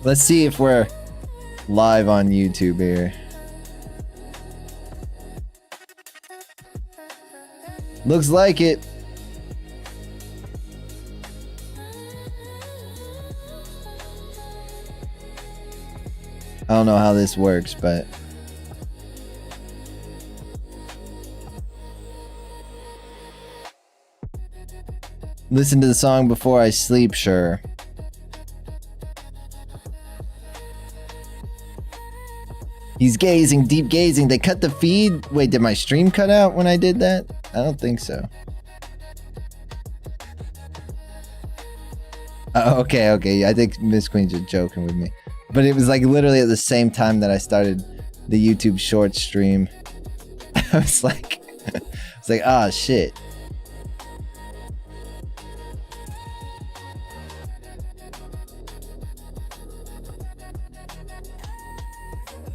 Let's see if we're live on YouTube here. Looks like it. I don't know how this works, but listen to the song before I sleep, sure. He's gazing, deep gazing. They cut the feed. Wait, did my stream cut out when I did that? I don't think so. Okay. I think Miss Queen's just joking with me. But it was like literally at the same time that I started the YouTube short stream. I was like, ah, shit.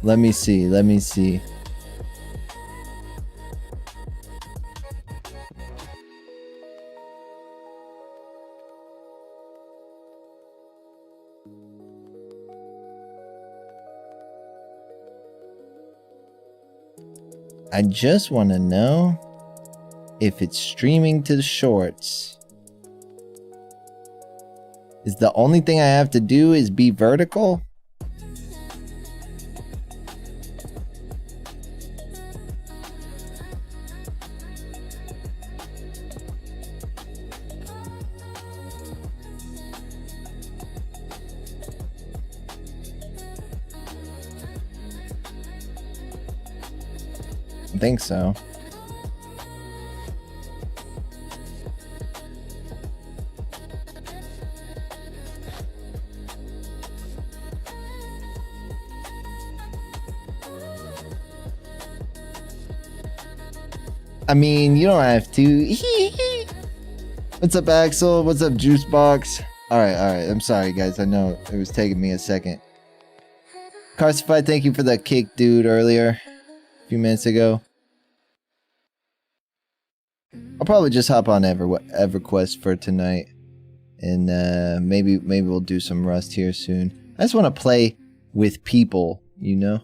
Let me see. I just want to know if it's streaming to the shorts. Is the only thing I have to do is be vertical? I think so. I mean, you don't have to. What's up, Axel? What's up, Juicebox? Alright. I'm sorry, guys. I know it was taking me a second. Carsified, thank you for the kick, dude, earlier. A few minutes ago. I'll probably just hop on EverQuest for tonight. And maybe we'll do some Rust here soon. I just want to play with people, you know?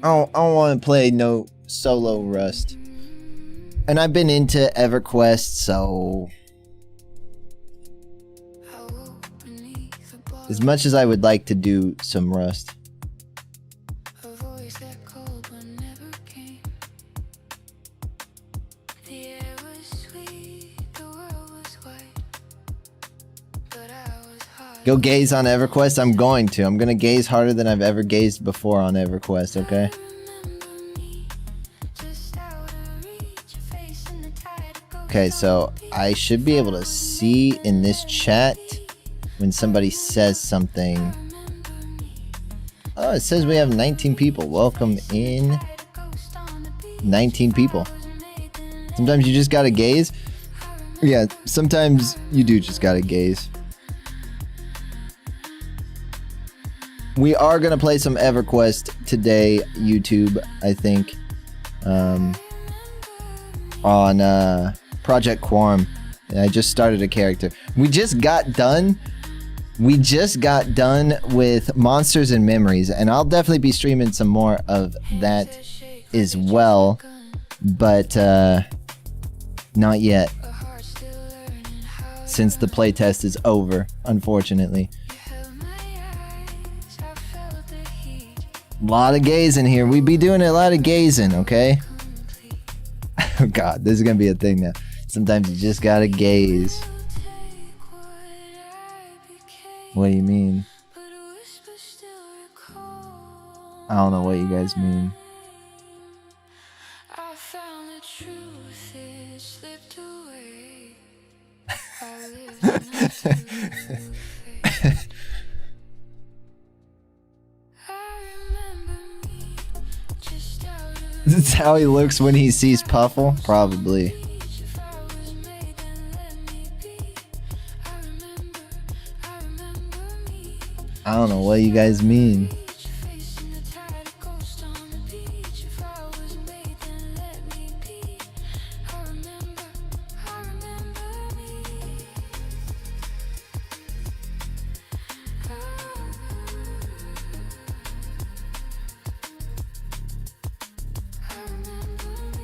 I don't want to play no solo Rust. And I've been into EverQuest, so as much as I would like to do some Rust. Go gaze on EverQuest? I'm going to. I'm going to gaze harder than I've ever gazed before on EverQuest, okay? Okay, so I should be able to see in this chat when somebody says something. Oh, it says we have 19 people. Welcome in. 19 people. Sometimes you just gotta gaze. Yeah, sometimes you do just gotta gaze. We are going to play some EverQuest today, YouTube, I think, on Project Quorum. And I just started a character. We just got done with Monsters and Memories, and I'll definitely be streaming some more of that as well, but not yet, since the playtest is over, unfortunately. A lot of gazing here. We be doing a lot of gazing, okay? Oh god, this is gonna be a thing now. Sometimes you just gotta gaze. What do you mean? I don't know what you guys mean. This is how he looks when he sees Puffle? Probably. I don't know what you guys mean.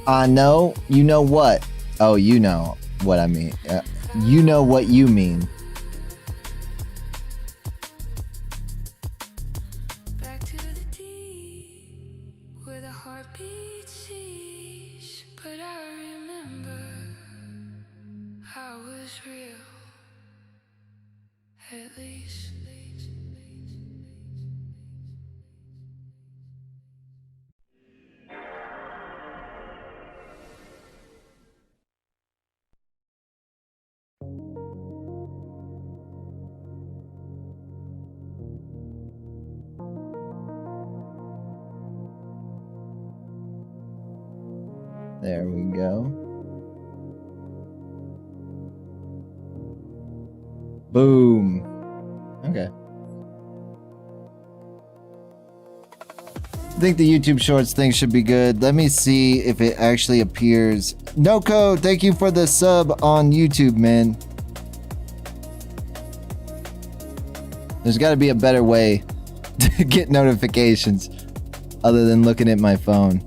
I know. You know what? Oh, you know what I mean. You know what you mean. There we go. Boom. Okay. I think the YouTube Shorts thing should be good. Let me see if it actually appears. Noko, thank you for the sub on YouTube, man. There's got to be a better way to get notifications other than looking at my phone.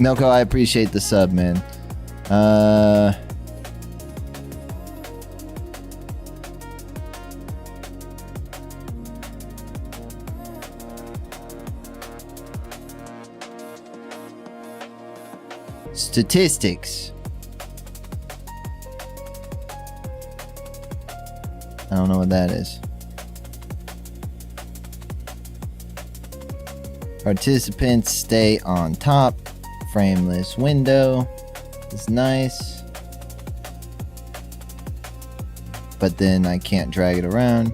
Noko, I appreciate the sub, man. Statistics. I don't know what that is. Participants stay on top. Frameless window is nice, but then I can't drag it around.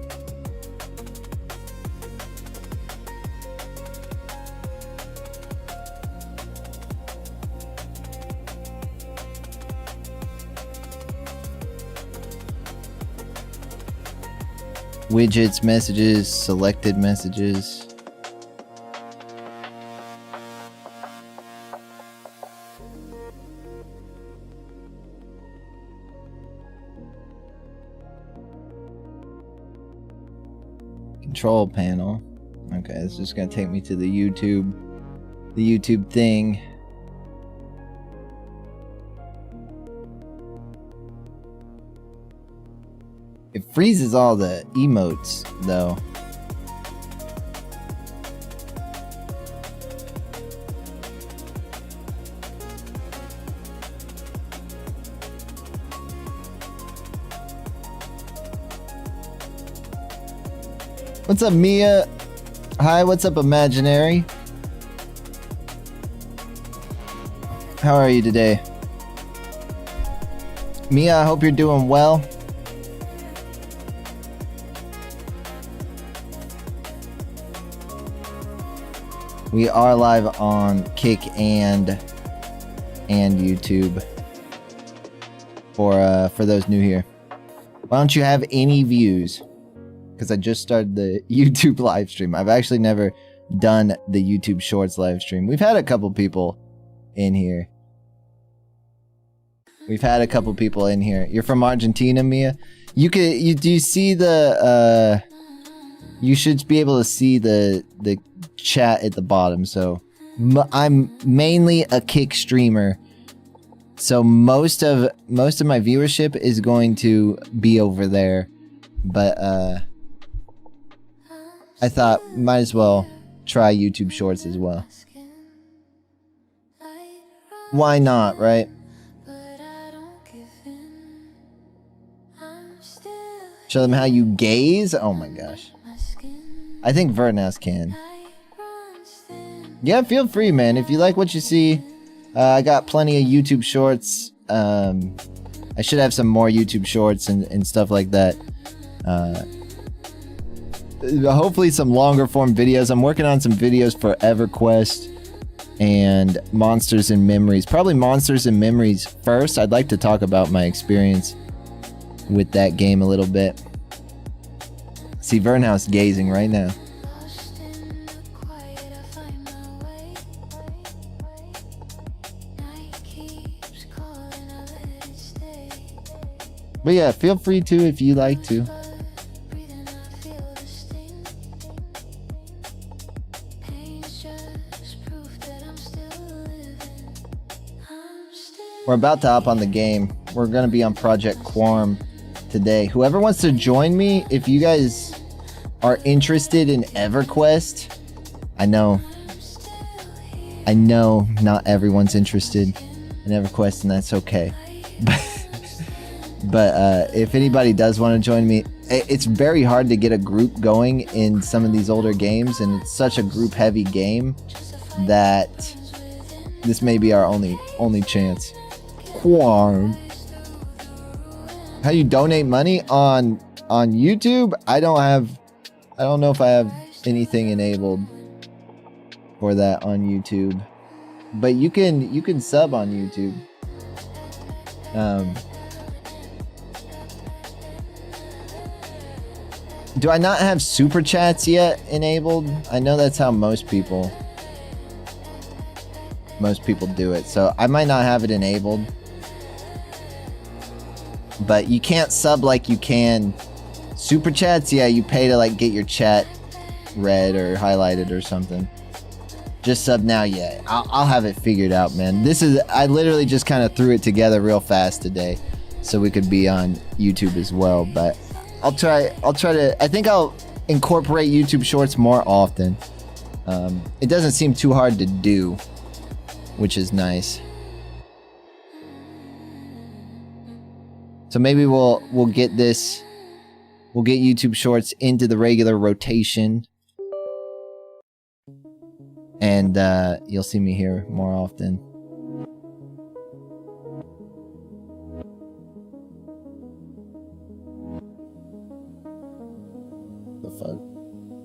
Widgets, messages, selected messages. Control panel. Okay, it's just gonna take me to the YouTube thing. It freezes all the emotes though. What's up, Mia? Hi, what's up, Imaginary? How are you today? Mia, I hope you're doing well. We are live on Kick and YouTube for those new here. Why don't you have any views? Because I just started the YouTube live stream. I've actually never done the YouTube Shorts live stream. We've had a couple people in here. You're from Argentina, Mia? Do you see the you should be able to see the chat at the bottom. So I'm mainly a Kick streamer. So most of my viewership is going to be over there. But I thought might as well try YouTube Shorts as well. Why not, right? Show them how you gaze? Oh my gosh. I think Vernas can. Yeah, feel free, man. If you like what you see, I got plenty of YouTube Shorts. I should have some more YouTube Shorts and stuff like that. Hopefully some longer form videos. I'm working on some videos for Everquest and Monsters and Memories. Probably Monsters and Memories first. I'd like to talk about my experience with that game a little bit. See Vernhouse gazing right now. But yeah, feel free to if you like to. We're about to hop on the game. We're gonna be on Project Quorum today. Whoever wants to join me, if you guys are interested in EverQuest, I know not everyone's interested in EverQuest, and that's okay. But if anybody does want to join me, it's very hard to get a group going in some of these older games, and it's such a group-heavy game that this may be our only chance. Quorum. How you donate money on YouTube? I don't know if I have anything enabled for that on YouTube, but you can sub on YouTube. Do I not have super chats yet enabled? I know that's how most people do it, so I might not have it enabled. But you can't sub like you can super chats. Yeah, you pay to like get your chat read or highlighted or something. Just sub now. Yeah, I'll have it figured out, man. I literally just kind of threw it together real fast today so we could be on YouTube as well. But I'll try to, I think I'll incorporate YouTube Shorts more often. It doesn't seem too hard to do, which is nice. So maybe we'll get YouTube Shorts into the regular rotation, and you'll see me here more often. The fuck?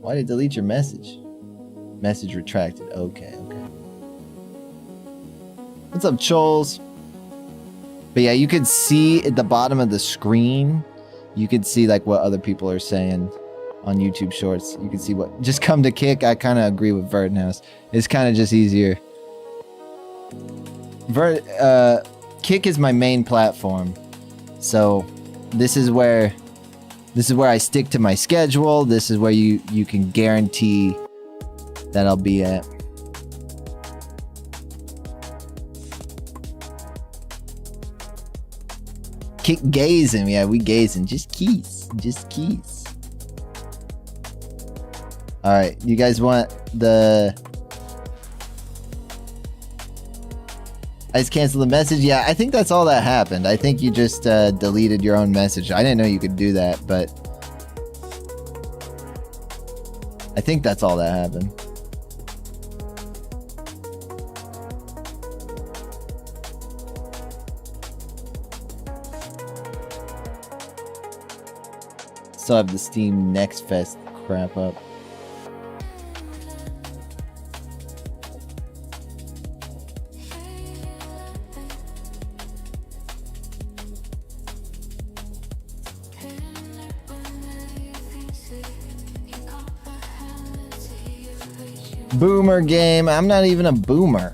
Why did it delete your message? Message retracted. Okay. What's up, Choles? But yeah, you could see at the bottom of the screen, you could see like what other people are saying on YouTube Shorts. You can see what just come to Kick. I kind of agree with Verdenhouse. It's kind of just easier. Kick is my main platform, so this is where I stick to my schedule. This is where you can guarantee that I'll be at. Kick gazing, yeah, we gazing. Just keys. Alright, you guys want the... I just canceled the message? Yeah, I think that's all that happened. I think you just deleted your own message. I didn't know you could do that, but... I think that's all that happened. Still have the Steam Next Fest crap up. Boomer game. I'm not even a boomer.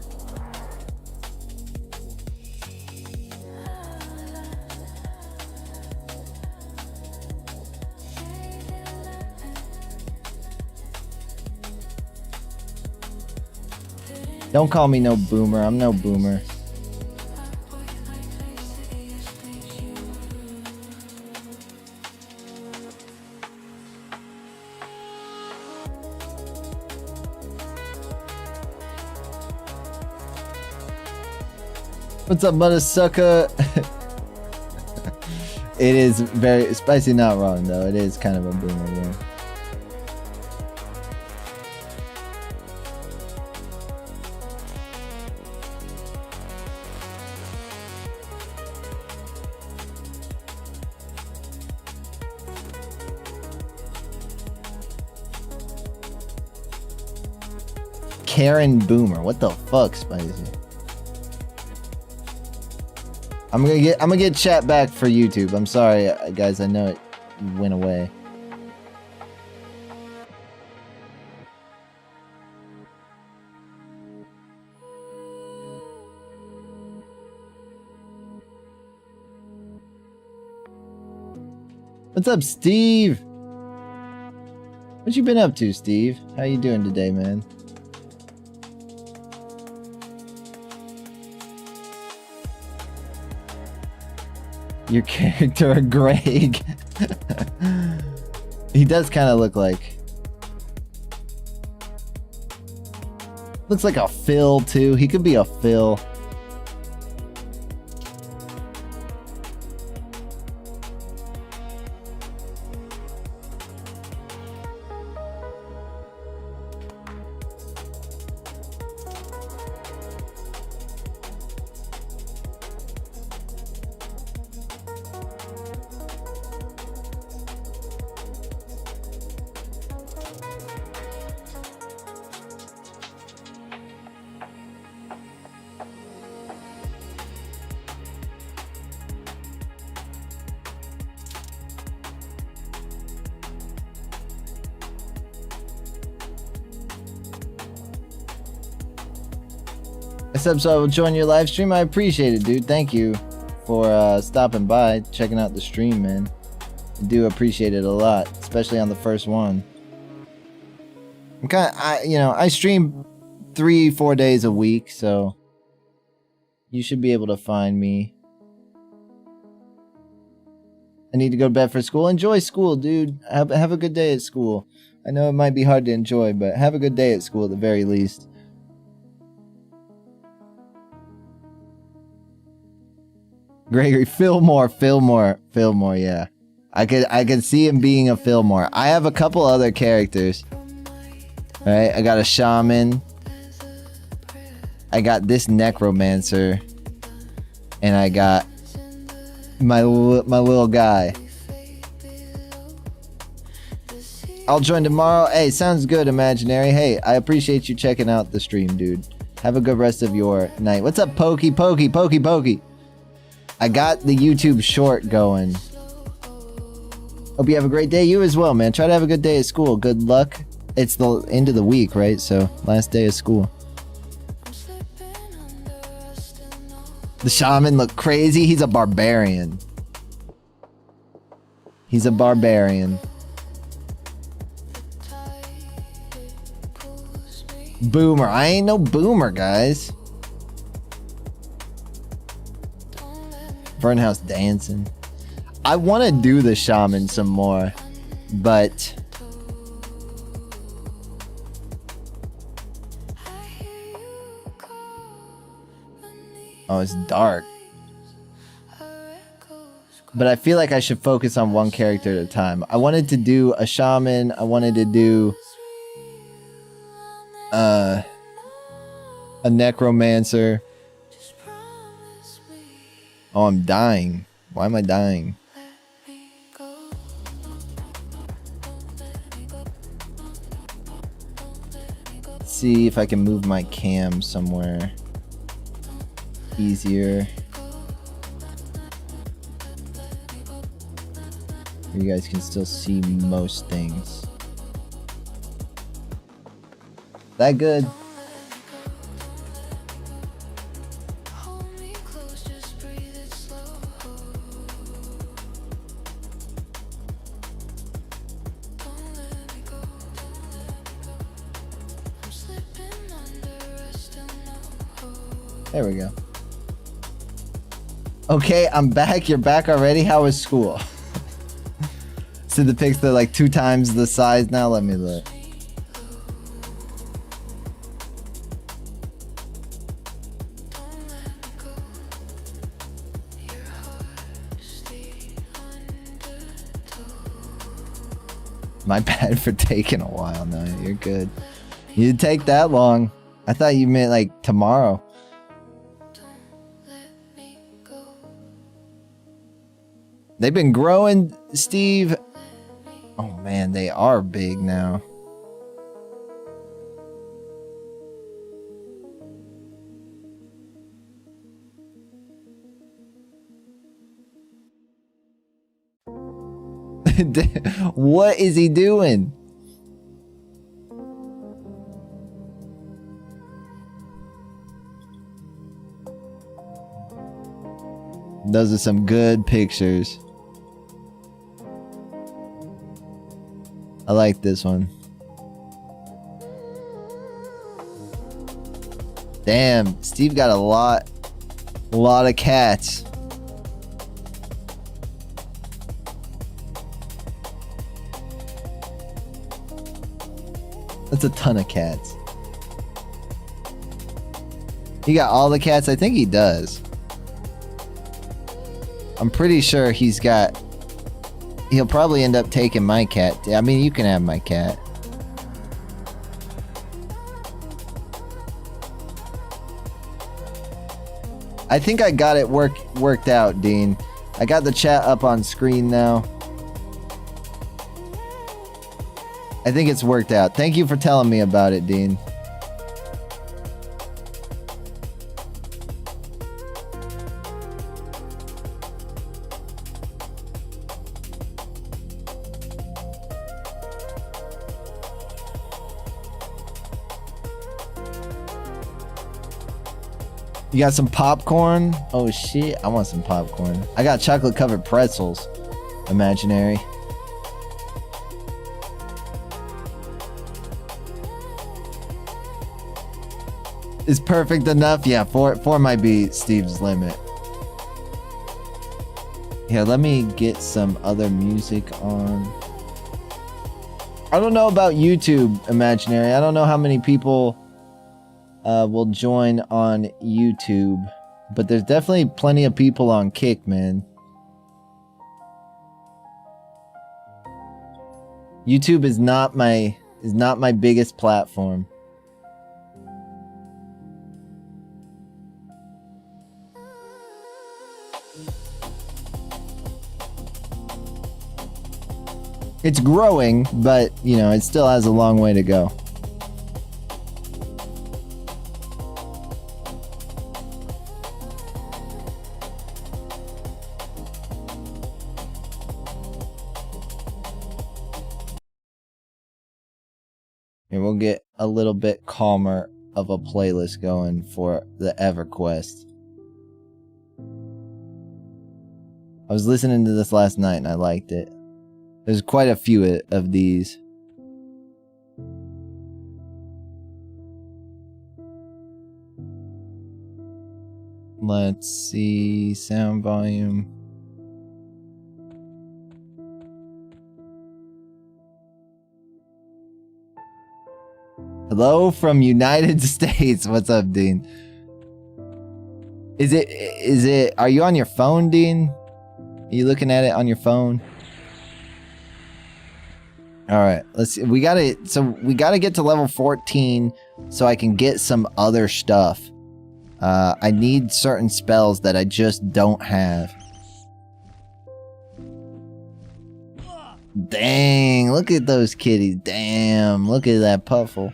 Don't call me no boomer. I'm no boomer. What's up, mother sucker? It is very spicy, not wrong though. It is kind of a boomer game. Karen Boomer. What the fuck, Spicy? I'm gonna get chat back for YouTube. I'm sorry, guys. I know it went away. What's up, Steve? What you been up to, Steve? How you doing today, man? Your character, Greg. He does kind of look like... Looks like a Phil, too. He could be a Phil. So I will join your live stream. I appreciate it, dude. Thank you for stopping by, checking out the stream, man. I do appreciate it a lot, especially on the first one. I stream 3-4 days a week, so you should be able to find me. I need to go to bed for school. Enjoy school, dude. Have a good day at school. I know it might be hard to enjoy, but have a good day at school at the very least. Gregory, Fillmore, yeah. I could see him being a Fillmore. I have a couple other characters. Alright, I got a shaman. I got this necromancer. And I got my little guy. I'll join tomorrow. Hey, sounds good, Imaginary. Hey, I appreciate you checking out the stream, dude. Have a good rest of your night. What's up, Pokey? I got the YouTube short going. Hope you have a great day. You as well, man. Try to have a good day at school. Good luck. It's the end of the week, right? So, last day of school. The shaman looked crazy. He's a barbarian. Boomer. I ain't no boomer, guys. Burnhouse dancing. I want to do the shaman some more, but oh, it's dark. But I feel like I should focus on one character at a time. I wanted to do a shaman. I wanted to do a necromancer. Oh, I'm dying. Why am I dying? Let's see if I can move my cam somewhere easier. You guys can still see most things. That good? There we go. Okay, I'm back. You're back already? How was school? So the pics are like 2 times the size now. Let me look. My bad for taking a while. No, you're good. You didn't take that long. I thought you meant like tomorrow. They've been growing, Steve. Oh man, they are big now. What is he doing? Those are some good pictures. I like this one. Damn, Steve got a lot of cats. That's a ton of cats. He got all the cats? I think he does. I'm pretty sure he's got... He'll probably end up taking my cat. I mean, you can have my cat. I think I got it worked out, Dean. I got the chat up on screen now. I think it's worked out. Thank you for telling me about it, Dean. You got some popcorn? Oh shit, I want some popcorn. I got chocolate covered pretzels. Imaginary. Is perfect enough? Yeah, four might be Steve's limit. Yeah, let me get some other music on. I don't know about YouTube, Imaginary. I don't know how many people will join on YouTube, but there's definitely plenty of people on Kick, man. YouTube is not my biggest platform. It's growing, but you know, it still has a long way to go. And we'll get a little bit calmer of a playlist going for the Everquest. I was listening to this last night and I liked it. There's quite a few of these. Let's see, sound volume. Hello from United States. What's up, Dean? Is it, are you on your phone, Dean? Are you looking at it on your phone? Alright, let's see. We gotta get to level 14 so I can get some other stuff. I need certain spells that I just don't have. Dang, look at those kitties. Damn, look at that Puffle.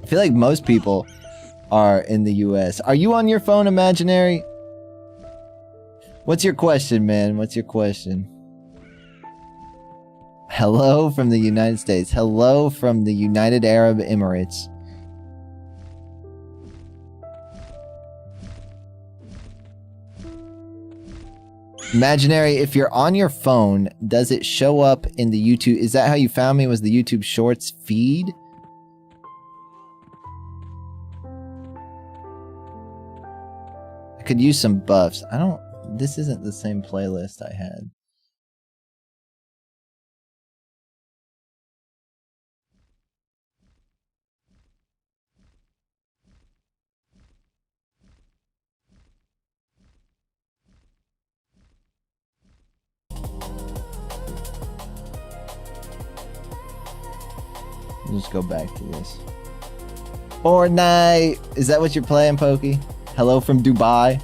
I feel like most people are in the US. Are you on your phone, Imaginary? What's your question, man? What's your question? Hello from the United States. Hello from the United Arab Emirates. Imaginary, if you're on your phone, does it show up in the YouTube? Is that how you found me? Was the YouTube Shorts feed? I could use some buffs. This isn't the same playlist I had. We'll just go back to this. Fortnite! Is that what you're playing, Pokey? Hello from Dubai.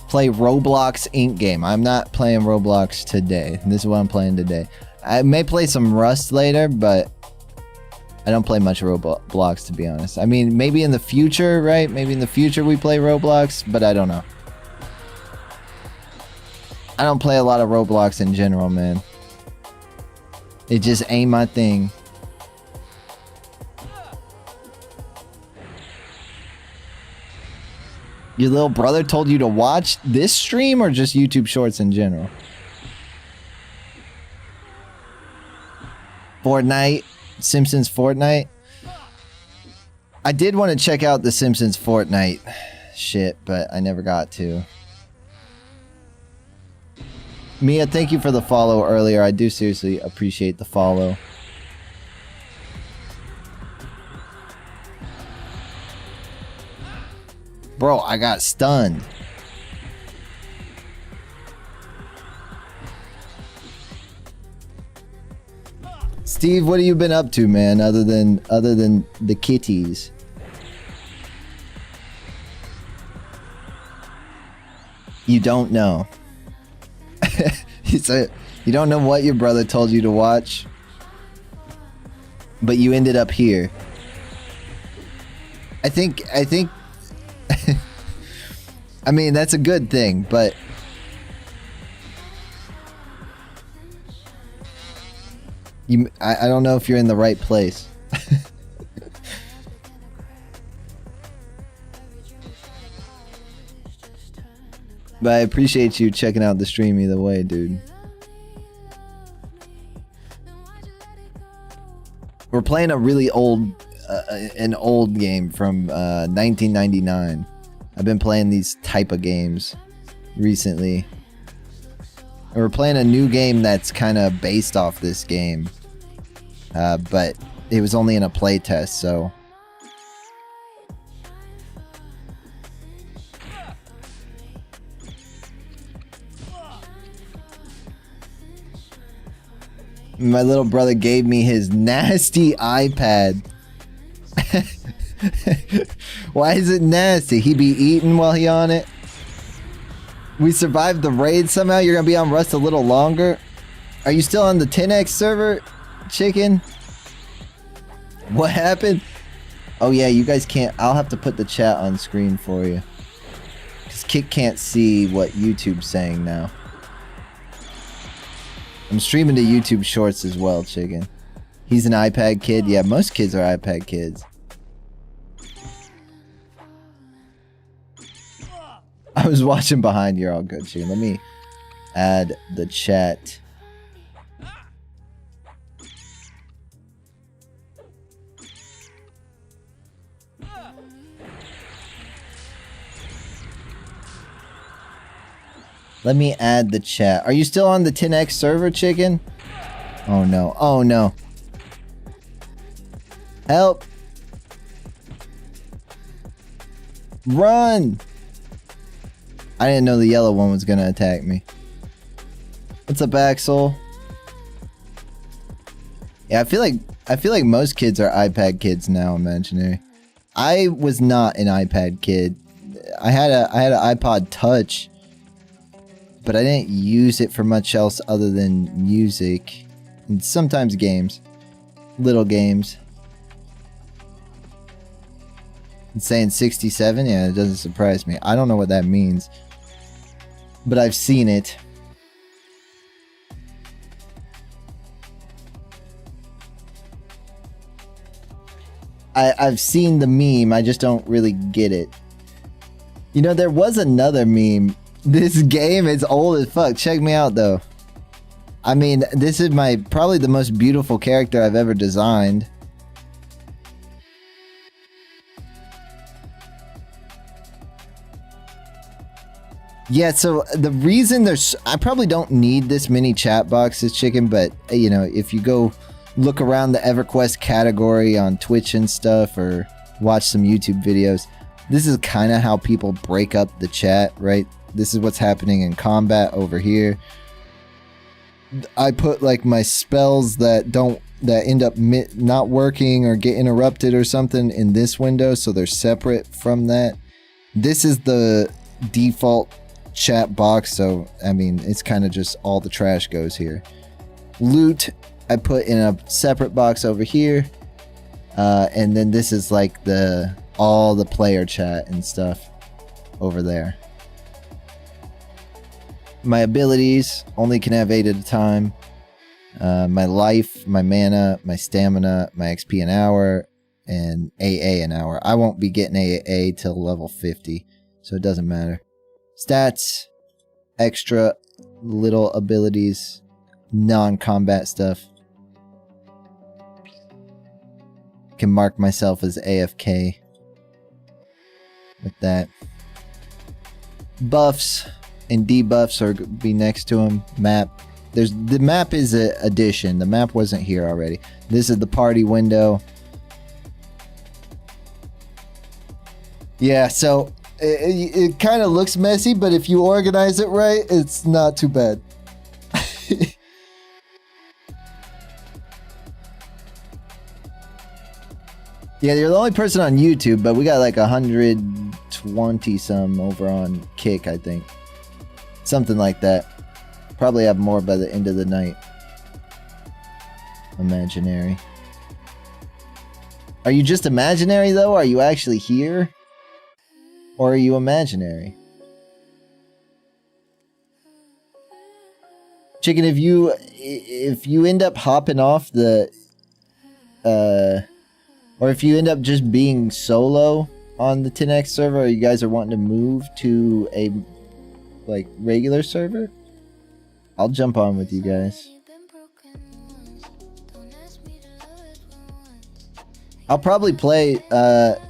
Play Roblox Inc. game. I'm not playing Roblox today. This is what I'm playing today. I may play some Rust later, but I don't play much Roblox, to be honest. I mean, maybe in the future, right? Maybe in the future we play Roblox, but I don't know. I don't play a lot of Roblox in general, man. It just ain't my thing. Your little brother told you to watch this stream or just YouTube Shorts in general? Fortnite, Simpsons Fortnite. I did want to check out the Simpsons Fortnite shit, but I never got to. Mia, thank you for the follow earlier. I do seriously appreciate the follow. Bro, I got stunned. Steve, what have you been up to, man, other than the kitties? You don't know. You don't know what your brother told you to watch, but you ended up here. I think I mean, that's a good thing, but I don't know if you're in the right place. But I appreciate you checking out the stream either way, dude. We're playing a really old, an old game from 1999. I've been playing these type of games recently. And we're playing a new game that's kind of based off this game. But it was only in a playtest, so... My little brother gave me his nasty iPad. Why is it nasty? He be eating while he on it? We survived the raid somehow? You're gonna be on Rust a little longer? Are you still on the 10x server, chicken? What happened? Oh yeah, you guys can't... I'll have to put the chat on screen for you. Because Kik can't see what YouTube's saying now. I'm streaming to YouTube Shorts as well, chicken. He's an iPad kid. Yeah, most kids are iPad kids. I was watching behind. You're all good, chicken. Let me add the chat. Let me add the chat. Are you still on the 10x server, chicken? Oh no. Oh no. Help. Run. I didn't know the yellow one was gonna attack me. What's up, Axel? Yeah, I feel like most kids are iPad kids now, imaginary. I was not an iPad kid. I had an iPod Touch, but I didn't use it for much else other than music and sometimes games. Little games. It's saying 67? Yeah, it doesn't surprise me. I don't know what that means, but I've seen it. I've seen the meme, I just don't really get it. You know, there was another meme. This game is old as fuck. Check me out, though. I mean, this is probably the most beautiful character I've ever designed. Yeah, so the reason I probably don't need this many chat boxes, chicken, but, you know, if you go look around the EverQuest category on Twitch and stuff, or watch some YouTube videos, this is kind of how people break up the chat, right? This is what's happening in combat over here. I put like my spells that end up not working or get interrupted or something in this window, so they're separate from that. This is the default chat box, so I mean, it's kind of just all the trash goes here. Loot, I put in a separate box over here, and then this is like all the player chat and stuff over there. My abilities only can have 8 at a time. My life, my mana, my stamina, my XP an hour, and AA an hour. I won't be getting AA till level 50. so it doesn't matter. Stats, extra little abilities, non-combat stuff. Can mark myself as AFK with that. Buffs and debuffs are be next to them. Map. The map is an addition. The map wasn't here already. This is the party window. Yeah, so it kind of looks messy, but if you organize it right, it's not too bad. Yeah, you're the only person on YouTube, but we got like 120 some over on Kick, I think. Something like that. Probably have more by the end of the night. Imaginary. Are you just imaginary though? Are you actually here? Or are you imaginary? Chicken, if you end up hopping off the or if you end up just being solo on the 10x server, or you guys are wanting to move to a like regular server, I'll jump on with you guys. I'll probably play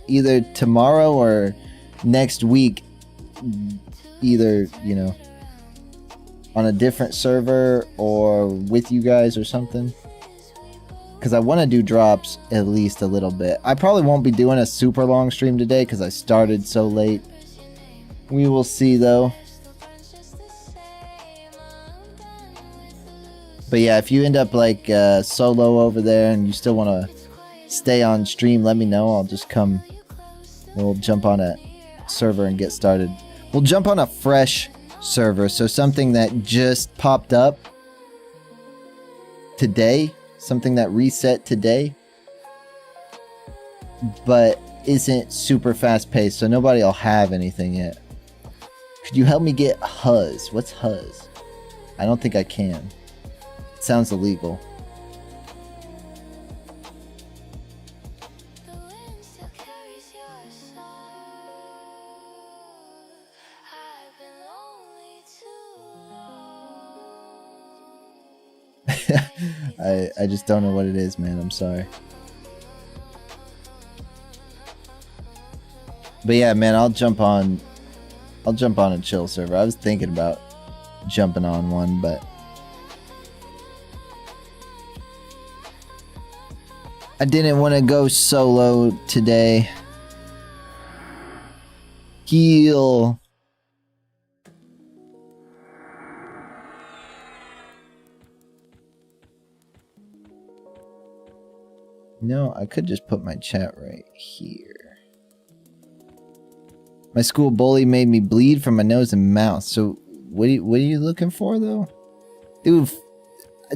either tomorrow or next week, either, you know, on a different server or with you guys or something. Because I want to do drops at least a little bit. I probably won't be doing a super long stream today because I started so late. We will see though. But yeah, if you end up like solo over there and you still want to stay on stream, let me know. I'll just come. We'll jump on a server and get started. We'll jump on a fresh server. So something that just popped up today. Something that reset today, but isn't super fast paced, so nobody will have anything yet. Could you help me get Huzz? What's Huzz? I don't think I can. It sounds illegal. I just don't know what it is, man. I'm sorry. But yeah, man, I'll jump on a chill server. I was thinking about jumping on one, but I didn't want to go solo today. Heal. No, I could just put my chat right here. My school bully made me bleed from my nose and mouth. So what are you looking for though? Dude,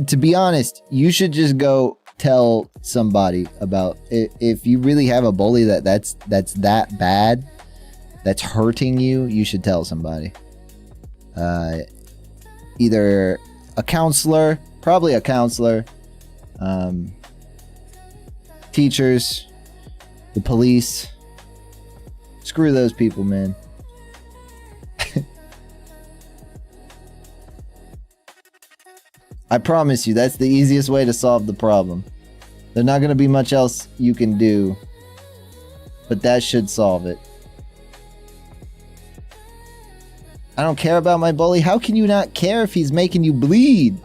to be honest, you should just go tell somebody about it. If you really have a bully that's that bad, that's hurting you, you should tell somebody. Either a counselor, probably a counselor, teachers, the police. Screw those people, man. I promise you, that's the easiest way to solve the problem. There's not going to be much else you can do, but that should solve it. I don't care about my bully. How can you not care if he's making you bleed?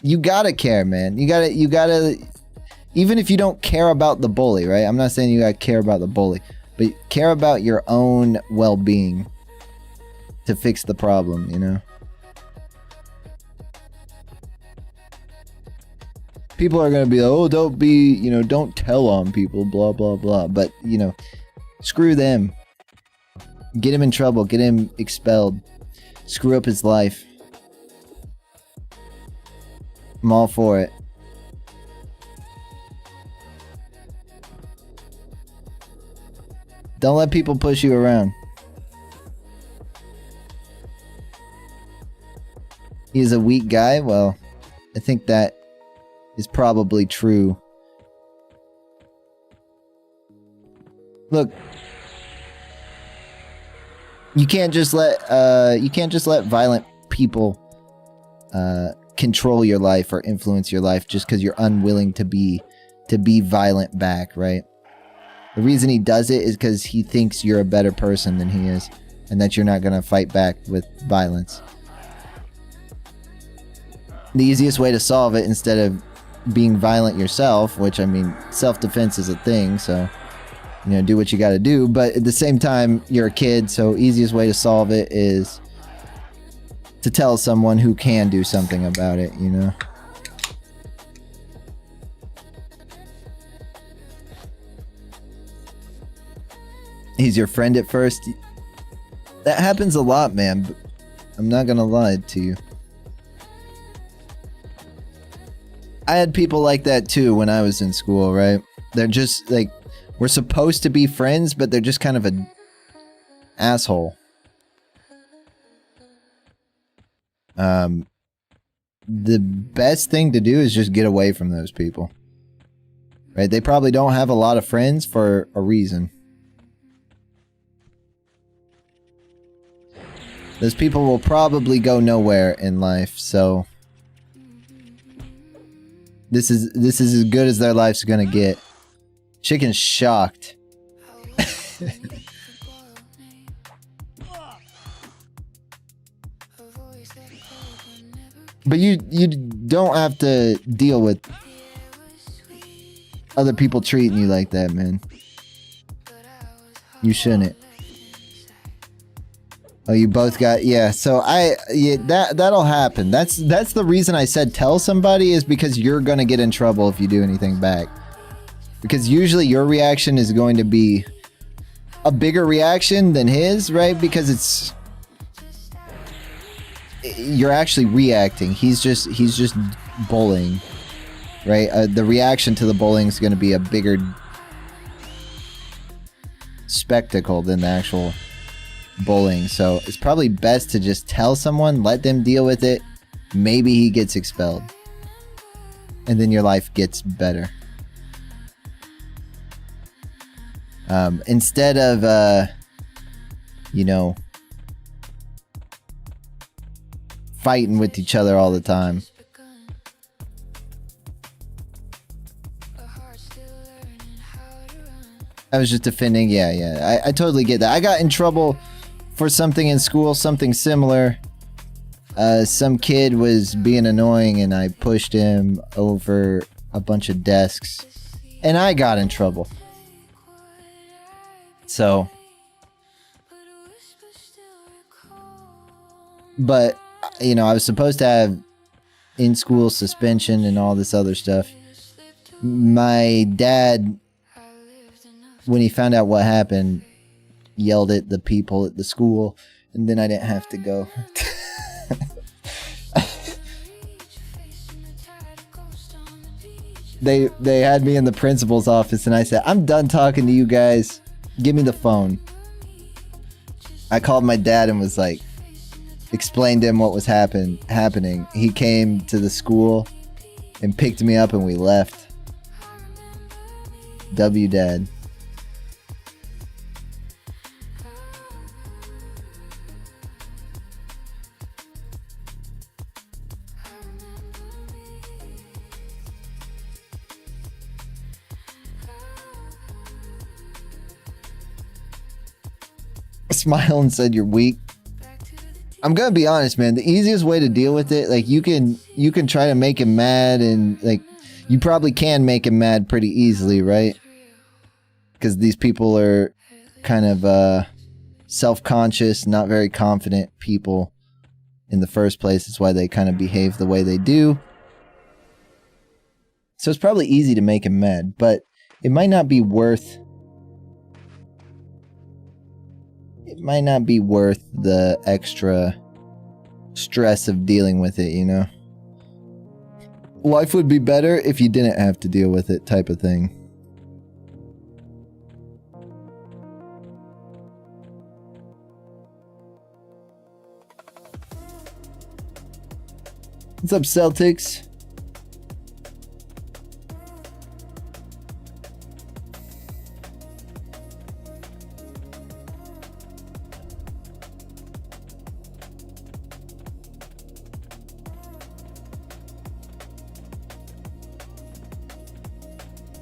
You gotta care, man. You gotta, even if you don't care about the bully, right? I'm not saying you gotta care about the bully, but care about your own well-being to fix the problem, you know? People are gonna be like, oh, don't be, you know, don't tell on people, blah, blah, blah. But, you know, screw them. Get him in trouble, get him expelled. Screw up his life. I'm all for it. Don't let people push you around. He's a weak guy? Well, I think that is probably true. You can't just let violent people control your life or influence your life just because you're unwilling to be violent back, right? The reason he does it is because he thinks you're a better person than he is, and that you're not going to fight back with violence. The easiest way to solve it, instead of being violent yourself, which, I mean, self-defense is a thing, so, you know, do what you got to do, but at the same time, you're a kid, so easiest way to solve it is to tell someone who can do something about it, you know? He's your friend at first. That happens a lot, man. But I'm not gonna lie to you. I had people like that too when I was in school, right? They're just like, we're supposed to be friends, but they're just kind of an asshole. The best thing to do is just get away from those people. Right? They probably don't have a lot of friends for a reason. Those people will probably go nowhere in life, so this is as good as their life's gonna get. Chicken's shocked. But you don't have to deal with other people treating you like that, man. You shouldn't. Oh, you both got, yeah. So that'll happen. That's the reason I said tell somebody, is because you're gonna get in trouble if you do anything back. Because usually your reaction is going to be a bigger reaction than his, right? Because you're actually reacting. He's just bullying, right? The reaction to the bullying is going to be a bigger spectacle than the actual bullying. So it's probably best to just tell someone, let them deal with it. Maybe he gets expelled, and then your life gets better. Instead of you know, fighting with each other all the time. I was just defending. Yeah. I totally get that. I got in trouble for something in school, something similar. Some kid was being annoying and I pushed him over a bunch of desks and I got in trouble. So, but, you know, I was supposed to have in-school suspension and all this other stuff. My dad, when he found out what happened, yelled at the people at the school, and then I didn't have to go. They had me in the principal's office, and I said, I'm done talking to you guys. Give me the phone. I called my dad and was like, explained to him what was happening. He came to the school and picked me up and we left. W Dad. Smile and said you're weak. I'm gonna be honest, man. The easiest way to deal with it, like you can try to make him mad, and like you probably can make him mad pretty easily, right? Because these people are kind of self-conscious, not very confident people in the first place. That's why they kind of behave the way they do. So it's probably easy to make him mad, but it might not be worth the extra stress of dealing with it, you know? Life would be better if you didn't have to deal with it, type of thing. What's up, Celtics?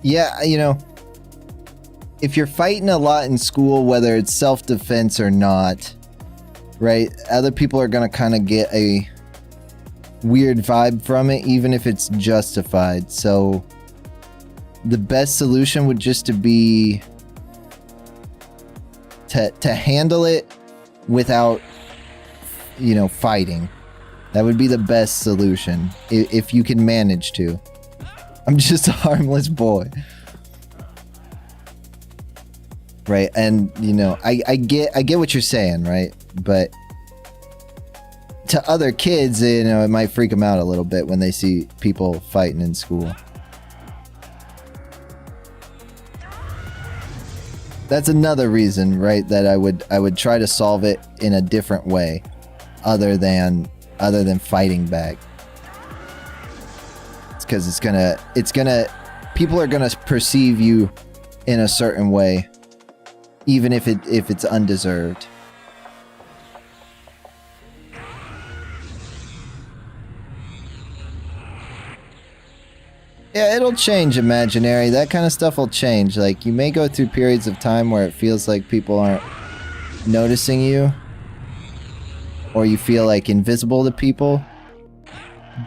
Yeah, you know, if you're fighting a lot in school, whether it's self-defense or not, right, other people are going to kind of get a weird vibe from it, even if it's justified. So the best solution would just to be to handle it without, you know, fighting. That would be the best solution if you can manage to. I'm just a harmless boy. Right, and you know, I get what you're saying, right? But to other kids, you know, it might freak them out a little bit when they see people fighting in school. That's another reason, right, that I would try to solve it in a different way, other than fighting back. It's because it's gonna people are gonna perceive you in a certain way, even if it's undeserved. Yeah, it'll change, Imaginary. That kind of stuff will change. Like, you may go through periods of time where it feels like people aren't noticing you, or you feel like invisible to people.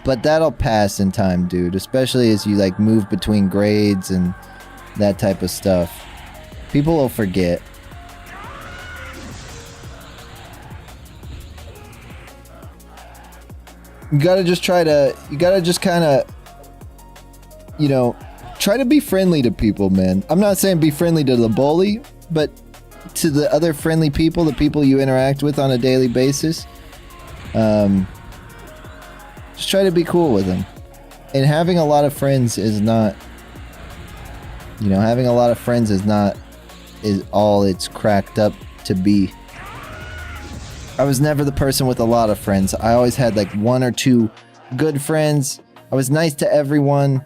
But that'll pass in time, dude. Especially as you like move between grades and that type of stuff. People will forget. You gotta just kind of, you know, try to be friendly to people, man. I'm not saying be friendly to the bully, but to the other friendly people, the people you interact with on a daily basis. Just try to be cool with them. And having a lot of friends is not, you know, having a lot of friends is all it's cracked up to be. I was never the person with a lot of friends. I always had like one or two good friends. I was nice to everyone,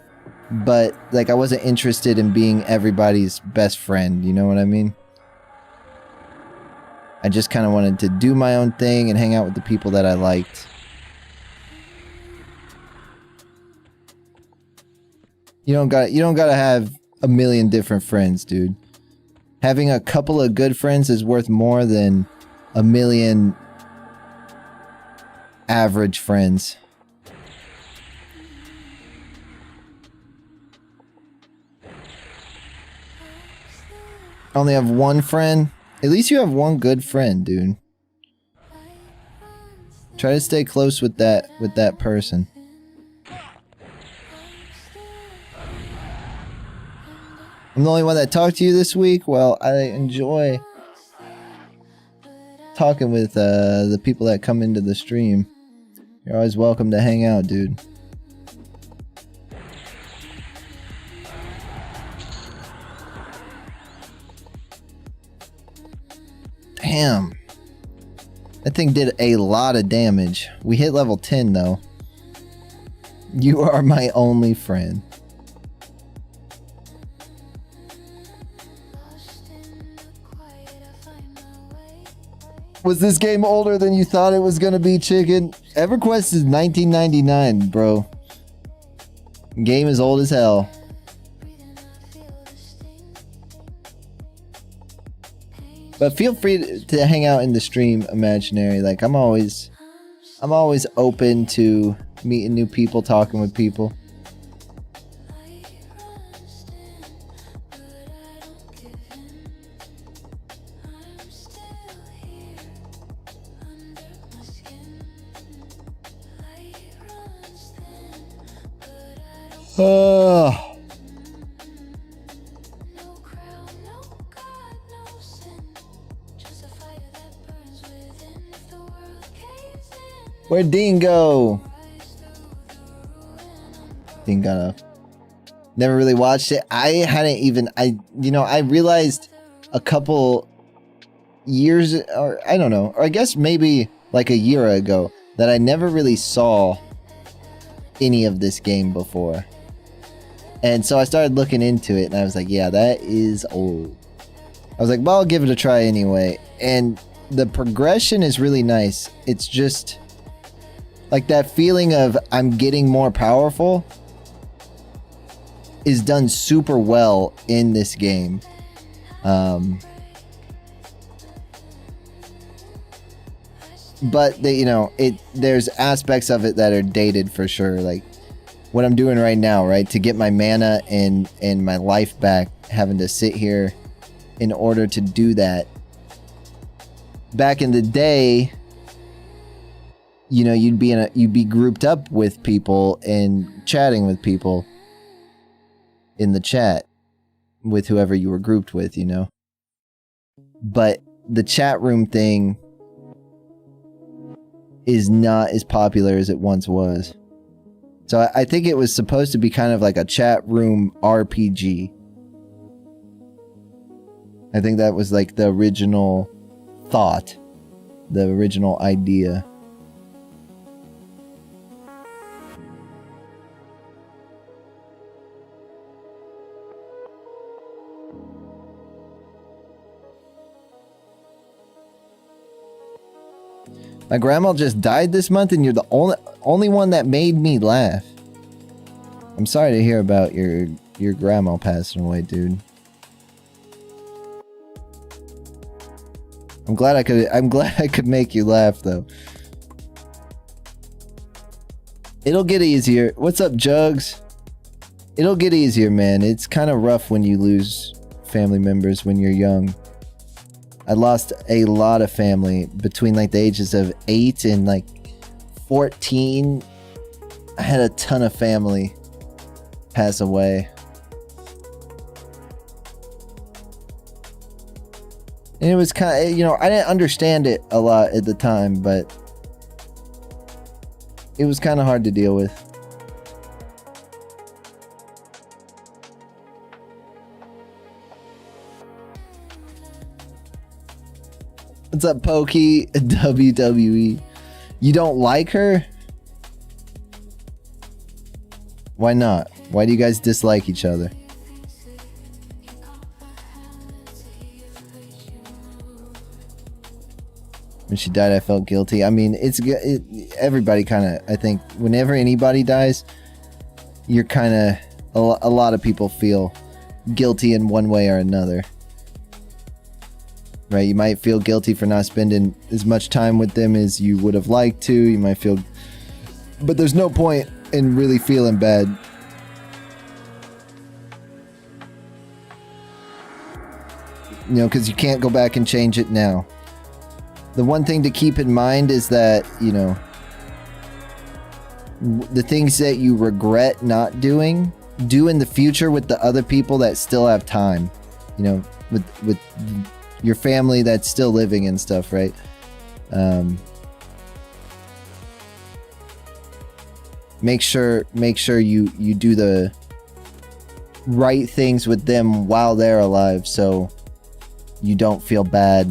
but like I wasn't interested in being everybody's best friend. You know what I mean? I just kind of wanted to do my own thing and hang out with the people that I liked. You don't gotta have a million different friends, dude. Having a couple of good friends is worth more than a million average friends. I only have one friend. At least you have one good friend, dude. Try to stay close with that person. I'm the only one that talked to you this week. Well, I enjoy talking with the people that come into the stream. You're always welcome to hang out, dude. Damn. That thing did a lot of damage. We hit level 10 though. You are my only friend. Was this game older than you thought it was gonna be, chicken? Everquest is 1999, bro. Game is old as hell. But feel free to hang out in the stream, Imaginary. Like I'm always open to meeting new people, talking with people. Where'd Dean go? Dean got off. Never really watched it. I realized a couple years, or I don't know, or I guess maybe like a year ago, that I never really saw any of this game before. And so I started looking into it and I was like, yeah, that is old. I was like, well, I'll give it a try anyway. And the progression is really nice. It's just like that feeling of I'm getting more powerful. is done super well in this game. But they, you know, there's aspects of it that are dated for sure. Like what I'm doing right now, right? To get my mana and my life back, having to sit here in order to do that. Back in the day, you know, you'd be grouped up with people and chatting with people in the chat with whoever you were grouped with, you know. But the chat room thing is not as popular as it once was. So I think it was supposed to be kind of like a chat room RPG. I think that was like the original thought, the original idea. My grandma just died this month and you're the only one that made me laugh. I'm sorry to hear about your grandma passing away, dude. I'm glad I could make you laugh though. It'll get easier. What's up, Jugs? It'll get easier, man. It's kind of rough when you lose family members when you're young. I lost a lot of family between like the ages of 8 and like 14. I had a ton of family pass away. And it was kind of, you know, I didn't understand it a lot at the time, but it was kind of hard to deal with. What's up, Pokey? WWE. You don't like her? Why not? Why do you guys dislike each other? When she died, I felt guilty. I mean, everybody kind of, I think, whenever anybody dies, you're kind of, a lot of people feel guilty in one way or another. Right? You might feel guilty for not spending as much time with them as you would have liked to. You might feel, but there's no point in really feeling bad. You know, because you can't go back and change it now. The one thing to keep in mind is that, you know, the things that you regret not doing, do in the future with the other people that still have time. You know, with your family that's still living and stuff, right? Make sure you do the right things with them while they're alive, so you don't feel bad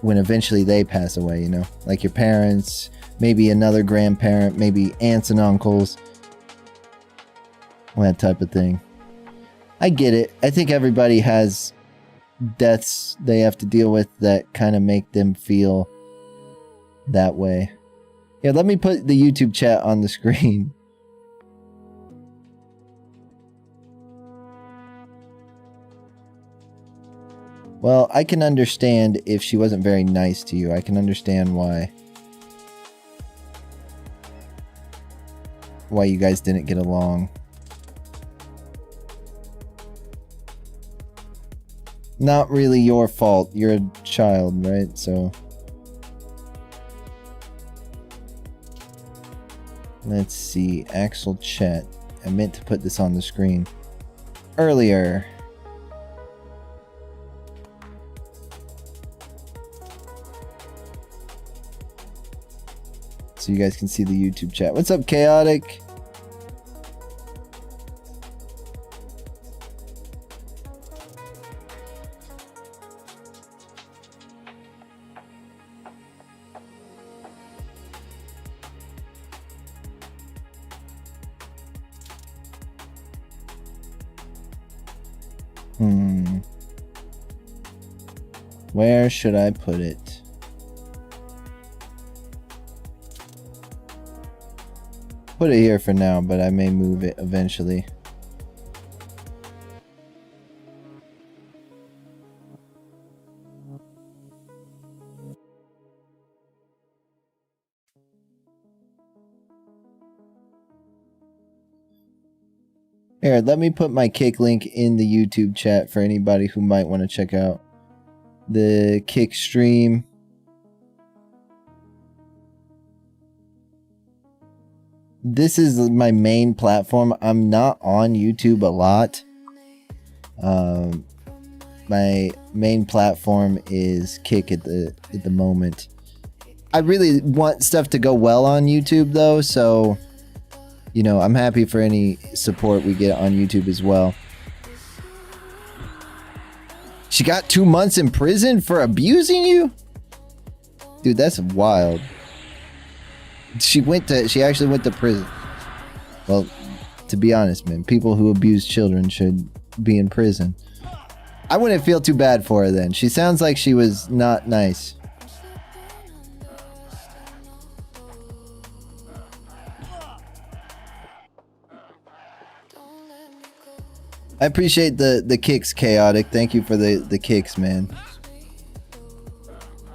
when eventually they pass away, you know? Like your parents, maybe another grandparent, maybe aunts and uncles. That type of thing. I get it. I think everybody has deaths they have to deal with that kind of make them feel that way. Yeah, let me put the YouTube chat on the screen. Well, I can understand if she wasn't very nice to you. I can understand why you guys didn't get along. Not really your fault. You're a child, right? So let's see. Axel chat. I meant to put this on the screen earlier. So you guys can see the YouTube chat. What's up, Chaotic? Where should I put it? Put it here for now, but I may move it eventually. Here, let me put my Kick link in the YouTube chat for anybody who might want to check out the Kick stream. This is my main platform. I'm not on YouTube a lot. My main platform is Kick at the moment. I really want stuff to go well on YouTube though, so you know, I'm happy for any support we get on YouTube as well. She got 2 months in prison for abusing you? Dude, that's wild. She actually went to prison. Well, to be honest, man, people who abuse children should be in prison. I wouldn't feel too bad for her then. She sounds like she was not nice. I appreciate the kicks, Chaotic. Thank you for the kicks, man.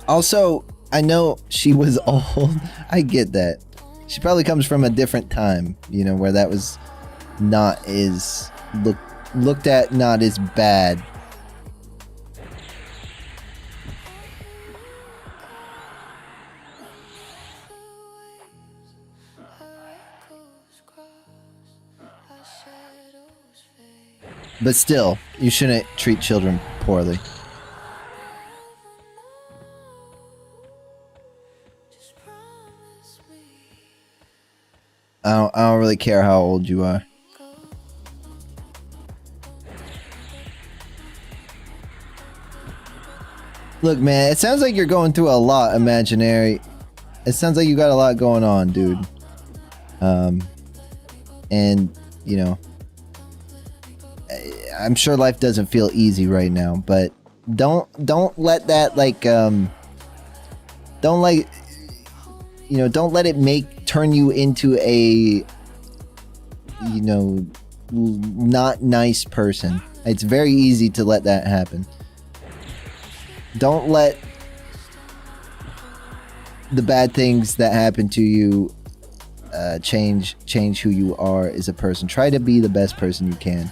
Also, I know she was old. I get that. She probably comes from a different time, you know, where that was not as looked at, not as bad. But still, you shouldn't treat children poorly. I don't really care how old you are. Look, man, it sounds like you're going through a lot, Imaginary. It sounds like you got a lot going on, dude. And, you know, I'm sure life doesn't feel easy right now, but don't let that don't let it turn you into a, you know, not nice person. It's very easy to let that happen. Don't let the bad things that happen to you change who you are as a person. Try to be the best person you can,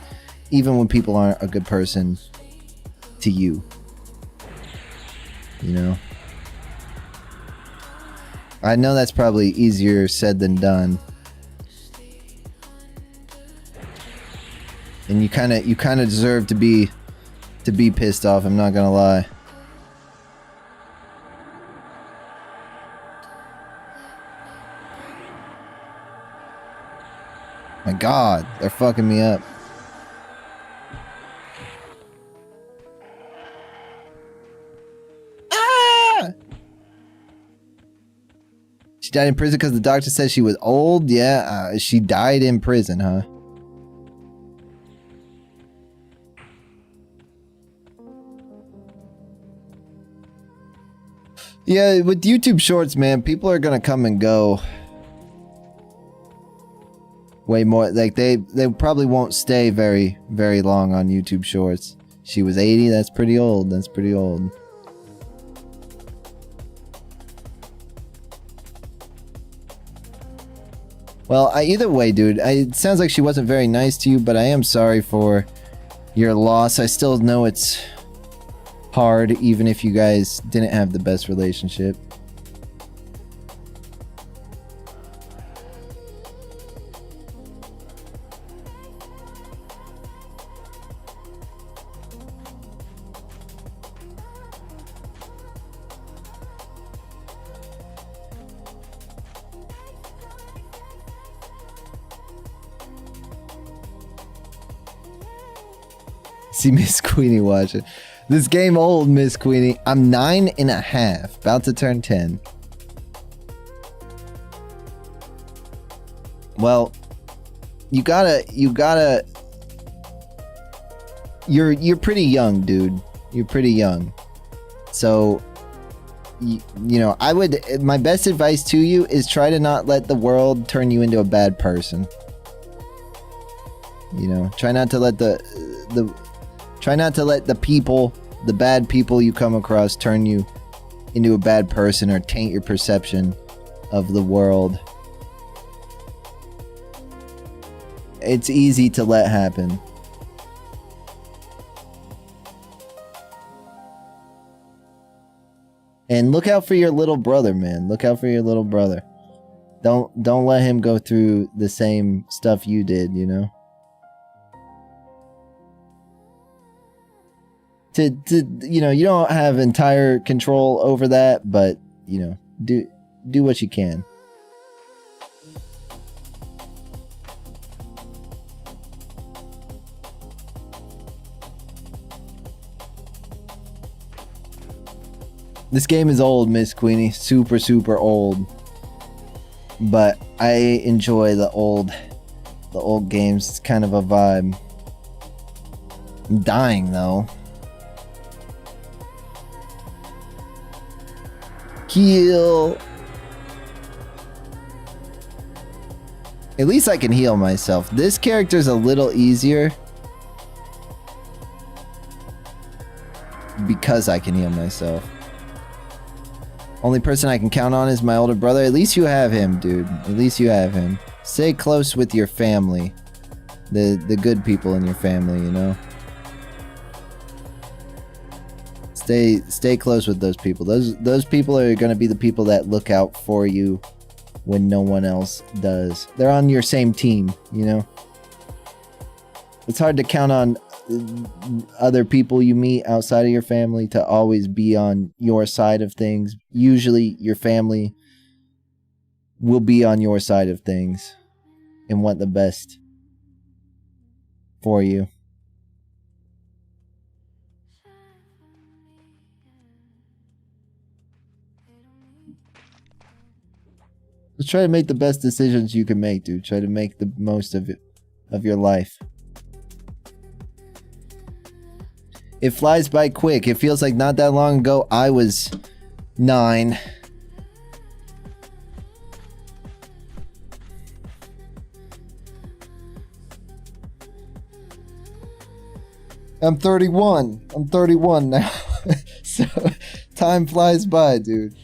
even when people aren't a good person to you. You know? I know that's probably easier said than done. And you kind of deserve to be pissed off, I'm not gonna lie. My God, they're fucking me up. She died in prison because the doctor said she was old? Yeah, she died in prison, huh? Yeah, with YouTube Shorts, man, people are gonna come and go. Way more, like, they probably won't stay very, very long on YouTube Shorts. She was 80, that's pretty old, that's pretty old. Well, either way, dude, it sounds like she wasn't very nice to you, but I am sorry for your loss. I still know it's hard, even if you guys didn't have the best relationship. See Miss Queenie watching. This game old, Miss Queenie. I'm 9.5, about to turn 10. Well, you gotta. You're pretty young, dude. You're pretty young. So, you know, my best advice to you is try to not let the world turn you into a bad person. You know, try not to let the people, the bad people you come across, turn you into a bad person or taint your perception of the world. It's easy to let happen. And look out for your little brother, man. Look out for your little brother. Don't let him go through the same stuff you did, you know? You know, you don't have entire control over that, but, you know, do what you can. This game is old, Miss Queenie. Super, super old. But I enjoy the old games. It's kind of a vibe. I'm dying, though. Heal. At least I can heal myself. This character's a little easier. Because I can heal myself. Only person I can count on is my older brother. At least you have him, dude. At least you have him. Stay close with your family. The good people in your family, you know? Stay close with those people. Those people are going to be the people that look out for you when no one else does. They're on your same team, you know? It's hard to count on other people you meet outside of your family to always be on your side of things. Usually your family will be on your side of things and want the best for you. Just try to make the best decisions you can make, dude. Try to make the most of it, of your life. It flies by quick. It feels like not that long ago I was 9. I'm 31. I'm 31 now. So time flies by, dude.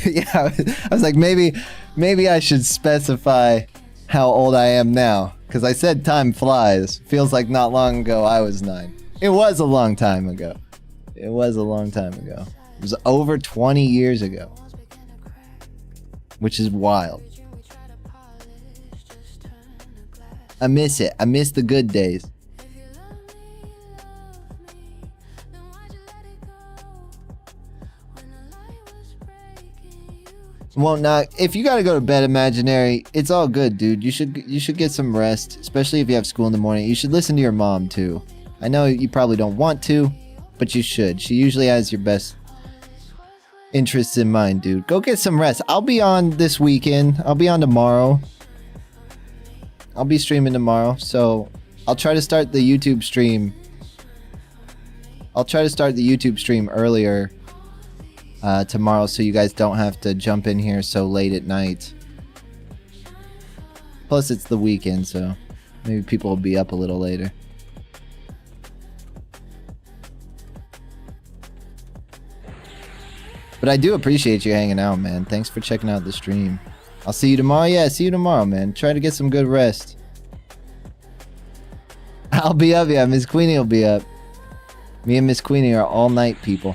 Yeah, I was like, maybe I should specify how old I am now, because I said time flies. Feels like not long ago I was 9. It was a long time ago. It was a long time ago. It was over 20 years ago, which is wild. I miss it. I miss the good days. Won't knock. If you gotta go to bed, Imaginary, it's all good, dude. You should get some rest, especially if you have school in the morning. You should listen to your mom too. I know you probably don't want to, but you should. She usually has your best interests in mind, dude. Go get some rest. I'll be on this weekend. I'll be on tomorrow. I'll be streaming tomorrow, so I'll try to start the YouTube stream. I'll try to start the YouTube stream earlier tomorrow, so you guys don't have to jump in here so late at night. Plus, it's the weekend, so maybe people will be up a little later. But I do appreciate you hanging out, man. Thanks for checking out the stream. I'll see you tomorrow. Yeah, see you tomorrow, man. Try to get some good rest. I'll be up, yeah. Miss Queenie will be up. Me and Miss Queenie are all night people.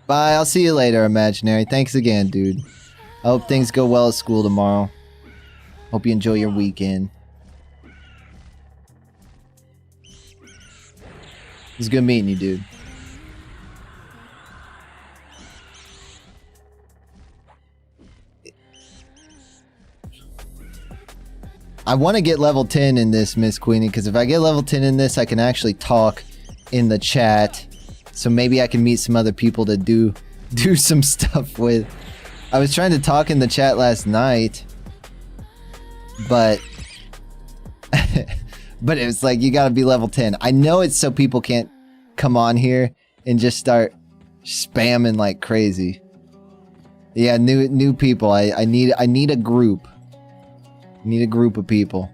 Bye, I'll see you later, Imaginary. Thanks again, dude. I hope things go well at school tomorrow. Hope you enjoy your weekend. It was good meeting you, dude. I want to get level 10 in this, Miss Queenie, because if I get level 10 in this, I can actually talk in the chat. So maybe I can meet some other people to do some stuff with. I was trying to talk in the chat last night, but but it was like, you gotta be level 10. I know it's so people can't come on here and just start spamming like crazy. Yeah, new people. I need a group. I need a group of people.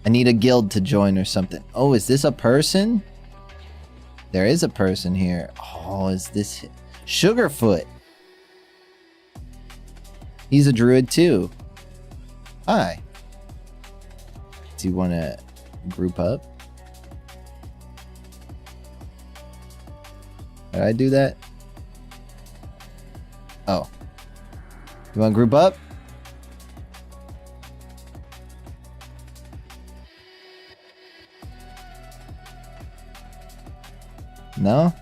I need a guild to join or something. Oh, is this a person? There is a person here. Oh, is this Sugarfoot? He's a druid too. Hi. Do you want to group up? Did I do that? Oh. You want to group up? No?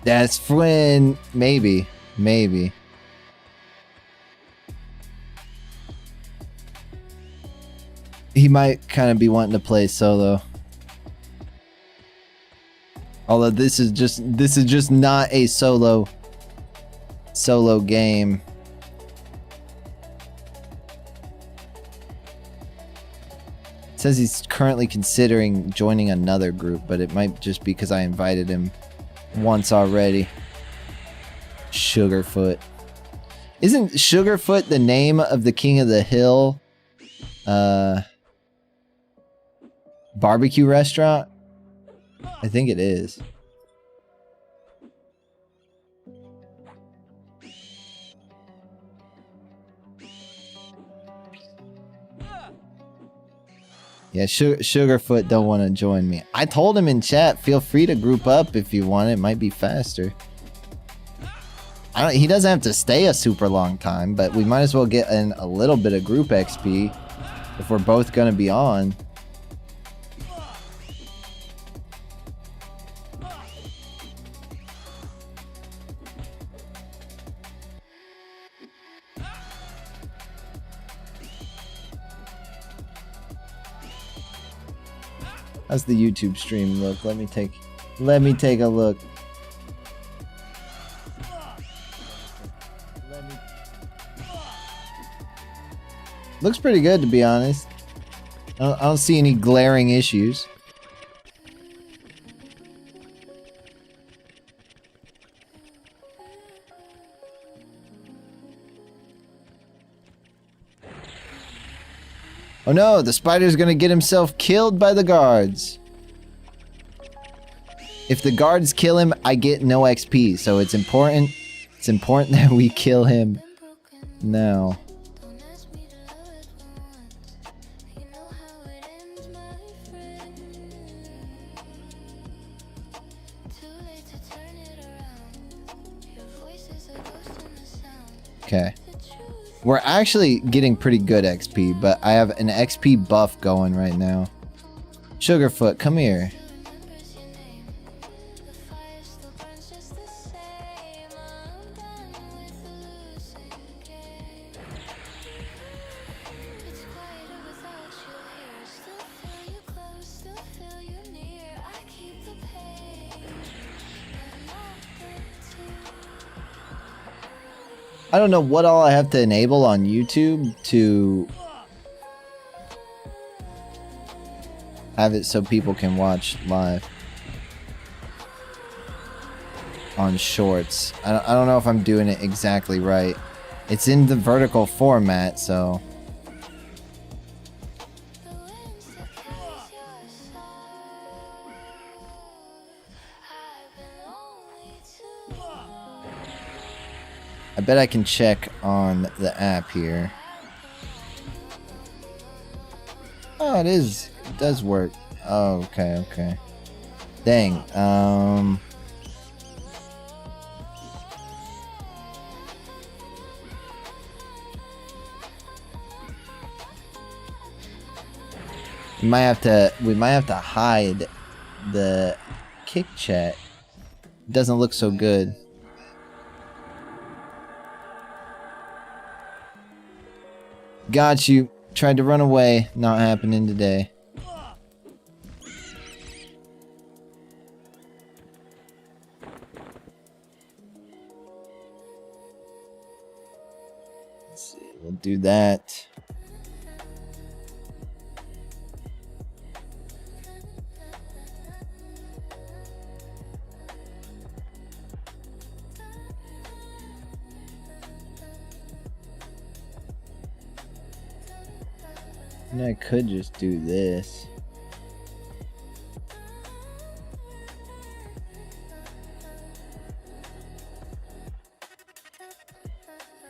That's when maybe. He might kind of be wanting to play solo. Although this is just not a solo game. It says he's currently considering joining another group, but it might just be because I invited him once already. Sugarfoot. Isn't Sugarfoot the name of the King of the Hill barbecue restaurant? I think it is. Yeah, Sugarfoot don't want to join me. I told him in chat, feel free to group up if you want. It might be faster. He doesn't have to stay a super long time, but we might as well get in a little bit of group XP if we're both going to be on. How's the YouTube stream look? Let me take a look. Looks pretty good, to be honest. I don't see any glaring issues. Oh no, the spider's gonna get himself killed by the guards. If the guards kill him, I get no XP, so it's important that we kill him now. Okay. We're actually getting pretty good XP, but I have an XP buff going right now. Sugarfoot, come here. I don't know what all I have to enable on YouTube to have it so people can watch live on shorts. I don't know if I'm doing it exactly right. It's in the vertical format, so... I bet I can check on the app here. Oh, it is. It does work. Oh, okay. Dang. We might have to hide the kick chat. It doesn't look so good. Got you. Tried to run away. Not happening today. Let's see. We'll do that. And I could just do this.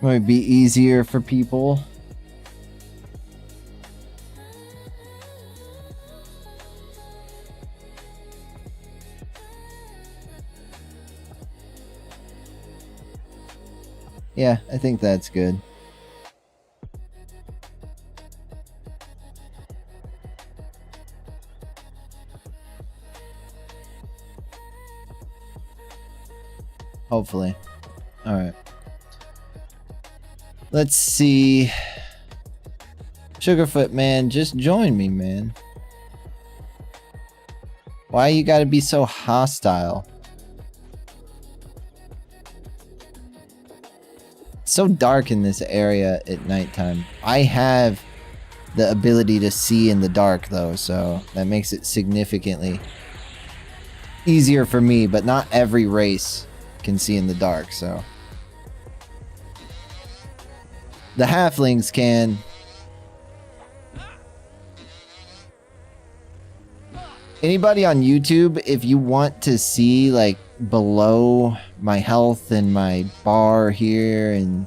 Might be easier for people. Yeah, I think that's good. Hopefully. Alright. Let's see. Sugarfoot, man, just join me, man. Why you gotta be so hostile? It's so dark in this area at nighttime. I have the ability to see in the dark, though, so that makes it significantly easier for me, but not every race can see in the dark, so. The halflings can. Anybody on YouTube, if you want to see like below my health and my bar here, and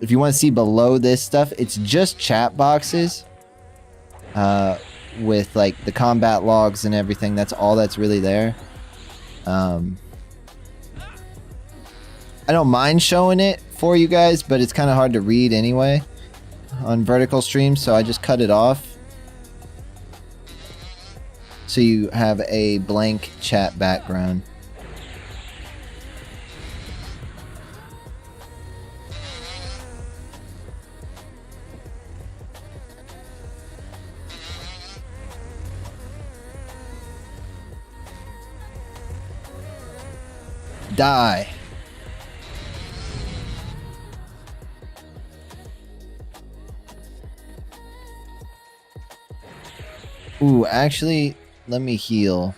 if you want to see below this stuff, it's just chat boxes with like the combat logs and everything. That's all that's really there. I don't mind showing it for you guys, but it's kind of hard to read anyway on vertical streams, so I just cut it off. So you have a blank chat background. Die. Ooh, actually, let me heal.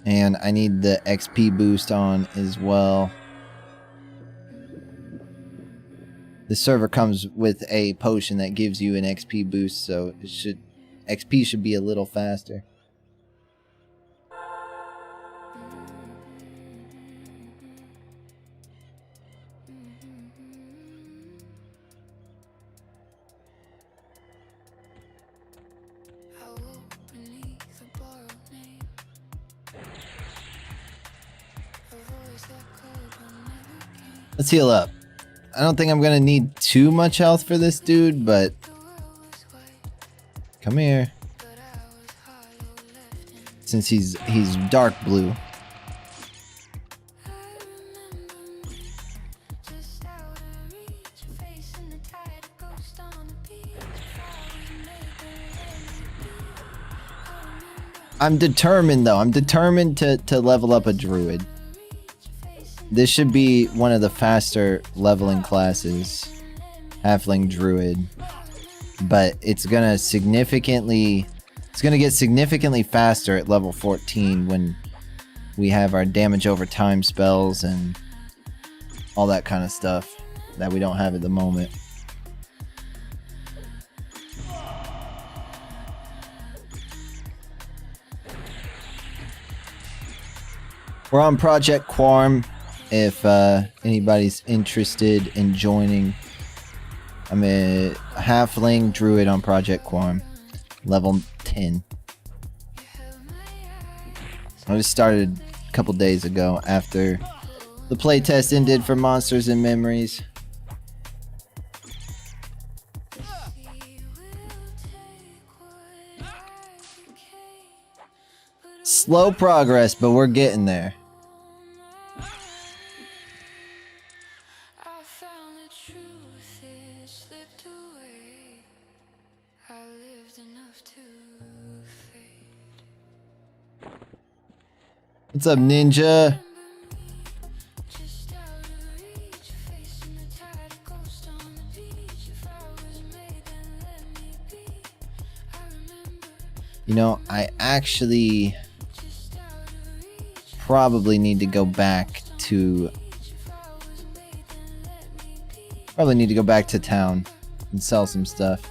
And I need the XP boost on as well. The server comes with a potion that gives you an XP boost, so XP should be a little faster. Let's heal up. I don't think I'm gonna need too much health for this dude, but come here. Since he's dark blue. I'm determined though. I'm determined to level up a druid. This should be one of the faster leveling classes, halfling druid, but it's gonna get significantly faster at level 14 when we have our damage over time spells and all that kind of stuff that we don't have at the moment. We're on Project Quarm. If anybody's interested in joining, I'm a halfling druid on Project Quarm, level 10. I just started a couple days ago after the playtest ended for Monsters and Memories. Slow progress, but we're getting there. What's up, Ninja? You know, I actually probably need to go back to town and sell some stuff.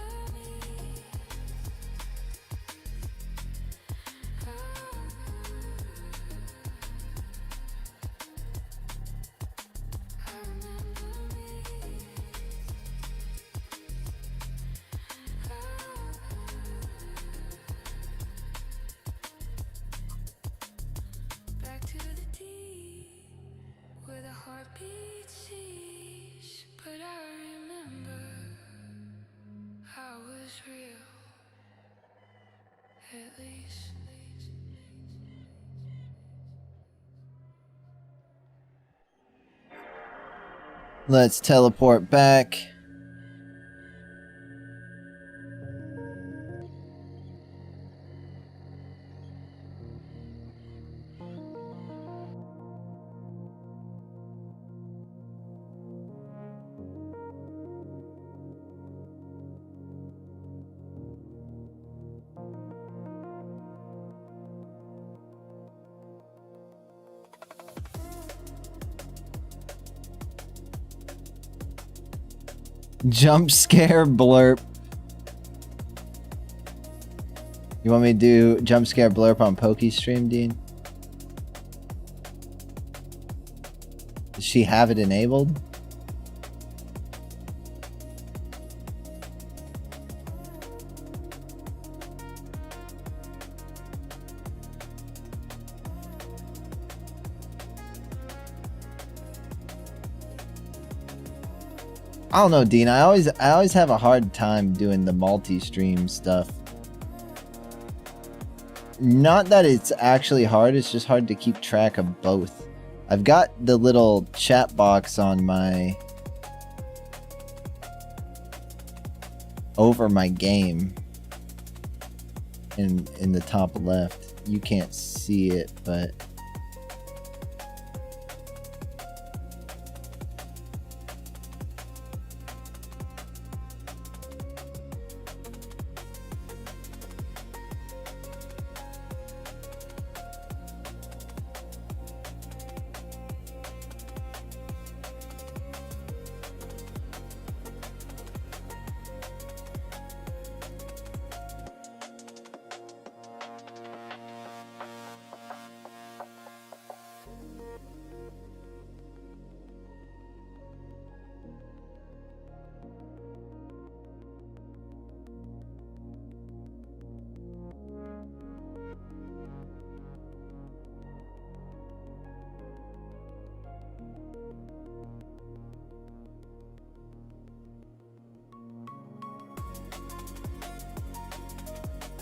Let's teleport back. Jump scare blurp. You want me to do jump scare blurp on Pokey stream, Dean? Does she have it enabled? I don't know, Dean. I always have a hard time doing the multi-stream stuff. Not that it's actually hard, it's just hard to keep track of both. I've got the little chat box on my over my game in the top left. You can't see it, but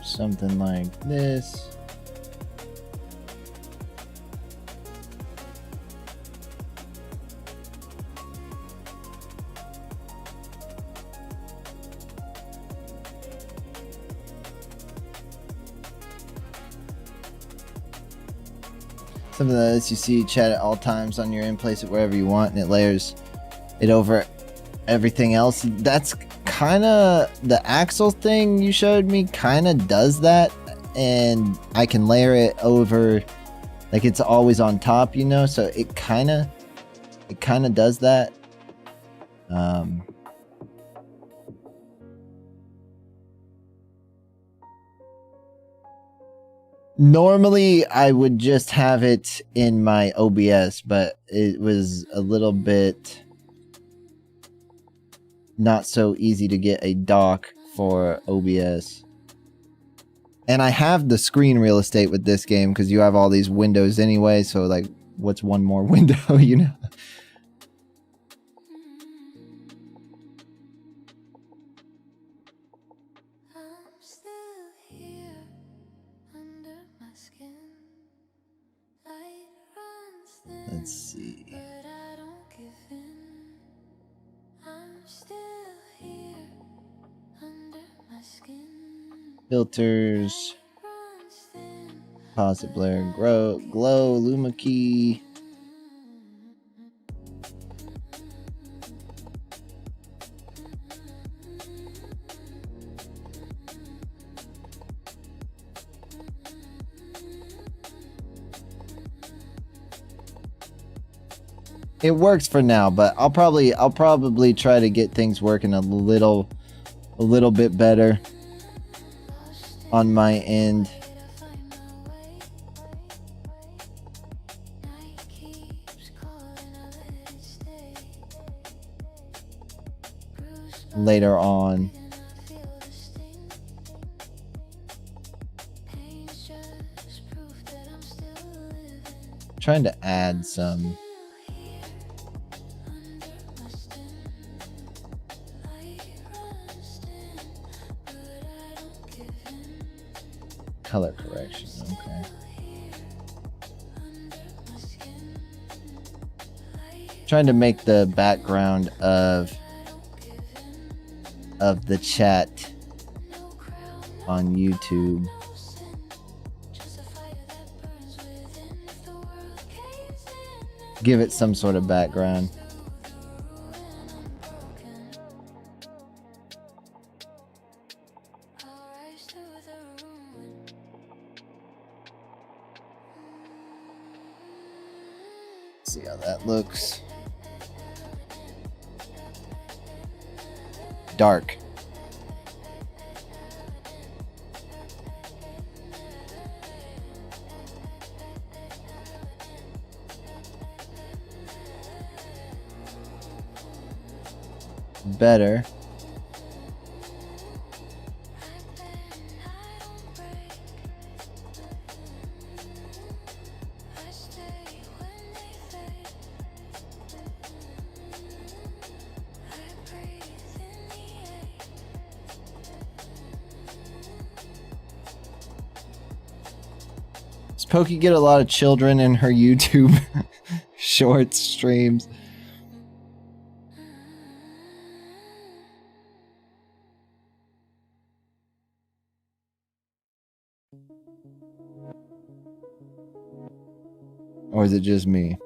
something like this. Something that lets you see chat at all times on your end, place it wherever you want, and it layers it over everything else. That's kind of the Axel thing you showed me kind of does that, and I can layer it over like it's always on top, you know, so it kind of does that. Normally I would just have it in my OBS, but it was a little bit not so easy to get a dock for OBS. And I have the screen real estate with this game because you have all these windows anyway, so like what's one more window, you know? Let's see. Filters. Posit blur, glow, luma key. It works for now, but I'll probably try to get things working a little a little bit better on my end. Later on. Trying to add some color correction. Okay. Trying to make the background of the chat on YouTube give it some sort of background. See how that looks. Dark. Better. Does Pokey get a lot of children in her YouTube shorts streams? Or is it just me?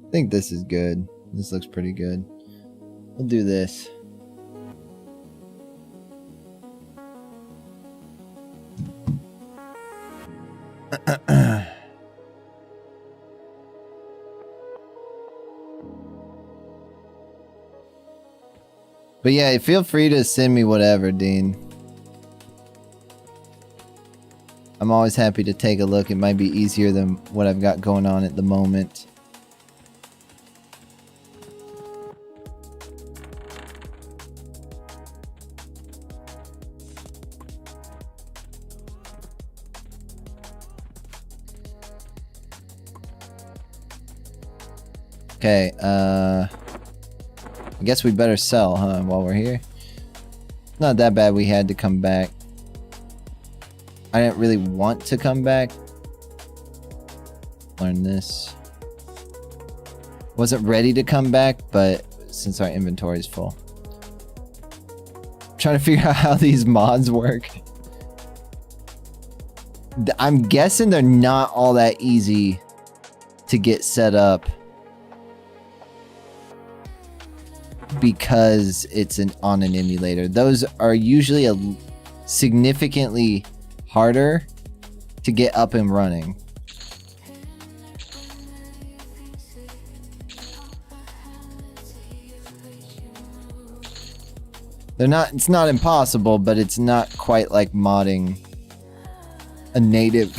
I think this is good. This looks pretty good. We'll do this. But yeah, feel free to send me whatever, Dean. I'm always happy to take a look. It might be easier than what I've got going on at the moment. Okay, I guess we better sell, huh, while we're here. Not that bad we had to come back. I didn't really want to come back. Learn this. Wasn't ready to come back, but since our inventory is full. I'm trying to figure out how these mods work. I'm guessing they're not all that easy to get set up. Because it's on an emulator. Those are usually significantly harder to get up and running. They're not, it's not impossible, but it's not quite like modding a native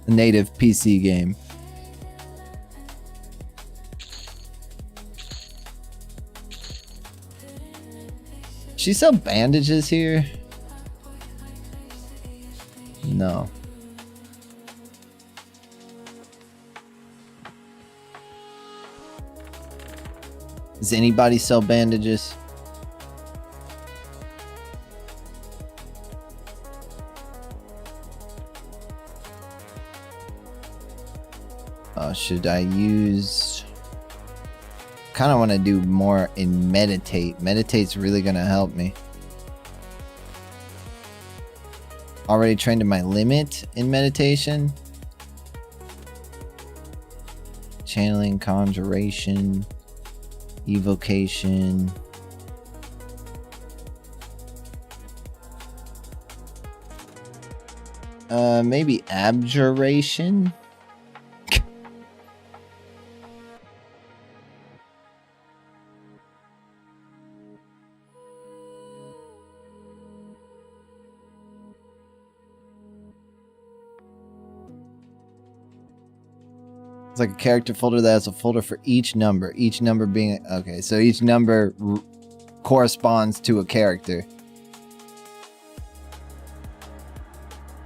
a native PC game. She sell bandages here? No. Does anybody sell bandages? Should I use... Kind of want to do more in meditate. Meditate's really going to help me. Already trained to my limit in meditation. Channeling, conjuration, evocation. Maybe abjuration. It's like a character folder that has a folder for each number. Each number being... Okay, so each number corresponds to a character.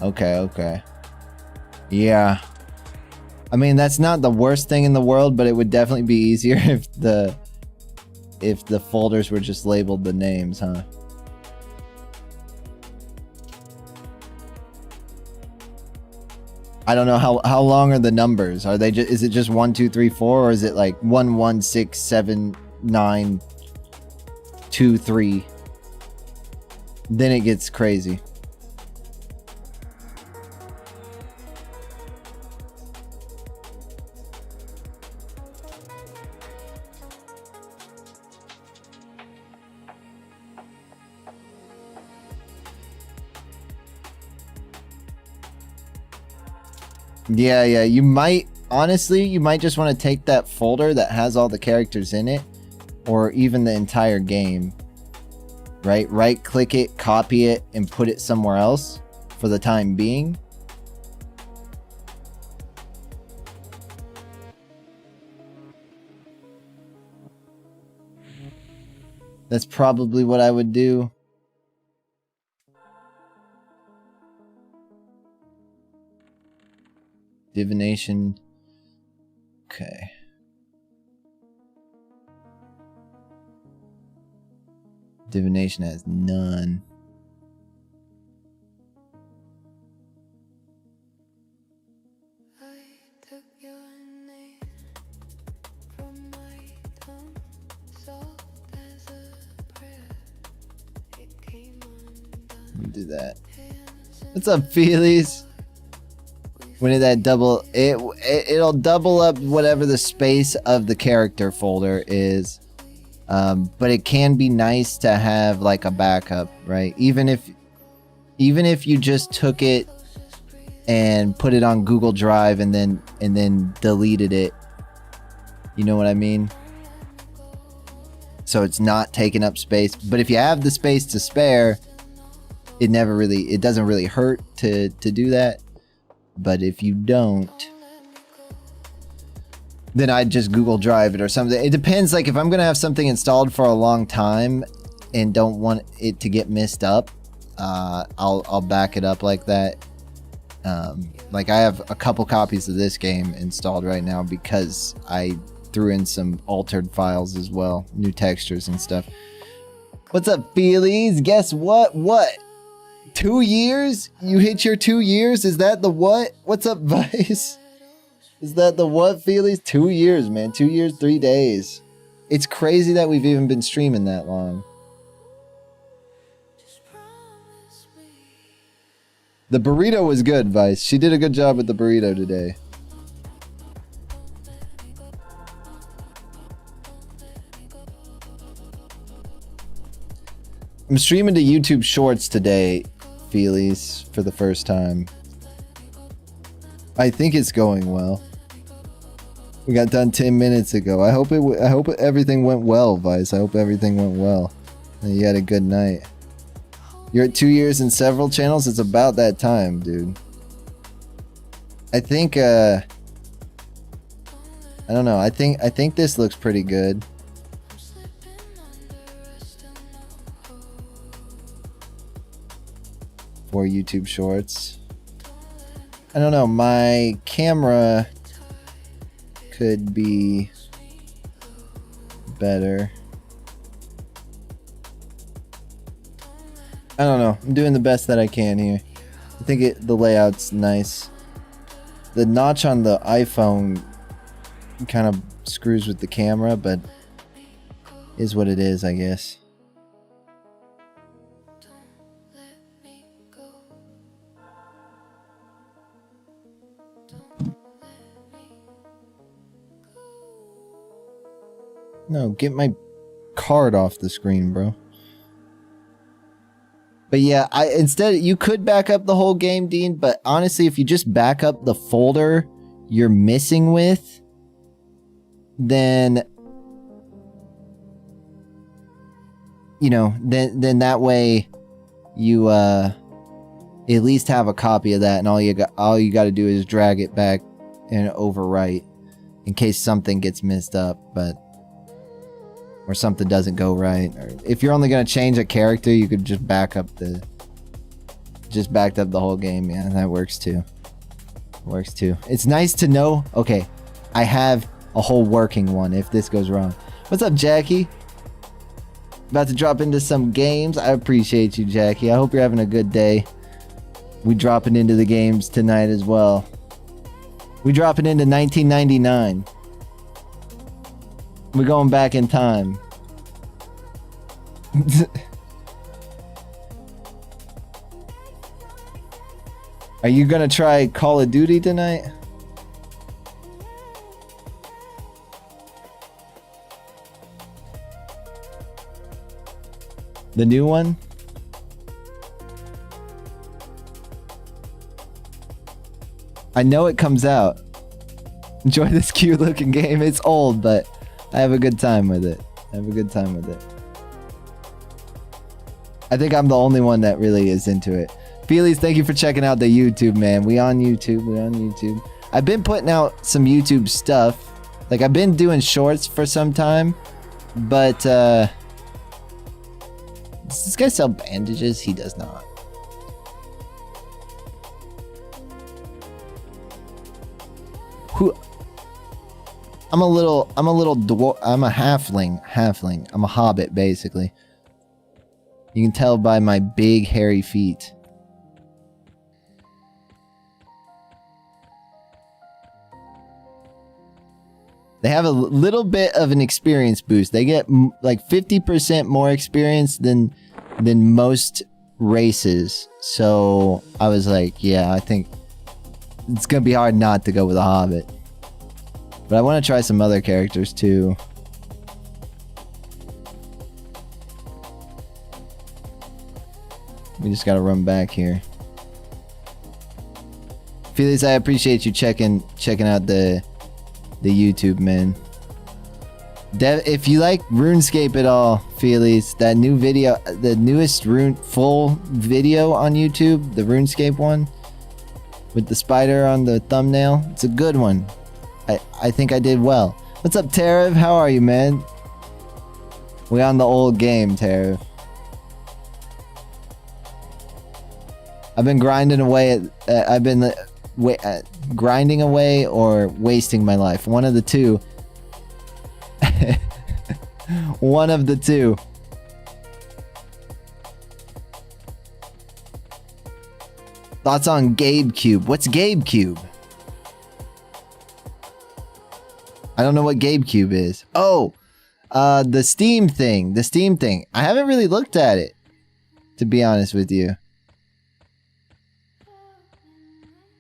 Okay, okay. Yeah. I mean, that's not the worst thing in the world, but it would definitely be easier if the folders were just labeled the names, huh? I don't know how long are the numbers? Are they just, is it just 1 2 3 4, or is it like 1 1 6 7 9 2 3? Then it gets crazy. Yeah, yeah, you might, honestly, you might just want to take that folder that has all the characters in it, or even the entire game, right? Right click it, copy it, and put it somewhere else for the time being. That's probably what I would do. Divination. Okay. Divination has none. Let me do that. What's up, Feelies? When did that double it'll double up whatever the space of the character folder is, but it can be nice to have like a backup, right? Even if you just took it and put it on Google Drive and then deleted it, you know what I mean? So it's not taking up space, but if you have the space to spare, it doesn't really hurt to do that. But if you don't, then I'd just Google Drive it or something. It depends. Like if I'm going to have something installed for a long time and don't want it to get messed up, I'll back it up like that. Like I have a couple copies of this game installed right now because I threw in some altered files as well, new textures and stuff. What's up, Feelies? Guess what? What? 2 years? You hit your 2 years? Is that the what? What's up, Vice? Is that the what, Feelies? 2 years, man. 2 years, 3 days. It's crazy that we've even been streaming that long. The burrito was good, Vice. She did a good job with the burrito today. I'm streaming to YouTube Shorts today, Feelies, for the first time. I think it's going well. We got done 10 minutes ago. I hope everything went well, Vice. I hope everything went well. And you had a good night. You're at 2 years and several channels? It's about that time, dude. I think, I don't know. I think this looks pretty good. For YouTube Shorts. I don't know, my camera could be better. I don't know, I'm doing the best that I can here. I think the layout's nice. The notch on the iPhone kind of screws with the camera, but is what it is, I guess. No, get my card off the screen, bro. But yeah, instead you could back up the whole game, Dean, but honestly, if you just back up the folder you're missing with, then you know, then that way you at least have a copy of that, and all you got to do is drag it back and overwrite. in case something gets messed up, or something doesn't go right. Or if you're only gonna change a character, you could just back up the whole game. Yeah, that works too. Works too. It's nice to know, okay, I have a whole working one if this goes wrong. What's up, Jaeke? About to drop into some games. I appreciate you, Jaeke. I hope you're having a good day. We dropping into the games tonight as well. We dropping into 1999. We're going back in time. Are you gonna try Call of Duty tonight? The new one? I know it comes out. Enjoy this cute looking game. It's old, but I have a good time with it. I think I'm the only one that really is into it. Feelies, thank you for checking out the YouTube, man. We on YouTube. I've been putting out some YouTube stuff. Like, I've been doing shorts for some time, but does this guy sell bandages? He does not. I'm a halfling. I'm a hobbit, basically. You can tell by my big hairy feet. They have a little bit of an experience boost. They get like 50% more experience than most races. So I was like, yeah, I think it's gonna be hard not to go with a hobbit. But I want to try some other characters too. We just gotta run back here. Felix, I appreciate you checking out the YouTube, man. If you like RuneScape at all, Felix, that new video, the newest full video on YouTube, the RuneScape one with the spider on the thumbnail, it's a good one. I think I did well. What's up, Tariv? How are you, man? We on the old game, Tariv. I've been grinding away grinding away or wasting my life. One of the two. One of the two. Thoughts on GabeCube? What's GabeCube? I don't know what GabeCube is. Oh, the Steam thing. I haven't really looked at it, to be honest with you.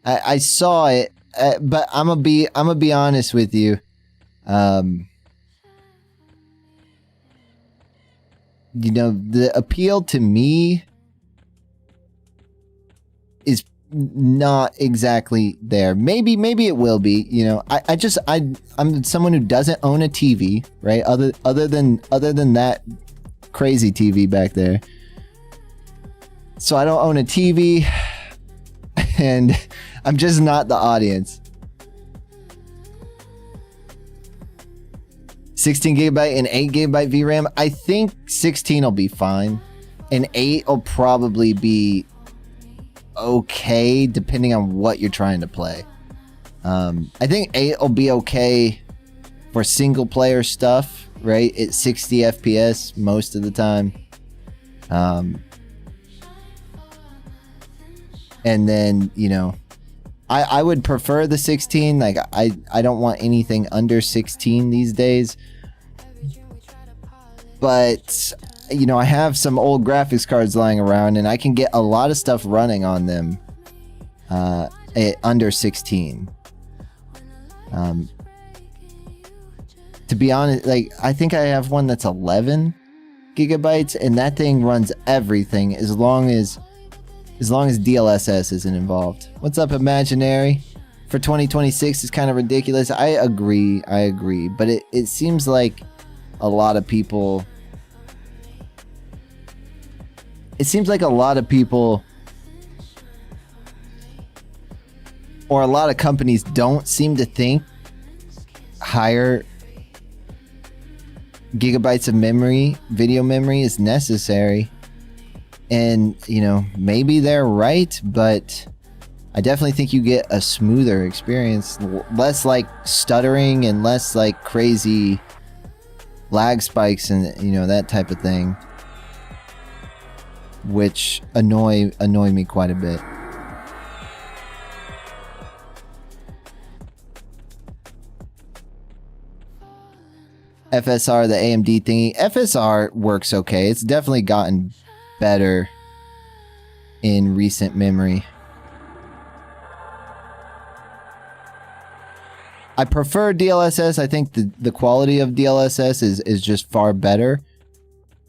I saw it, but I'm gonna be honest with you. You know, the appeal to me is not exactly there. Maybe it will be. You know, I'm someone who doesn't own a TV, right? Other than that crazy TV back there. So I don't own a TV, and I'm just not the audience. 16 gigabyte and 8 gigabyte VRAM. I think 16 will be fine, and 8 will probably be okay depending on what you're trying to play. I think 8 will be okay for single player stuff, right? It's 60 FPS most of the time. And then, you know, I would prefer the 16. Like, I don't want anything under 16 these days. But, you know, I have some old graphics cards lying around, and I can get a lot of stuff running on them under 16. To be honest, like, I think I have one that's 11 gigabytes, and that thing runs everything as long as DLSS isn't involved. What's up, Imaginary? For 2026 is kind of ridiculous. I agree, but it seems like a lot of people... It seems like a lot of people or a lot of companies don't seem to think higher gigabytes of memory, video memory is necessary. And, you know, maybe they're right, but I definitely think you get a smoother experience. Less like stuttering and less like crazy lag spikes and, you know, that type of thing. Which annoy me quite a bit. FSR, the AMD thingy. FSR works okay. It's definitely gotten better in recent memory. I prefer DLSS. I think the quality of DLSS is just far better.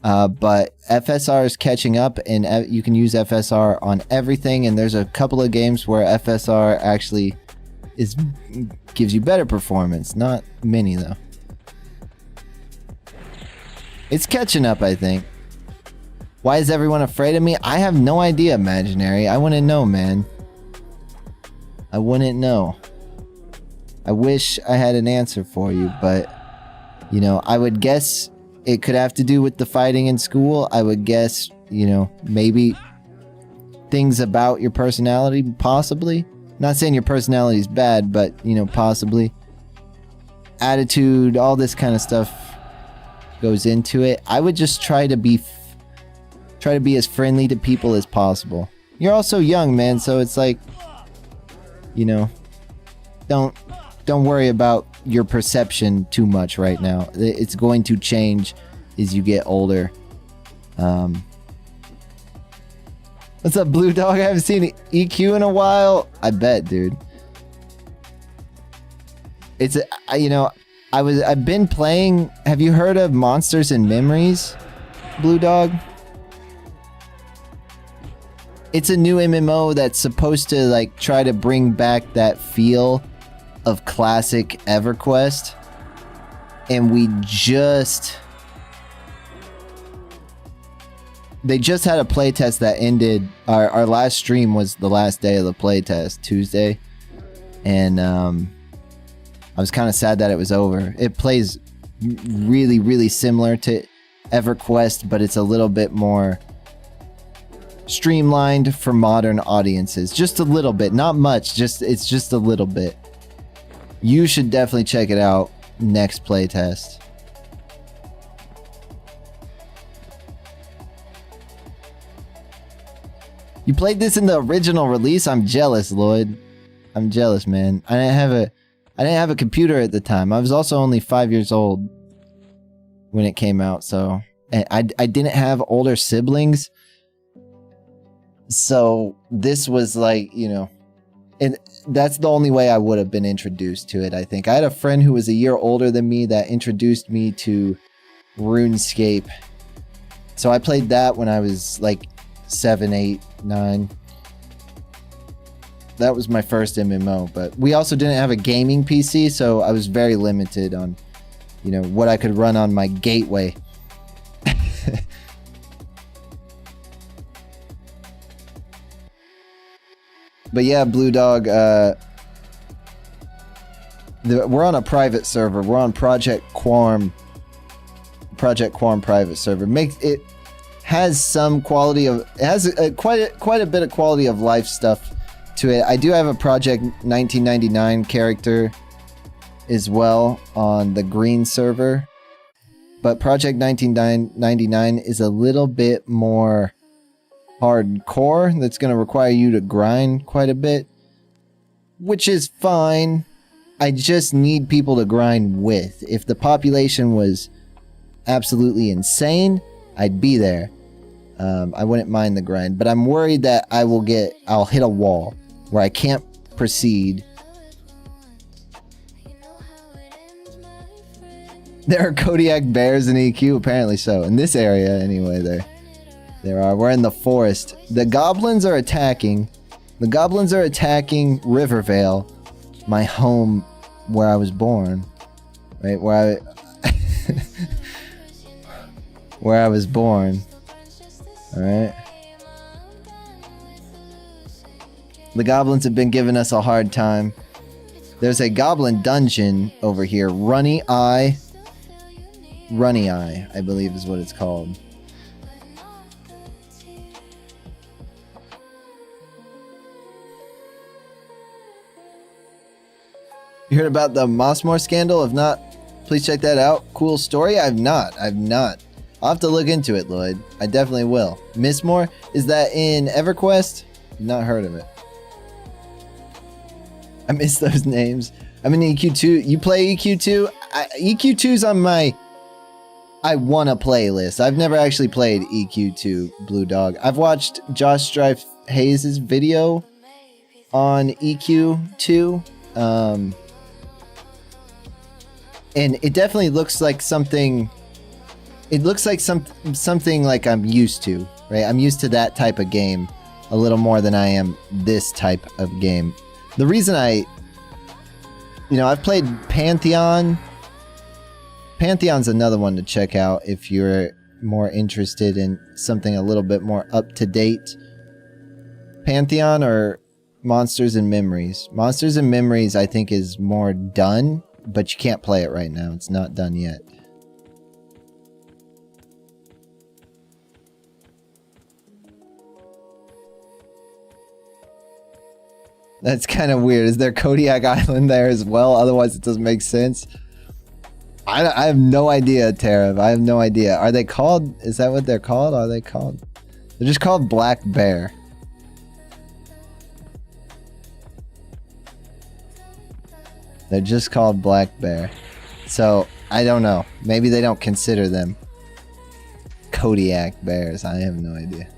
But FSR is catching up, and you can use FSR on everything. And there's a couple of games where FSR actually gives you better performance. Not many though. It's catching up, I think. Why is everyone afraid of me? I have no idea, Imaginary. I wouldn't know, man. I wouldn't know. I wish I had an answer for you, but, you know, I would guess it could have to do with the fighting in school. I would guess, you know, maybe things about your personality, possibly. Not saying your personality is bad, but, you know, possibly. Attitude, all this kind of stuff goes into it. I would just try to be as friendly to people as possible. You're also young, man, so it's like, you know, don't worry about your perception too much right now. It's going to change as you get older. What's up, Blue Dog? I haven't seen EQ in a while. I bet, dude. It's you know, I've been playing. Have you heard of Monsters and Memories, Blue Dog? It's a new MMO that's supposed to like try to bring back that feel of classic EverQuest, and they just had a playtest that ended. Our last stream was the last day of the playtest, Tuesday, and I was kind of sad that it was over. It plays really, really similar to EverQuest, but it's a little bit more streamlined for modern audiences. Just a little bit, not much. It's just a little bit. You should definitely check it out next playtest. You played this in the original release? I'm jealous, Lloyd. I'm jealous, man. I didn't have a computer at the time. I was also only 5 years old when it came out, so I didn't have older siblings. So this was like, you know, and that's the only way I would have been introduced to it, I think. I had a friend who was a year older than me that introduced me to RuneScape. So I played that when I was like 7, 8, 9. That was my first MMO, but we also didn't have a gaming PC, so I was very limited on, you know, what I could run on my gateway. But yeah, Blue Dog, we're on a private server. We're on Project Quorum private server. It has some quality of, it has quite a bit of quality of life stuff to it. I do have a Project 1999 character as well on the green server, but Project 1999 is a little bit more hardcore. That's going to require you to grind quite a bit, which is fine. I just need people to grind with. If the population was absolutely insane, I'd be there. I wouldn't mind the grind, but I'm worried that I'll hit a wall where I can't proceed. There are Kodiak bears in EQ, apparently so. In this area, anyway, there are. We're in the forest. The goblins are attacking. The goblins are attacking Rivervale, my home where I was born. Right? Where I was born. Alright? The goblins have been giving us a hard time. There's a goblin dungeon over here. Runny Eye, I believe is what it's called. You heard about the Mossmore scandal? If not, please check that out. Cool story? I've not. I'll have to look into it, Lloyd. I definitely will. Missmore? Is that in EverQuest? Not heard of it. I miss those names. I'm in EQ2. You play EQ2? EQ2's on my I wanna play list. I've never actually played EQ2 Blue Dog. I've watched Josh Strife Hayes' video on EQ2. And it definitely looks like something. It looks like something like I'm used to, right? I'm used to that type of game a little more than I am this type of game. The reason I've played Pantheon. Pantheon's another one to check out if you're more interested in something a little bit more up to date. Pantheon or Monsters and Memories. Monsters and Memories, I think, is more done. But you can't play it right now. It's not done yet. That's kind of weird. Is there Kodiak Island there as well? Otherwise, it doesn't make sense. I have no idea, Tara. I have no idea. Are they called? Is that what they're called? Are they called? They're just called Black Bear. They're just called Black Bear. So, I don't know. Maybe they don't consider them Kodiak bears. I have no idea.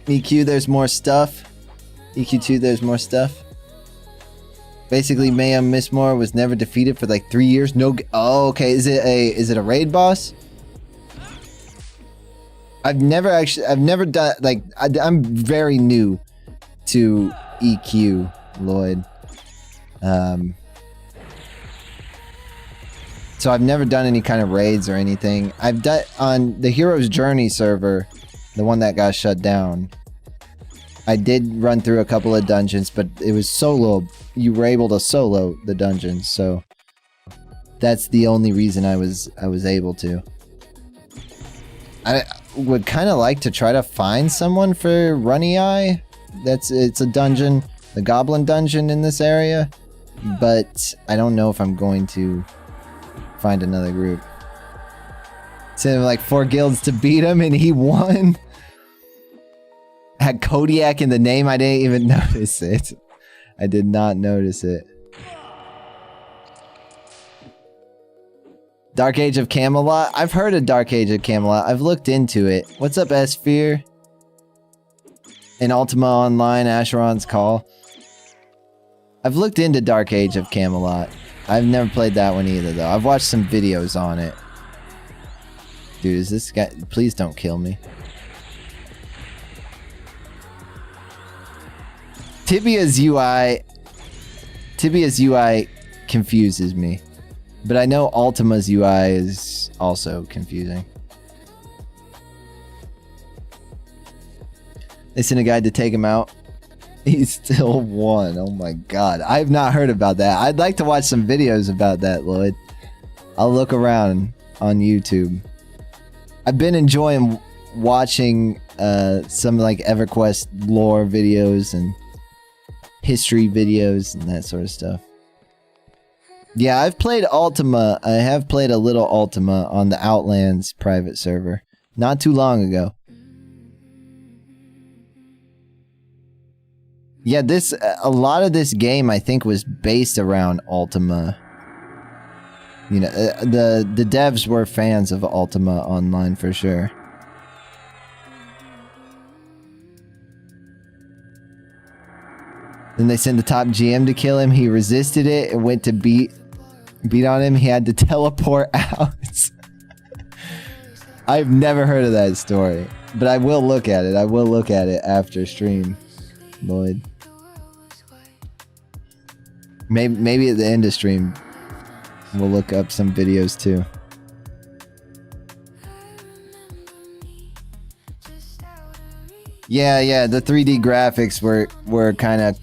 EQ, there's more stuff. EQ2, there's more stuff. Basically, Mayhem Missmore was never defeated for like 3 years. No. Oh, okay. Is it a raid boss? I've never done, like, I'm very new to EQ, Lloyd. So I've never done any kind of raids or anything. I've done on the Hero's Journey server, the one that got shut down. I did run through a couple of dungeons, but it was solo. You were able to solo the dungeons, so that's the only reason I was able to. I would kind of like to try to find someone for Runny Eye. It's a dungeon, the Goblin Dungeon in this area, but I don't know if I'm going to find another group. Sent him like 4 guilds to beat him, and he won. Had Kodiak in the name. I didn't even notice it. I did not notice it. Dark Age of Camelot. I've heard of Dark Age of Camelot. I've looked into it. What's up, S-Fear? In Ultima Online, Asheron's Call. I've looked into Dark Age of Camelot. I've never played that one either, though. I've watched some videos on it. Dude, is this guy... Please don't kill me. Tibia's UI confuses me. But I know Ultima's UI is also confusing. They sent a guy to take him out. He still won. Oh my god. I have not heard about that. I'd like to watch some videos about that, Lloyd. I'll look around on YouTube. I've been enjoying watching some like EverQuest lore videos and history videos and that sort of stuff. Yeah, I've played Ultima. I have played a little Ultima on the Outlands private server. Not too long ago. Yeah, a lot of this game I think was based around Ultima. You know, the devs were fans of Ultima Online for sure. Then they sent the top GM to kill him. He resisted it and went to beat on him. He had to teleport out. I've never heard of that story, but I will look at it. I will look at it after stream, Lloyd. Maybe at the end of stream, we'll look up some videos too. Yeah, the 3D graphics were kind of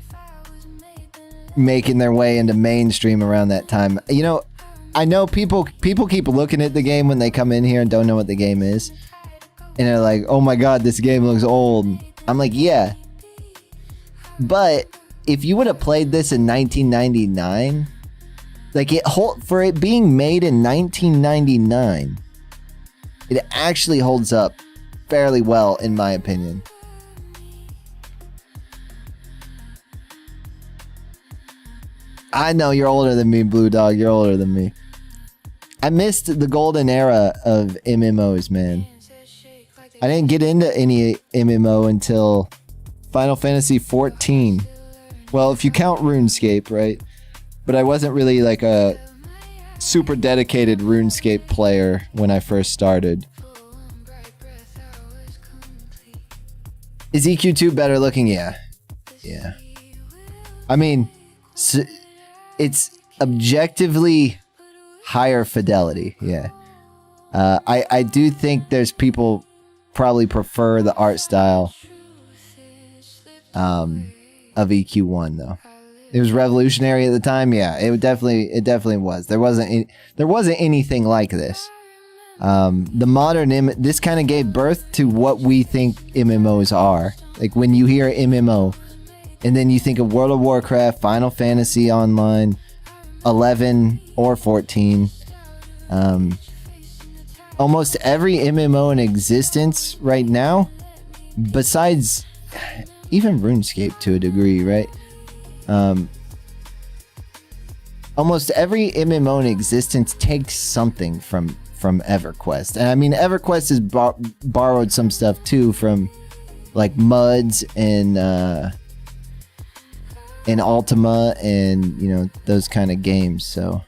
making their way into mainstream around that time. You know, I know people keep looking at the game when they come in here and don't know what the game is. And they're like, "Oh my god, this game looks old." I'm like, "Yeah." But if you would have played this in 1999, like for it being made in 1999, it actually holds up fairly well in my opinion. I know you're older than me, Blue Dog. You're older than me. I missed the golden era of MMOs, man. I didn't get into any MMO until Final Fantasy 14. Well, if you count RuneScape, right? But I wasn't really like a super dedicated RuneScape player when I first started. Is EQ2 better looking? Yeah. I mean, it's objectively higher fidelity. Yeah. I do think there's people probably prefer the art style of EQ1 though. It was revolutionary at the time. Yeah, it definitely was. There wasn't anything like this. The modern this kind of gave birth to what we think MMOs are. Like when you hear MMO, and then you think of World of Warcraft, Final Fantasy Online, 11 or 14. Almost every MMO in existence right now, besides even RuneScape to a degree, right? Almost every MMO in existence takes something from EverQuest. And I mean, EverQuest has borrowed some stuff too from like MUDs and Ultima and, you know, those kind of games. So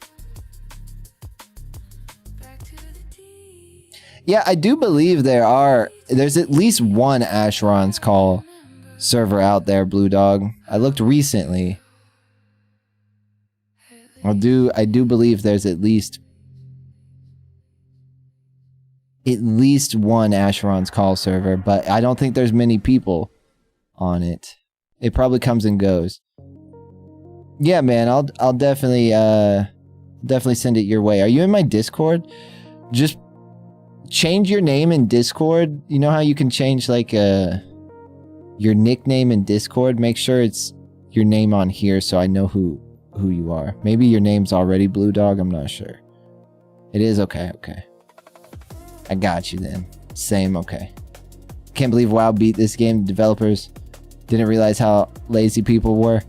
yeah, I do believe there's at least one Asheron's Call server out there, Blue Dog. I looked recently. I do believe there's at least one Asheron's Call server, but I don't think there's many people on it. It probably comes and goes. Yeah, man, I'll definitely send it your way. Are you in my Discord? Just change your name in Discord. You know how you can change like your nickname in Discord? Make sure it's your name on here so I know who you are. Maybe your name's already Blue Dog, I'm not sure. It is? Okay. I got you then. Same, okay. Can't believe WoW beat this game. Developers didn't realize how lazy people were.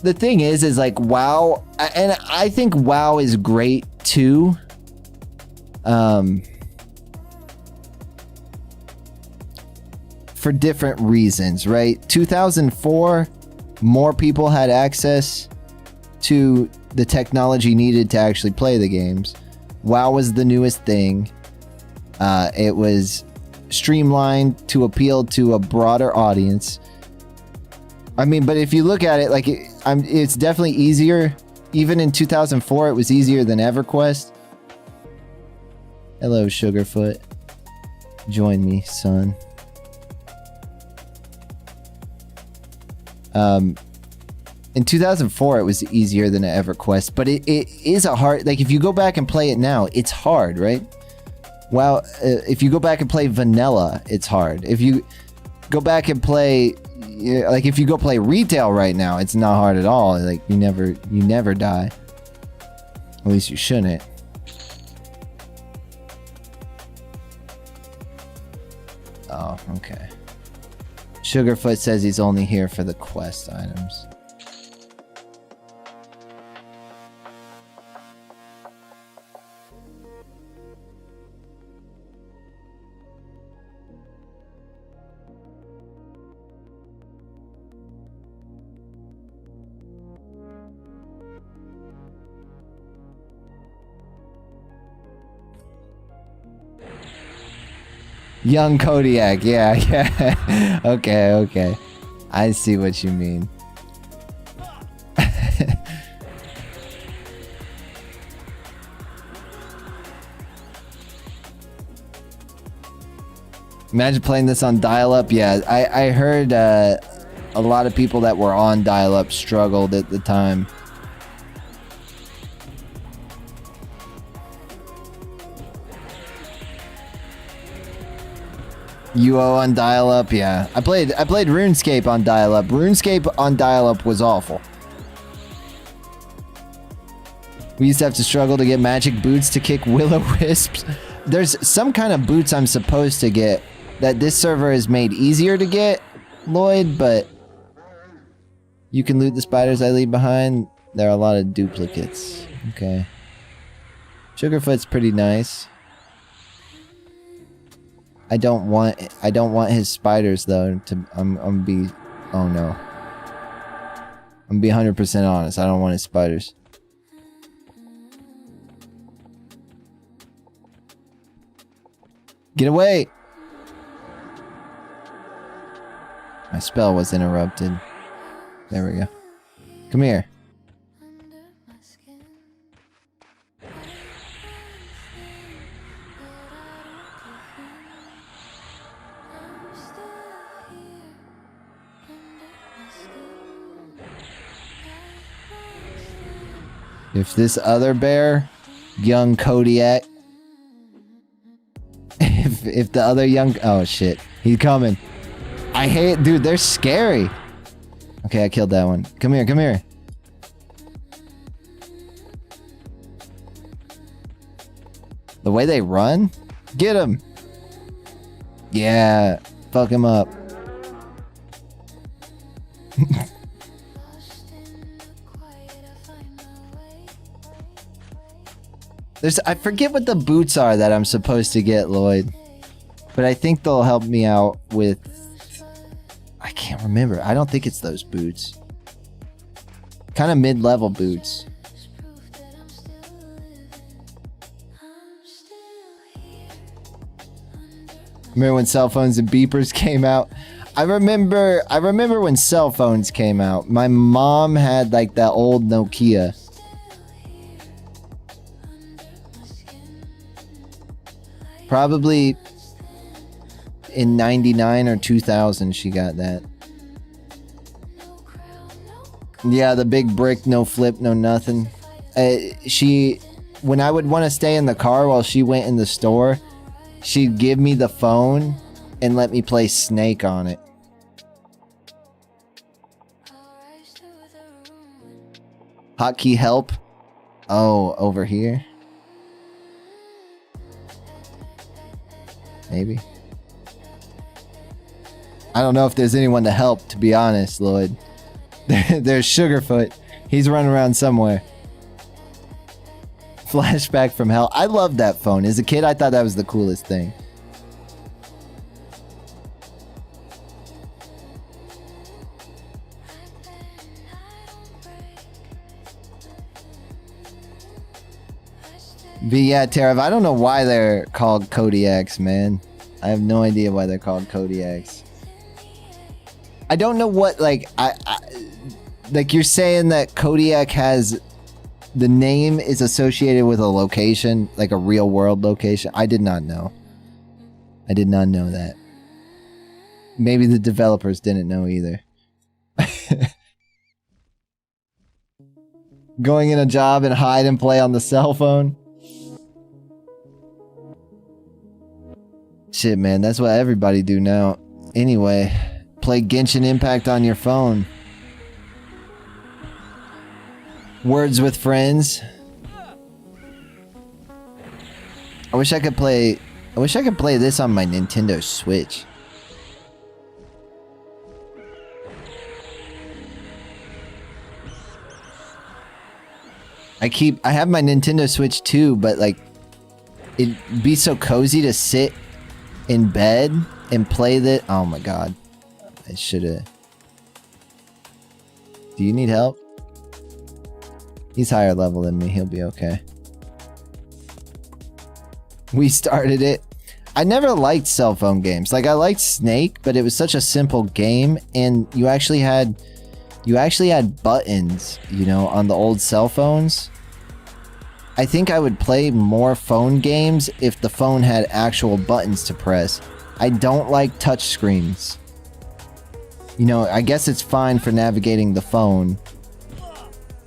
The thing is like WoW, and I think WoW is great too. For different reasons, right? 2004, more people had access to the technology needed to actually play the games. WoW was the newest thing. It was streamlined to appeal to a broader audience. I mean, but if you look at it, like it's definitely easier. Even in 2004, it was easier than EverQuest. Hello, Sugarfoot. Join me, son. In 2004, it was easier than EverQuest, but it is a hard, like if you go back and play it now, it's hard, right? Well, if you go back and play vanilla, it's hard. If you go back and play, like if you go play retail right now, it's not hard at all. Like you never die. At least you shouldn't. Oh, okay. Sugarfoot says he's only here for the quest items. Young Kodiak, yeah. Okay. I see what you mean. Imagine playing this on dial-up. Yeah, I heard a lot of people that were on dial-up struggled at the time. UO on dial-up, yeah. I played RuneScape on dial-up. RuneScape on dial-up was awful. We used to have to struggle to get magic boots to kick will-o-wisps. There's some kind of boots I'm supposed to get that this server has made easier to get, Lloyd, but you can loot the spiders I leave behind. There are a lot of duplicates. Okay. Sugarfoot's pretty nice. I don't want his spiders though. I'm be, oh no. I'm be 100% honest. I don't want his spiders. Get away! My spell was interrupted. There we go. Come here. If this other bear, young Kodiak, if the other young, oh shit, he's coming. I hate, dude, they're scary. Okay, I killed that one. Come here, come here. The way they run? Get him. Yeah, fuck him up. I forget what the boots are that I'm supposed to get, Lloyd. But I think they'll help me out with... I can't remember. I don't think it's those boots. Kind of mid-level boots. Remember when cell phones and beepers came out? I remember when cell phones came out. My mom had like that old Nokia. Probably in 99 or 2000 she got that. Yeah, the big brick, no flip, no nothing. When I would want to stay in the car while she went in the store, she'd give me the phone and let me play Snake on it. Hotkey help? Oh, over here? Maybe. I don't know if there's anyone to help, to be honest, Lloyd. There's Sugarfoot. He's running around somewhere. Flashback from hell. I loved that phone. As a kid, I thought that was the coolest thing. But yeah, Tarav, I don't know why they're called Kodiaks, man. I have no idea why they're called Kodiaks. I don't know what, like, like you're saying that Kodiak has, the name is associated with a location, like a real world location. I did not know. I did not know that. Maybe the developers didn't know either. Going in a job and hide and play on the cell phone. Shit, man, that's what everybody do now. Anyway, play Genshin Impact on your phone. Words with friends. I wish I could play this on my Nintendo Switch. I have my Nintendo Switch too, but like it'd be so cozy to sit in bed and play that. Oh my god. I should've. Do you need help? He's higher level than me. He'll be okay. We started it. I never liked cell phone games. Like I liked Snake, but it was such a simple game, and you actually had buttons, you know, on the old cell phones. I think I would play more phone games if the phone had actual buttons to press. I don't like touch screens. You know, I guess it's fine for navigating the phone,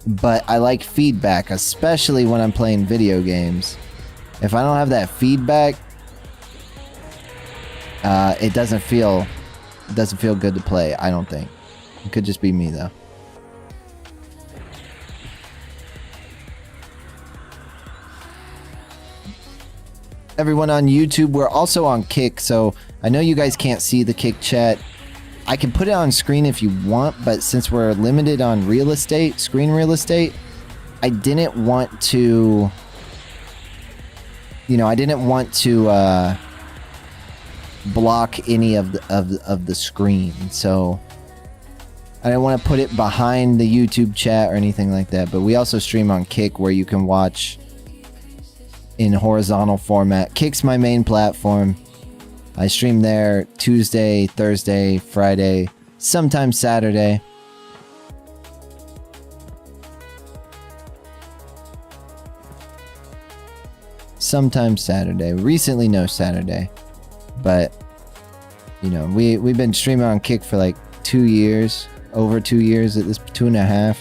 but I like feedback, especially when I'm playing video games. If I don't have that feedback, it doesn't feel good to play, I don't think. It could just be me though. Everyone on YouTube, we're also on Kick, so I know you guys can't see the Kick chat. I can put it on screen if you want, but since we're limited on real estate, screen real estate, I didn't want to, you know, I didn't want to block any of the screen, so I didn't want to put it behind the YouTube chat or anything like that. But we also stream on Kick, where you can watch in horizontal format. Kick's my main platform. I stream there Tuesday, Thursday, Friday, sometimes Saturday. Sometimes Saturday. Recently, no Saturday. But, you know, we've been streaming on Kick for like 2 years. Over 2 years at this, 2.5.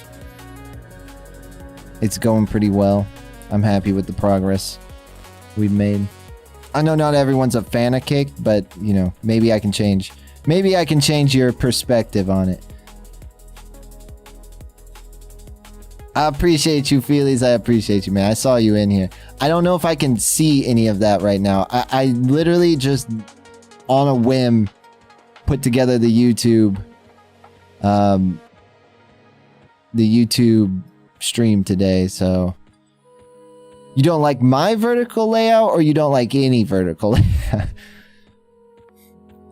It's going pretty well. I'm happy with the progress we've made. I know not everyone's a fan of Kick, but, you know, maybe I can change your perspective on it. I appreciate you, Feelies. I appreciate you, man. I saw you in here. I don't know if I can see any of that right now. I literally just, on a whim, put together the YouTube stream today, so... You don't like my vertical layout, or you don't like any vertical layout?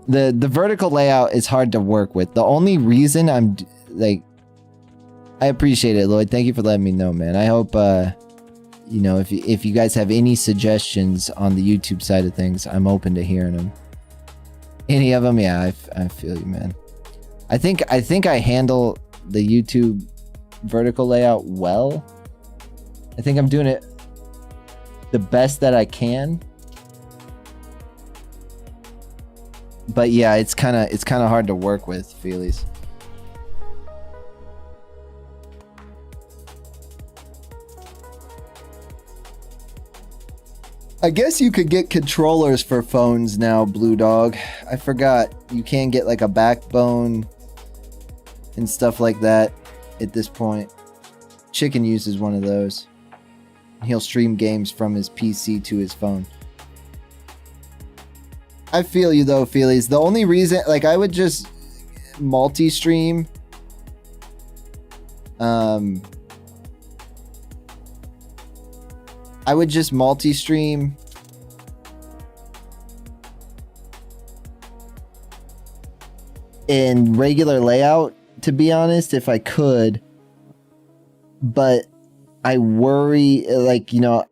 The vertical layout is hard to work with. The only reason I'm like, I appreciate it, Lloyd. Thank you for letting me know, man. I hope you know, if you guys have any suggestions on the YouTube side of things, I'm open to hearing them. Any of them, yeah, I feel you, man. I think I handle the YouTube vertical layout well. I think I'm doing it the best that I can. But yeah, it's kind of hard to work with, Feelies. I guess you could get controllers for phones now, Blue Dog. I forgot. You can get like a backbone and stuff like that at this point. Chicken uses one of those. He'll stream games from his PC to his phone. I feel you though, Feelies. The only reason, like, I would just multi-stream. I would just multi-stream in regular layout, to be honest, if I could. But I worry, like, you know,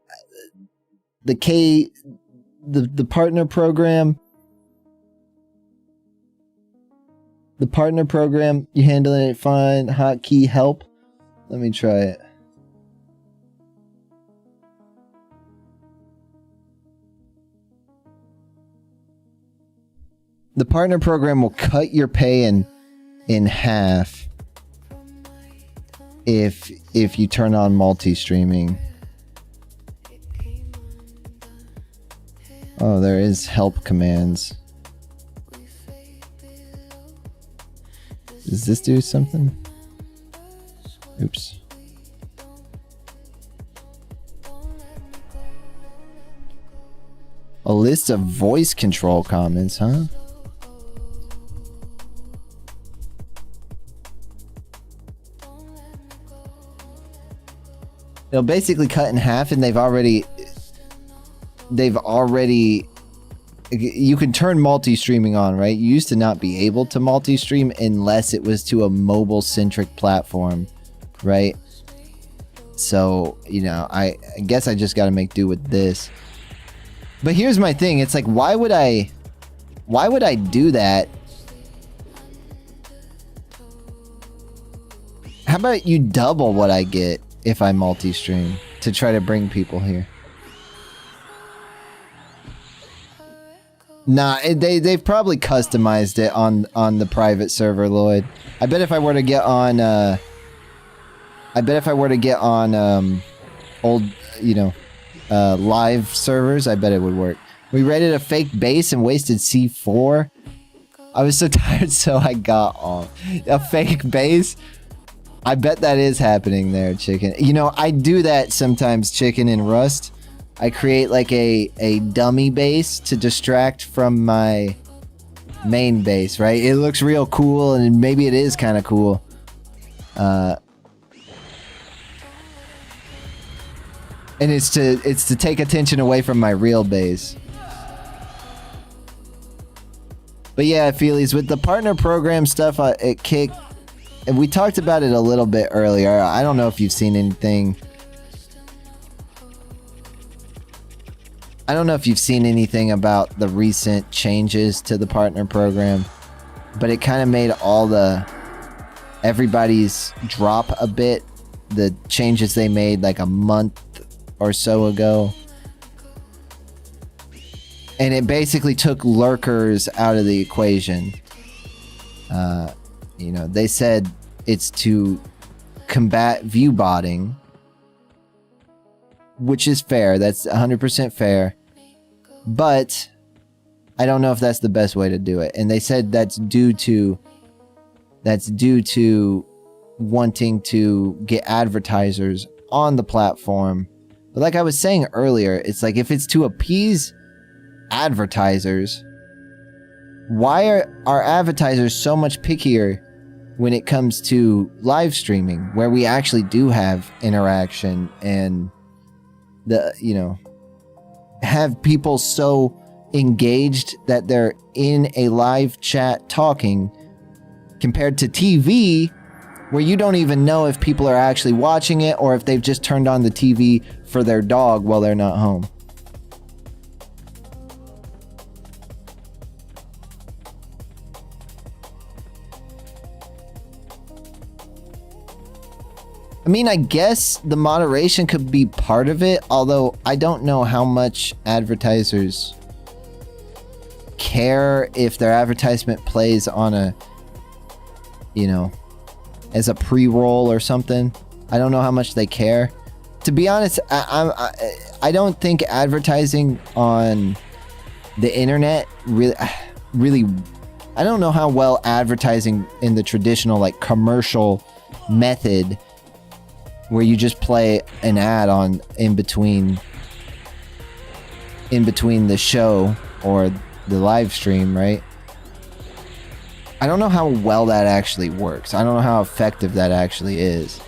the partner program. The partner program, you handling it fine. Hotkey help. Let me try it. The partner program will cut your pay in half if you turn on multi-streaming. Oh, there is help commands. Does this do something? Oops. A list of voice control comments, huh? They'll basically cut in half, and they've already you can turn multi-streaming on, right? You used to not be able to multi-stream unless it was to a mobile-centric platform, right? So, you know, I guess I just got to make do with this. But here's my thing. It's like, why would I do that? How about you double what I get if I multi-stream to try to bring people here? Nah, they've probably customized it on the private server, Lloyd. I bet if I were to get on old, live servers, I bet it would work. We raided a fake base and wasted C4. I was so tired, so I got off. A fake base? I bet that is happening there, Chicken. You know, I do that sometimes, Chicken, in Rust. I create like a dummy base to distract from my main base, right? It looks real cool, and maybe it is kind of cool. And it's to take attention away from my real base. But yeah, Feelies, with the partner program stuff, it kicked, and we talked about it a little bit earlier. I don't know if you've seen anything. I don't know if you've seen anything about the recent changes to the partner program, but it kind of made everybody's drop a bit. The changes they made like a month or so ago. And it basically took lurkers out of the equation. They said it's to combat view botting, which is fair. That's 100% fair. But I don't know if that's the best way to do it. And they said that's due to wanting to get advertisers on the platform. But like I was saying earlier, it's like if it's to appease advertisers, why are our advertisers so much pickier when it comes to live streaming, where we actually do have interaction and have people so engaged that they're in a live chat talking, compared to TV, where you don't even know if people are actually watching it or if they've just turned on the TV for their dog while they're not home. I mean, I guess the moderation could be part of it, although I don't know how much advertisers care if their advertisement plays on as a pre-roll or something. I don't know how much they care. To be honest, I don't think advertising on the internet really, I don't know how well advertising in the traditional like commercial method, where you just play an ad on in between the show or the live stream, right? I don't know how well that actually works. I don't know how effective that actually is.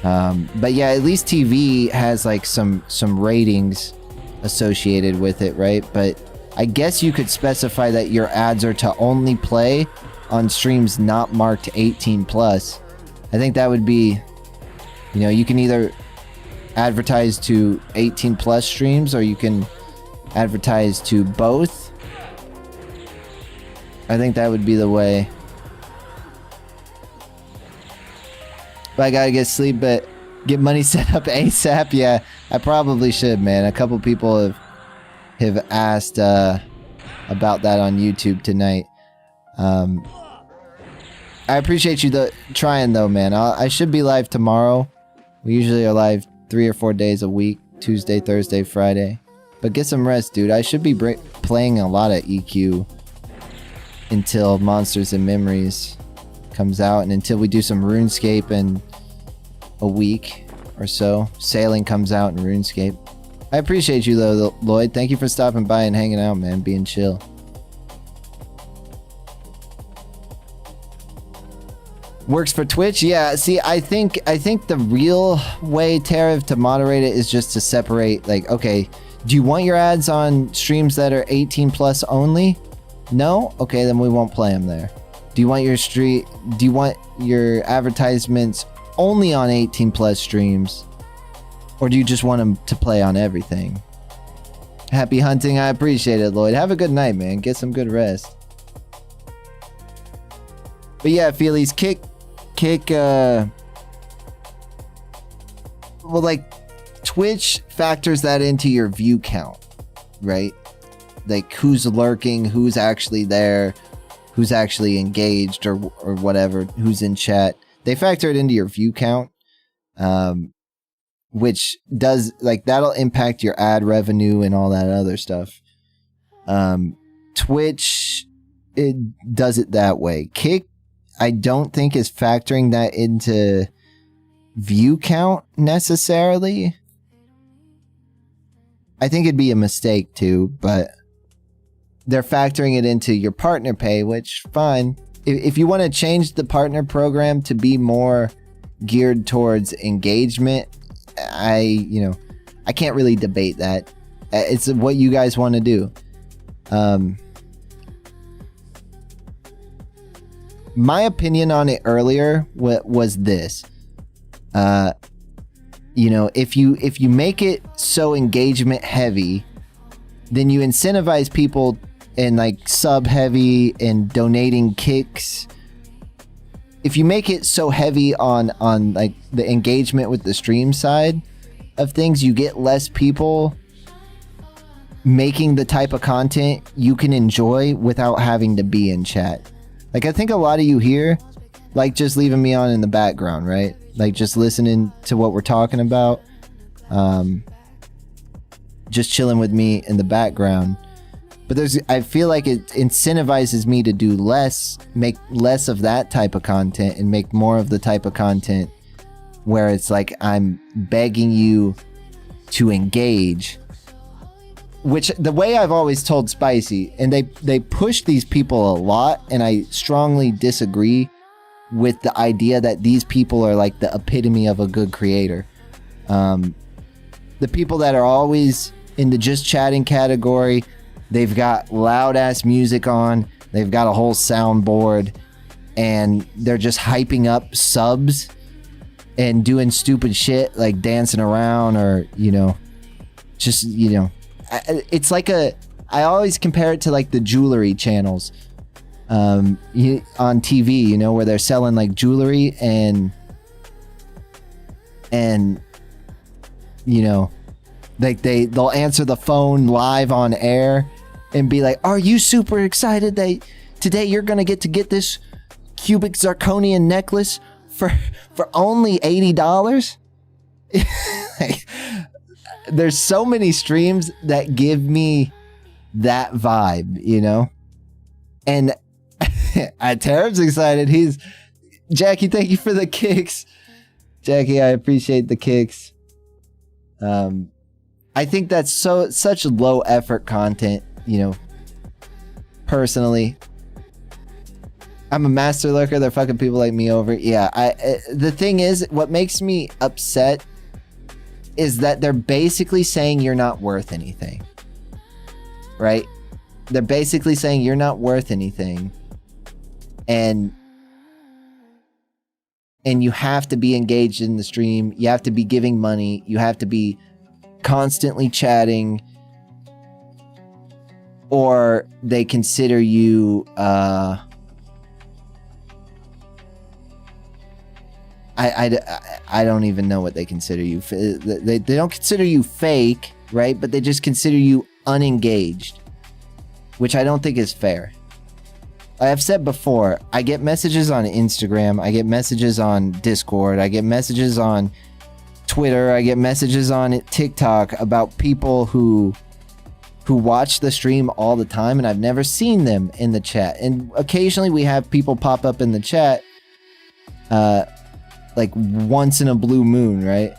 But yeah, at least TV has like some ratings associated with it, right? But I guess you could specify that your ads are to only play on streams not marked 18 plus. I think that would be, you can either advertise to 18 plus streams or you can advertise to both. I think that would be the way. But I gotta get sleep, but get money set up ASAP. Yeah, I probably should, man. A couple people have asked about that on YouTube tonight. I appreciate you trying though, man. I should be live tomorrow. We usually are live 3 or 4 days a week, Tuesday, Thursday, Friday. But get some rest, dude. I should be playing a lot of EQ until Monsters and Memories comes out, and until we do some RuneScape in a week or so. Sailing comes out in RuneScape. I appreciate you though, Lloyd. Thank you for stopping by and hanging out, man. Being chill. Works for Twitch? Yeah, see, I think the real way, Tariv, to moderate it is just to separate, like, okay, do you want your ads on streams that are 18 plus only? No? Okay, then we won't play them there. Do you want your advertisements only on 18 plus streams? Or do you just want them to play on everything? Happy hunting, I appreciate it, Lloyd. Have a good night, man. Get some good rest. But yeah, Feelies, kick well, like, Twitch factors that into your view count, right? like who's lurking, who's actually there, who's actually engaged or whatever, who's in chat. They factor it into your view count, which does like that'll impact your ad revenue and all that other stuff. Twitch, it does it that way. Kick, I don't think is factoring that into view count necessarily. I think it'd be a mistake too, but they're factoring it into your partner pay, which fine. If you want to change the partner program to be more geared towards engagement, I can't really debate that. It's what you guys want to do. My opinion on it earlier was this. If you make it so engagement heavy, then you incentivize people and like sub heavy and donating kicks. If you make it so heavy on like the engagement with the stream side of things, you get less people making the type of content you can enjoy without having to be in chat. Like I think a lot of you here like just leaving me on in the background, right? Like just listening to what we're talking about, just chilling with me in the background. But I feel like it incentivizes me to do less, make less of that type of content and make more of the type of content where it's like I'm begging you to engage. Which the way I've always told Spicy, and they push these people a lot, and I strongly disagree with the idea that these people are like the epitome of a good creator. The people that are always in the just chatting category, they've got loud ass music on, they've got a whole soundboard, and they're just hyping up subs and doing stupid shit like dancing around or, it's like I always compare it to like the jewelry channels on TV, where they're selling like jewelry and like they'll answer the phone live on air and be like, are you super excited that today you're gonna get this cubic zirconian necklace for only $80? Like, there's so many streams that give me that vibe, and Tarab's excited. Jaeke, thank you for the kicks. Jaeke, I appreciate the kicks. I think that's such low effort content, personally. I'm a master lurker. They're fucking people like me over. Yeah, the thing is, what makes me upset is that they're basically saying you're not worth anything. Right? They're basically saying you're not worth anything. And you have to be engaged in the stream. You have to be giving money. You have to be constantly chatting. Or they consider you I don't even know what they consider you. They don't consider you fake, right? But they just consider you unengaged, which I don't think is fair. I have said before, I get messages on Instagram, I get messages on Discord, I get messages on Twitter, I get messages on TikTok about people who watch the stream all the time, and I've never seen them in the chat. And occasionally we have people pop up in the chat like once in a blue moon, right?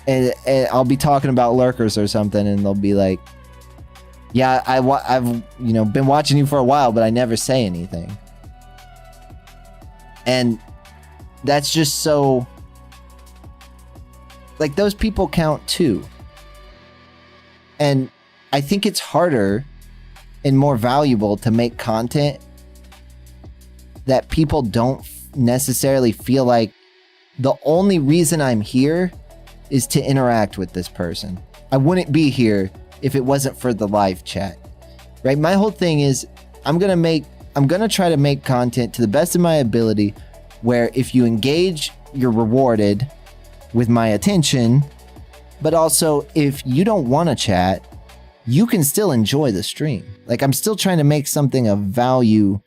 And I'll be talking about lurkers or something, and they'll be like, yeah, I've been watching you for a while, but I never say anything. And that's just so, like, those people count too. And I think it's harder and more valuable to make content that people don't necessarily feel like the only reason I'm here is to interact with this person. I wouldn't be here if it wasn't for the live chat, right? My whole thing is I'm gonna try to make content to the best of my ability where if you engage, you're rewarded with my attention, but also if you don't want to chat, you can still enjoy the stream. Like, I'm still trying to make something of value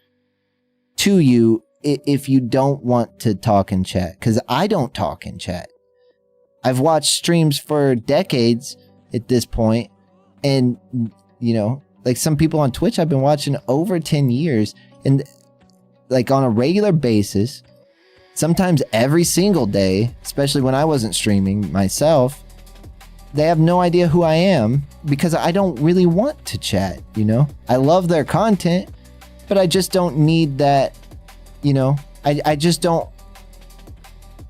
to you if you don't want to talk in chat, because I don't talk in chat. I've watched streams for decades at this point, and, you know, like some people on Twitch I've been watching over 10 years, and like on a regular basis, sometimes every single day, especially when I wasn't streaming myself, they have no idea who I am because I don't really want to chat, you know? I love their content, but I just don't need that, you know? I just don't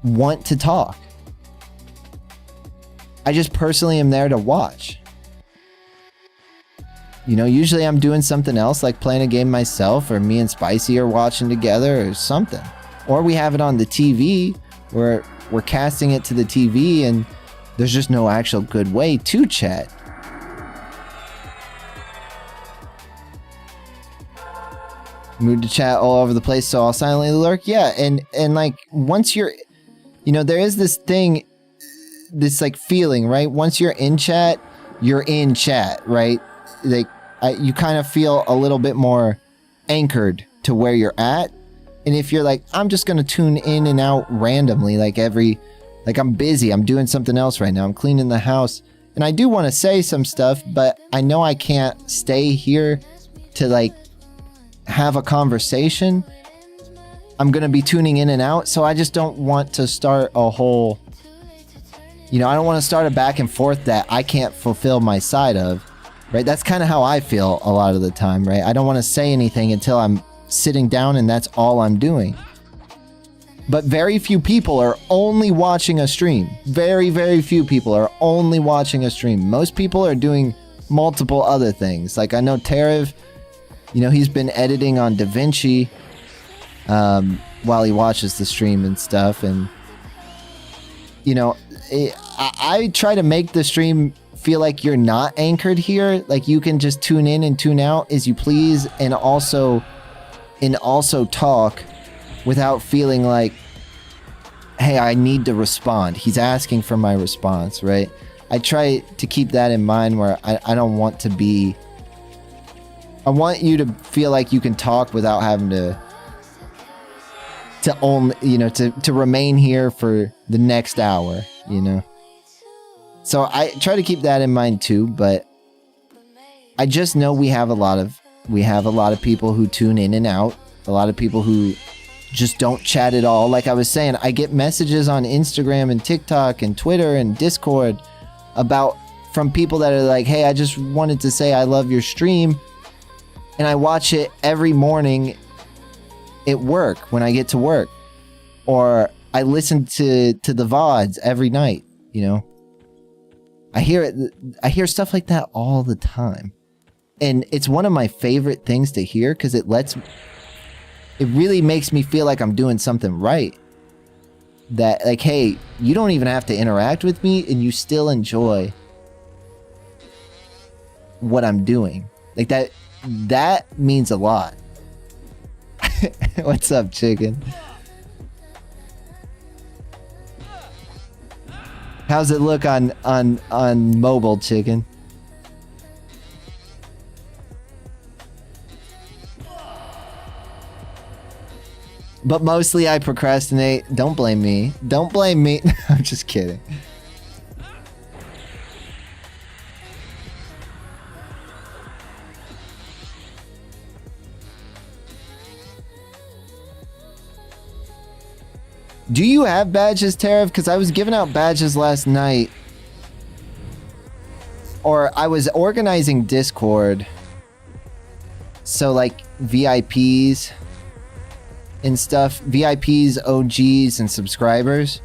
want to talk. I just personally am there to watch. You know, usually I'm doing something else, like playing a game myself, or me and Spicy are watching together or something. Or we have it on the TV, where we're casting it to the TV, and there's just no actual good way to chat. Mood to chat all over the place, so I'll silently lurk. Yeah, and like, once you're, you know, there is this thing, this like feeling, right? Once you're in chat, right? Like, you kind of feel a little bit more anchored to where you're at. And if you're like, I'm just gonna tune in and out randomly, like I'm busy, I'm doing something else right now, I'm cleaning the house, and I do want to say some stuff, but I know I can't stay here to like have a conversation. I'm gonna be tuning in and out, so I just don't want to start a whole, you know, I don't want to start a back and forth that I can't fulfill my side of, right? That's kind of how I feel a lot of the time, right? I don't want to say anything until I'm sitting down and that's all I'm doing. But very few people are only watching a stream. Very, very few people are only watching a stream. Most people are doing multiple other things. Like, I know Terev, you know, he's been editing on DaVinci while he watches the stream and stuff. And, you know, I try to make the stream feel like you're not anchored here. Like, you can just tune in and tune out as you please, and also talk without feeling like, hey, I need to respond. He's asking for my response, right? I try to keep that in mind, where I don't want to be... I want you to feel like you can talk without having to only, you know, to remain here for the next hour, you know? So I try to keep that in mind too, but I just know we have a lot of people who tune in and out, a lot of people who just don't chat at all. Like I was saying, I get messages on Instagram and TikTok and Twitter and Discord from people that are like, hey, I just wanted to say I love your stream, and I watch it every morning at work when I get to work, or I listen to the VODs every night, you know? I hear stuff like that all the time. And it's one of my favorite things to hear, because it really makes me feel like I'm doing something right. That, like, hey, you don't even have to interact with me, and you still enjoy what I'm doing. Like, that means a lot. What's up, chicken? How's it look on mobile, chicken? But mostly I procrastinate. Don't blame me. Don't blame me. I'm just kidding. Do you have badges, Tariff? Because I was giving out badges last night. Or I was organizing Discord. So, like, VIPs and stuff. VIPs, OGs, and subscribers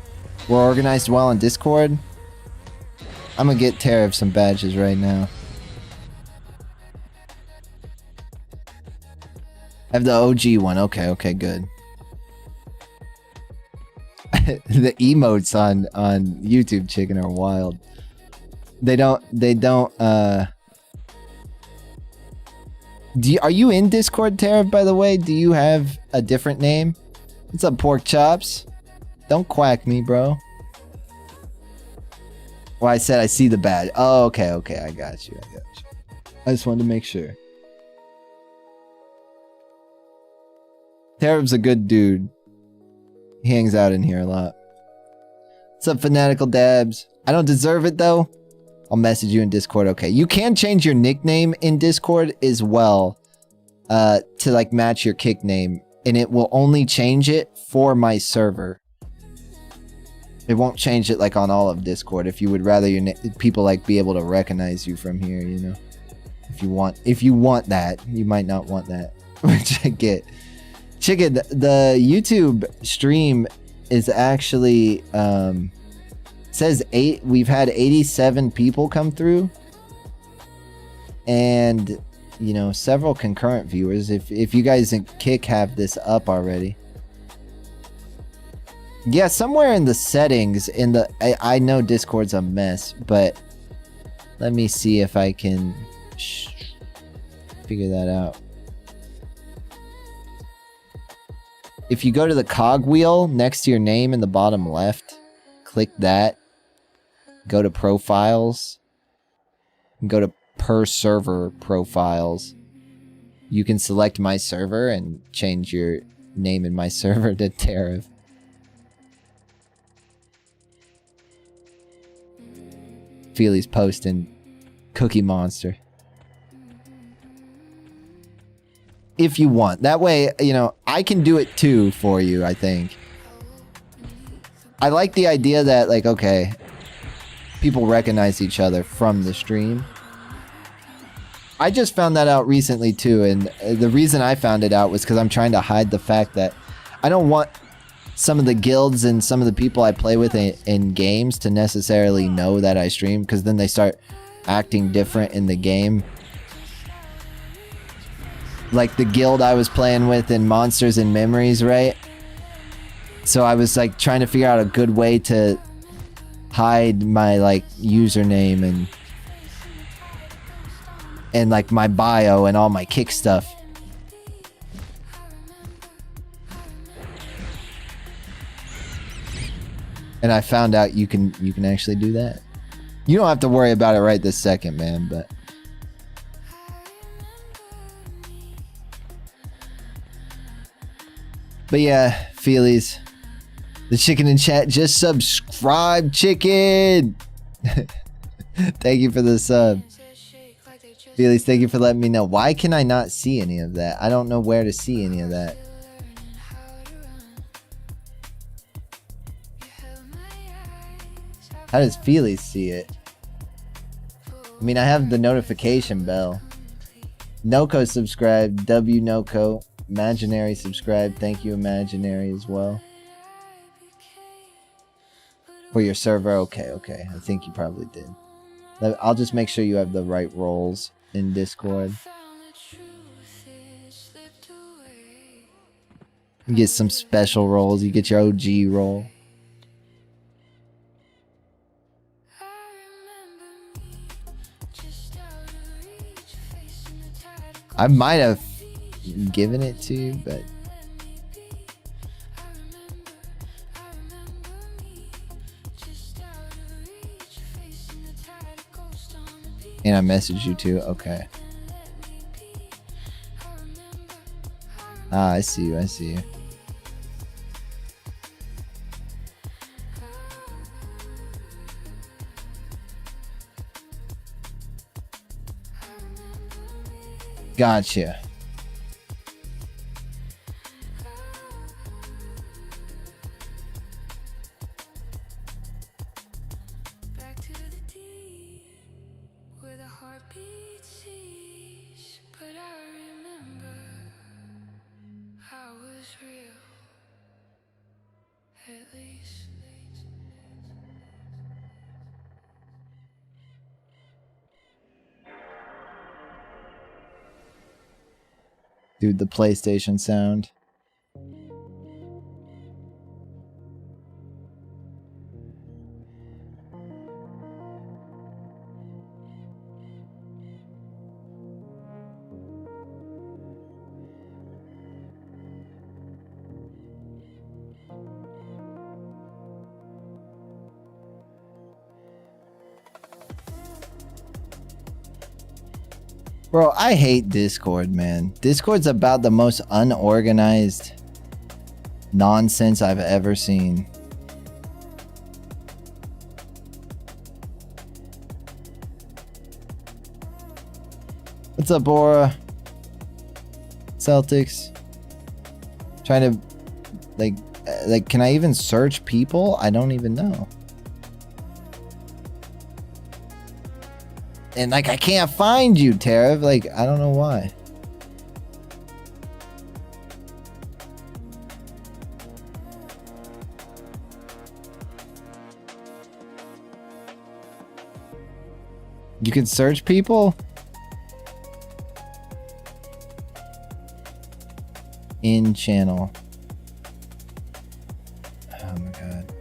were organized well on Discord. I'm gonna get Tariff some badges right now. I have the OG one. Okay, good. The emotes on YouTube, chicken, are wild. They don't are you in Discord, Tara, by the way? Do you have a different name? What's up, pork chops? Don't quack me, bro. Well, I said I see the badge. Oh, okay, I got you. I just wanted to make sure. Tarab's a good dude. He hangs out in here a lot. What's up, Fanatical Dabs? I don't deserve it, though. I'll message you in Discord. Okay, you can change your nickname in Discord as well to like match your kick name, and it will only change it for my server. It won't change it like on all of Discord. If you would rather your people like be able to recognize you from here, you know. If you want that, you might not want that, which I get. Chicken, the YouTube stream is actually says we've had 87 people come through, and you know, several concurrent viewers. If you guys in Kick have this up already. Yeah, somewhere in the settings in the I know Discord's a mess, but let me see if I can figure that out. If you go to the cogwheel next to your name in the bottom left, click that. Go to profiles. Go to per server profiles. You can select my server and change your name in my server to Tariff. Feely's posting Cookie Monster. If you want. That way, you know, I can do it too for you, I think. I like the idea that, like, okay, people recognize each other from the stream. I just found that out recently too, and the reason I found it out was because I'm trying to hide the fact that I don't want some of the guilds and some of the people I play with in games to necessarily know that I stream, because then they start acting different in the game. Like the guild I was playing with in Monsters and Memories, right? So I was like trying to figure out a good way to hide my like username and like my bio and all my Kick stuff. And I found out you can actually do that. You don't have to worry about it right this second, man, but yeah, Feelies. The chicken in chat just subscribe, chicken. Thank you for the sub. Feelies, thank you for letting me know. Why can I not see any of that? I don't know where to see any of that. How does Feelies see it? I mean, I have the notification bell. Noko subscribed. W Noko. Imaginary subscribed. Thank you, Imaginary, as well. For your server? Okay. I think you probably did. I'll just make sure you have the right roles in Discord. You get some special roles. You get your OG role. I might have given it to you, but and I messaged you too. Okay. Ah, I see you. Gotcha. Dude, the PlayStation sound. Bro, I hate Discord, man. Discord's about the most unorganized nonsense I've ever seen. What's up, Bora? Celtics. Trying to, like, can I even search people? I don't even know. And like, I can't find you, Tara. Like, I don't know why. You can search people? In channel. Oh my god.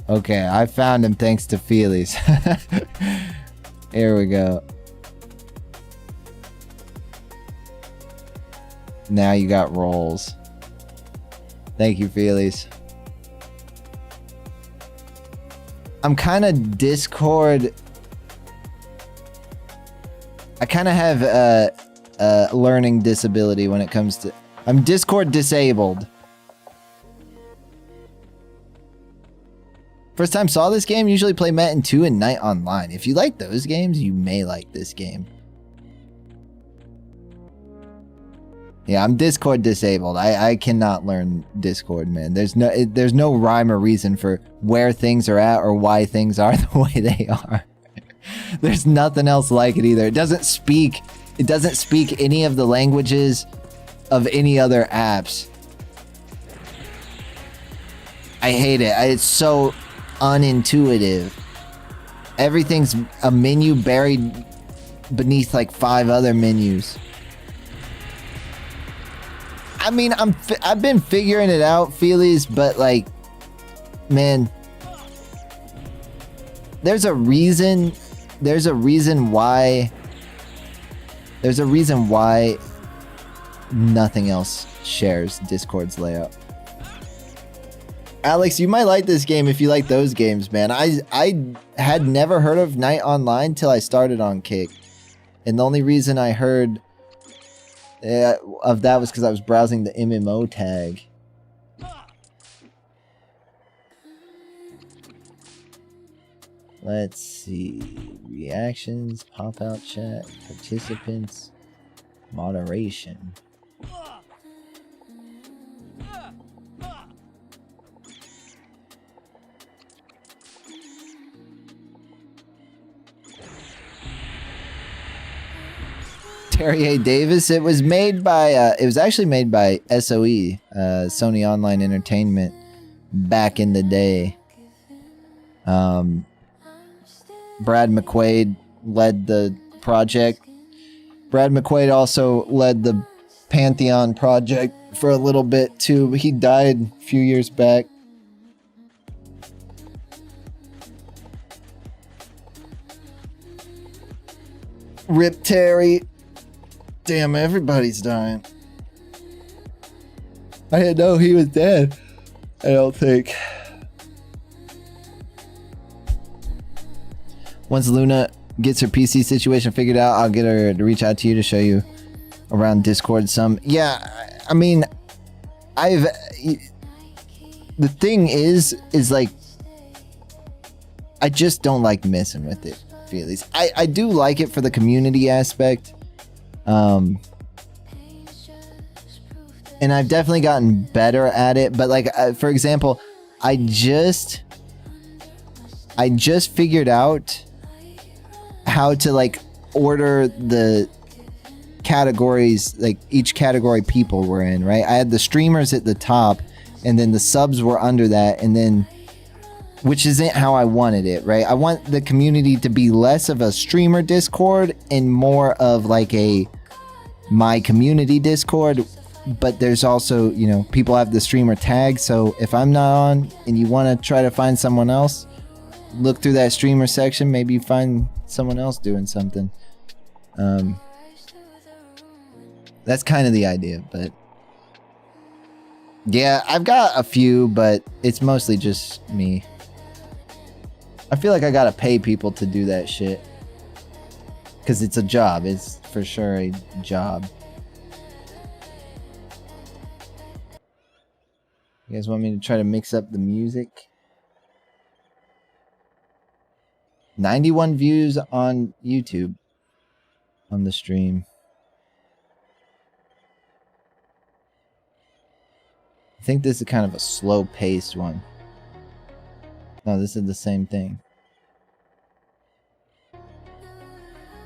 Okay, I found him thanks to Feelies. Here we go. Now you got rolls. Thank you, Feelies. I'm kind of Discord. I kind of have a learning disability when it comes to... I'm Discord disabled. First time saw this game, usually play Metin 2 and Night Online. If you like those games, you may like this game. Yeah, I'm Discord disabled. I cannot learn Discord, man. There's no rhyme or reason for where things are at or why things are the way they are. There's nothing else like it either. It doesn't speak any of the languages of any other apps. I hate it. It's so unintuitive. Everything's a menu buried beneath like 5 other menus. I mean, I've been figuring it out, Feelies, but like, man, there's a reason why nothing else shares Discord's layout. Alex, you might like this game if you like those games, man. I had never heard of Night Online till I started on Kick. And the only reason I heard of that was because I was browsing the MMO tag. Let's see. Reactions, pop-out chat, participants, moderation. Terry A. Davis. It was made by, it was actually made by SOE, Sony Online Entertainment, back in the day. Brad McQuaid led the project. Brad McQuaid also led the Pantheon project for a little bit too, but he died a few years back. Rip Terry. Damn, everybody's dying. I didn't know he was dead. I don't think. Once Luna gets her PC situation figured out, I'll get her to reach out to you to show you around Discord some. Yeah, I mean, the thing is like, I just don't like messing with it, Feelies. I do like it for the community aspect. And I've definitely gotten better at it, but like, for example, I just figured out how to like order the categories, like each category people were in, right? I had the streamers at the top and then the subs were under that, and then, which isn't how I wanted it, right? I want the community to be less of a streamer Discord and more of like a my community Discord. But there's also, you know, people have the streamer tag, so if I'm not on and you want to try to find someone else, look through that streamer section, maybe you find someone else doing something. That's kind of the idea, but yeah, I've got a few, but it's mostly just me. I feel like I gotta pay people to do that shit. Because it's a job. It's for sure a job. You guys want me to try to mix up the music? 91 views on YouTube. On the stream. I think this is kind of a slow-paced one. No, this is the same thing.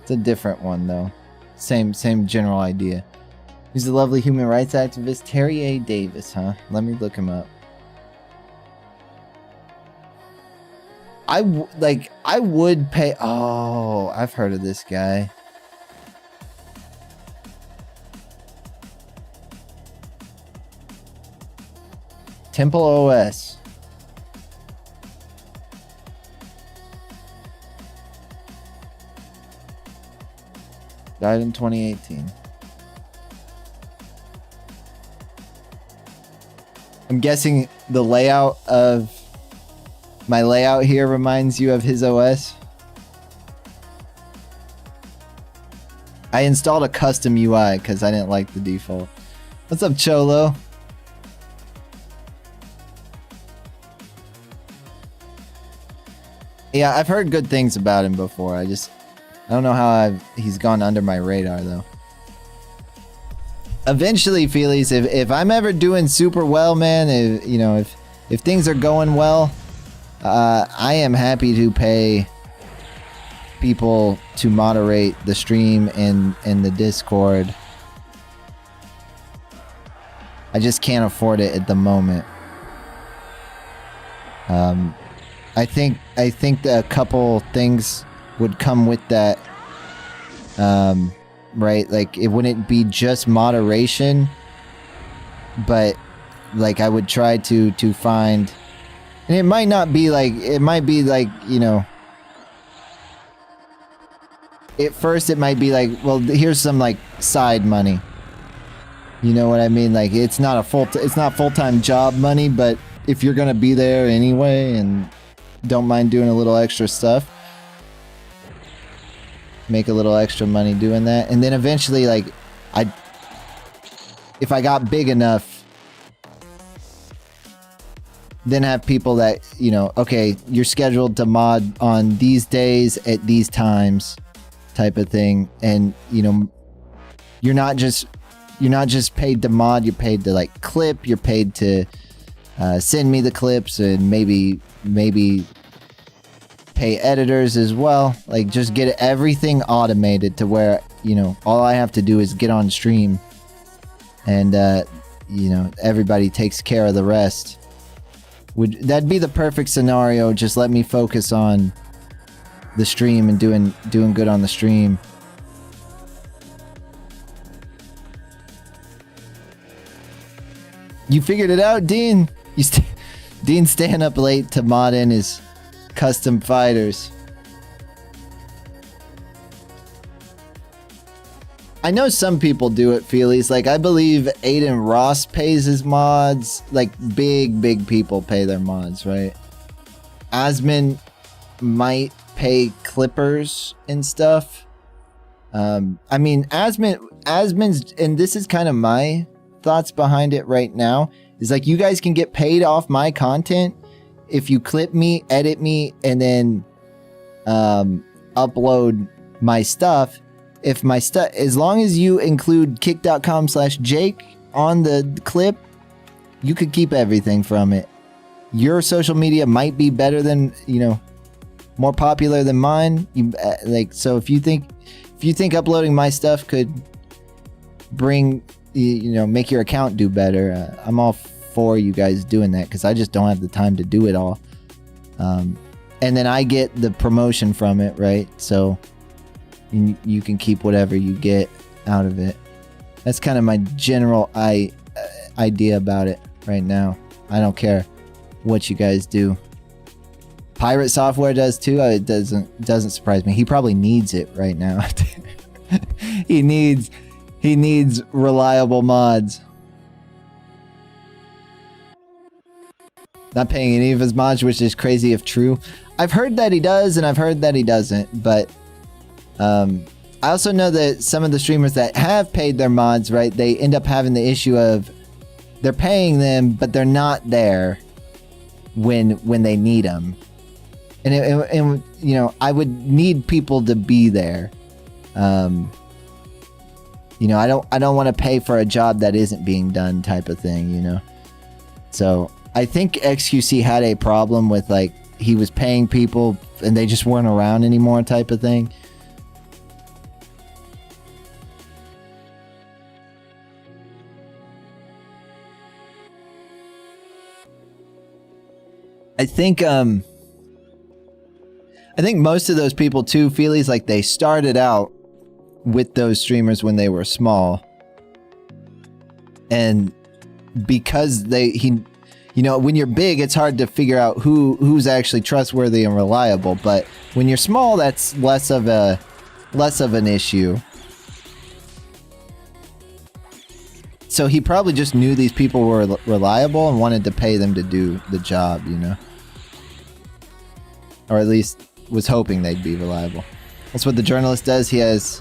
It's a different one, though. Same general idea. He's the lovely human rights activist Terry A. Davis, huh? Let me look him up. I would pay... Oh, I've heard of this guy. Temple OS. Died in 2018. I'm guessing the layout of my layout here reminds you of his OS. I installed a custom UI because I didn't like the default. What's up, Cholo? Yeah, I've heard good things about him before. I don't know how he's gone under my radar, though. Eventually, Feelies, if I'm ever doing super well, man, if things are going well, I am happy to pay people to moderate the stream and the Discord. I just can't afford it at the moment. I think that a couple things would come with that, right? Like, it wouldn't be just moderation, but like I would try to find, and it might not be like, it might be like, you know, at first it might be like, well, here's some like side money. You know what I mean? Like, it's not full-time job money, but if you're gonna be there anyway and don't mind doing a little extra stuff, make a little extra money doing that. And then eventually, like, if I got big enough, then have people that, you know, okay, you're scheduled to mod on these days at these times, type of thing. And, you know, you're not just paid to mod, you're paid to like clip, you're paid to send me the clips, and maybe pay editors as well. Like, just get everything automated to where, you know, all I have to do is get on stream and you know, everybody takes care of the rest. That'd be the perfect scenario. Just let me focus on the stream and doing good on the stream. You figured it out, Dean? Dean's staying up late to mod in his custom fighters. I know some people do it, Feelies. Like, I believe Aiden Ross pays his mods. Like, big people pay their mods, right? Asmin might pay clippers and stuff. I mean, Asmin's, and this is kind of my thoughts behind it right now, is like, you guys can get paid off my content if you clip me, edit me, and then upload my stuff. If my stuff, as long as you include kick.com/Jaeke on the clip, you could keep everything from it. Your social media might be better than, you know, more popular than mine. Like, so if you think uploading my stuff could bring, you know, make your account do better, I'm all for you guys doing that, because I just don't have the time to do it all. And then I get the promotion from it, right? So you can keep whatever you get out of it. That's kind of my general idea about it right now. I don't care what you guys do. Pirate Software does too. It doesn't surprise me. He probably needs it right now. He needs reliable mods. Not paying any of his mods, which is crazy if true. I've heard that he does, and I've heard that he doesn't, but I also know that some of the streamers that have paid their mods, right, they end up having the issue of they're paying them, but they're not there when they need them. And you know, I would need people to be there. You know, I don't want to pay for a job that isn't being done, type of thing, you know. So I think XQC had a problem with, like, he was paying people and they just weren't around anymore, type of thing. I think most of those people too, Feelies, like, they started out with those streamers when they were small, and because you know, when you're big, it's hard to figure out who's actually trustworthy and reliable, but when you're small, that's less of an issue. So he probably just knew these people were reliable and wanted to pay them to do the job, you know, or at least was hoping they'd be reliable. That's what the journalist does. He has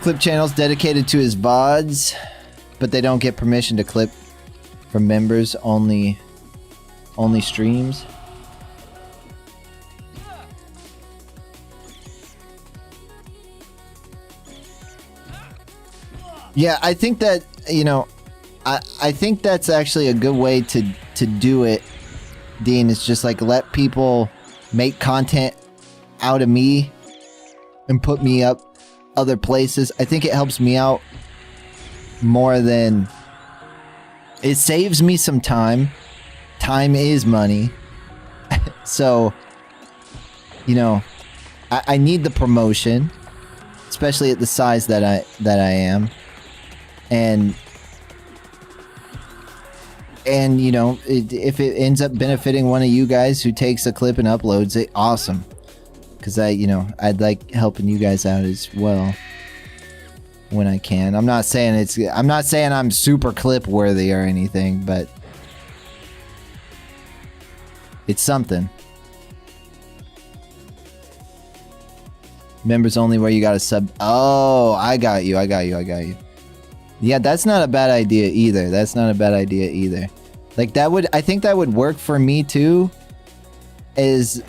clip channels dedicated to his VODs, but they don't get permission to clip from members, only streams. Yeah, I think that, you know, I think that's actually a good way to do it, Dean. It's just like, let people make content out of me and put me up other places. I think it helps me out more than it saves me some time. Time is money. So, you know, I need the promotion, especially at the size that I am. And you know, if it ends up benefiting one of you guys who takes a clip and uploads it, awesome. Because you know, I'd like helping you guys out as well when I can. I'm not saying I'm super clip worthy or anything, but it's something. Members only where you got a sub. Oh, I got you. Yeah, that's not a bad idea either. Like, I think that would work for me too. Is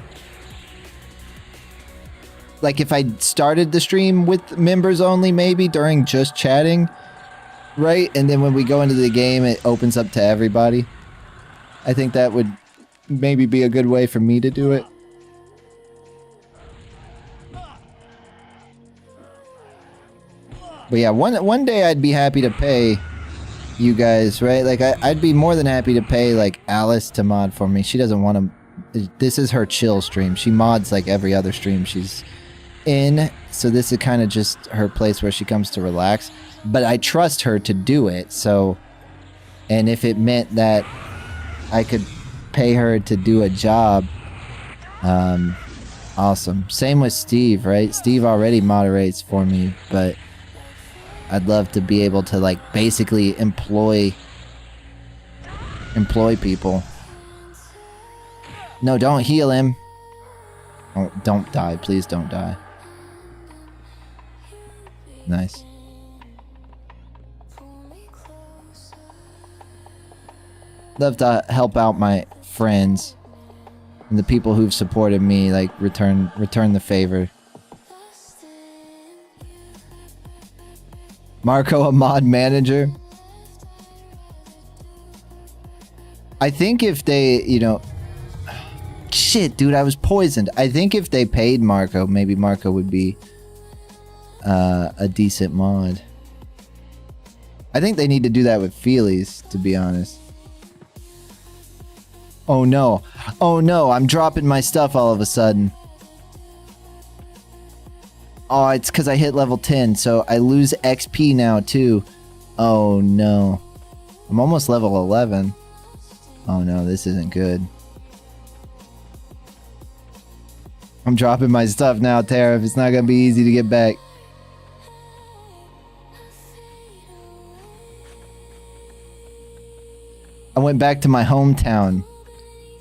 like, if I started the stream with members only, maybe during just chatting, right? And then when we go into the game, it opens up to everybody. I think that would maybe be a good way for me to do it. But yeah, one day I'd be happy to pay you guys, right? Like, I'd be more than happy to pay, like, Alice to mod for me. She doesn't want to. This is her chill stream. She mods like every other stream she's in, so this is kind of just her place where she comes to relax. But I trust her to do it. So, and if it meant that I could pay her to do a job, awesome. Same with Steve, right? Steve already moderates for me, but I'd love to be able to, like, basically employ people. No, don't heal him. Oh, don't die. Please don't die. Nice. Love to help out my friends and the people who've supported me, like, return the favor. Marco, a mod manager. I think if they, you know, shit, dude, I was poisoned. I think if they paid Marco, maybe Marco would be a decent mod. I think they need to do that with Feelies, to be honest. Oh no. Oh no, I'm dropping my stuff all of a sudden. Oh, it's because I hit level 10, so I lose XP now too. Oh no. I'm almost level 11. Oh no, this isn't good. I'm dropping my stuff now, Tariff. It's not gonna be easy to get back. I went back to my hometown.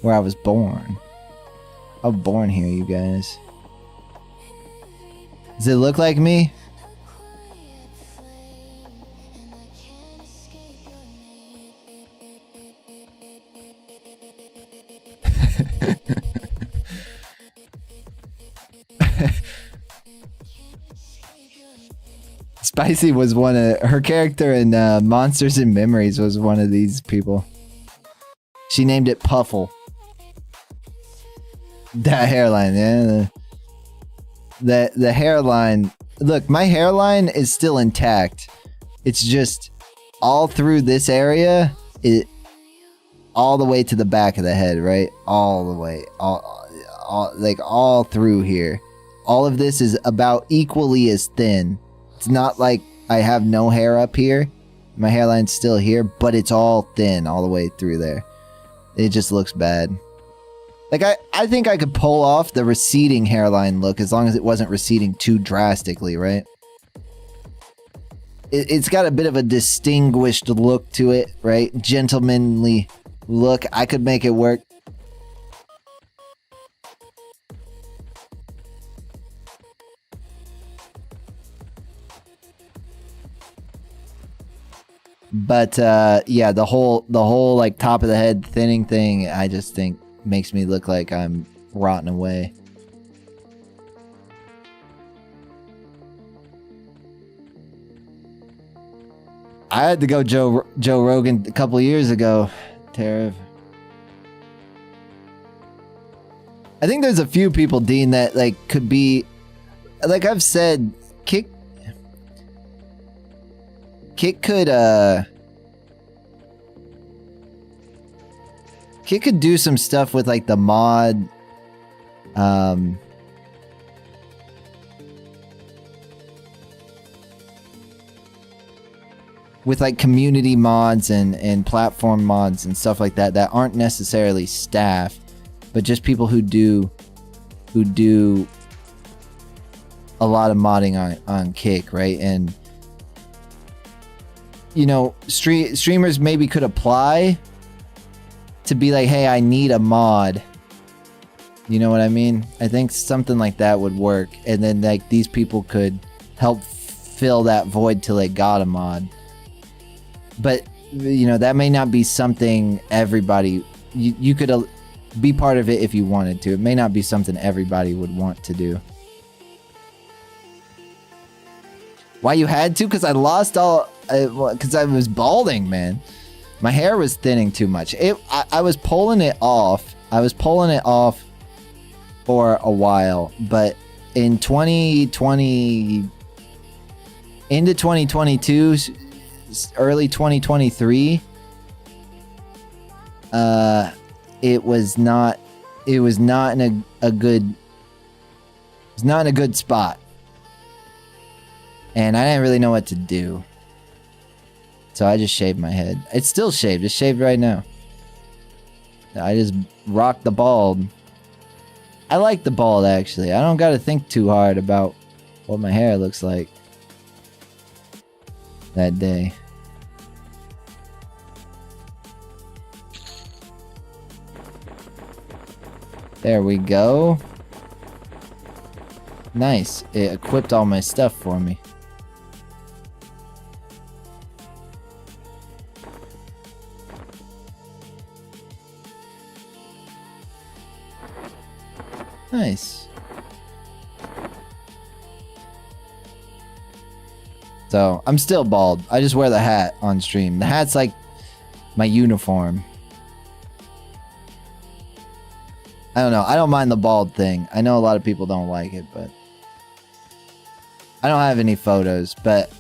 where I was born. I was born here, you guys. Does it look like me? Spicy was one of her character in Monsters and Memories was one of these people. She named it Puffle. That hairline, yeah. The hairline. Look, my hairline is still intact. It's just all through this area, all the way to the back of the head, right? All the way, all through here. All of this is about equally as thin. It's not like I have no hair up here. My hairline's still here, but it's all thin all the way through there. It just looks bad. Like, I think I could pull off the receding hairline look as long as it wasn't receding too drastically, right? It's got a bit of a distinguished look to it, right? Gentlemanly look. I could make it work. But yeah, the whole like top of the head thinning thing, I just think makes me look like I'm rotting away. I had to go Joe Rogan a couple years ago, Tarav. I think there's a few people, Dean, that like could be, like I've said, Kick could do some stuff with like the mod with like community mods and platform mods and stuff like that that aren't necessarily staff, but just people who do a lot of modding on Kick, right? And you know, streamers maybe could apply to be like, hey, I need a mod. You know what I mean? I think something like that would work. And then like these people could help fill that void till they got a mod. But, you know, that may not be something everybody... You could be part of it if you wanted to. It may not be something everybody would want to do. Why you had to? Because I lost all... Because I was balding, man. My hair was thinning too much. I was pulling it off. I was pulling it off for a while. But in 2020... Into 2022... Early 2023, it was not in a good spot, and I didn't really know what to do, so I just shaved my head. It's still shaved. It's shaved right now. I just rocked the bald. I like the bald, actually. I don't gotta think too hard about what my hair looks like that day. There we go. Nice. It equipped all my stuff for me. Nice. So, I'm still bald. I just wear the hat on stream. The hat's like my uniform. I don't know. I don't mind the bald thing. I know a lot of people don't like it, but I don't have any photos, but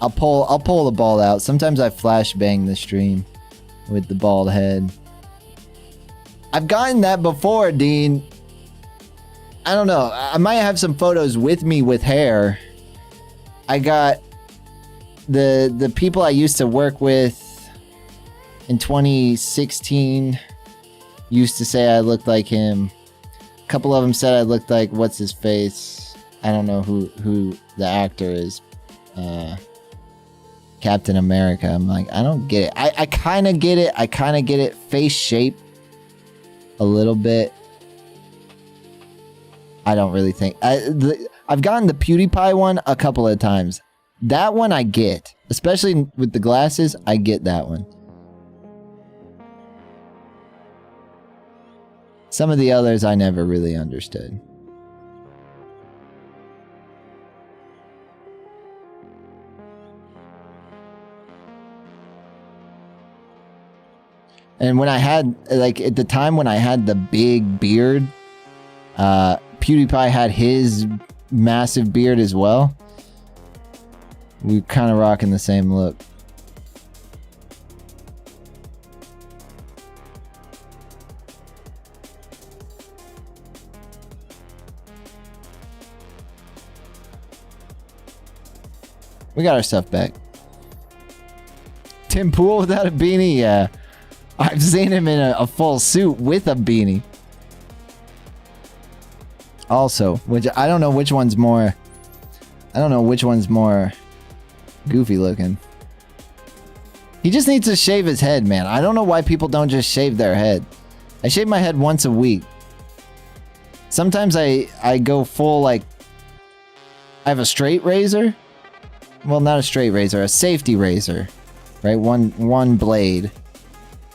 I'll pull the bald out. Sometimes I flashbang the stream with the bald head. I've gotten that before, Dean. I don't know. I might have some photos with me with hair. I got the people I used to work with in 2016 used to say I looked like him. A couple of them said I looked like what's his face. I don't know who the actor is. Captain America. I'm like, I don't get it. I kind of get it. I kind of get it. Face shape a little bit. I don't really think. I've gotten the PewDiePie one a couple of times. That one I get. Especially with the glasses, I get that one. Some of the others I never really understood. And when I had, like, at the time when I had the big beard, PewDiePie had his massive beard as well. We were kind of rocking the same look. We got our stuff back. Tim Pool without a beanie? Yeah. I've seen him in a full suit with a beanie. Also, which I don't know which one's more... I don't know which one's more goofy looking. He just needs to shave his head, man. I don't know why people don't just shave their head. I shave my head once a week. Sometimes I go full, like... I have a straight razor. Well, not a straight razor, a safety razor. Right? One blade.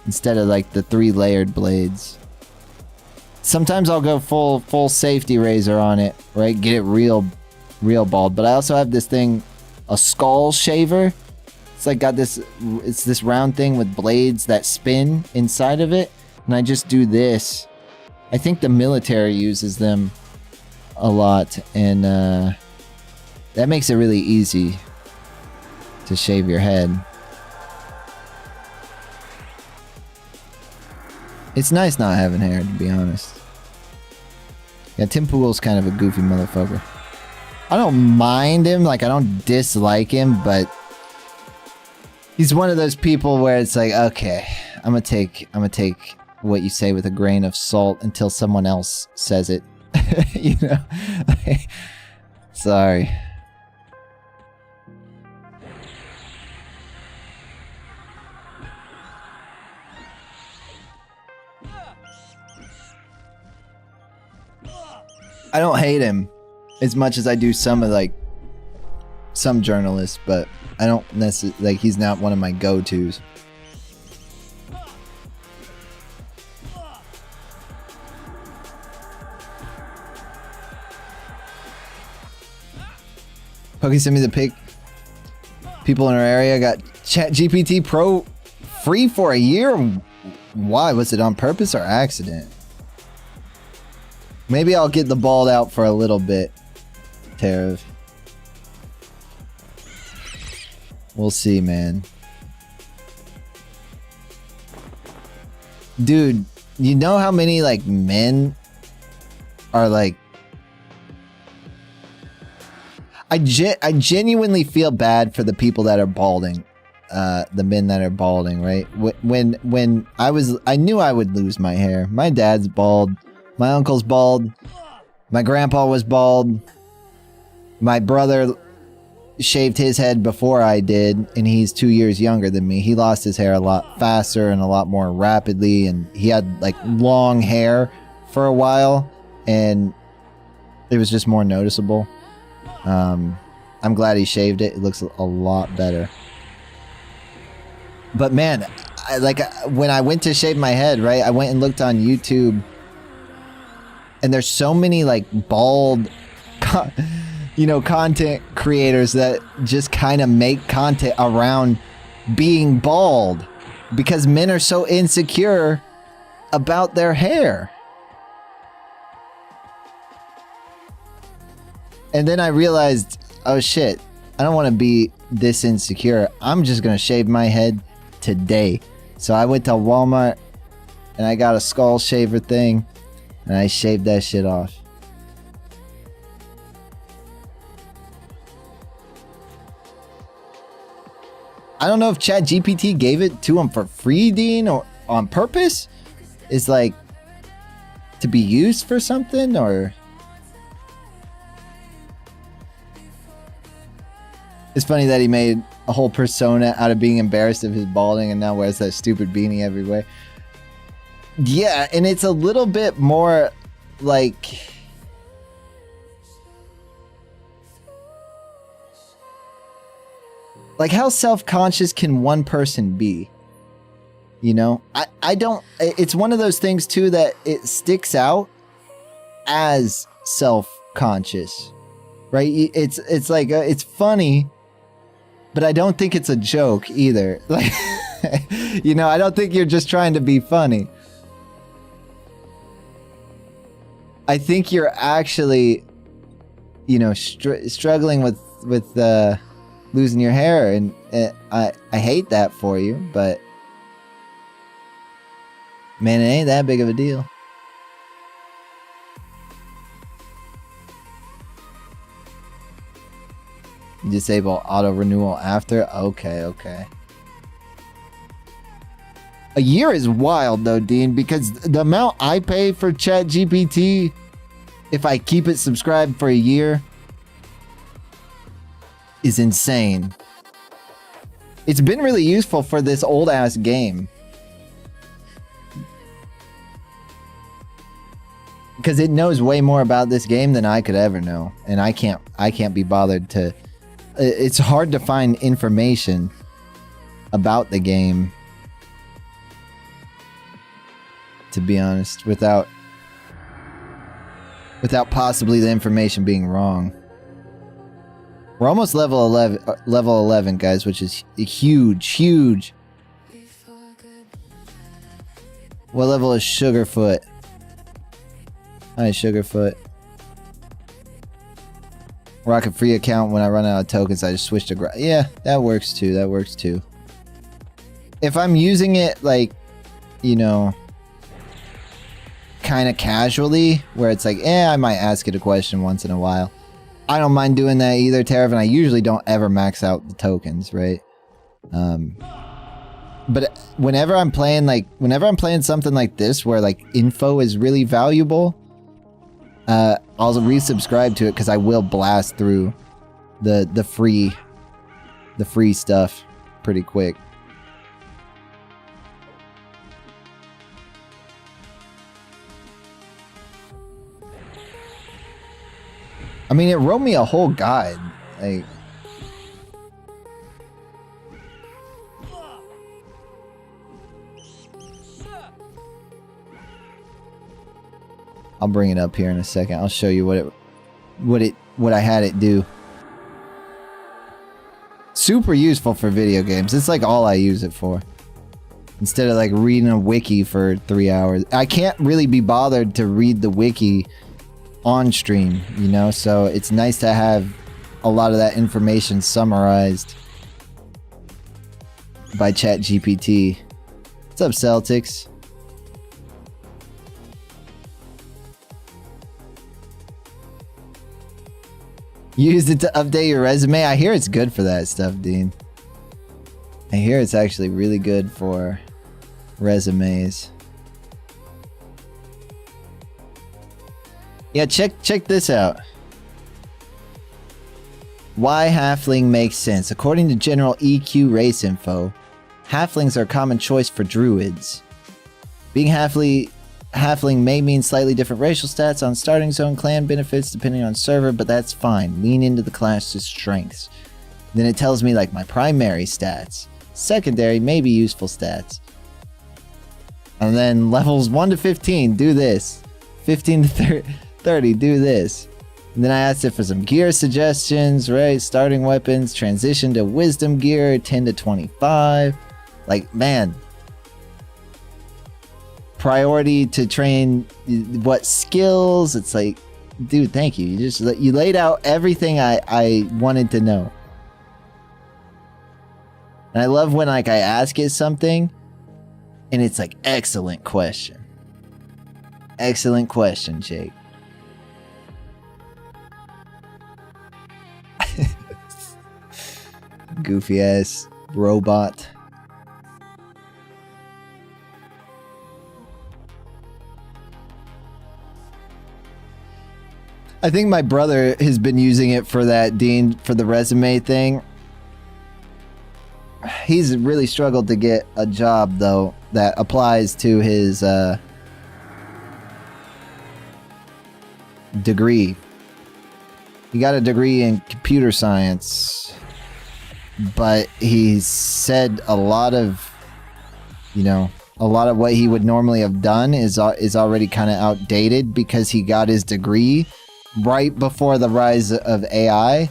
Instead of like the 3 layered blades. Sometimes I'll go full safety razor on it, right? Get it real bald. But I also have this thing, a skull shaver. It's like got this, it's this round thing with blades that spin inside of it. And I just do this. I think the military uses them a lot. And that makes it really easy to shave your head. It's nice not having hair, to be honest. Yeah, Tim Pool's kind of a goofy motherfucker. I don't mind him, like I don't dislike him, but he's one of those people where it's like, okay, I'm gonna take what you say with a grain of salt until someone else says it. You know? Sorry. I don't hate him as much as I do some of like some journalists, but I don't necessarily like he's not one of my go-tos. Pokey sent me the pic. People in our area got ChatGPT Pro free for a year. Why? Was it on purpose or accident? Maybe I'll get the bald out for a little bit, Tarav. We'll see, man. Dude, you know how many, like, men are, like... I genuinely feel bad for the people that are balding. The men that are balding, right? When I knew I would lose my hair. My dad's bald. My uncle's bald. My grandpa was bald. My brother shaved his head before I did, and he's 2 years younger than me. He lost his hair a lot faster and a lot more rapidly, and he had like long hair for a while, and it was just more noticeable. I'm glad he shaved it. It looks a lot better. But man, when I went to shave my head, right, I went and looked on YouTube. And there's so many like bald, content creators that just kind of make content around being bald because men are so insecure about their hair. And then I realized, oh shit, I don't want to be this insecure. I'm just going to shave my head today. So I went to Walmart and I got a skull shaver thing. And I shaved that shit off. I don't know if ChatGPT gave it to him for free, Dean, or on purpose. It's like to be used for something, or it's funny that he made a whole persona out of being embarrassed of his balding and now wears that stupid beanie everywhere. Yeah, and it's a little bit more like... Like, how self-conscious can one person be? You know? I don't... It's one of those things, too, that it sticks out as self-conscious. Right? It's like, it's funny, but I don't think it's a joke, either. Like, you know, I don't think you're just trying to be funny. I think you're actually, you know, struggling with losing your hair, and I hate that for you, but man, it ain't that big of a deal. Disable auto renewal after? Okay. A year is wild though, Dean, because the amount I pay for ChatGPT, if I keep it subscribed for a year, is insane. It's been really useful for this old ass game. Because it knows way more about this game than I could ever know. And I can't be bothered to... It's hard to find information about the game, to be honest, without possibly the information being wrong. We're almost level 11, guys, which is huge. What level is Sugarfoot? Hi, Sugarfoot. Rock a free account. When I run out of tokens, I just switch to... Yeah, that works too. If I'm using it, like, you know, kind of casually, where it's like, I might ask it a question once in a while. I don't mind doing that either, Tarav, and I usually don't ever max out the tokens, right? But whenever I'm playing something like this, where, like, info is really valuable... I'll resubscribe to it because I will blast through the free stuff pretty quick. I mean, it wrote me a whole guide. Like, I'll bring it up here in a second. I'll show you what I had it do. Super useful for video games. It's like all I use it for. Instead of like reading a wiki for 3 hours. I can't really be bothered to read the wiki on stream, you know? So it's nice to have a lot of that information summarized by ChatGPT. What's up, Celtics? Used it to update your resume? I hear it's good for that stuff, Dean. I hear it's actually really good for resumes. Yeah, check this out. Why halfling makes sense. According to general EQ race info, halflings are a common choice for druids. Being halfling may mean slightly different racial stats on starting zone clan benefits depending on server, but that's fine. Lean into the class's strengths. Then it tells me like my primary stats. Secondary may be useful stats. And then levels 1 to 15, do this. 15 to 30, do this. And then I asked it for some gear suggestions, right? Starting weapons, transition to wisdom gear, 10 to 25. Like, man. Priority to train what skills. It's like, dude, thank you. You laid out everything I wanted to know. And I love when like I ask it something and it's like, excellent question. Excellent question, Jake. Goofy ass robot. I think my brother has been using it for that, Dean, for the resume thing. he's really struggled to get a job though that applies to his degree. He got a degree in computer science, but he said a lot of, you know, a lot of what he would normally have done is already kind of outdated because he got his degree right before the rise of AI,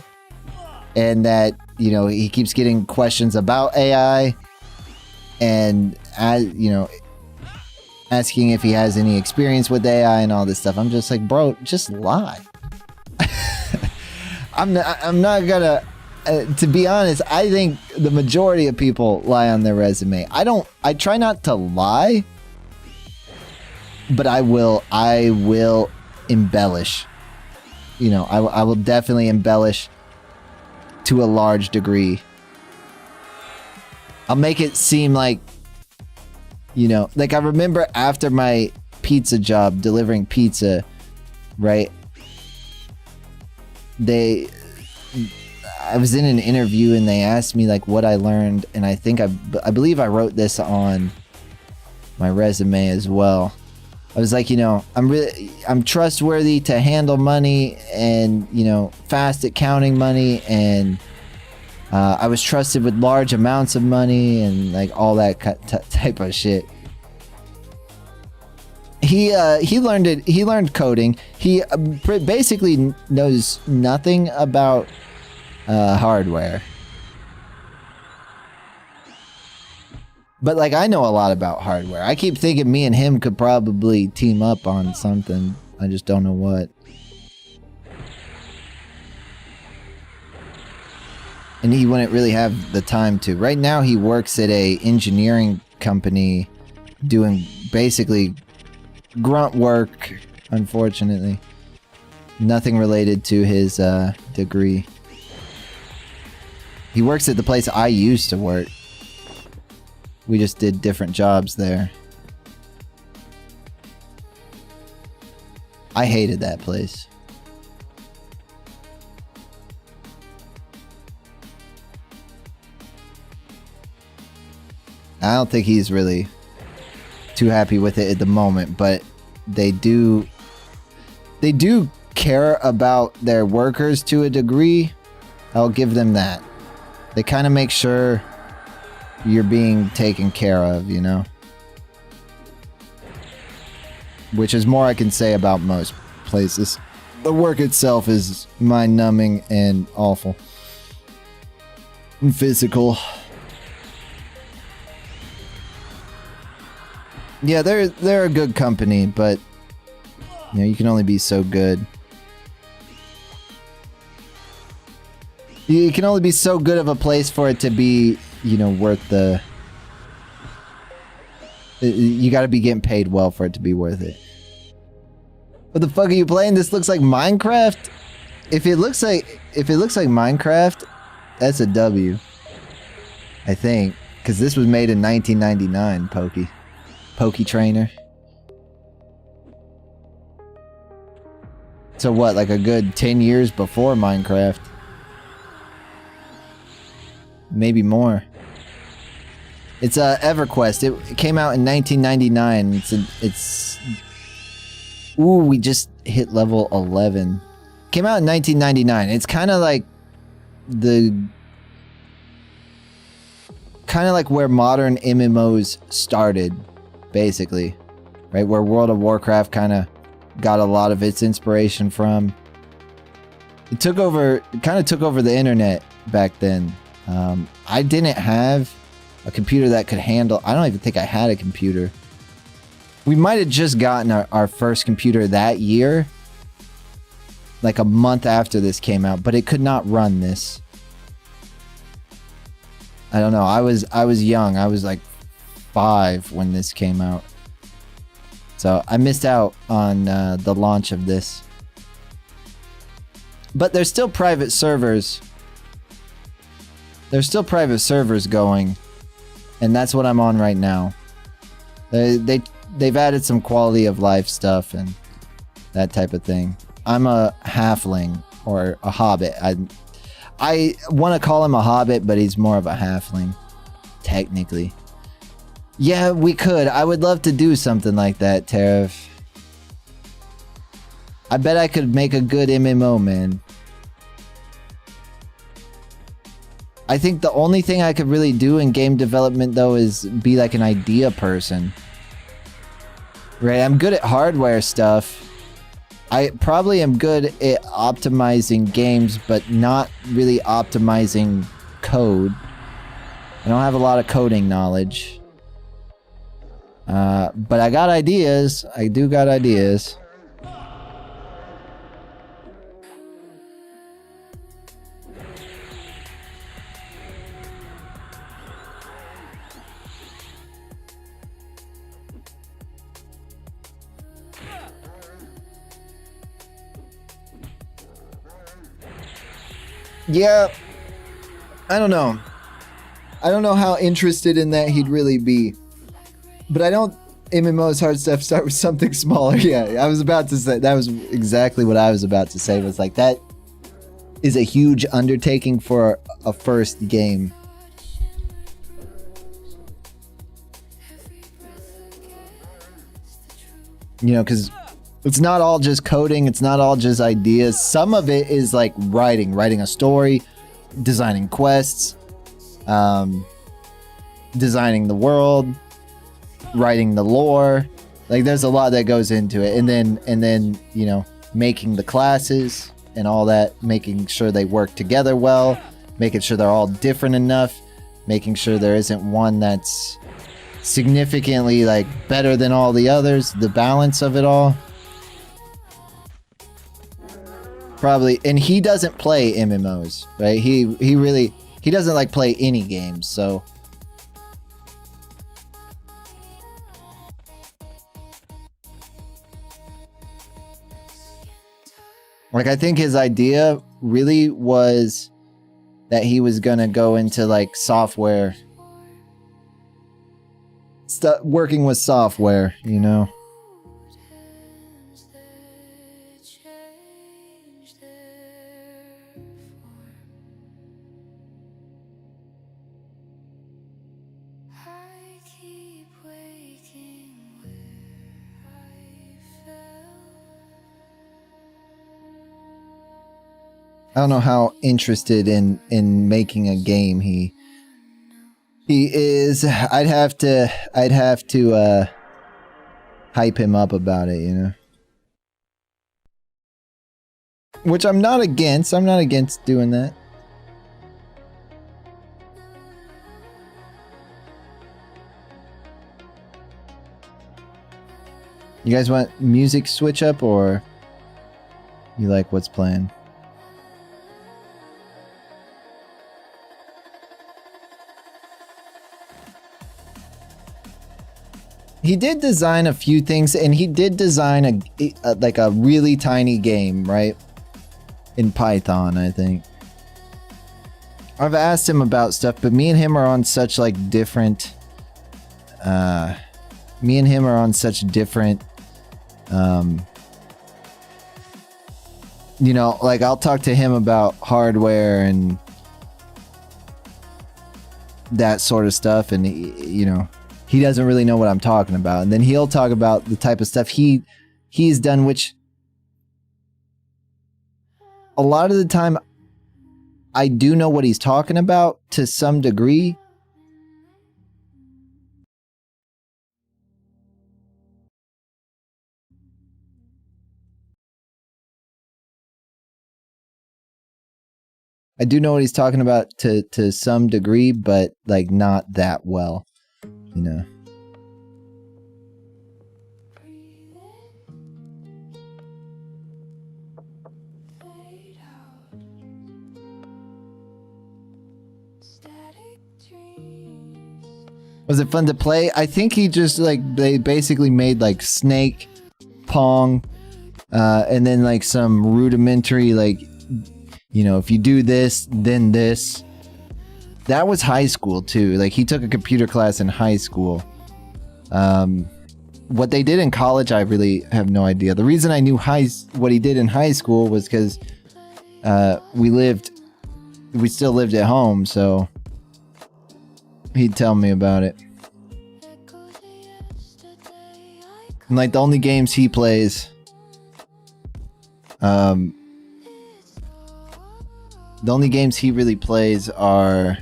and that, you know, he keeps getting questions about AI and, you know, asking if he has any experience with AI and all this stuff. I'm just like, bro, just lie. I'm not gonna, to be honest, I think the majority of people lie on their resume. I try not to lie, but I will embellish. You know, I will definitely embellish to a large degree. I'll make it seem like, you know, like I remember after my pizza job, delivering pizza, right? I was in an interview and they asked me like what I learned, and I believe I wrote this on my resume as well. I was like, you know, I'm trustworthy to handle money and, you know, fast at counting money, and I was trusted with large amounts of money and like all that type of shit. He learned coding. He basically knows nothing about hardware. But like, I know a lot about hardware. I keep thinking me and him could probably team up on something. I just don't know what. And he wouldn't really have the time to. Right now he works at a engineering company doing basically grunt work, unfortunately. Nothing related to his degree. He works at the place I used to work. We just did different jobs there. I hated that place. I don't think he's really too happy with it at the moment, but they do care about their workers to a degree. I'll give them that. They kind of make sure you're being taken care of, you know? Which is more I can say about most places. The work itself is mind-numbing and awful. And physical. Yeah, they're a good company, but you know, you can only be so good. You can only be so good of a place for it to be, you know, worth the... You gotta be getting paid well for it to be worth it. What the fuck are you playing? This looks like Minecraft? If it looks like Minecraft, that's a W. I think. Because this was made in 1999, Pokey Trainer. So what, like a good 10 years before Minecraft? Maybe more. It's Everquest. It came out in 1999. It's ooh, we just hit level 11. Came out in 1999. It's kind of like where modern MMOs started, basically, right? Where World of Warcraft kind of got a lot of its inspiration from. It kind of took over the internet back then. I didn't have a computer that could handle... I don't even think I had a computer. We might have just gotten our first computer that year. Like a month after this came out, but it could not run this. I don't know. I was young. I was like 5 when this came out. So I missed out on the launch of this. But there's still private servers. There's still private servers going. And that's what I'm on right now. They've added some quality of life stuff and that type of thing. I'm a halfling or a hobbit. I want to call him a hobbit, but he's more of a halfling. technically. Yeah, we could. I would love to do something like that, Tariff. I bet I could make a good MMO, man. I think the only thing I could really do in game development, though, is be like an idea person. Right? I'm good at hardware stuff. I probably am good at optimizing games, but not really optimizing code. I don't have a lot of coding knowledge. But I got ideas. I do got ideas. Yeah, I don't know. I don't know how interested in that he'd really be. But I don't... MMO's hard stuff start with something smaller. Yeah, I was about to say... That was exactly what I was about to say. Was like, that is a huge undertaking for a first game. You know, because... It's not all just coding, it's not all just ideas. Some of it is like writing a story, designing quests, designing the world, writing the lore. Like there's a lot that goes into it. And then, you know, making the classes and all that, making sure they work together well, making sure they're all different enough, making sure there isn't one that's significantly like better than all the others, the balance of it all. Probably, and he doesn't play MMOs, right? He doesn't like play any games, so like I think his idea really was that he was gonna go into like software, working with software, you know. I don't know how interested in making a game he is. I'd have to hype him up about it, you know. Which I'm not against. I'm not against doing that. You guys want music switch up, or you like what's playing? He did design a few things, and he did design like a really tiny game, right? In Python, I think. I've asked him about stuff, but me and him are on such like different... me and him are on such different... you know, like I'll talk to him about hardware and that sort of stuff, and you know, he doesn't really know what I'm talking about. And then he'll talk about the type of stuff he's done, which a lot of the time I do know what he's talking about to some degree. I do know what he's talking about to some degree, but like not that well, you know. Was it fun to play? I think he just like, they basically made like Snake, Pong, and then like some rudimentary like, you know, if you do this, then this. That was high school too. Like he took a computer class in high school. What they did in college, I really have no idea. The reason I knew what he did in high school was because we still lived at home, so he'd tell me about it. And like the only games he plays, the only games he really plays are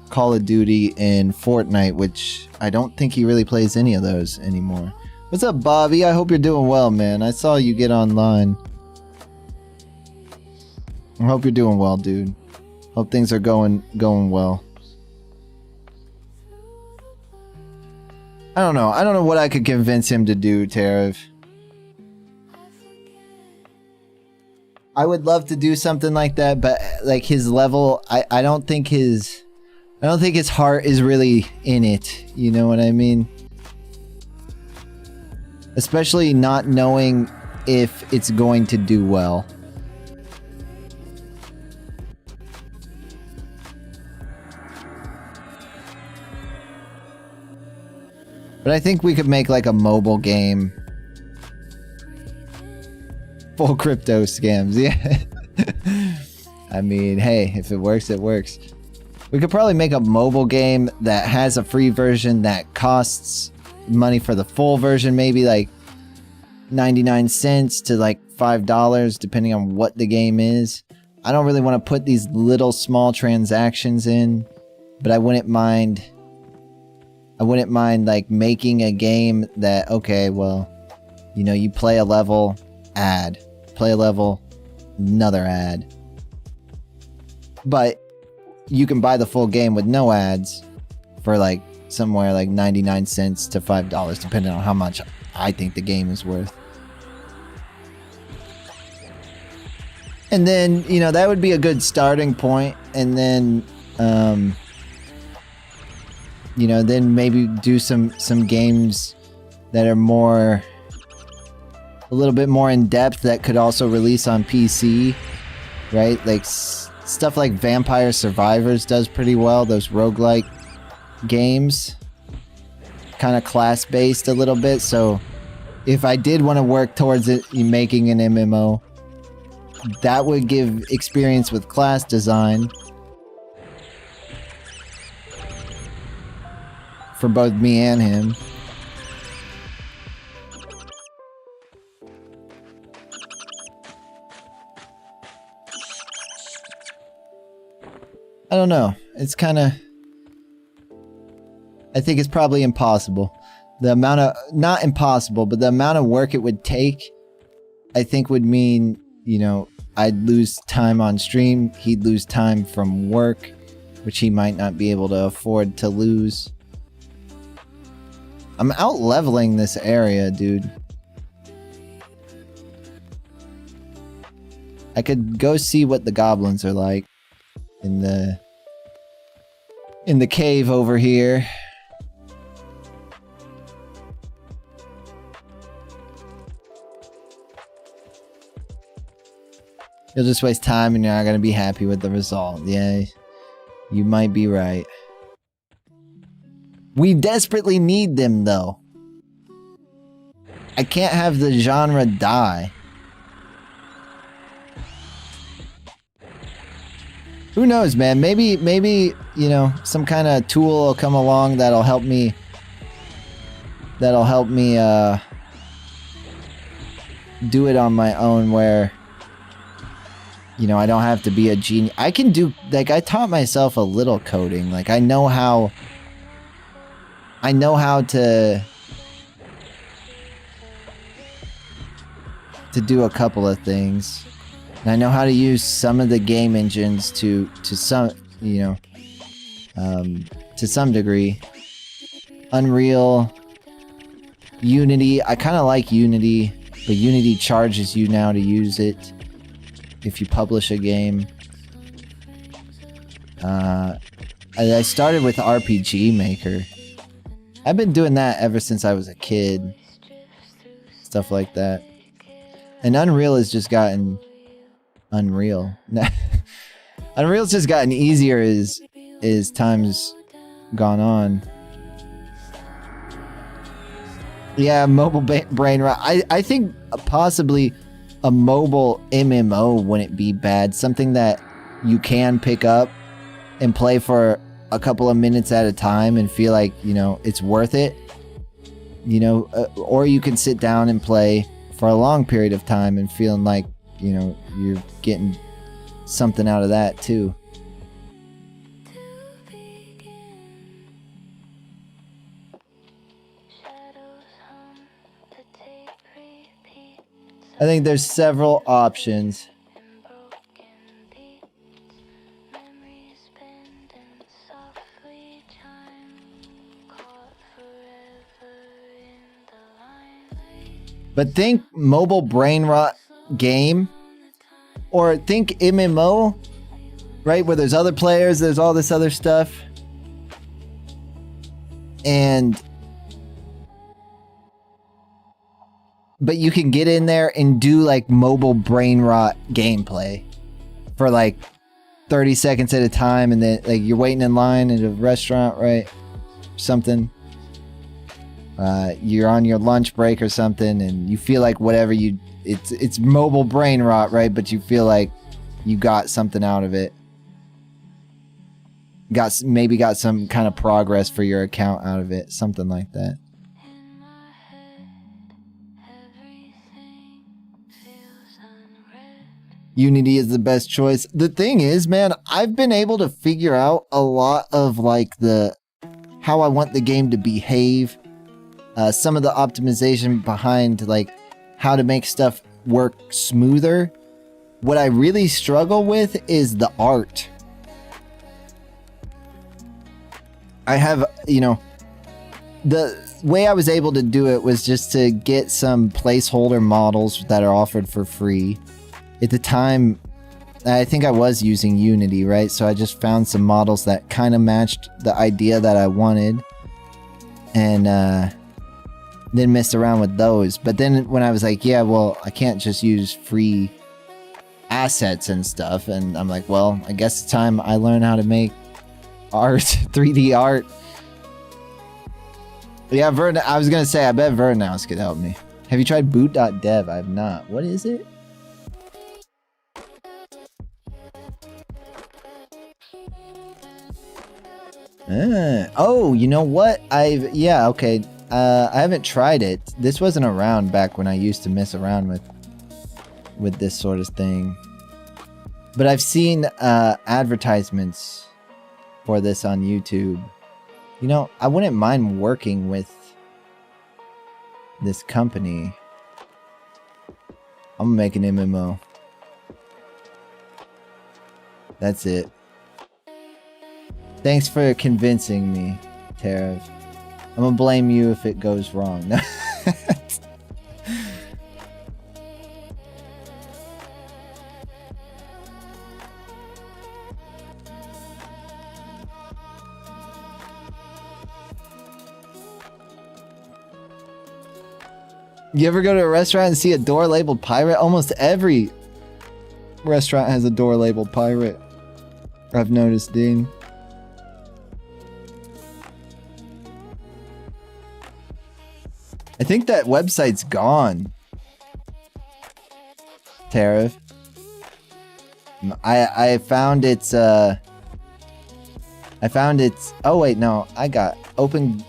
Call of Duty and Fortnite, which I don't think he really plays any of those anymore. What's up, Bobby? I hope you're doing well, man. I saw you get online. I hope you're doing well, dude. Hope things are going well. I don't know. I don't know what I could convince him to do, Tariff. I would love to do something like that, but like his level, I don't think his heart is really in it. You know what I mean? Especially not knowing if it's going to do well. But I think we could make like a mobile game. Full crypto scams, yeah. I mean, hey, if it works, it works. We could probably make a mobile game that has a free version that costs money for the full version, maybe like 99 cents to like $5, depending on what the game is. I don't really want to put these little small transactions in, but I wouldn't mind like making a game that, okay, well, you know, you play a level, ad. Play a level, another ad. But you can buy the full game with no ads for like somewhere like 99 cents to $5, depending on how much I think the game is worth. And then, you know, that would be a good starting point. And then, you know, then maybe do some games that are more, a little bit more in depth that could also release on PC, right? Like stuff like Vampire Survivors does pretty well. Those roguelike games, kind of class based a little bit. So if I did want to work towards it, making an MMO, that would give experience with class design for both me and him. I don't know. It's kind of... I think it's probably impossible. The amount of... Not impossible, but the amount of work it would take, I think would mean, you know, I'd lose time on stream. He'd lose time from work, which he might not be able to afford to lose. I'm out leveling this area, dude. I could go see what the goblins are like in the cave over here. You'll just waste time and you're not gonna be happy with the result. Yeah, you might be right. We desperately need them, though. I can't have the genre die. Who knows, man? Maybe, you know, some kind of tool will come along that'll help me. Do it on my own, where, you know, I don't have to be a genius. I can do, like, I taught myself a little coding. Like, I know how to do a couple of things. And I know how to use some of the game engines to some, you know, to some degree. Unreal, Unity. I kind of like Unity, but Unity charges you now to use it if you publish a game. I started with RPG Maker. I've been doing that ever since I was a kid. Stuff like that. And Unreal has just gotten... Unreal. Unreal's just gotten easier as time's gone on. Yeah, mobile brain rot. I think possibly a mobile MMO wouldn't be bad. Something that you can pick up and play for a couple of minutes at a time and feel like, you know, it's worth it, you know, or you can sit down and play for a long period of time and feeling like, you know, you're getting something out of that too. I think there's several options. But think mobile brain rot game, or think MMO, right? Where there's other players, there's all this other stuff. But you can get in there and do like mobile brain rot gameplay for like 30 seconds at a time, and then like you're waiting in line at a restaurant, right? Something. You're on your lunch break or something, and you feel like whatever it's mobile brain rot, right? But you feel like you got something out of it. Maybe got some kind of progress for your account out of it, something like that. Unity is the best choice. The thing is, man, I've been able to figure out a lot of like how I want the game to behave. Some of the optimization behind like how to make stuff work smoother. What I really struggle with is the art. I have, you know, the way I was able to do it was just to get some placeholder models that are offered for free. At the time, I think I was using Unity, right? So I just found some models that kind of matched the idea that I wanted. And then messed around with those. But then when I was like, yeah, well, I can't just use free assets and stuff. And I'm like, well, I guess it's time I learn how to make art, 3D art. Yeah, I was going to say, I bet Vertinouse could help me. Have you tried boot.dev? I have not. What is it? Oh, you know what? Yeah, okay. I haven't tried it. This wasn't around back when I used to mess around with this sort of thing. But I've seen advertisements for this on YouTube. You know, I wouldn't mind working with this company. I'm gonna make an MMO. That's it. Thanks for convincing me, Tarav. I'm gonna blame you if it goes wrong. You ever go to a restaurant and see a door labeled pirate? Almost every restaurant has a door labeled pirate. I've noticed, Dean. I think that website's gone. Tarav. I found its oh wait, no, I got open.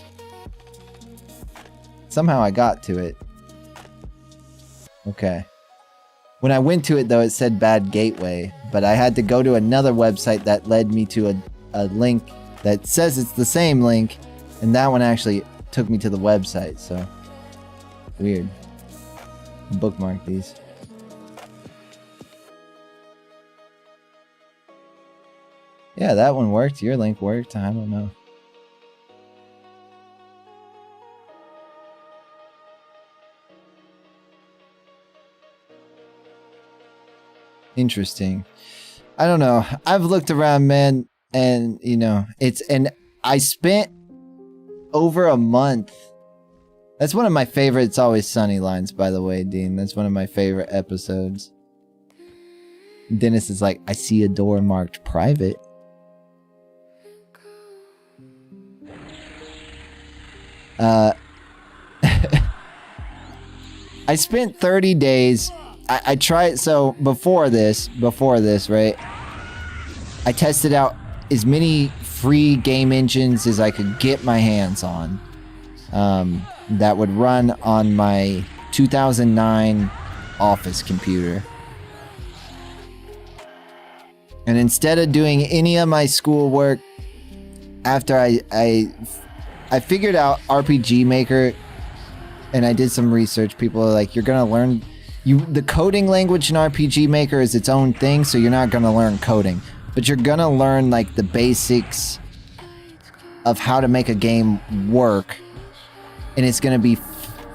Somehow I got to it. Okay. When I went to it though, it said bad gateway, but I had to go to another website that led me to a link that says it's the same link, and that one actually took me to the website, so weird. Bookmark these. Yeah, that one worked. Your link worked. I don't know. Interesting. I don't know. I've looked around, man, and you know, I spent over a month. That's one of my favorite It's Always Sunny lines, by the way, Dean. That's one of my favorite episodes. Dennis is like, I see a door marked private. I spent 30 days. I tried, so before this, right? I tested out as many free game engines as I could get my hands on, that would run on my 2009 office computer. And instead of doing any of my schoolwork, after I figured out RPG Maker, and I did some research. People are like, you're gonna learn, the coding language in RPG Maker is its own thing, so you're not gonna learn coding, but you're gonna learn like the basics of how to make a game work, and it's gonna be,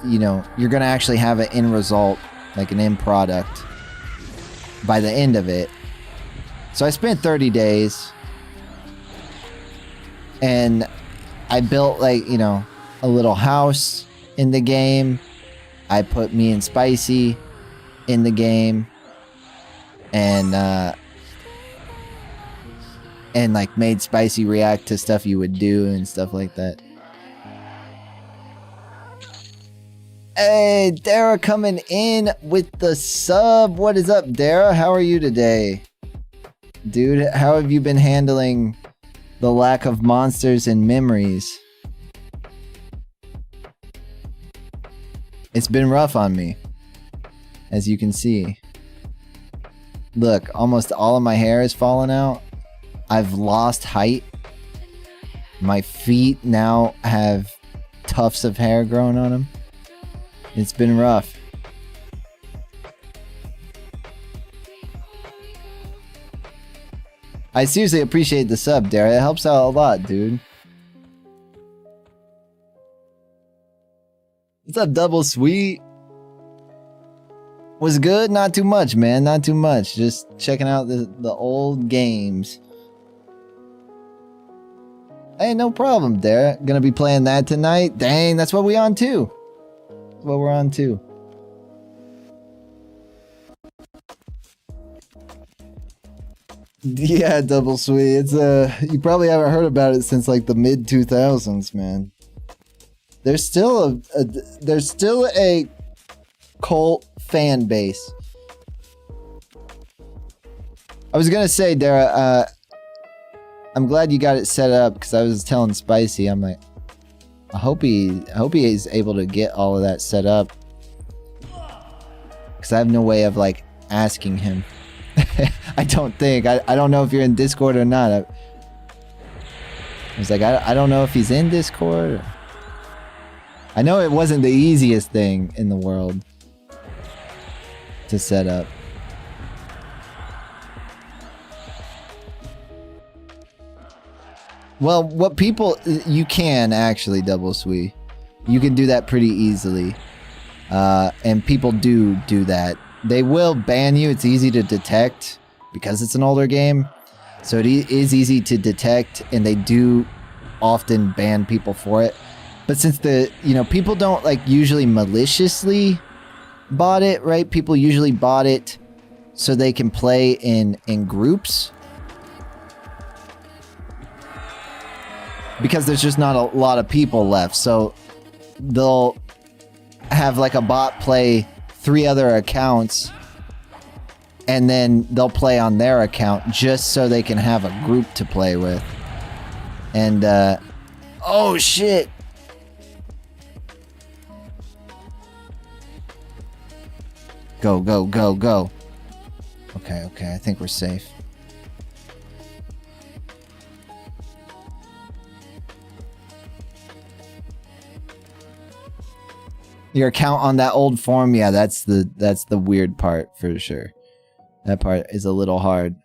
you know, you're gonna actually have an end result, like an end product by the end of it. So I spent 30 days and I built, like, you know, a little house in the game. I put me and Spicy in the game, and like made Spicy react to stuff you would do and stuff like that. Hey, Dara coming in with the sub. What is up, Dara? How are you today? Dude, how have you been handling the lack of monsters and memories? It's been rough on me, as you can see. Look, almost all of my hair is falling out. I've lost height. My feet now have tufts of hair growing on them. It's been rough. I seriously appreciate the sub, Dara. It helps out a lot, dude. What's up, Double Sweet? Was good? Not too much, man. Not too much. Just checking out the old games. Hey, no problem, Dara. Gonna be playing that tonight. Dang, that's what we on too. That's what we're on too. Yeah, Double Sweet. It's you probably haven't heard about it since like the mid 2000s, man. There's still a cult fan base. I was gonna say, Dara, I'm glad you got it set up, because I was telling Spicy, I'm like, I hope he is able to get all of that set up, because I have no way of like asking him. I don't think. I don't know if you're in Discord or not. I was like, I don't know if he's in Discord. I know it wasn't the easiest thing in the world to set up. Well, what people... You can actually, Double Sweet. You can do that pretty easily. And people do that. They will ban you. It's easy to detect because it's an older game. So it is easy to detect, and they do often ban people for it. But since people don't like usually maliciously bot it, right? People usually bot it so they can play in groups. Because there's just not a lot of people left. So they'll have like a bot play 3 other accounts, and then they'll play on their account just so they can have a group to play with. And oh shit. Go, go, go, go. Okay, okay, I think we're safe. Your account on that old form, yeah, that's the weird part for sure. That part is a little hard.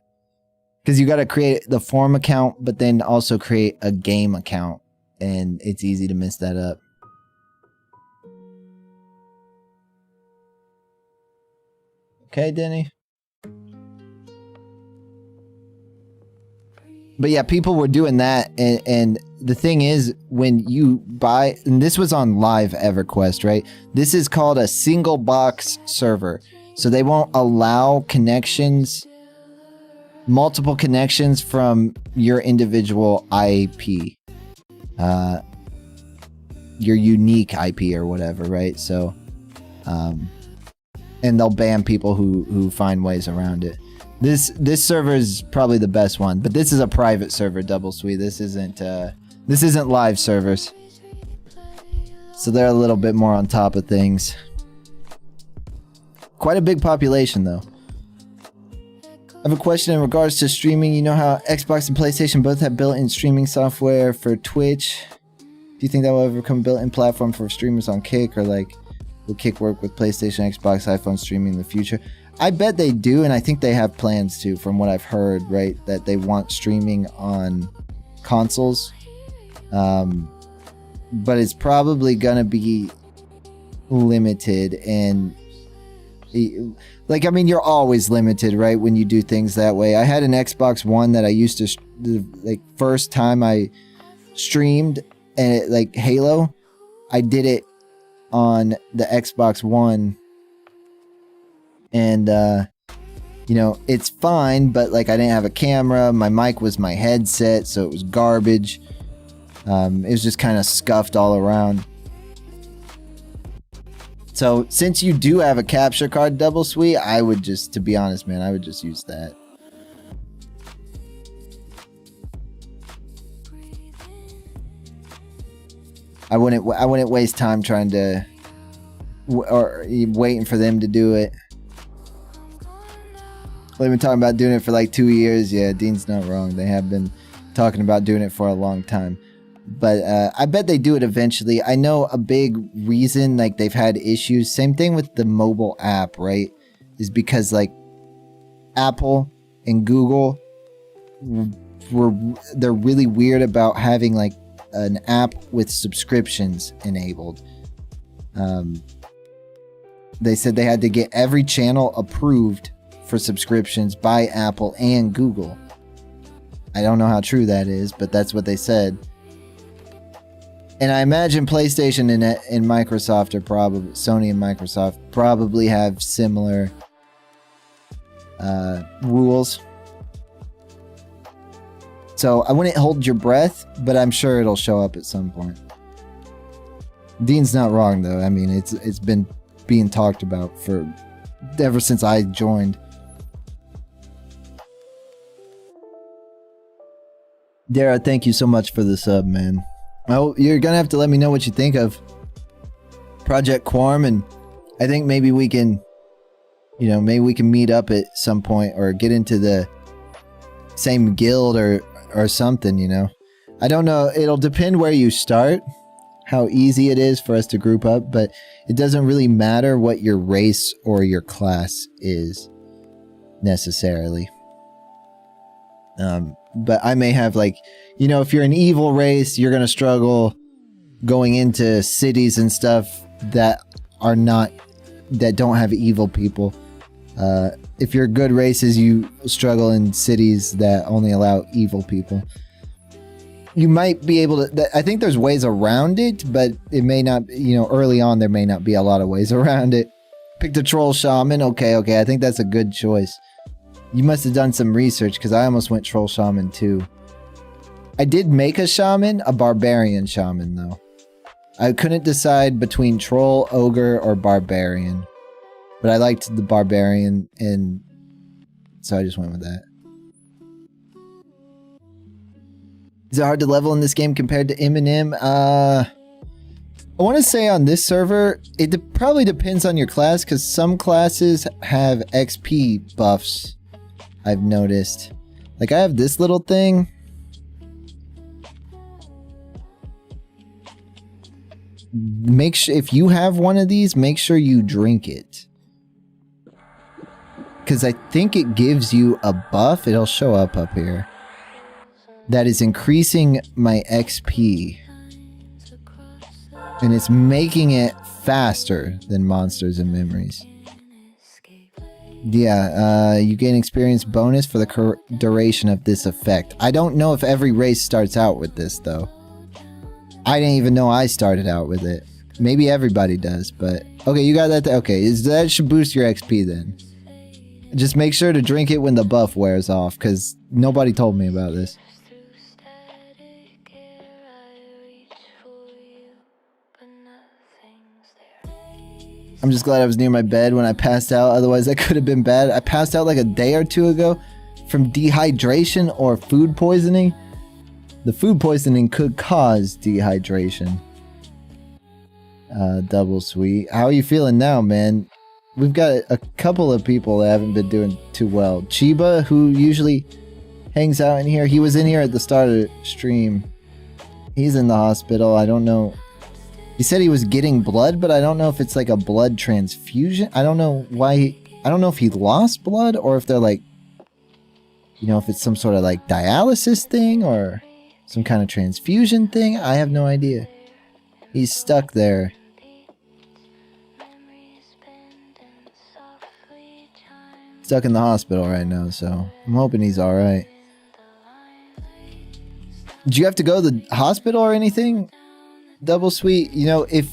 Because you gotta create the form account, but then also create a game account. And it's easy to mess that up. Okay, Denny? But yeah, people were doing that, and the thing is, when you buy, and this was on live Everquest, right? This is called a single box server. So they won't allow connections, multiple connections from your individual IP. Your unique IP or whatever, right? So, and they'll ban people who find ways around it. This server is probably the best one, but this is a private server, Double Sweet. This isn't live servers. So they're a little bit more on top of things. Quite a big population though. I have a question in regards to streaming. You know how Xbox and PlayStation both have built-in streaming software for Twitch? Do you think that will ever become a built-in platform for streamers on Kick, or like will Kick work with PlayStation, Xbox, iPhone streaming in the future? I bet they do, and I think they have plans to, from what I've heard, right? That they want streaming on consoles. But it's probably gonna be limited, and like, I mean, you're always limited, right, when you do things that way. I had an Xbox One that I used to, like, first time I streamed, and it, like, Halo, I did it on the Xbox One, and, you know, it's fine, but, like, I didn't have a camera, my mic was my headset, so it was garbage. It was just kind of scuffed all around. So, since you do have a capture card, Double Sweet, I would just, to be honest, man, I would just use that. I wouldn't waste time trying to, or waiting for them to do it. They've been talking about doing it for like 2 years. Yeah, Dean's not wrong. They have been talking about doing it for a long time. But I bet they do it eventually. I know a big reason, like, they've had issues. Same thing with the mobile app, right? Is because, like, Apple and Google they're really weird about having, like, an app with subscriptions enabled. They said they had to get every channel approved for subscriptions by Apple and Google. I don't know how true that is, but that's what they said. And I imagine PlayStation and Microsoft are probably, Sony and Microsoft probably have similar rules. So I wouldn't hold your breath, but I'm sure it'll show up at some point. Dean's not wrong though. I mean, it's been being talked about for ever since I joined. Dara, thank you so much for the sub, man. Oh, you're gonna have to let me know what you think of Project Quorum, and I think maybe we can, you know, maybe we can meet up at some point or get into the same guild or something, you know. I don't know. It'll depend where you start, how easy it is for us to group up, but it doesn't really matter what your race or your class is necessarily. But I may have, like, you know, if you're an evil race, you're gonna struggle going into cities and stuff that don't have evil people. If you're good races, you struggle in cities that only allow evil people. You might be able to, I think there's ways around it, but it may not, you know, early on there may not be a lot of ways around it. Pick the troll shaman. Okay, I think that's a good choice. You must have done some research, because I almost went troll shaman too. I did make a shaman, a barbarian shaman though. I couldn't decide between troll, ogre, or barbarian. But I liked the barbarian, and so I just went with that. Is it hard to level in this game compared to Eminem? I want to say on this server, it probably depends on your class, because some classes have XP buffs, I've noticed. Like, I have this little thing. Make sure, if you have one of these, make sure you drink it. Because I think it gives you a buff, it'll show up here, that is increasing my XP. And it's making it faster than Monsters and Memories. Yeah, you gain experience bonus for the duration of this effect. I don't know if every race starts out with this, though. I didn't even know I started out with it. Maybe everybody does, but... Okay, you got that. Okay, that should boost your XP then. Just make sure to drink it when the buff wears off, because nobody told me about this. I'm just glad I was near my bed when I passed out. Otherwise, that could have been bad. I passed out like a day or two ago from dehydration or food poisoning. The food poisoning could cause dehydration. Double sweet. How are you feeling now, man? We've got a couple of people that haven't been doing too well. Chiba, who usually hangs out in here. He was in here at the start of the stream. He's in the hospital. I don't know. He said he was getting blood, but I don't know if it's like a blood transfusion. I don't know why. I don't know if he lost blood or if they're like, you know, if it's some sort of like dialysis thing or some kind of transfusion thing. I have no idea. He's stuck there. Stuck in the hospital right now, so I'm hoping he's alright. Did you have to go to the hospital or anything? Double sweet, you know, if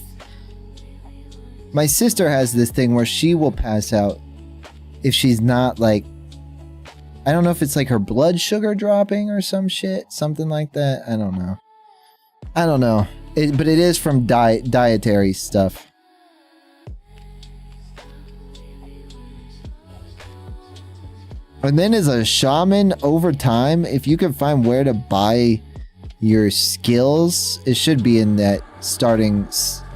my sister has this thing where she will pass out if she's not like, I don't know if it's like her blood sugar dropping or some shit, something like that. I don't know. But it is from dietary stuff. And then as a shaman, over time, if you can find where to buy your skills, it should be in that starting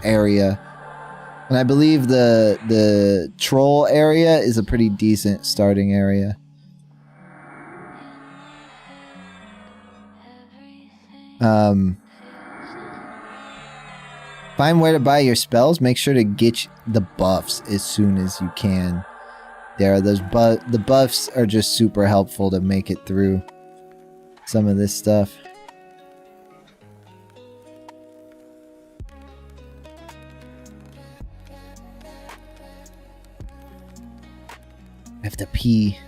area. And I believe the troll area is a pretty decent starting area. Find where to buy your spells. Make sure to get the buffs as soon as you can. There, the buffs are just super helpful to make it through some of this stuff. I have to pee.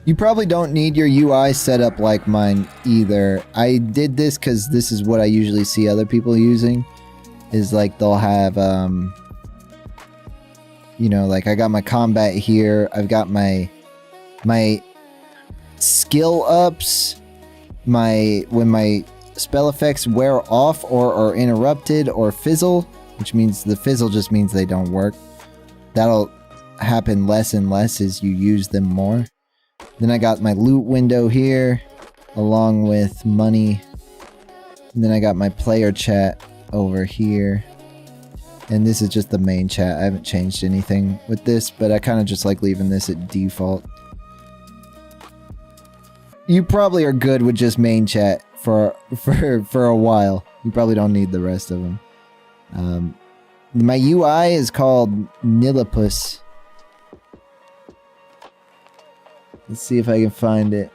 You probably don't need your UI set up like mine either. I did this because this is what I usually see other people using. Is like they'll have, you know, like I got my combat here. I've got my skill ups. When my spell effects wear off or are interrupted or fizzle, which means the fizzle just means they don't work. That'll happen less and less as you use them more. Then I got my loot window here, along with money. And then I got my player chat over here. And this is just the main chat. I haven't changed anything with this, but I kind of just like leaving this at default. You probably are good with just main chat for a while. You probably don't need the rest of them. My UI is called Nilipus. Let's see if I can find it.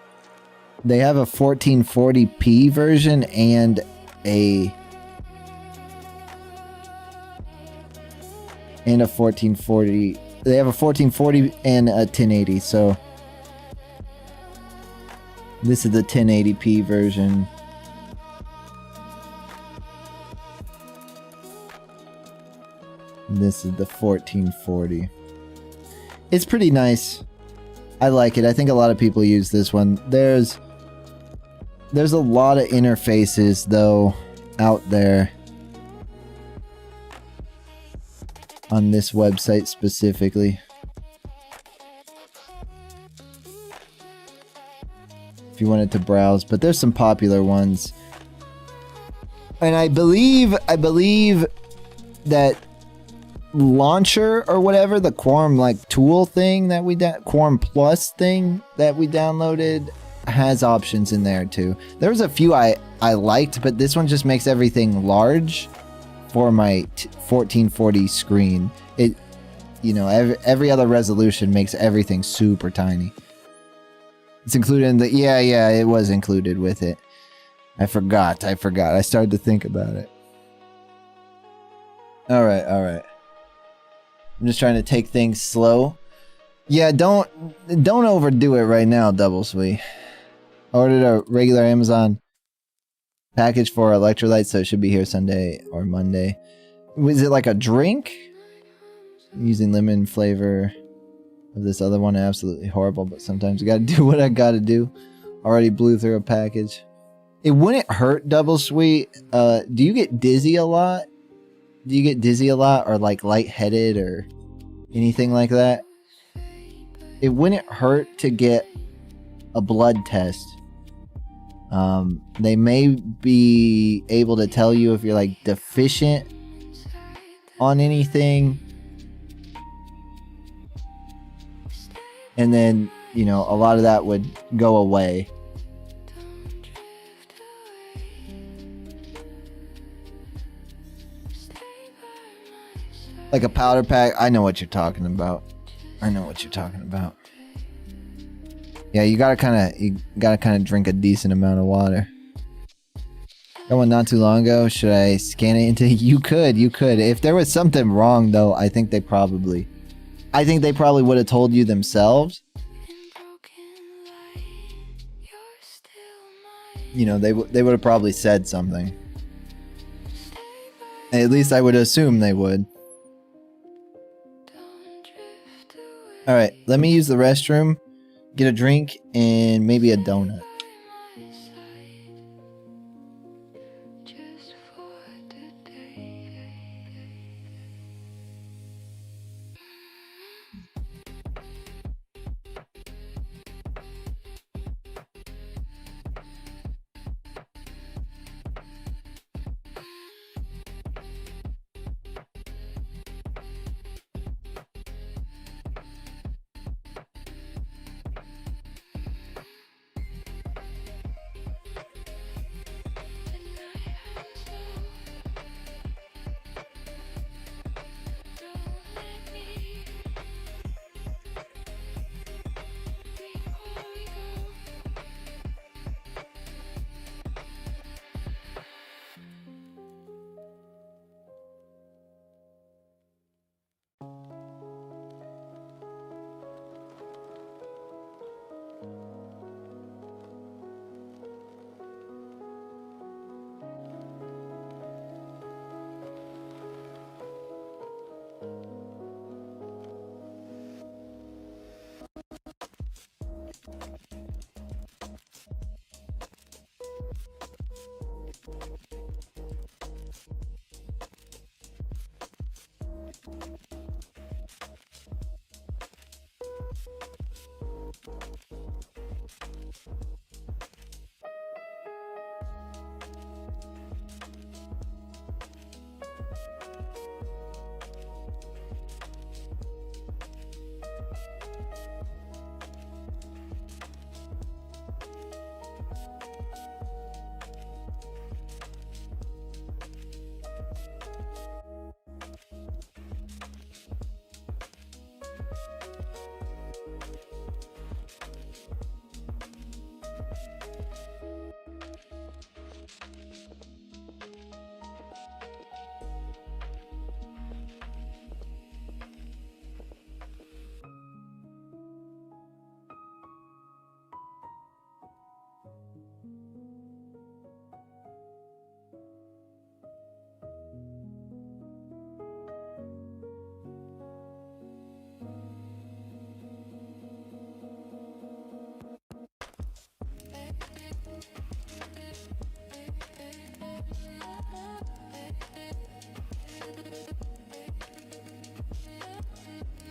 They have a 1440p version and a 1440. They have a 1440 and a 1080. So this is the 1080p version. This is the 1440. It's pretty nice. I like it. I think a lot of people use this one. There's a lot of interfaces though out there on this website specifically. If you wanted to browse, but there's some popular ones. And I believe that launcher or whatever, the Quorum like tool thing that Quorum Plus thing that we downloaded has options in there too. There was a few I liked, but this one just makes everything large for my 1440 screen. It, you know, every other resolution makes everything super tiny. It's included in the, yeah, it was included with it. I forgot. I started to think about it. All right. I'm just trying to take things slow. Yeah, don't overdo it right now, Double Sweet. I ordered a regular Amazon package for electrolytes, so it should be here Sunday or Monday. Was it like a drink? I'm using lemon flavor of this other one. Absolutely horrible, but sometimes you gotta do what I gotta do. Already blew through a package. It wouldn't hurt, double sweet. Do you get dizzy a lot? Do you get dizzy a lot, or like lightheaded or anything like that? It wouldn't hurt to get a blood test. They may be able to tell you if you're like deficient on anything. And then, you know, a lot of that would go away. Like a powder pack. I know what you're talking about. I know what you're talking about. Yeah, you gotta kind of drink a decent amount of water. That one not too long ago. Should I scan it into? You could. If there was something wrong, though, I think they probably would have told you themselves. You know, they would have probably said something. At least I would assume they would. All right, let me use the restroom, get a drink, and maybe a donut.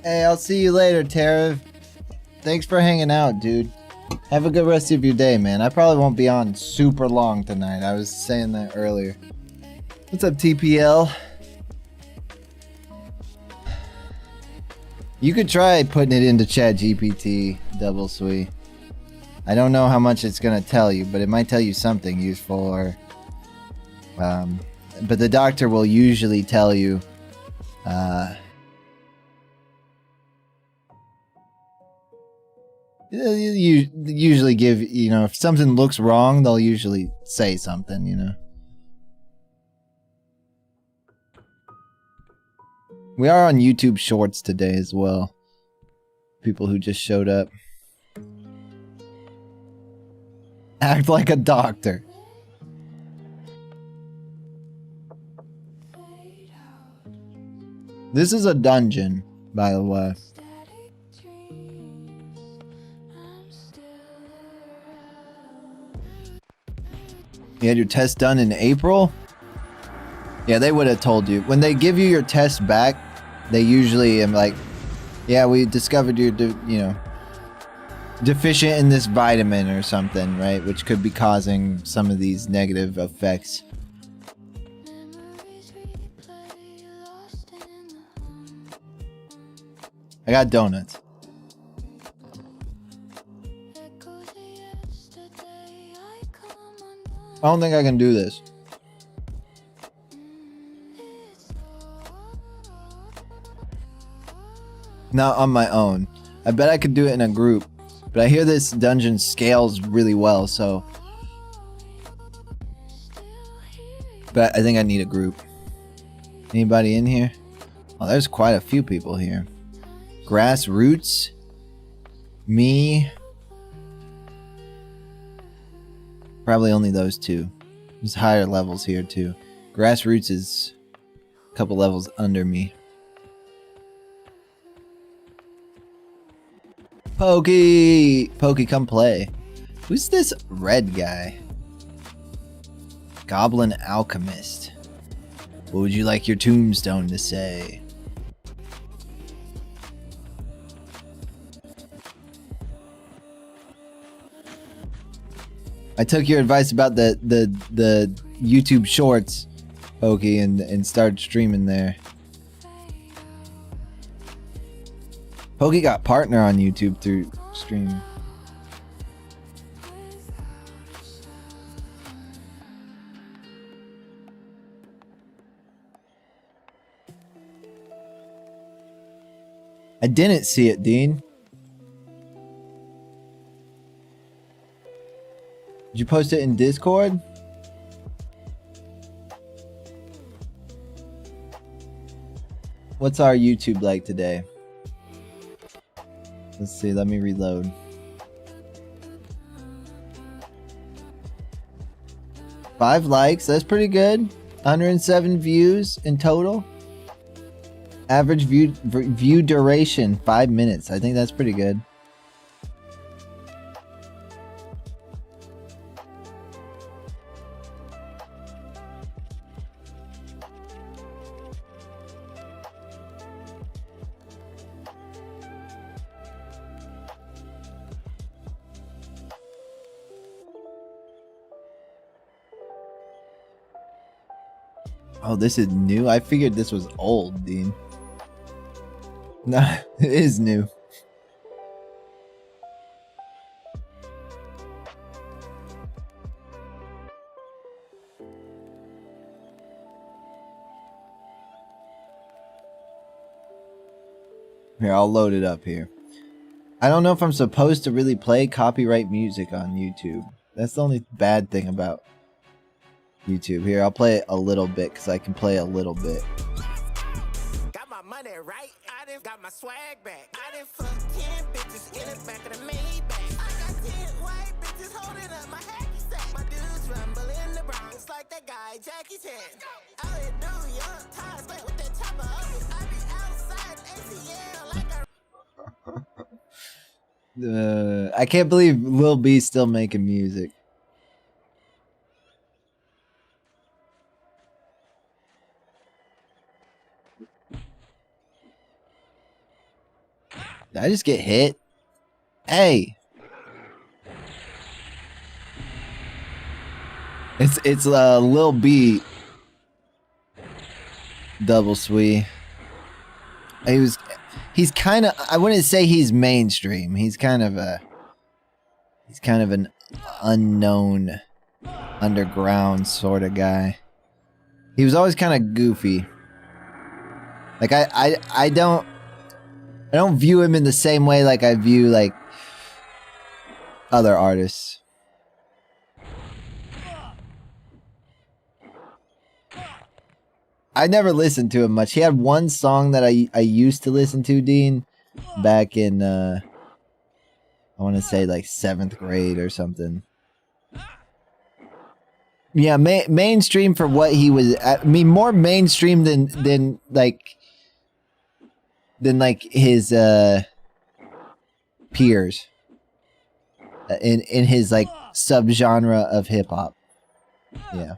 Hey, I'll see you later, Tara. Thanks for hanging out, dude. Have a good rest of your day, man. I probably won't be on super long tonight. I was saying that earlier. What's up, TPL? You could try putting it into ChatGPT, double sweet. I don't know how much it's gonna tell you, but it might tell you something useful, or but the doctor will usually tell you you usually give, you know, if something looks wrong, they'll usually say something, you know. We are on YouTube Shorts today as well. People who just showed up. Act like a doctor. This is a dungeon, by the way. You had your test done in April? Yeah, they would have told you. When they give you your test back, they usually am like, yeah, we discovered you're, you know, deficient in this vitamin or something, right? Which could be causing some of these negative effects. I got donuts. I don't think I can do this. Not on my own. I bet I could do it in a group. But I hear this dungeon scales really well, so... But I think I need a group. Anybody in here? Oh, there's quite a few people here. Grassroots. Me. Probably only those two. There's higher levels here too. Grassroots is a couple levels under me. Pokey! Pokey, come play. Who's this red guy? Goblin Alchemist. What would you like your tombstone to say? I took your advice about the YouTube shorts, Pokey, and started streaming there. Pokey got partner on YouTube through streaming. I didn't see it, Dean. Did you post it in Discord? What's our YouTube like today? Let's see, let me reload. Five likes, that's pretty good. 107 views in total. Average view duration, 5 minutes. I think that's pretty good. Oh, this is new? I figured this was old, Dean. Nah, it is new. Here, I'll load it up here. I don't know if I'm supposed to really play copyright music on YouTube. That's the only bad thing about YouTube. Here, I'll play it a little bit because I can play a little bit. Got my money right. I done got my swag back. I done fucked 10 bitches in the back of the Maybach. I got 10 white bitches holding up my hacky sack. My dudes rumble in the Bronx like that guy Jaeke 10. Out in New York, Times Square with that chopper up. I be outside ATL like a I can't believe Lil B's still making music. Did I just get hit? Hey! It's Lil B. Double Swee. He's kind of, I wouldn't say he's mainstream. He's kind of an unknown underground sort of guy. He was always kind of goofy. Like I don't view him in the same way like I view like other artists. I never listened to him much. He had one song that I used to listen to, Dean, back in I want to say like 7th grade or something. Yeah, mainstream for what he was. I mean, more mainstream than like his peers in his like subgenre of hip hop. Yeah.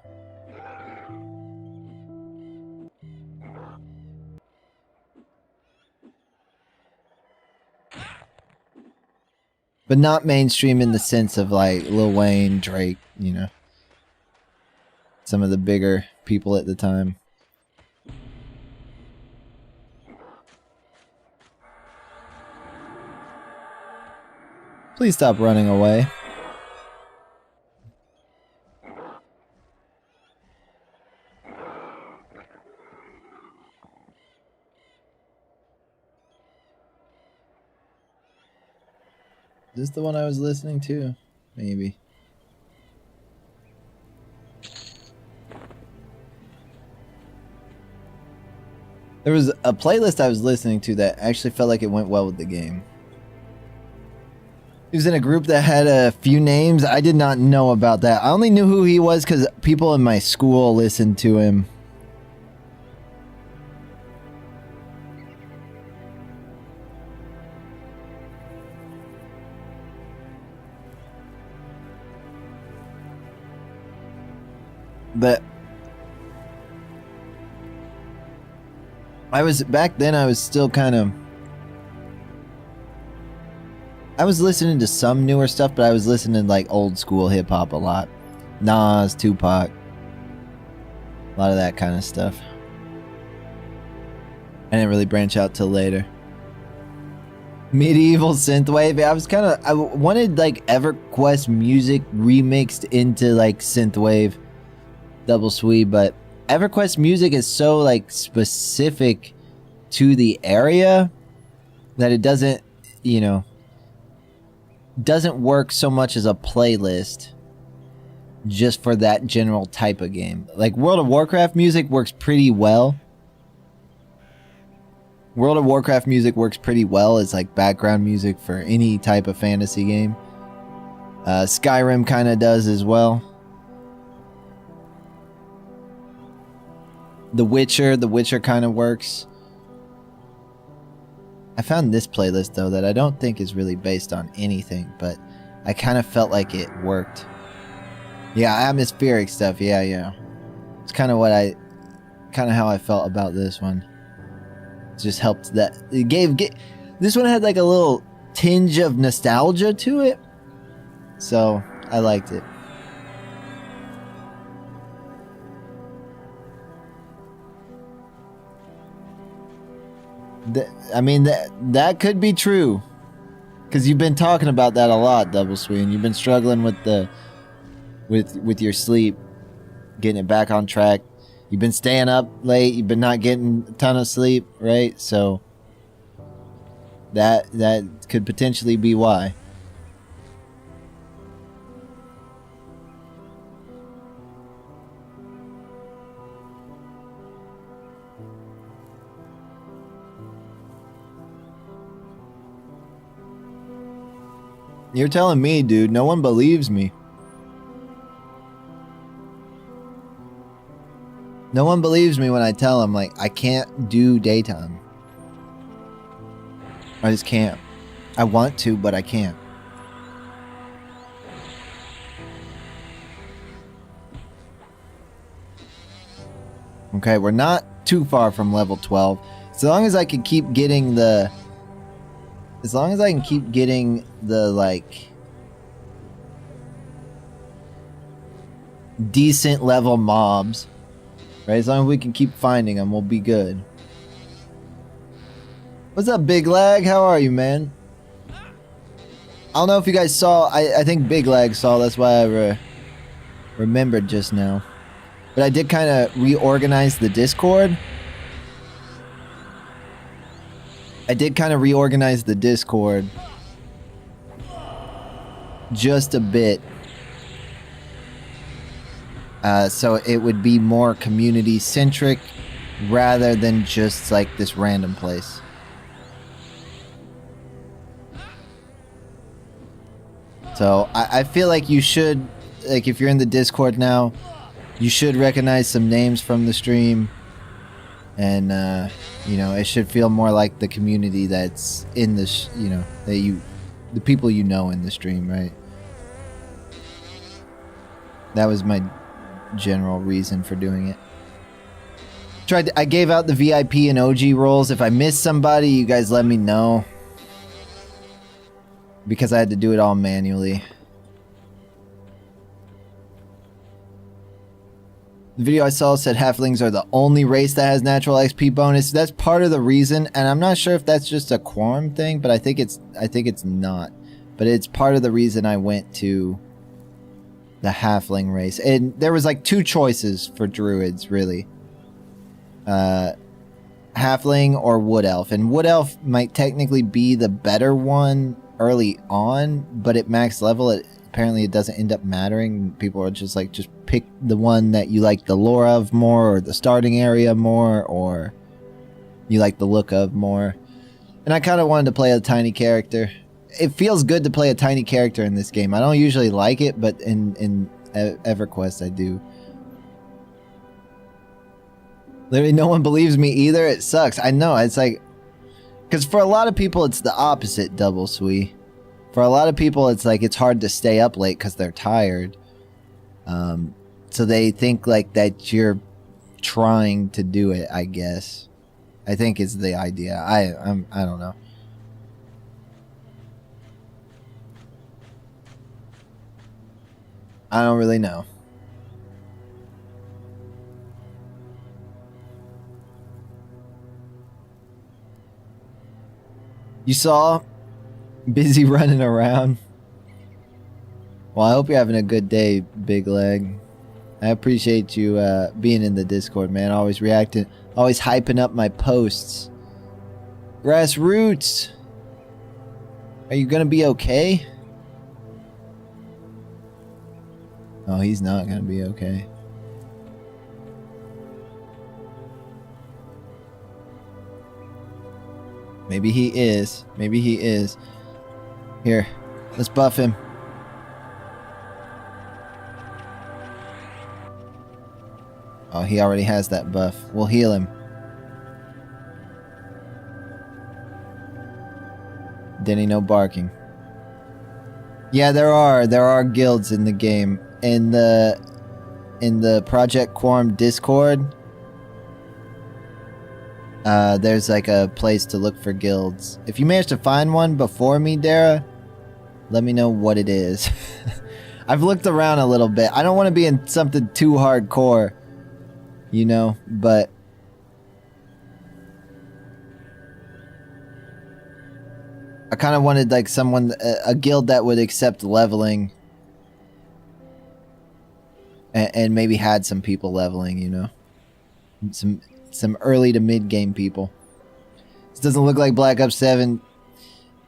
But not mainstream in the sense of like Lil Wayne, Drake, you know. Some of the bigger people at the time. Please stop running away. Is this the one I was listening to? Maybe. There was a playlist I was listening to that actually felt like it went well with the game. He was in a group that had a few names. I did not know about that. I only knew who he was because people in my school listened to him. But back then I was still kind of, I was listening to some newer stuff, but I was listening to like old school hip hop a lot. Nas, Tupac, a lot of that kind of stuff. I didn't really branch out till later. Medieval synthwave. I wanted like EverQuest music remixed into like synthwave double sweep, but EverQuest music is so like specific to the area that it doesn't, you know, doesn't work so much as a playlist just for that general type of game. Like World of Warcraft music works pretty well. World of Warcraft music works pretty well as like background music for any type of fantasy game. Skyrim kind of does as well. The Witcher kind of works. I found this playlist though that I don't think is really based on anything, but I kind of felt like it worked. Yeah, atmospheric stuff. Yeah. It's kind of how I felt about this one. It just helped that it gave this one had like a little tinge of nostalgia to it, so I liked it. That could be true, because you've been talking about that a lot, Double Swing. You've been struggling with your sleep, getting it back on track. You've been staying up late. You've been not getting a ton of sleep, right? So that could potentially be why. You're telling me, dude. No one believes me. No one believes me when I tell them, like, I can't do daytime. I just can't. I want to, but I can't. Okay, we're not too far from level 12. As long as I can keep getting the... As long as I can keep getting the, like... decent level mobs, right? As long as we can keep finding them, we'll be good. What's up, Big Lag? How are you, man? I don't know if you guys saw. I think Big Lag saw. That's why I remembered just now. But I did kind of reorganize the Discord. Just a bit. So it would be more community centric rather than just like this random place. So I feel like you should, like, if you're in the Discord now, you should recognize some names from the stream, and you know, it should feel more like the community that's in this, you know, the people you know in the stream, right? That was my general reason for doing it. I gave out the VIP and OG roles. If I missed somebody, you guys let me know. Because I had to do it all manually. The video I saw said halflings are the only race that has natural XP bonus. That's part of the reason, and I'm not sure if that's just a quorum thing, but I think it's not. But it's part of the reason I went to the halfling race. And there was like two choices for druids, really. Halfling or wood elf. And wood elf might technically be the better one early on, but at max level apparently it doesn't end up mattering. People are just like, just pick the one that you like the lore of more, or the starting area more, or you like the look of more. And I kind of wanted to play a tiny character. It feels good to play a tiny character in this game. I don't usually like it, but in EverQuest I do. Literally no one believes me either. It sucks. I know. It's like, because for a lot of people it's the opposite, Double Sweet. For a lot of people it's like it's hard to stay up late because they're tired. So they think like that you're trying to do it, I guess. I think is the idea. I don't know. I don't really know. You saw? Busy running around. Well, I hope you're having a good day, Big Leg. I appreciate you being in the Discord, man. Always reacting, always hyping up my posts. Grassroots! Are you gonna be okay? Oh, he's not gonna be okay. Maybe he is. Maybe he is. Here, let's buff him. Oh, he already has that buff. We'll heal him. Denny, no barking. Yeah, there are guilds in the game. In the Project Quorum Discord, there's like a place to look for guilds. If you manage to find one before me, Dara, let me know what it is. I've looked around a little bit. I don't want to be in something too hardcore, you know, but I kind of wanted like someone, a guild that would accept leveling and maybe had some people leveling, you know, some early to mid game people. This doesn't look like Black Ops 7.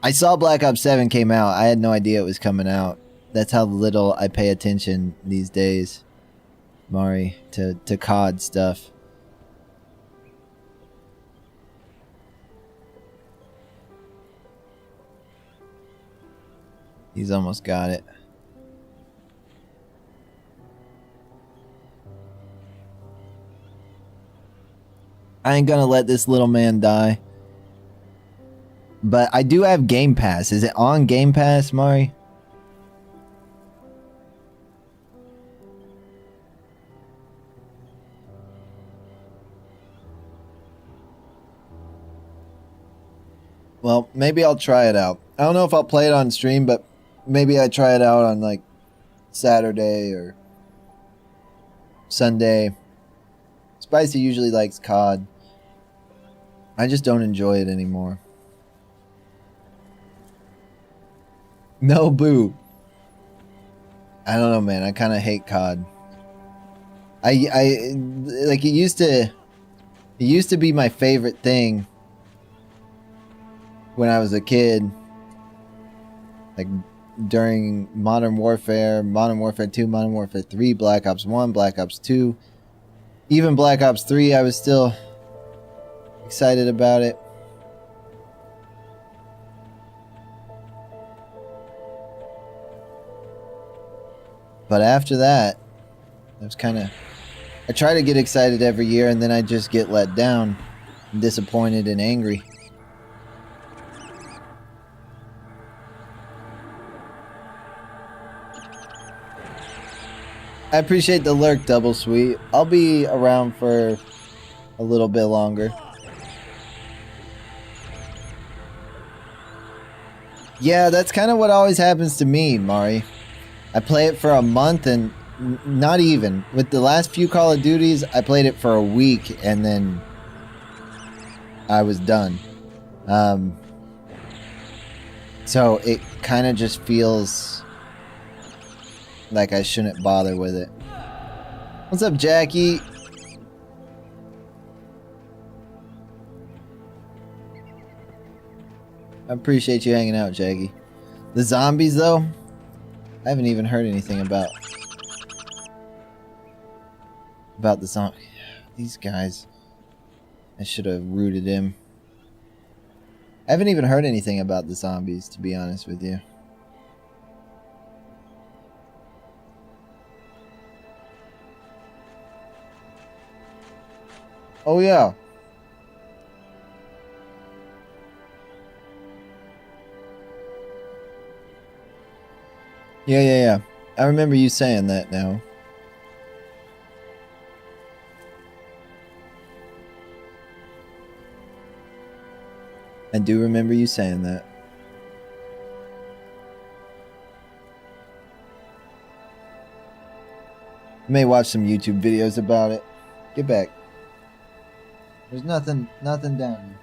I saw Black Ops 7 came out. I had no idea it was coming out. That's how little I pay attention these days, Mari, to COD stuff. He's almost got it. I ain't gonna let this little man die. But I do have Game Pass. Is it on Game Pass, Mari? Well, maybe I'll try it out. I don't know if I'll play it on stream, but maybe I try it out on like Saturday or Sunday. Spicy usually likes COD. I just don't enjoy it anymore. No boo. I don't know, man. I kind of hate COD. I like it used to be my favorite thing when I was a kid. Like during Modern Warfare 2, Modern Warfare 3, Black Ops 1, Black Ops 2, even Black Ops 3, I was still excited about it. But after that, I was kind of... I try to get excited every year, and then I just get let down, disappointed and angry. I appreciate the lurk, Double Sweet. I'll be around for a little bit longer. Yeah, that's kind of what always happens to me, Mari. I play it for a month and not even. With the last few Call of Duties, I played it for a week and then I was done. So it kind of just feels like I shouldn't bother with it. What's up, Jaeke? I appreciate you hanging out, Jaeke. The zombies, though, I haven't even heard anything about the zombie. These guys, I should have rooted him. I haven't even heard anything about the zombies, to be honest with you. Oh yeah. Yeah. I remember you saying that now. I do remember you saying that. I may watch some YouTube videos about it. Get back. There's nothing down here.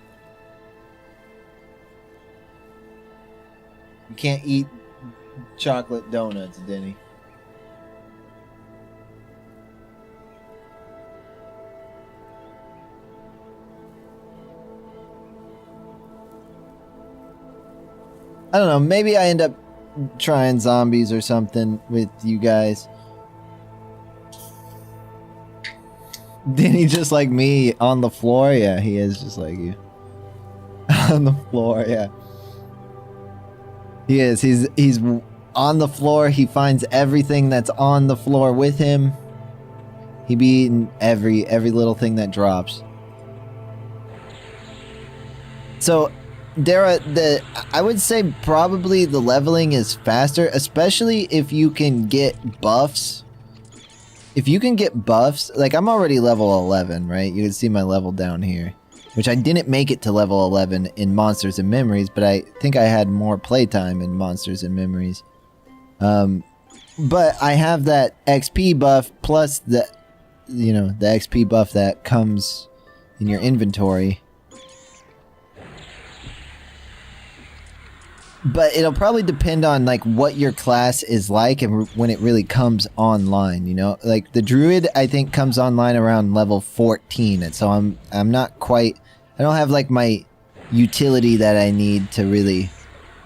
You can't eat chocolate donuts, Denny. I don't know, maybe I end up trying zombies or something with you guys. Denny just like me on the floor? Yeah, he is just like you. On the floor, yeah. He is. He's on the floor. He finds everything that's on the floor with him. He be eating every little thing that drops. So, Dara, I would say probably the leveling is faster, especially if you can get buffs. If you can get buffs, like I'm already level 11, right? You can see my level down here, which I didn't make it to level 11 in Monsters and Memories, but I think I had more playtime in Monsters and Memories. But I have that XP buff plus the XP buff that comes in your inventory. But it'll probably depend on like what your class is like and when it really comes online, you know? Like the druid I think comes online around level 14, and so I'm not quite, I don't have like my utility that I need to really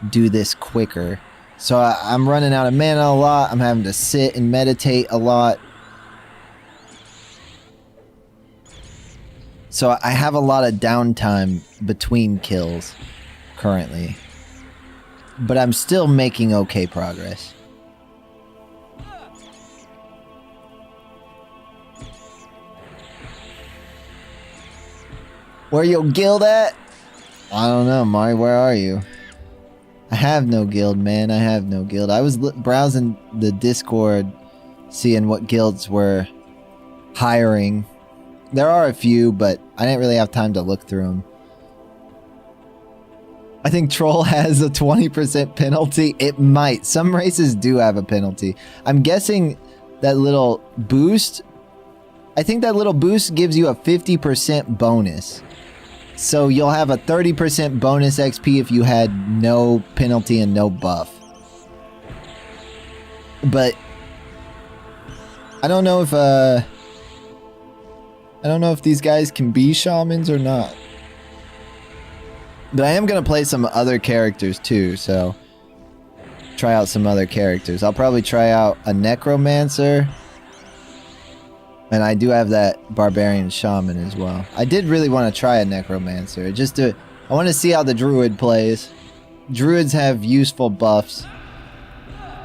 do this quicker. So I'm running out of mana a lot. I'm having to sit and meditate a lot. So I have a lot of downtime between kills currently. But I'm still making okay progress. Where your guild at? I don't know, Mari, where are you? I have no guild, man. I have no guild. I was browsing the Discord, seeing what guilds were hiring. There are a few, but I didn't really have time to look through them. I think Troll has a 20% penalty. It might. Some races do have a penalty. I'm guessing that little boost, I think that little boost gives you a 50% bonus. So you'll have a 30% bonus XP if you had no penalty and no buff. But I don't know if these guys can be shamans or not. But I am going to play some other characters too, so try out some other characters. I'll probably try out a necromancer. And I do have that barbarian shaman as well. I did really want to try a necromancer. I want to see how the druid plays. Druids have useful buffs,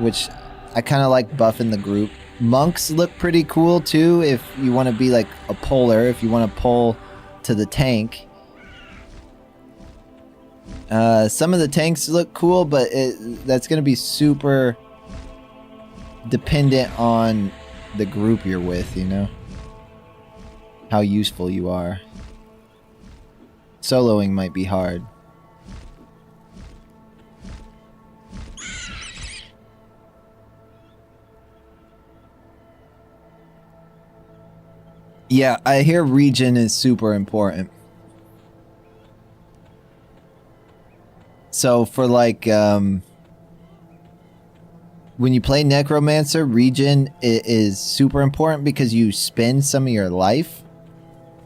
which I kind of like buffing the group. Monks look pretty cool too if you want to be like a puller, if you want to pull to the tank. Some of the tanks look cool, but that's going to be super dependent on the group you're with, you know? How useful you are. Soloing might be hard. Yeah, I hear region is super important. So for like, when you play Necromancer, region is super important because you spend some of your life,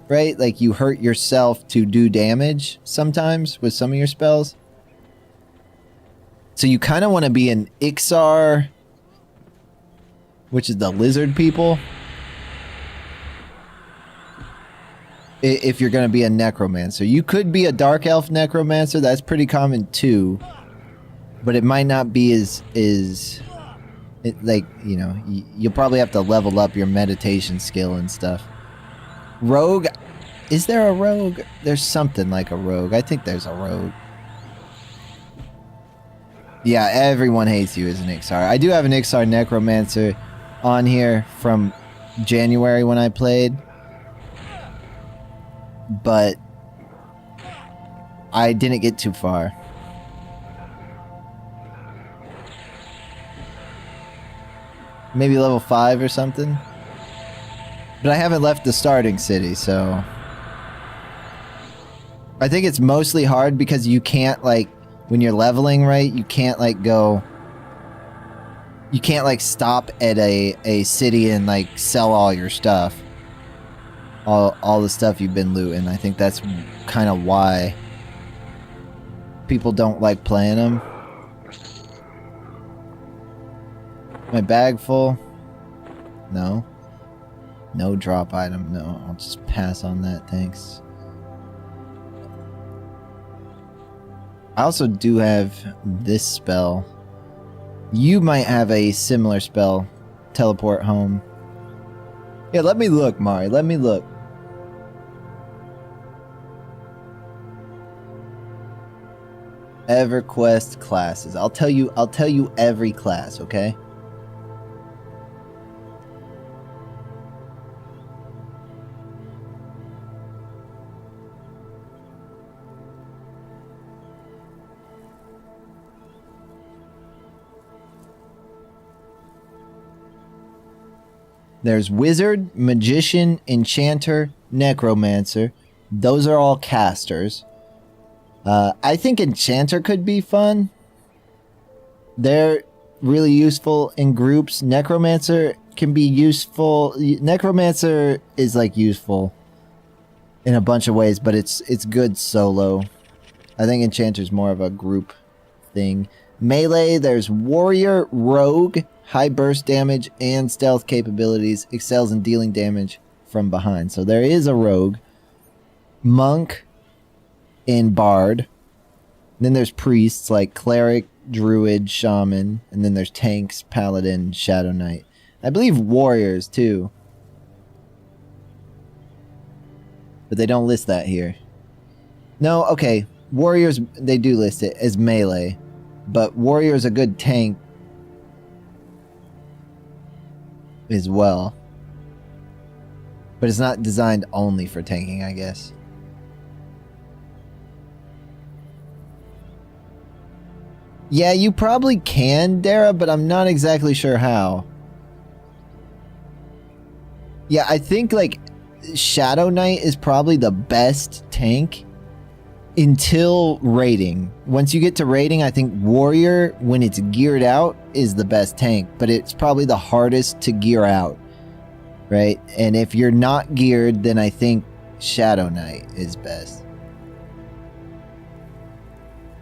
right? Like you hurt yourself to do damage sometimes with some of your spells. So you kind of want to be an Ixar, which is the lizard people. If you're going to be a necromancer. You could be a dark elf necromancer. That's pretty common too. But it might not be as like, you know, you'll probably have to level up your meditation skill and stuff. Rogue? Is there a rogue? There's something like a rogue. I think there's a rogue. Yeah, everyone hates you as an Ixar. I do have an Ixar necromancer on here from January when I played. But I didn't get too far. Maybe level 5 or something. But I haven't left the starting city, so... I think it's mostly hard because you can't, like, when you're leveling, right, you can't, like, go... You can't, like, stop at a city and, like, sell all your stuff. All the stuff you've been looting. I think that's kind of why people don't like playing them. My bag full? No. No drop item. No, I'll just pass on that, thanks. I also do have this spell. You might have a similar spell. Teleport home. Yeah, let me look, Mari. Let me look. Everquest classes. I'll tell you every class, okay? There's Wizard, Magician, Enchanter, Necromancer. Those are all casters. I think Enchanter could be fun. They're really useful in groups. Necromancer can be useful. Necromancer is like useful in a bunch of ways, but it's good solo. I think Enchanter's more of a group thing. Melee, there's Warrior, Rogue, high burst damage, and stealth capabilities. Excels in dealing damage from behind. So there is a Rogue. Monk and Bard. Then there's priests like Cleric, Druid, Shaman. And then there's tanks, Paladin, Shadow Knight. I believe Warriors too. But they don't list that here. No, okay. Warriors, they do list it as melee. But Warrior is a good tank as well. But it's not designed only for tanking, I guess. Yeah, you probably can, Dara, but I'm not exactly sure how. Yeah, I think, like, Shadow Knight is probably the best tank until raiding. Once you get to raiding, I think Warrior, when it's geared out, is the best tank, but it's probably the hardest to gear out, right? And if you're not geared, then I think Shadow Knight is best.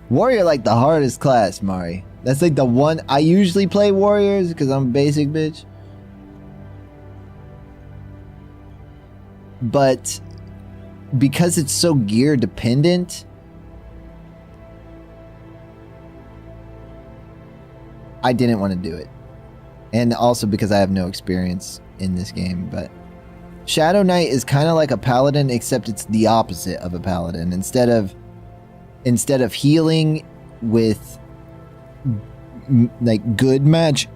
Warrior, like, the hardest class, Mari. That's like the one. I usually play Warriors because I'm a basic bitch. But because it's so gear dependent, I didn't want to do it. And also because I have no experience in this game. But Shadow Knight is kind of like a paladin, except it's the opposite of a paladin. Instead of healing with like good magic,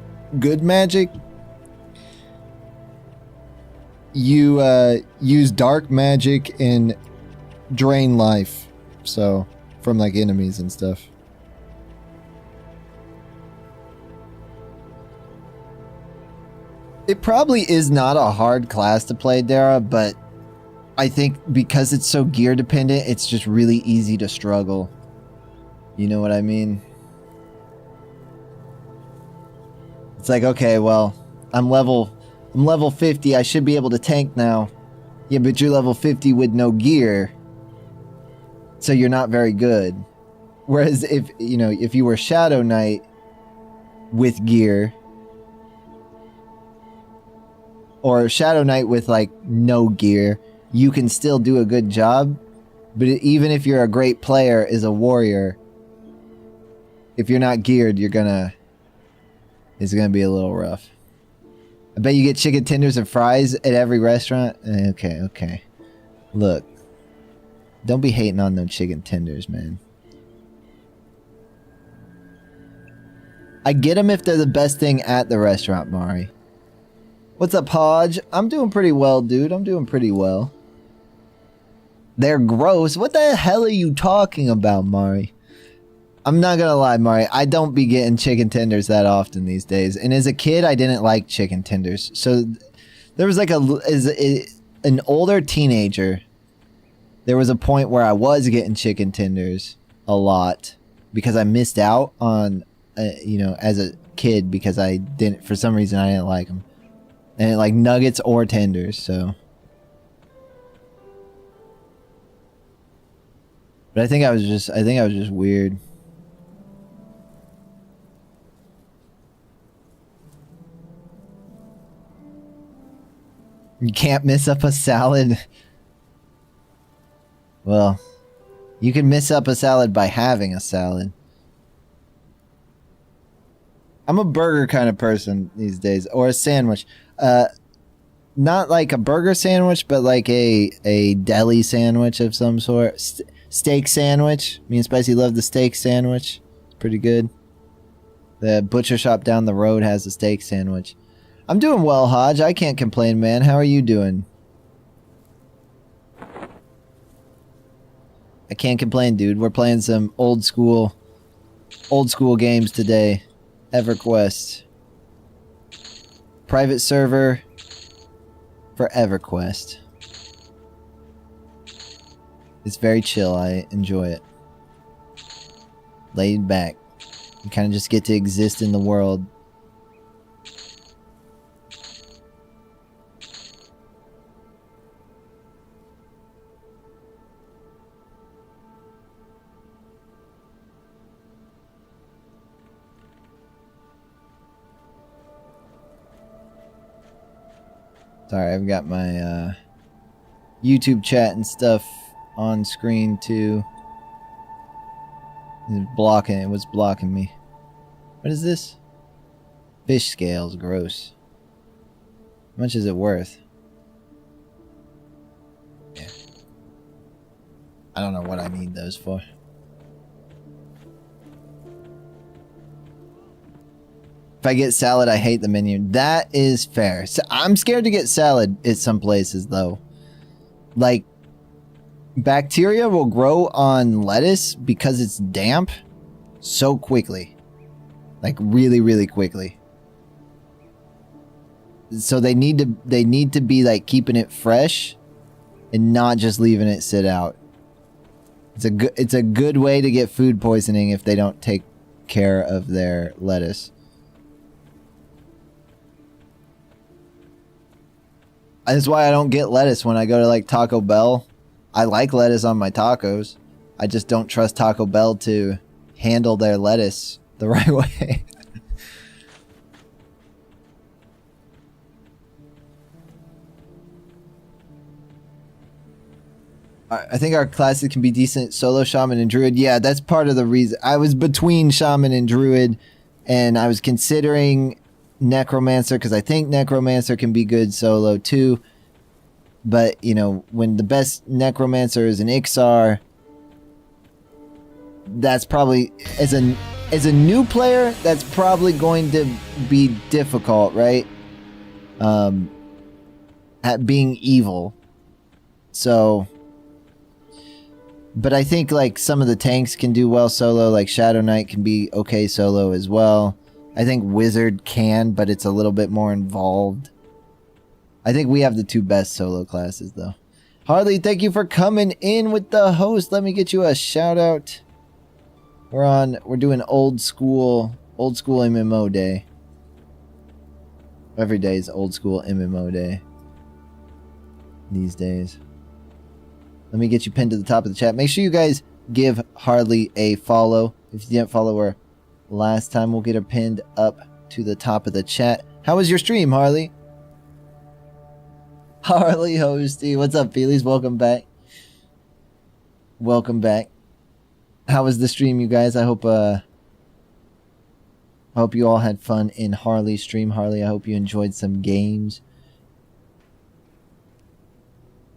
you use dark magic and drain life, so from like enemies and stuff. It probably is not a hard class to play, Dara, but I think because it's so gear dependent, it's just really easy to struggle. You know what I mean? It's like, okay, well, I'm level 50, I should be able to tank now. Yeah, but you're level 50 with no gear, so you're not very good. Whereas if you were Shadow Knight with gear, or Shadow Knight with like no gear, you can still do a good job. But even if you're a great player as a warrior, if you're not geared, it's gonna be a little rough. I bet you get chicken tenders and fries at every restaurant. Okay. Look, don't be hating on them chicken tenders, man. I get them if they're the best thing at the restaurant, Mari. What's up, Hodge? I'm doing pretty well, dude. I'm doing pretty well. They're gross. What the hell are you talking about, Mari? I'm not gonna lie, Mari. I don't be getting chicken tenders that often these days. And as a kid, I didn't like chicken tenders. So there was like an older teenager. There was a point where I was getting chicken tenders a lot because I missed out on, as a kid because for some reason I didn't like them. And like nuggets or tenders, so. But I think I was just weird. You can't miss up a salad. Well, you can miss up a salad by having a salad. I'm a burger kind of person these days, or a sandwich. Not like a burger sandwich, but like a deli sandwich of some sort. Steak sandwich. Me and Spicy love the steak sandwich. It's pretty good. The butcher shop down the road has a steak sandwich. I'm doing well, Hodge. I can't complain, man. How are you doing? I can't complain, dude. We're playing some old school games today. Everquest. Private server for Everquest. It's very chill. I enjoy it. Laid back. You kind of just get to exist in the world. Sorry, I've got my YouTube chat and stuff on screen too. It's blocking it. What's blocking me? What is this? Fish scales, gross. How much is it worth? Yeah. I don't know what I need those for. If I get salad, I hate the menu. That is fair. So I'm scared to get salad at some places, though. Like, bacteria will grow on lettuce because it's damp so quickly. Like, really, really quickly. So they need to be, like, keeping it fresh and not just leaving it sit out. It's a good way to get food poisoning if they don't take care of their lettuce. That's why I don't get lettuce when I go to like Taco Bell. I like lettuce on my tacos. I just don't trust Taco Bell to handle their lettuce the right way. I think our classes can be decent solo shaman and druid. Yeah, that's part of the reason. I was between shaman and druid, and I was considering necromancer because I think necromancer can be good solo too. But you know, when the best necromancer is an Ixar, that's probably as a new player, that's probably going to be difficult, right? at being evil. So, but I think like some of the tanks can do well solo, like Shadow Knight can be okay solo as well. I think Wizard can, but it's a little bit more involved. I think we have the two best solo classes though. Harley, thank you for coming in with the host. Let me get you a shout out. We're doing old school MMO day. Every day is old school MMO day. These days. Let me get you pinned to the top of the chat. Make sure you guys give Harley a follow. If you didn't follow her last time, we'll get her pinned up to the top of the chat. How was your stream, Harley? Harley Hosty. What's up, Feelies? Welcome back. Welcome back. How was the stream, you guys? I hope you all had fun in Harley's stream. Harley, I hope you enjoyed some games.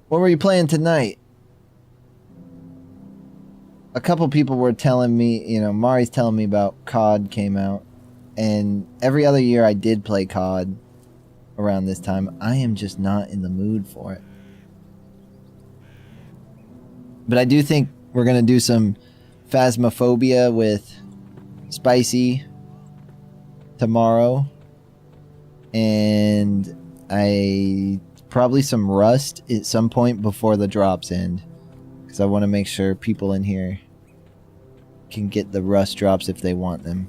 What were you playing tonight? A couple people were telling me, you know, Mari's telling me about COD came out. And every other year I did play COD around this time. I am just not in the mood for it. But I do think we're going to do some Phasmophobia with Spicy tomorrow. And probably some Rust at some point before the drops end. Because I want to make sure people in here can get the Rust drops if they want them.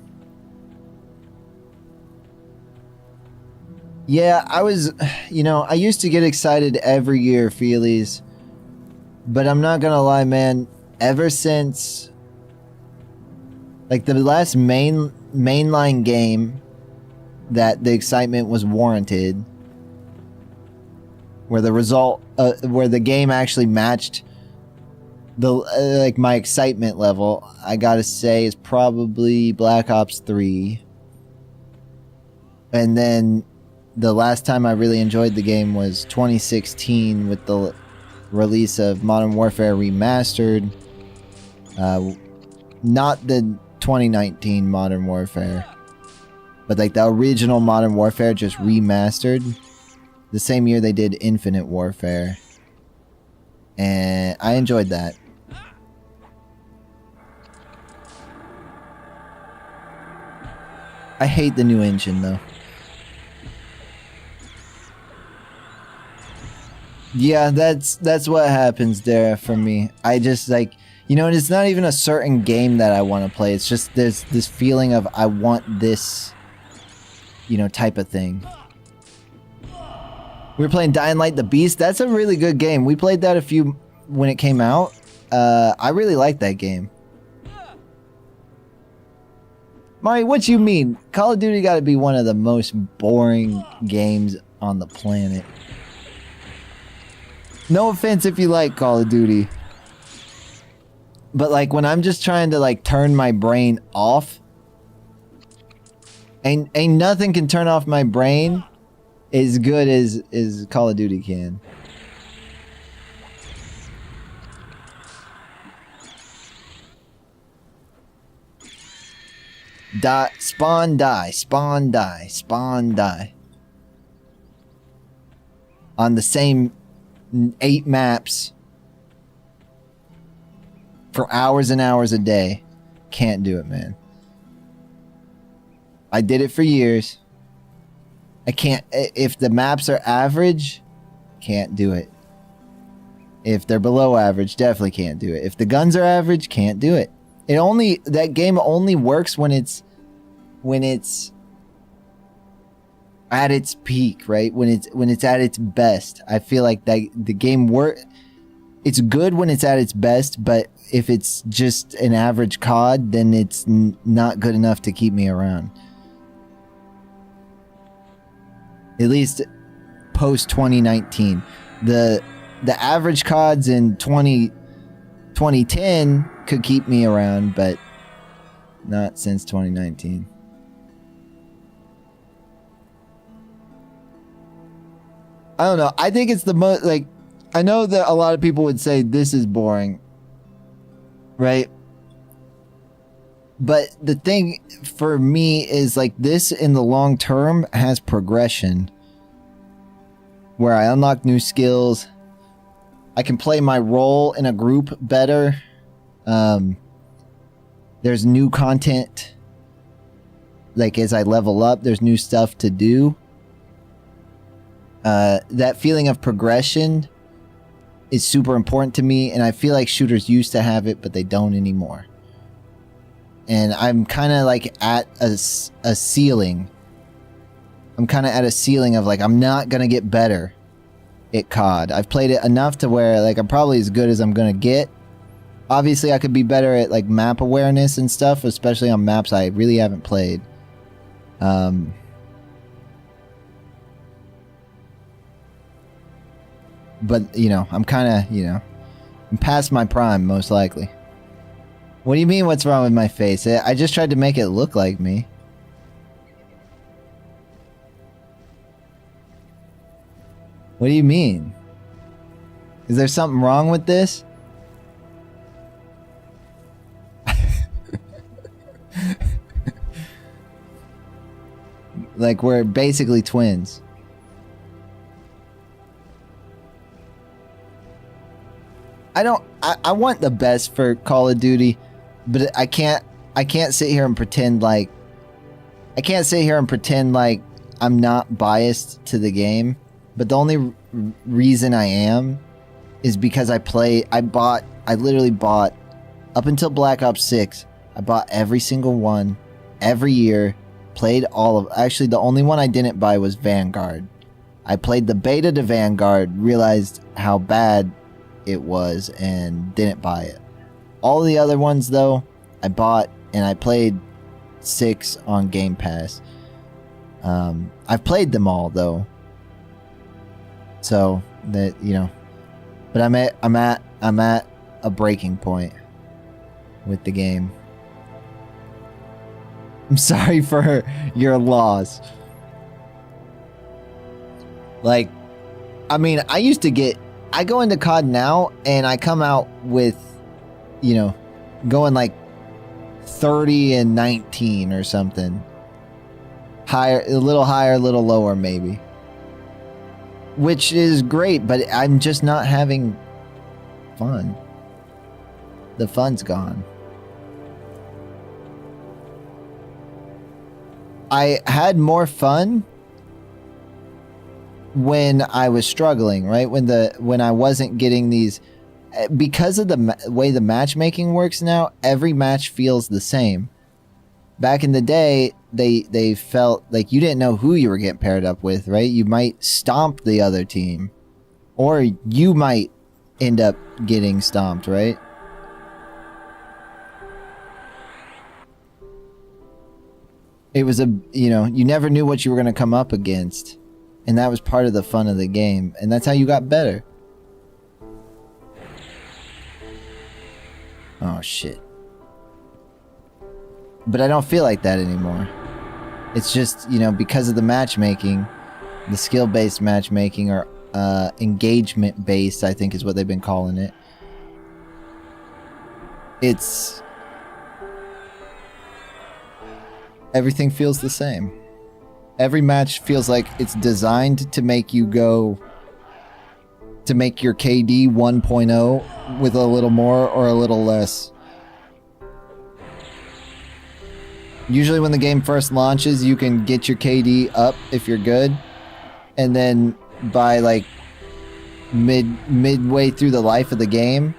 Yeah, I used to get excited every year, Feelies. But I'm not gonna lie, man. Ever since like the last mainline game that the excitement was warranted, where the game actually matched the like my excitement level, I gotta say is probably Black Ops 3. And then the last time I really enjoyed the game was 2016 with the release of Modern Warfare Remastered. Not the 2019 Modern Warfare, but like the original Modern Warfare just remastered. The same year they did Infinite Warfare. And I enjoyed that. I hate the new engine though. Yeah, that's what happens there for me. I just like, and it's not even a certain game that I want to play. It's just there's this feeling of I want this, type of thing. We were playing Dying Light the Beast. That's a really good game. We played that when it came out. I really liked that game. Mari, what you mean? Call of Duty gotta be one of the most boring games on the planet. No offense if you like Call of Duty. But like when I'm just trying to like turn my brain off, ain't nothing can turn off my brain as good as Call of Duty can. Spawn, die. On the same 8 maps for hours and hours a day. Can't do it, man. I did it for years. I can't. If the maps are average, can't do it. If they're below average, definitely can't do it. If the guns are average, can't do it. That game only works when it's at its peak, right? When it's at its best. I feel like that the game it's good when it's at its best, but if it's just an average COD, then it's not good enough to keep me around. At least post 2019. The average CODs in 2010 could keep me around, but not since 2019. I don't know. I think it's the most, like, I know that a lot of people would say this is boring, right? But the thing for me is like this in the long term has progression. where I unlock new skills. I can play my role in a group better. There's new content. Like, as I level up, there's new stuff to do. That feeling of progression is super important to me, and I feel like shooters used to have it, but they don't anymore. And I'm kind of like at a ceiling. I'm kind of at a ceiling of like, I'm not going to get better at COD. I've played it enough to where like I'm probably as good as I'm going to get. Obviously, I could be better at like map awareness and stuff, especially on maps I really haven't played. But, you know, I'm kind of, you know, I'm past my prime, most likely. What do you mean, what's wrong with my face? I just tried to make it look like me. What do you mean? Is there something wrong with this? Like, we're basically twins. I want the best for Call of Duty, but I can't sit here and pretend like I'm not biased to the game. But the only reason I am is because I literally bought up until Black Ops 6. I bought every single one every year, played all of, actually the only one I didn't buy was Vanguard. I played the beta to Vanguard, realized how bad it was, and didn't buy it. All the other ones though, I bought, and I played 6 on Game Pass. I've played them all though, so that, you know, but I'm at a breaking point with the game. I'm sorry for your loss. Like, I mean, I go into COD now and I come out with, you know, going like 30 and 19 or something. Higher, a little higher, a little lower maybe. Which is great, but I'm just not having fun. The fun's gone. I had more fun when I was struggling, right? When I wasn't getting these, because of the way the matchmaking works now, every match feels the same. Back in the day, they felt like you didn't know who you were getting paired up with, right? You might stomp the other team, or you might end up getting stomped, right? It was you know, you never knew what you were going to come up against. And that was part of the fun of the game. And that's how you got better. Oh, shit. But I don't feel like that anymore. It's just, you know, because of the matchmaking, the skill-based matchmaking, or engagement-based, I think is what they've been calling it. It's... everything feels the same. Every match feels like it's designed to make you go, to make your KD 1.0 with a little more or a little less. Usually when the game first launches, you can get your KD up if you're good. And then by like midway through the life of the game,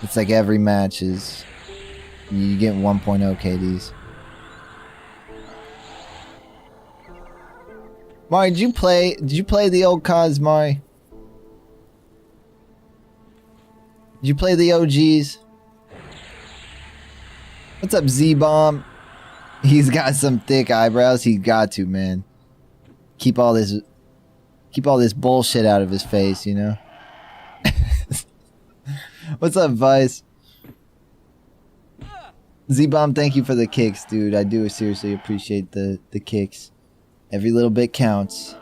it's like every match is, you get 1.0 KDs. Mari, did you play the old CODs, Mari? Did you play the OGs? What's up, Z-Bomb? He's got some thick eyebrows. He's got to, man. Keep all this bullshit out of his face, you know? What's up, Vice? Z-Bomb, thank you for the kicks, dude. I do seriously appreciate the kicks. Every little bit counts.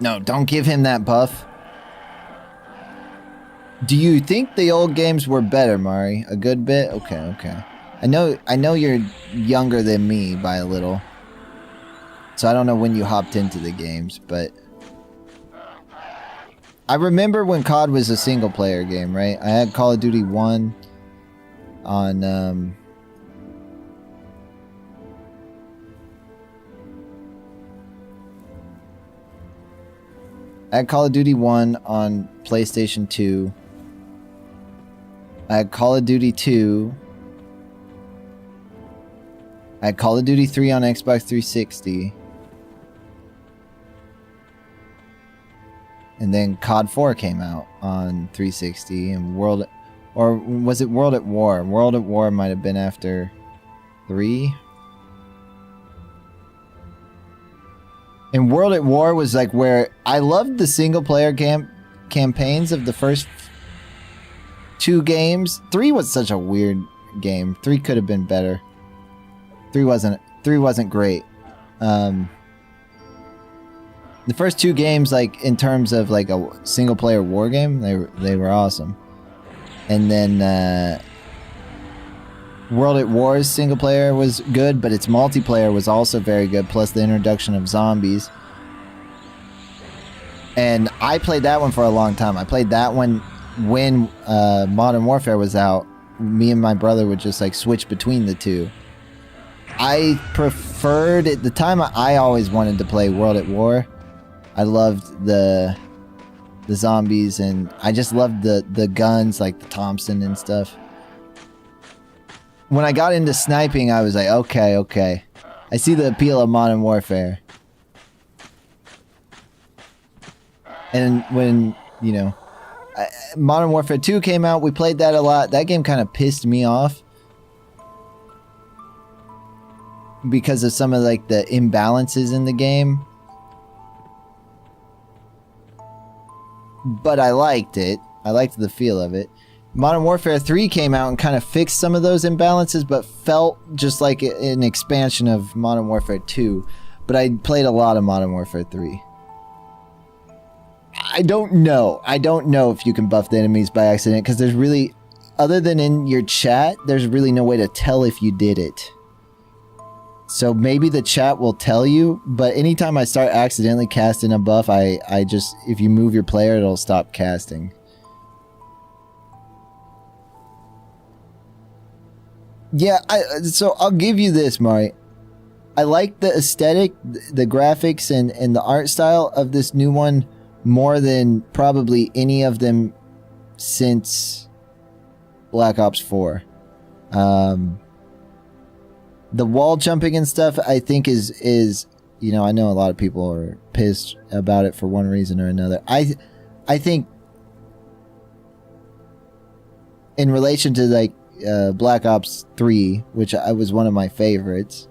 No, don't give him that buff. Do you think the old games were better, Mari? A good bit? Okay, okay. I know you're younger than me by a little. So I don't know when you hopped into the games, but I remember when COD was a single player game, right? I had Call of Duty 1 on I had Call of Duty 1 on PlayStation 2. I had Call of Duty 2. I had Call of Duty 3 on Xbox 360. And then COD 4 came out on 360 and or was it World at War? World at War might have been after 3. And World at War was like where I loved the single player campaigns of the first 2 games. 3 was such a weird game. 3 could have been better. 3 wasn't great. The first 2 games, like in terms of like a single player war game, they were awesome. And then World at War's single player was good, but its multiplayer was also very good, plus the introduction of zombies. And I played that one for a long time. I played that one when Modern Warfare was out. Me and my brother would just like switch between the 2. I preferred at the time. I always wanted to play World at War. I loved the zombies, and I just loved the guns, like the Thompson and stuff. When I got into sniping, I was like, okay. I see the appeal of Modern Warfare. And when, you know, Modern Warfare 2 came out, we played that a lot. That game kind of pissed me off because of some of like the imbalances in the game. But I liked it. I liked the feel of it. Modern Warfare 3 came out and kind of fixed some of those imbalances, but felt just like an expansion of Modern Warfare 2. But I played a lot of Modern Warfare 3. I don't know if you can buff the enemies by accident, because there's really, other than in your chat, there's really no way to tell if you did it. So maybe the chat will tell you, but anytime I start accidentally casting a buff, I just, if you move your player, it'll stop casting. Yeah, so I'll give you this, Mari. I like the aesthetic, the graphics, and the art style of this new one more than probably any of them since Black Ops 4. The wall jumping and stuff, I think is you know, I know a lot of people are pissed about it for one reason or another. I think in relation to like Black Ops 3, which I was one of my favorites,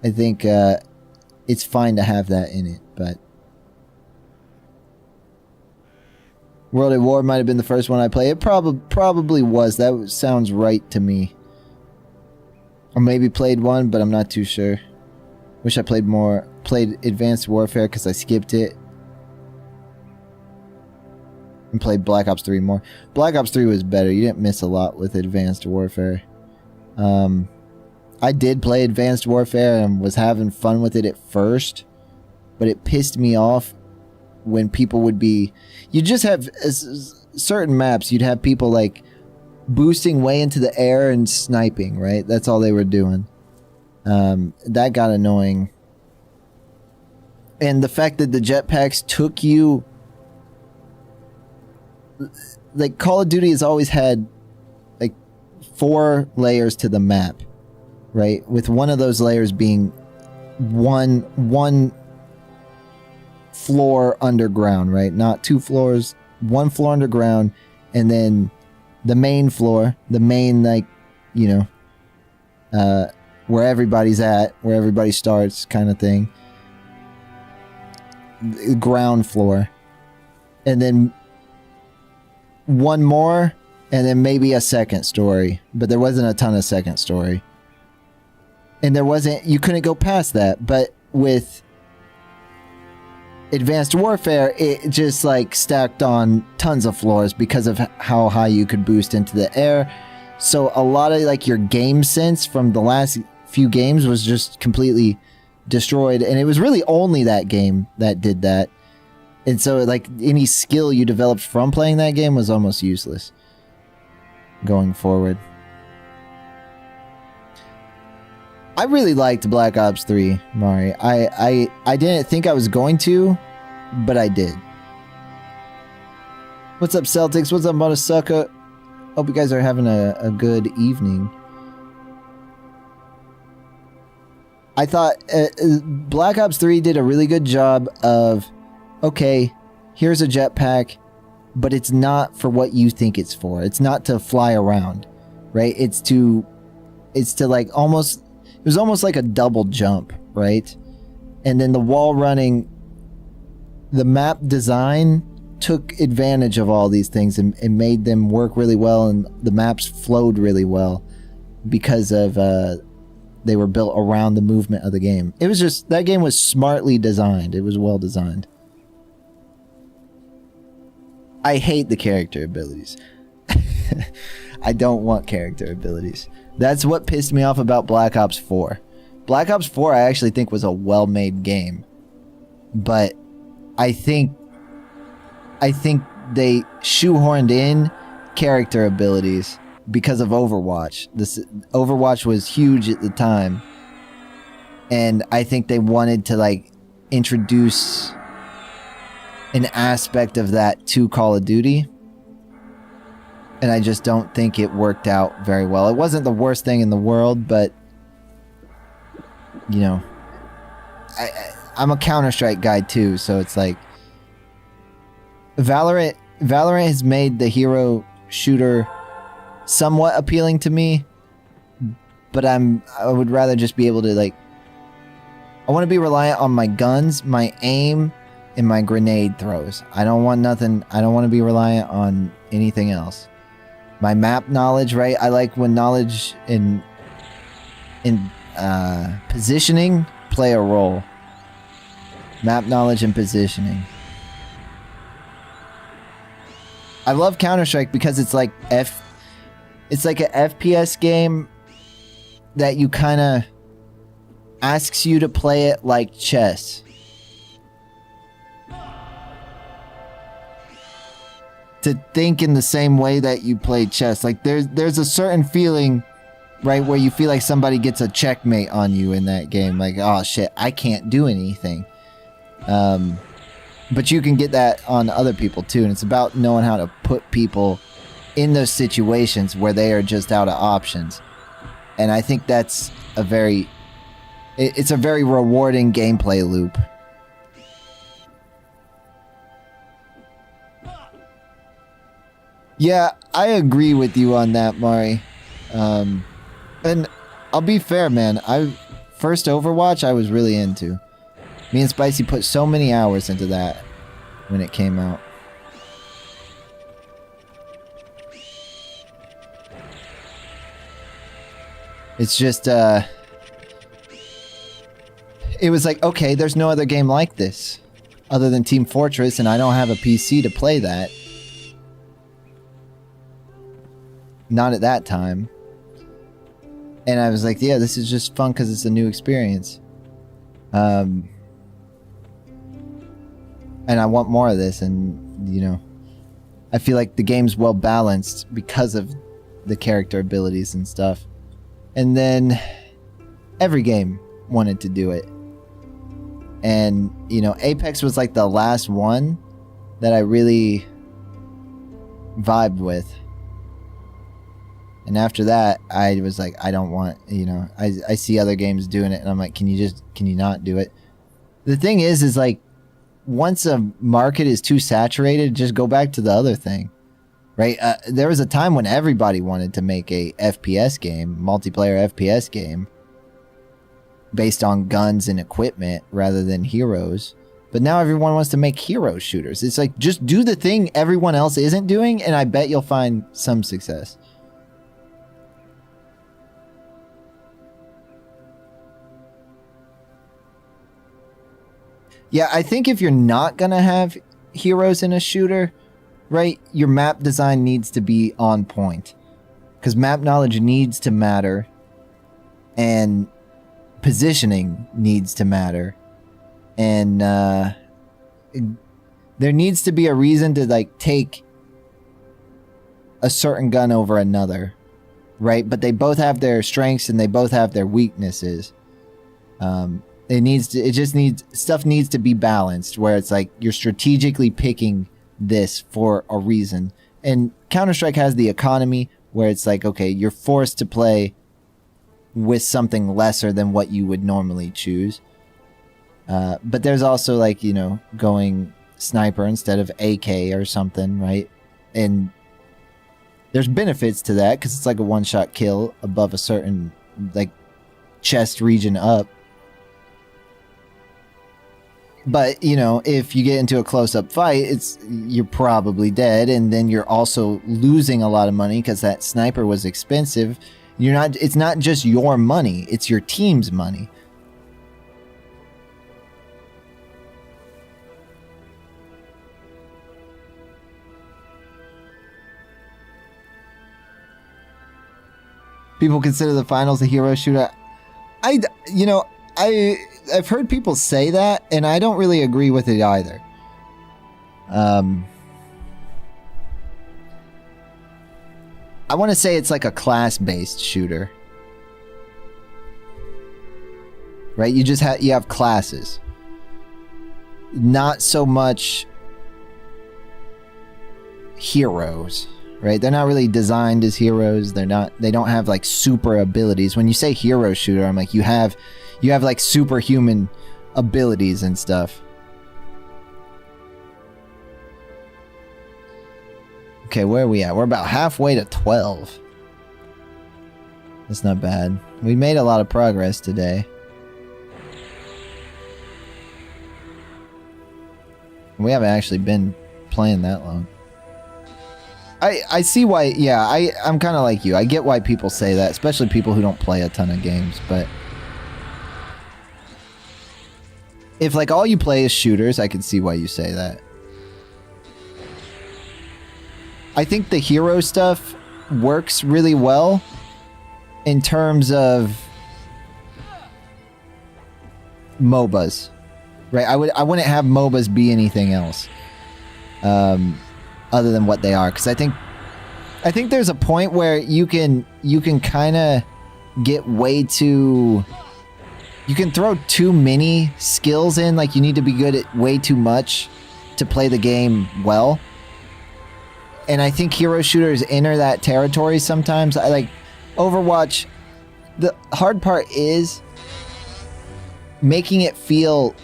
I think it's fine to have that in it, but World at War might have been the first one I played. It probably was. That sounds right to me. Or maybe played one, but I'm not too sure. Wish I played Advanced Warfare because I skipped it. And played Black Ops 3 more. Black Ops 3 was better. You didn't miss a lot with Advanced Warfare. I did play Advanced Warfare and was having fun with it at first. But it pissed me off when people would be... You just have certain maps. You'd have people like boosting way into the air and sniping, right? That's all they were doing. That got annoying. And the fact that the jetpacks took you... Like, Call of Duty has always had like 4 layers to the map, right? With one of those layers being one floor underground, right? Not 2 floors, 1 floor underground, and then the main floor, the main, like, you know, where everybody's at, where everybody starts, kind of thing. Ground floor. And then 1 more, and then maybe a second story. But there wasn't a ton of second story. And you couldn't go past that. But with Advanced Warfare, it just like stacked on tons of floors because of how high you could boost into the air. So a lot of like your game sense from the last few games was just completely destroyed, and it was really only that game that did that. And so like any skill you developed from playing that game was almost useless going forward. I really liked Black Ops 3, Mari. I didn't think I was going to, but I did. What's up, Celtics? What's up, Motosuka? Hope you guys are having a good evening. I thought Black Ops 3 did a really good job of, okay, here's a jetpack, but it's not for what you think it's for. It's not to fly around, right? It's to like almost, it was almost like a double jump, right? And then the wall running, the map design took advantage of all these things and made them work really well, and the maps flowed really well because of they were built around the movement of the game. It was just, that game was smartly designed. It was well designed. I hate the character abilities. I don't want character abilities. That's what pissed me off about Black Ops 4. Black Ops 4 I actually think was a well-made game, but I think they shoehorned in character abilities because of Overwatch. Overwatch was huge at the time, and I think they wanted to like introduce an aspect of that to Call of Duty, and I just don't think it worked out very well. It wasn't the worst thing in the world, but you know, I'm a Counter-Strike guy too, so it's like Valorant has made the hero shooter somewhat appealing to me, but I would rather just be able to like, I want to be reliant on my guns, my aim, and my grenade throws. I don't want nothing. I don't want to be reliant on anything else. My map knowledge, right? I like when knowledge in positioning play a role. Map knowledge and positioning. I love Counter-Strike because it's like it's like an FPS game that you kind of asks you to play it like chess. To think in the same way that you play chess. Like there's a certain feeling, right, where you feel like somebody gets a checkmate on you in that game. Like, oh shit, I can't do anything. But you can get that on other people too, and it's about knowing how to put people in those situations where they are just out of options. And I think that's it's a very rewarding gameplay loop. Yeah, I agree with you on that, Mari. And I'll be fair, man. First Overwatch I was really into. Me and Spicy put so many hours into that when it came out. It's just, it was like, okay, there's no other game like this other than Team Fortress, and I don't have a PC to play that. Not at that time. And I was like, yeah, this is just fun because it's a new experience. And I want more of this, and you know, I feel like the game's well balanced because of the character abilities and stuff. And then every game wanted to do it. And you know, Apex was like the last one that I really vibed with. And after that, I was like, I don't want, you know, I see other games doing it, and I'm like, can you not do it? The thing is like, once a market is too saturated, just go back to the other thing, right? There was a time when everybody wanted to make a FPS game, multiplayer FPS game, based on guns and equipment rather than heroes. But now everyone wants to make hero shooters. It's like, just do the thing everyone else isn't doing, and I bet you'll find some success. Yeah, I think if you're not gonna have heroes in a shooter, right, your map design needs to be on point. because map knowledge needs to matter, and positioning needs to matter, and there needs to be a reason to like take a certain gun over another, right? But they both have their strengths and they both have their weaknesses. Stuff needs to be balanced, where it's like you're strategically picking this for a reason. And Counter-Strike has the economy where it's like, okay, you're forced to play with something lesser than what you would normally choose. But there's also like, you know, going sniper instead of AK or something, right? And there's benefits to that because it's like a one-shot kill above a certain like chest region up. But, you know, if you get into a close-up fight, you're probably dead, and then you're also losing a lot of money because that sniper was expensive. It's not just your money, it's your team's money. People consider the finals a hero shooter. I've heard people say that, and I don't really agree with it either. I want to say it's like a class-based shooter, right? You have classes, not so much heroes, right? They're not really designed as heroes. They don't have like super abilities. When you say hero shooter, I'm like, you have like superhuman abilities and stuff. Okay, where are we at? We're about halfway to 12. That's not bad. We made a lot of progress today. We haven't actually been playing that long. I see why, yeah, I'm kind of like you. I get why people say that, especially people who don't play a ton of games, but if like all you play is shooters, I can see why you say that. I think the hero stuff works really well in terms of MOBAs, right? I wouldn't have MOBAs be anything else other than what they are, because I think there's a point where you can kind of get way too. You can throw too many skills in, like you need to be good at way too much to play the game well. And I think hero shooters enter that territory sometimes. I like Overwatch. The hard part is making it feel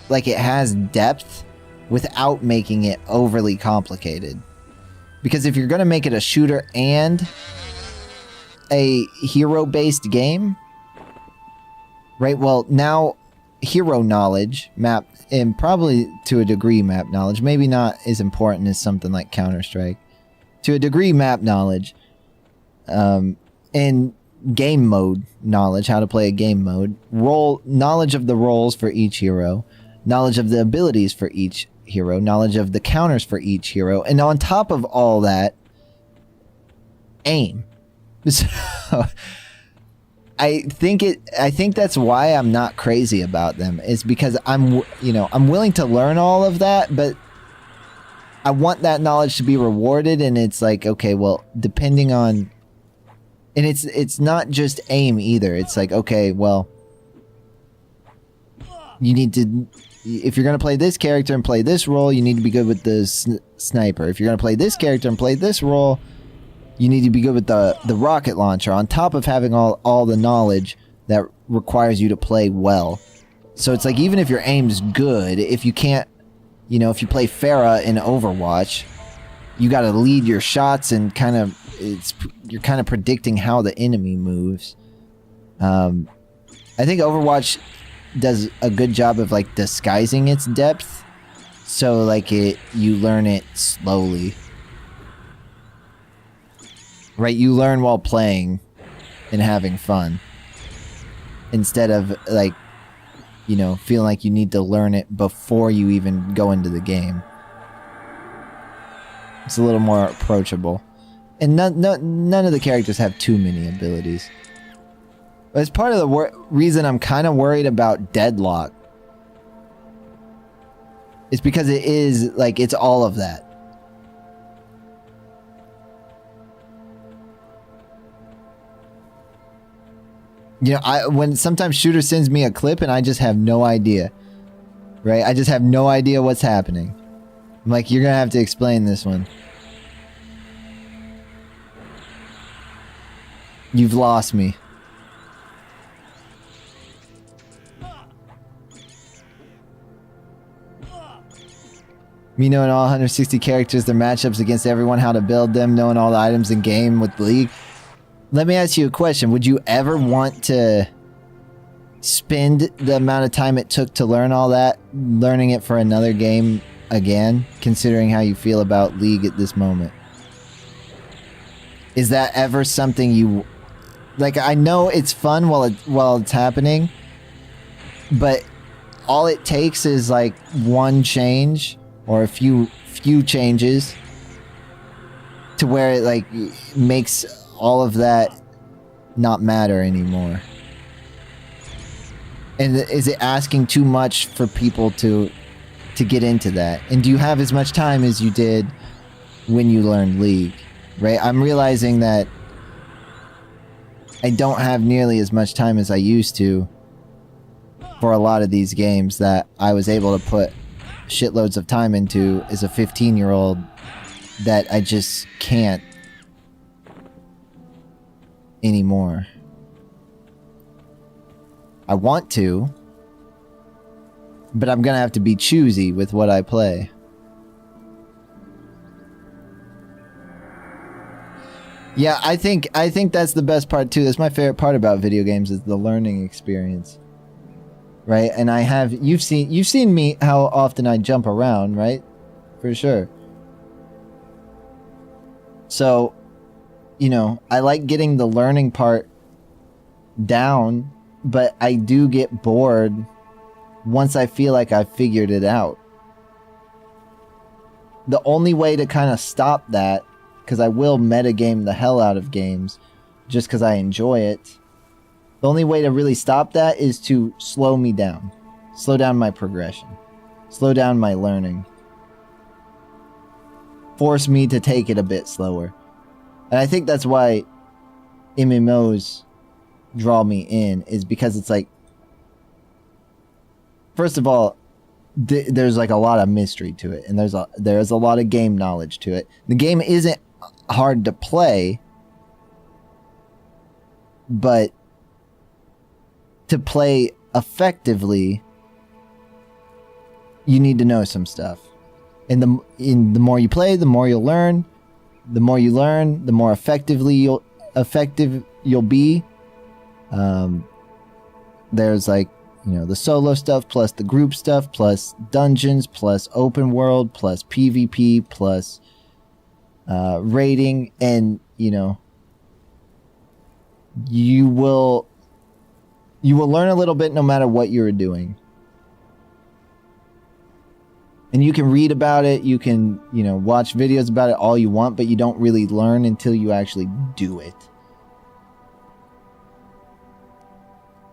like it has depth without making it overly complicated. Because if you're going to make it a shooter and a hero-based game, right, well, now hero knowledge, map, and probably to a degree map knowledge, maybe not as important as something like Counter-Strike. To a degree, map knowledge, and game mode knowledge, how to play a game mode, knowledge of the roles for each hero, knowledge of the abilities for each hero, knowledge of the counters for each hero, and on top of all that, aim. So, I think that's why I'm not crazy about them. Is because I'm willing to learn all of that, but I want that knowledge to be rewarded, and it's like, okay, well, depending on, and it's not just aim either. It's like, okay, well, you need to, if you're going to play this character and play this role, you need to be good with the sniper. If you're going to play this character and play this role, you need to be good with the rocket launcher, on top of having all the knowledge that requires you to play well. So it's like, even if your aim's good, if you can't, if you play Pharah in Overwatch, you got to lead your shots and you're kind of predicting how the enemy moves. I think Overwatch does a good job of like disguising its depth, so like you learn it slowly. Right, you learn while playing and having fun, instead of like, feeling like you need to learn it before you even go into the game. It's a little more approachable. And none of the characters have too many abilities. But it's part of the reason I'm kind of worried about Deadlock. It's because it is, like, it's all of that. You know, when sometimes Shooter sends me a clip and I just have no idea. Right? I just have no idea what's happening. I'm like, you're gonna have to explain this one. You've lost me. Me knowing all 160 characters, their matchups against everyone, how to build them, knowing all the items in game with the League. Let me ask you a question. Would you ever want to spend the amount of time it took to learn all that, learning it for another game again, considering how you feel about League at this moment? Is that ever something you... Like, I know it's fun while it's happening, but all it takes is, like, one change or a few changes to where it, like, makes all of that not matter anymore. And is it asking too much for people to get into that? And do you have as much time as you did when you learned League? Right? I'm realizing that I don't have nearly as much time as I used to for a lot of these games that I was able to put shitloads of time into as a 15-year-old that I just can't anymore. I want to, but I'm gonna have to be choosy with what I play. Yeah, I think that's the best part too. That's my favorite part about video games, is the learning experience. Right? And you've seen me how often I jump around, right? For sure. So, you know, I like getting the learning part down, but I do get bored once I feel like I've figured it out. The only way to kind of stop that, because I will metagame the hell out of games just because I enjoy it. The only way to really stop that is to slow me down. Slow down my progression. Slow down my learning. Force me to take it a bit slower. And I think that's why MMOs draw me in, is because it's like, first of all, there's like a lot of mystery to it, and there's a lot of game knowledge to it. The game isn't hard to play, but to play effectively, you need to know some stuff. And the more you play, the more you'll learn. The more you learn, the more effective you'll be. There's like, you know, the solo stuff plus the group stuff plus dungeons plus open world plus PvP plus rating, and you know, you will learn a little bit no matter what you're doing. And you can read about it, you can, you know, watch videos about it all you want, but you don't really learn until you actually do it.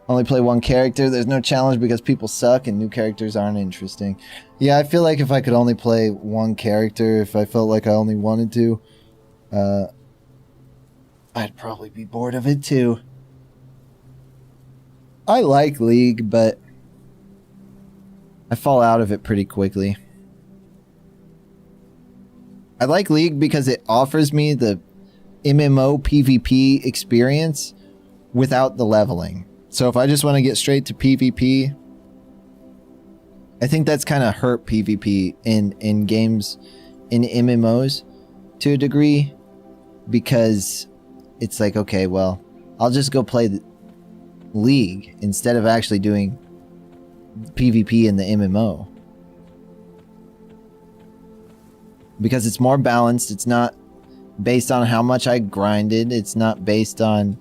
Only play one character. There's no challenge because people suck and new characters aren't interesting. Yeah, I feel like if I could only play one character, if I felt like I only wanted to, I'd probably be bored of it too. I like League, but I fall out of it pretty quickly. I like League because it offers me the MMO PvP experience without the leveling. So if I just want to get straight to PvP, I think that's kind of hurt PvP in games, in MMOs to a degree, because it's like, okay, well, I'll just go play the League instead of actually doing PvP in the MMO. Because it's more balanced, it's not based on how much I grinded, it's not based on,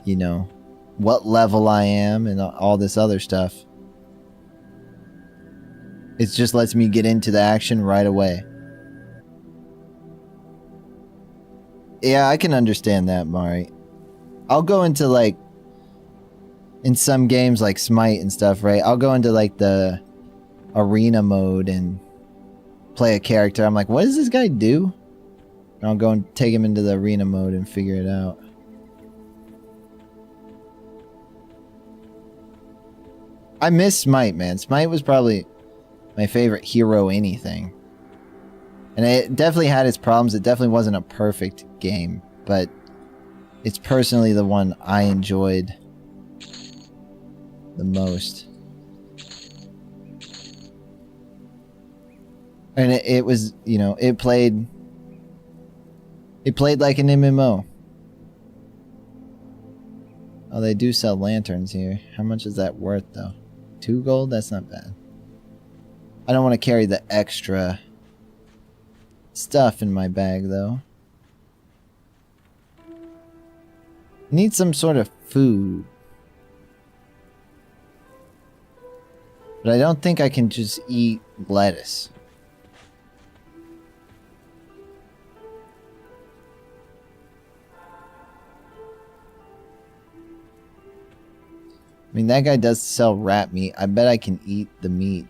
you know, what level I am and all this other stuff. It just lets me get into the action right away. Yeah, I can understand that, Mari. I'll go into like in some games like Smite and stuff, right? I'll go into like the arena mode and play a character. I'm like, what does this guy do? And I'll go and take him into the arena mode and figure it out. I miss Smite, man. Smite was probably my favorite hero anything. And it definitely had its problems. It definitely wasn't a perfect game, but it's personally the one I enjoyed the most. And it was, you know, it played like an MMO. Oh, they do sell lanterns here. How much is that worth, though? 2 gold? That's not bad. I don't want to carry the extra stuff in my bag, though. Need some sort of food. But I don't think I can just eat lettuce. I mean, that guy does sell rat meat. I bet I can eat the meat.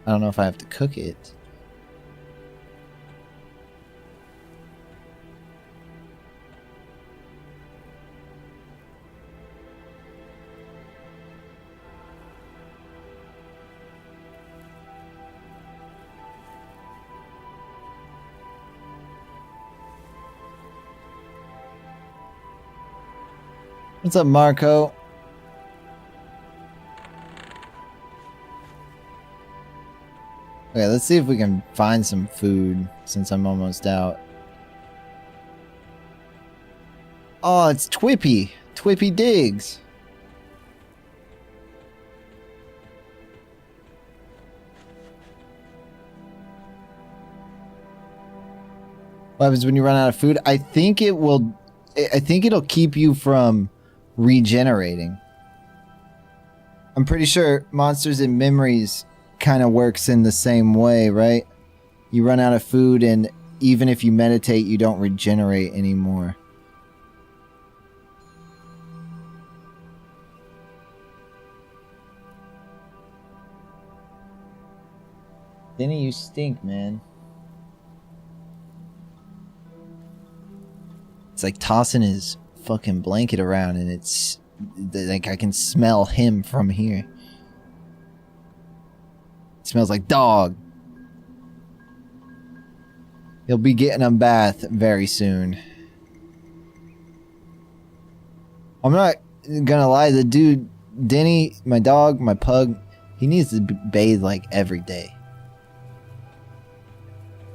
I don't know if I have to cook it. What's up, Marco? Okay, let's see if we can find some food since I'm almost out. Oh, it's Twippy. Twippy Diggs. What happens when you run out of food? I think it will... I think it'll keep you from regenerating. I'm pretty sure Monsters and Memories kind of works in the same way, right? You run out of food and even if you meditate, you don't regenerate anymore. Denny, you stink, man. It's like tossing his fucking blanket around and it's like I can smell him from here. It smells like dog. He'll be getting a bath very soon. I'm not gonna lie, the dude, Denny, my dog, my pug, he needs to bathe like every day.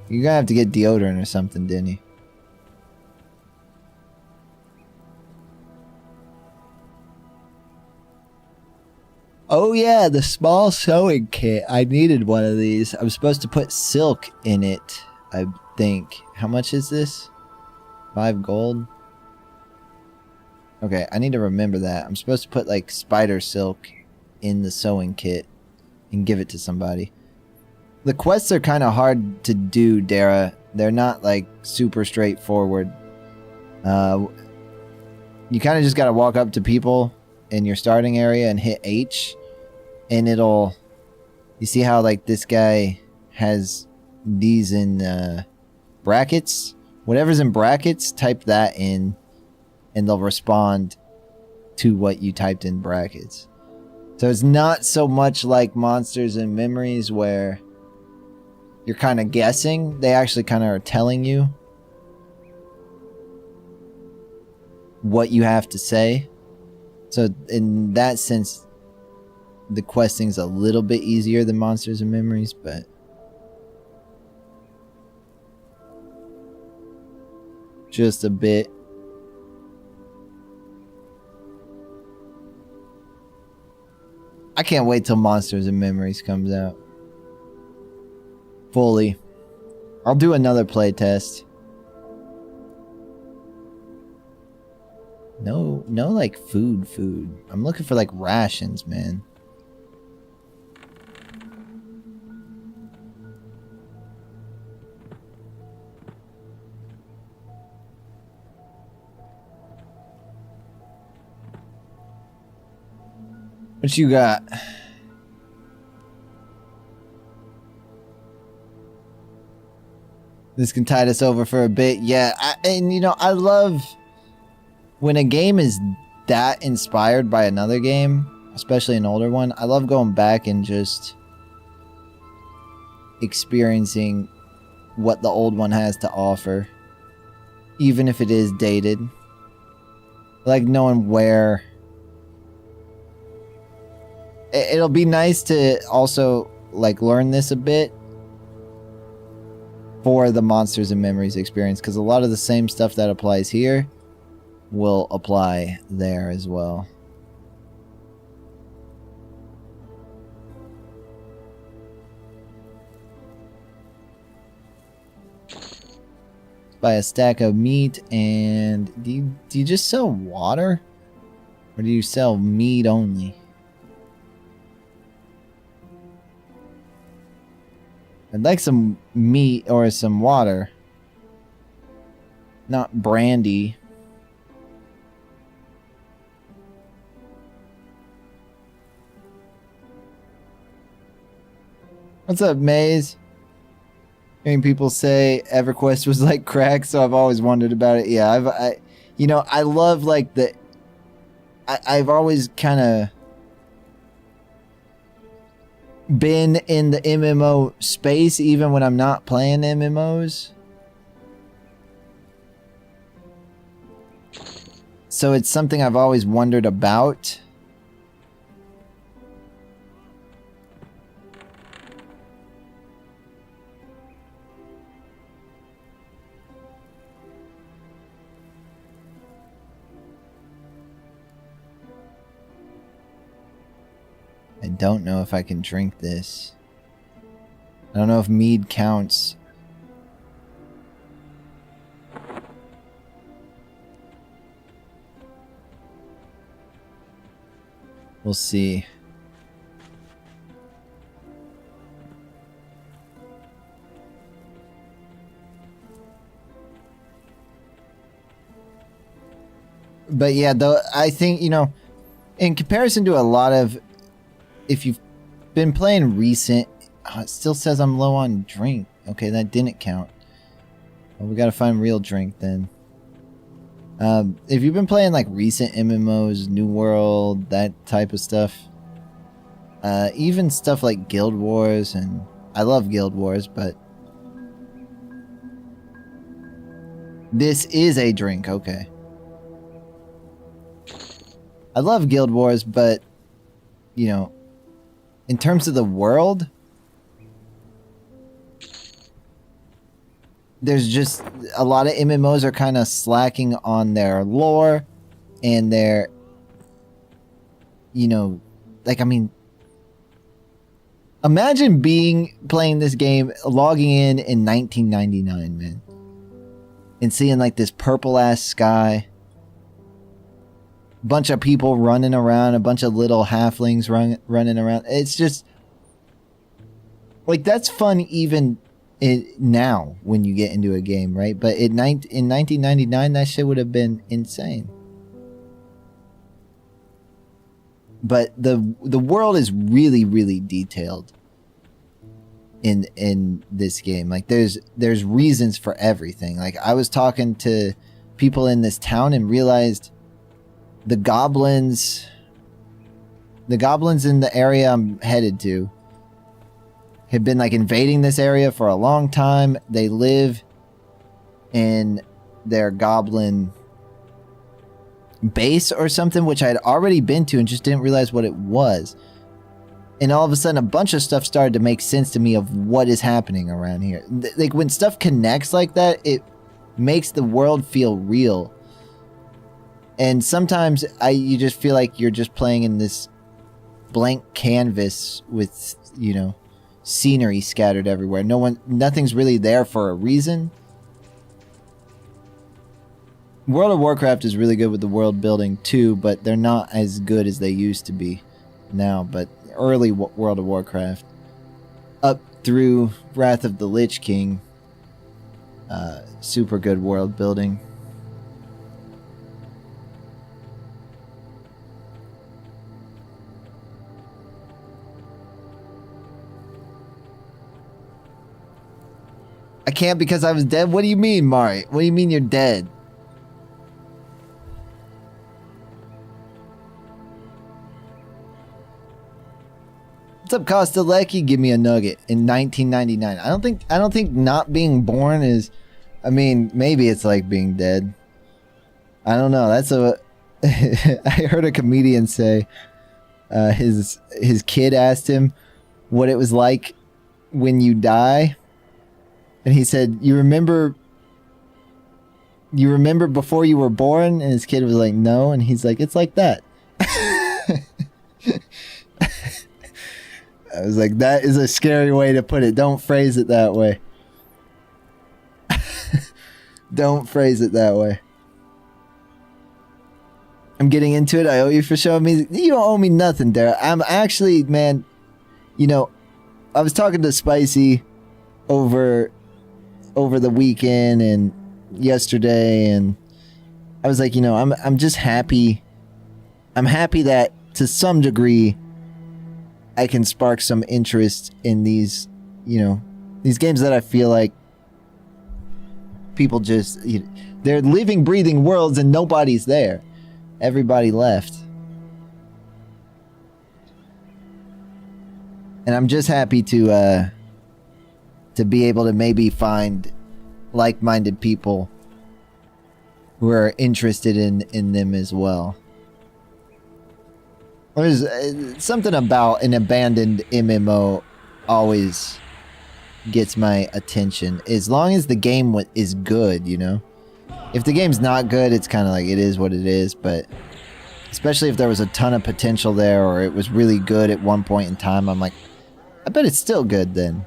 You're gonna have to get deodorant or something, Denny. Oh yeah, the small sewing kit. I needed one of these. I'm supposed to put silk in it, I think. How much is this? 5 gold? Okay, I need to remember that. I'm supposed to put like spider silk in the sewing kit and give it to somebody. The quests are kind of hard to do, Dara. They're not like super straightforward. You kind of just got to walk up to people in your starting area and hit H. And it'll... You see how like this guy has these in brackets? Whatever's in brackets, type that in. And they'll respond to what you typed in brackets. So it's not so much like Monsters and Memories where you're kind of guessing. They actually kind of are telling you what you have to say. So in that sense, the questing's a little bit easier than Monsters and Memories, but just a bit. I can't wait till Monsters and Memories comes out. Fully. I'll do another playtest. No like food. I'm looking for like rations, man. What you got? This can tide us over for a bit. Yeah, and you know, I love when a game is that inspired by another game, especially an older one. I love going back and just experiencing what the old one has to offer, even if it is dated. I like knowing where. It'll be nice to also like learn this a bit for the Monsters and Memories experience, because a lot of the same stuff that applies here will apply there as well. Buy a stack of meat, and do you just sell water? Or do you sell meat only? I'd like some meat or some water. Not brandy. What's up, Maze? Hearing people say EverQuest was like crack, so I've always wondered about it. Yeah, you know, I love like I've always kind of been in the MMO space, even when I'm not playing MMOs. So it's something I've always wondered about. I don't know if I can drink this. I don't know if mead counts. We'll see. But yeah, though, I think, you know, in comparison to a lot of, if you've been playing recent, it still says I'm low on drink. Okay, that didn't count. Well, we gotta find real drink then. If you've been playing like recent MMOs, New World, that type of stuff, even stuff like Guild Wars, and I love Guild Wars, but this is a drink, okay. I love Guild Wars, but, you know, in terms of the world, there's just a lot of MMOs are kind of slacking on their lore and their, you know, like, I mean, imagine playing this game, logging in 1999, man, and seeing like this purple ass sky, bunch of people running around, a bunch of little halflings running around. It's just like, that's fun even now when you get into a game, right? But in 1999, that shit would have been insane. But the world is really, really detailed in this game. Like, there's reasons for everything. Like, I was talking to people in this town and realized the goblins in the area I'm headed to have been like invading this area for a long time. They live in their goblin base or something, which I had already been to and just didn't realize what it was. And all of a sudden, a bunch of stuff started to make sense to me of what is happening around here. Like, when stuff connects like that, it makes the world feel real. And sometimes you just feel like you're just playing in this blank canvas with, you know, scenery scattered everywhere. Nothing's really there for a reason. World of Warcraft is really good with the world building too, but they're not as good as they used to be now. But early World of Warcraft, up through Wrath of the Lich King, super good world building. I can't because I was dead? What do you mean, Mari? What do you mean you're dead? What's up, Costa Lecky? Give me a nugget in 1999. I don't think not being born is. I mean, maybe it's like being dead. I don't know. That's a. I heard a comedian say, his kid asked him what it was like when you die, and he said, "You remember before you were born?" And his kid was like, "No," and he's like, "It's like that." I was like, that is a scary way to put it. Don't phrase it that way. Don't phrase it that way. I'm getting into it. I owe you for showing me. You don't owe me nothing, Dara. I'm actually, man, you know, I was talking to Spicy over the weekend and yesterday, and I was like, you know, I'm just happy. I'm happy that to some degree I can spark some interest in these, you know, these games that I feel like people just, they're living, breathing worlds and nobody's there. Everybody left. And I'm just happy to be able to maybe find like-minded people who are interested in them as well. There's something about an abandoned MMO always gets my attention. As long as the game is good, you know? If the game's not good, it's kind of like, it is what it is, but especially if there was a ton of potential there, or it was really good at one point in time, I'm like, I bet it's still good then.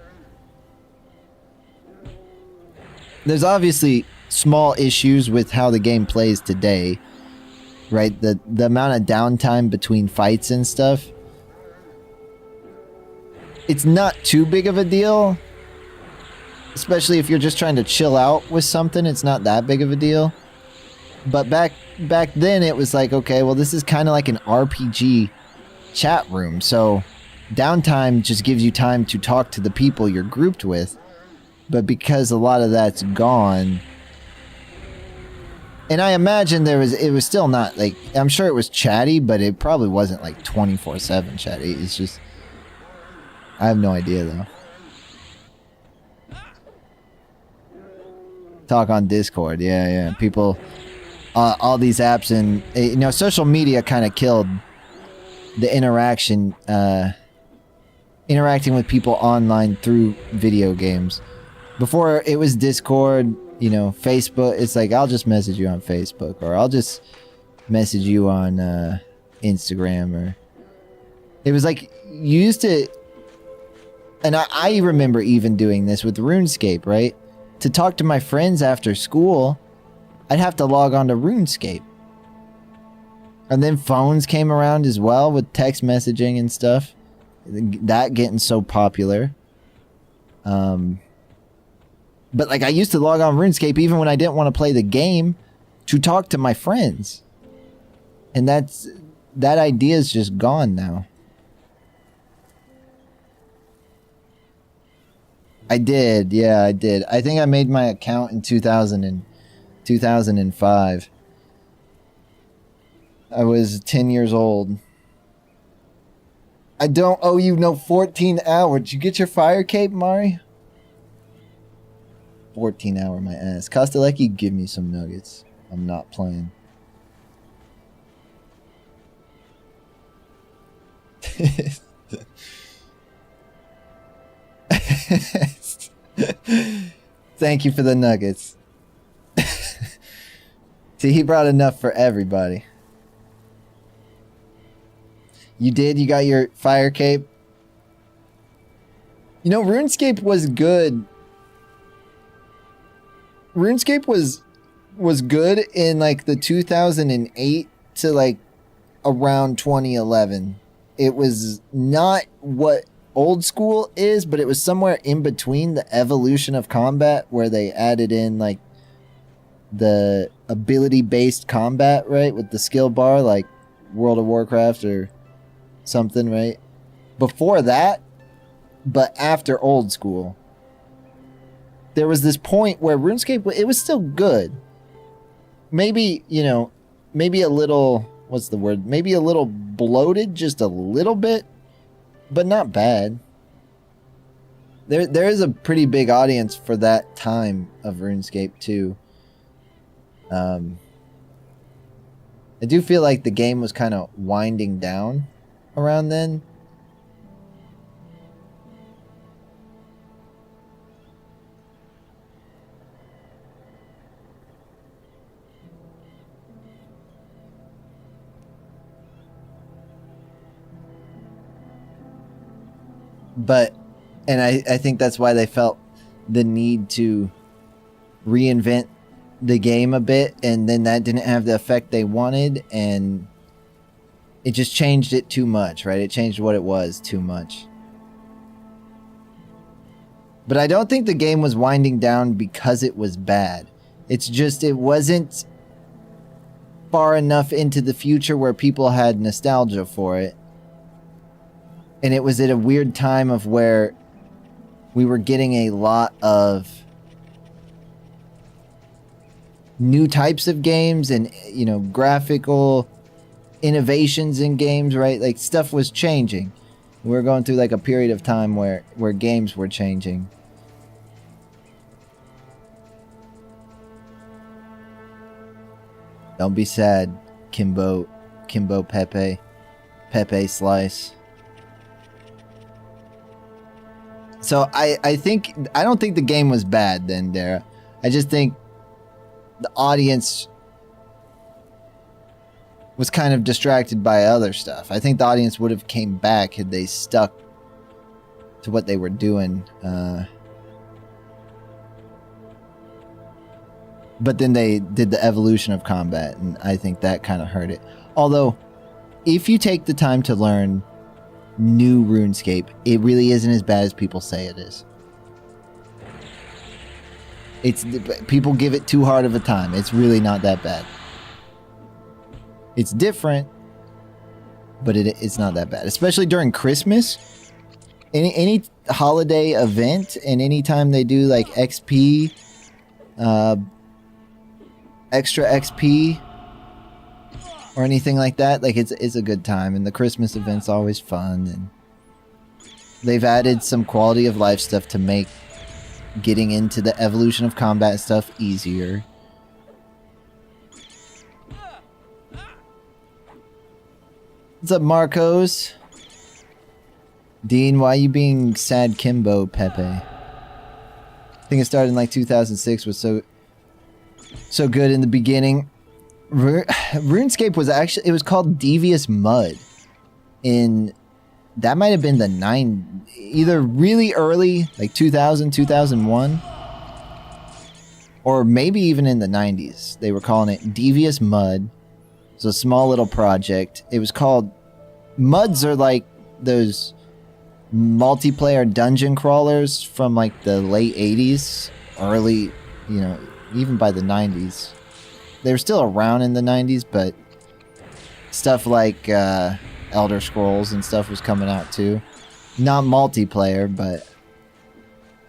There's obviously small issues with how the game plays today, right? The amount of downtime between fights and stuff, it's not too big of a deal. Especially if you're just trying to chill out with something, it's not that big of a deal. But back then it was like, okay, well, this is kind of like an RPG chat room. So downtime just gives you time to talk to the people you're grouped with. But because a lot of that's gone, and I imagine it was still not like, I'm sure it was chatty, but it probably wasn't like 24/7 chatty. It's just, I have no idea though. Talk on Discord, yeah. People, all these apps, and you know, social media kind of killed the interaction, interacting with people online through video games. Before it was Discord, you know, Facebook. It's like, I'll just message you on Facebook, or I'll just message you on Instagram, or it was like you used to. And I remember even doing this with RuneScape, right? To talk to my friends after school, I'd have to log on to RuneScape. And then phones came around as well with text messaging and stuff. That getting so popular. But like, I used to log on RuneScape even when I didn't want to play the game to talk to my friends. And that idea is just gone now. I did, yeah, I did. I think I made my account in 2005. I was 10 years old. I don't owe you no 14 hours. Did you get your fire cape, Mari? 14 hour my ass. Kosteleki, give me some nuggets. I'm not playing. Thank you for the nuggets. See, he brought enough for everybody. You did? You got your fire cape? You know, RuneScape was good. RuneScape was good in like the 2008 to like around 2011. It was not what old school is, but it was somewhere in between the evolution of combat, where they added in like the ability based combat, right, with the skill bar, like World of Warcraft or something, right? Before that, but after old school. there was this point where RuneScape, it was still good. Maybe, you know, maybe a little, what's the word? Maybe a little bloated, just a little bit, but not bad. There is a pretty big audience for that time of RuneScape too. I do feel like the game was kind of winding down around then. But, and I think that's why they felt the need to reinvent the game a bit, and then that didn't have the effect they wanted, and it just changed it too much, right? It changed what it was too much. But I don't think the game was winding down because it was bad. It's just it wasn't far enough into the future where people had nostalgia for it. And it was at a weird time of where we were getting a lot of new types of games and, you know, graphical innovations in games, right? Like, stuff was changing. We were going through like a period of time where games were changing. Don't be sad, Kimbo Pepe Slice. So I don't think the game was bad then, Dara. I just think the audience was kind of distracted by other stuff. I think the audience would have came back had they stuck to what they were doing. But then they did the evolution of combat, and I think that kind of hurt it. Although, if you take the time to learn new RuneScape, it really isn't as bad as people say it is. People give it too hard of a time. It's really not that bad. It's different, but it's not that bad. Especially during Christmas, any holiday event, and anytime they do like XP, extra XP, or anything like that, like it's a good time. And the Christmas event's always fun, and they've added some quality of life stuff to make getting into the evolution of combat stuff easier. What's up, Marcos? Dean, why are you being sad, Kimbo Pepe? I think it started in like 2006, was so good in the beginning. RuneScape was actually, it was called Devious Mud. That might have been the either really early, like 2000, 2001, or maybe even in the 90s. They were calling it Devious Mud. It was a small little project. It was called, Muds are like those multiplayer dungeon crawlers from like the late 80s, early, you know, even by the 90s. They were still around in the 90s, but stuff like Elder Scrolls and stuff was coming out too. Not multiplayer, but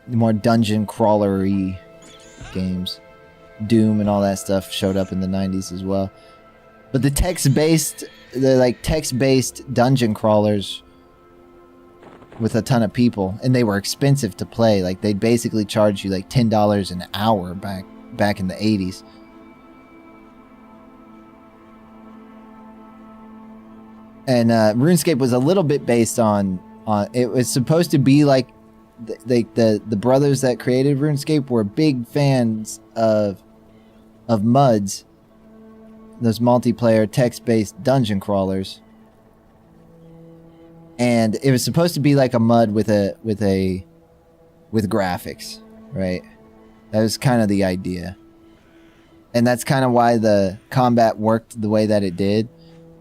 more dungeon crawlery games. Doom and all that stuff showed up in the 90s as well. But the text-based dungeon crawlers with a ton of people, and they were expensive to play. Like, they'd basically charge you like $10 an hour back in the 80s. And RuneScape was a little bit based on it was supposed to be like the brothers that created RuneScape were big fans of Muds, those multiplayer text-based dungeon crawlers. And it was supposed to be like a Mud with graphics, right? That was kind of the idea. And that's kind of why the combat worked the way that it did,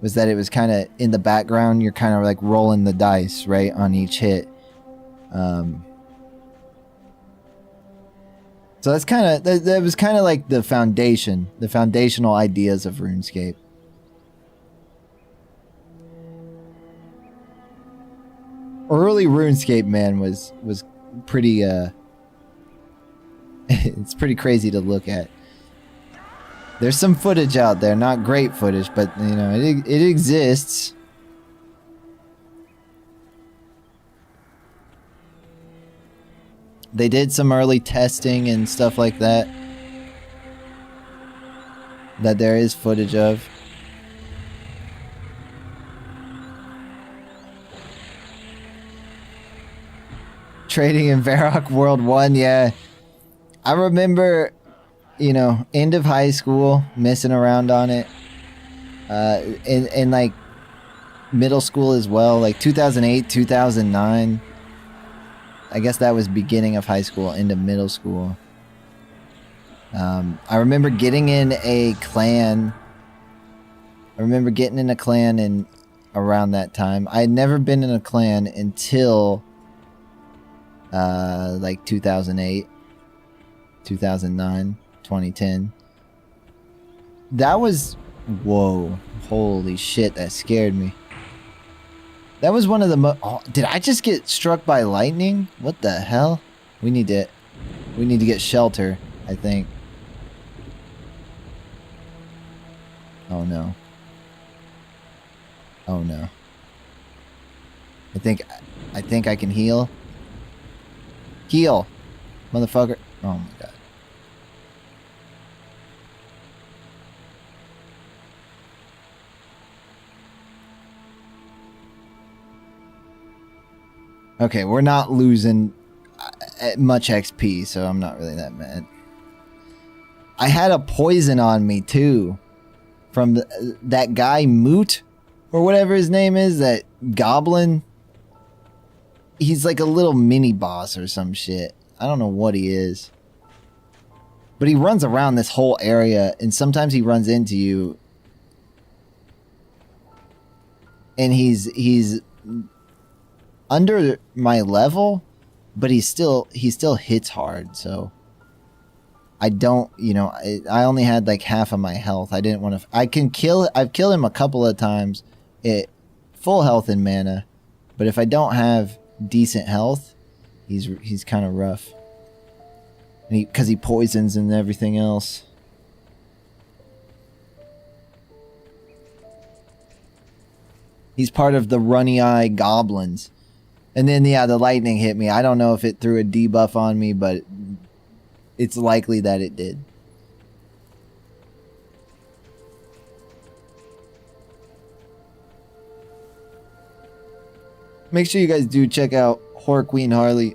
was that it was kind of in the background. You're kind of like rolling the dice, right, on each hit. So that's kind of, that was kind of like the foundational ideas of RuneScape. Early RuneScape, man, was pretty It's pretty crazy to look at. There's some footage out there, not great footage, but you know, it exists. They did some early testing and stuff like that. That there is footage of. Trading in Varrock World 1, yeah. I remember, you know, end of high school, messing around on it. In like middle school as well, like 2008, 2009. I guess that was beginning of high school, into middle school. I remember getting in a clan. I remember getting in a clan in around that time. I had never been in a clan until like 2008, 2009, 2010. That was, whoa, holy shit, that scared me. That was one of the oh, did I just get struck by lightning? What the hell? We need to get shelter, I think. Oh no. Oh no. I think I can heal. Heal, motherfucker. Oh my god. Okay, we're not losing much XP, so I'm not really that mad. I had a poison on me too, from that guy Moot, or whatever his name is, that goblin. He's like a little mini boss or some shit. I don't know what he is. But he runs around this whole area, and sometimes he runs into you. And he's under my level, but he still hits hard, so I don't, you know, I only had like half of my health. I didn't want to. I've killed him a couple of times at full health and mana, but if I don't have decent health, he's kind of rough. Because he poisons and everything else. He's part of the runny eye goblins. And then, yeah, the lightning hit me. I don't know if it threw a debuff on me, but it's likely that it did. Make sure you guys do check out Horror Queen Harley.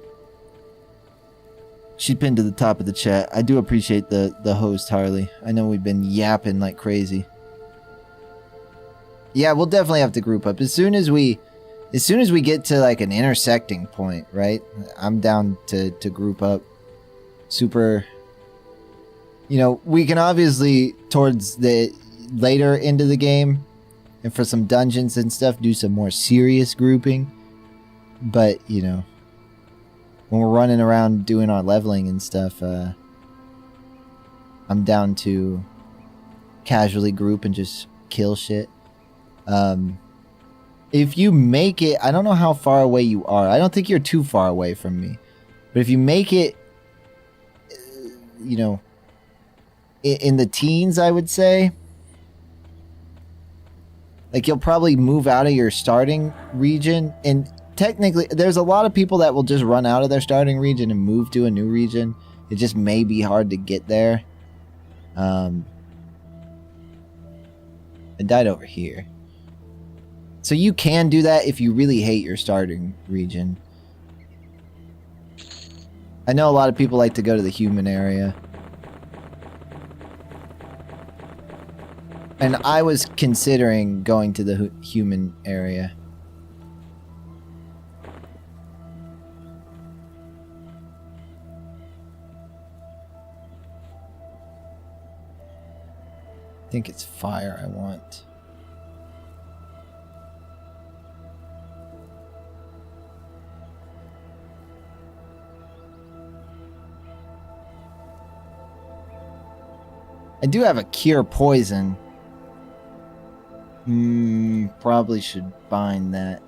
She pinned to the top of the chat. I do appreciate the host, Harley. I know we've been yapping like crazy. Yeah, we'll definitely have to group up. As soon as we get to like an intersecting point, right? I'm down to group up. Super. You know, we can obviously, towards the later end of the game, and for some dungeons and stuff, do some more serious grouping. But, you know, when we're running around doing our leveling and stuff, I'm down to casually group and just kill shit. If you make it, I don't know how far away you are. I don't think you're too far away from me. But if you make it, you know, in the teens, I would say, like, you'll probably move out of your starting region. And technically, there's a lot of people that will just run out of their starting region and move to a new region. It just may be hard to get there. I died over here. So you can do that if you really hate your starting region. I know a lot of people like to go to the human area. And I was considering going to the human area. I think it's fire I want. I do have a cure poison. Probably should bind that.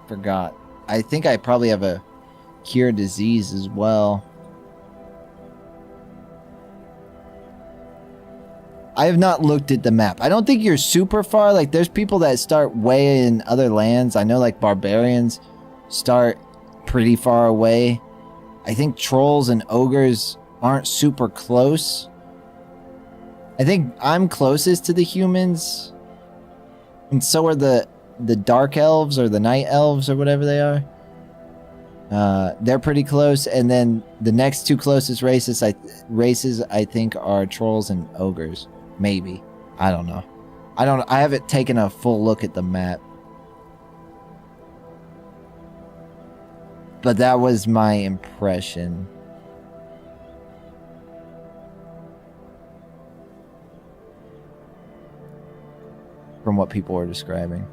Forgot. I think I probably have a cure disease as well. I have not looked at the map. I don't think you're super far. Like, there's people that start way in other lands. I know, like, barbarians start pretty far away. I think trolls and ogres aren't super close. I think I'm closest to the humans. And so are the dark elves or the night elves or whatever they are. They're pretty close. And then the next two closest races I think are trolls and ogres. Maybe. I don't know. I haven't taken a full look at the map. But that was my impression. From what people were describing.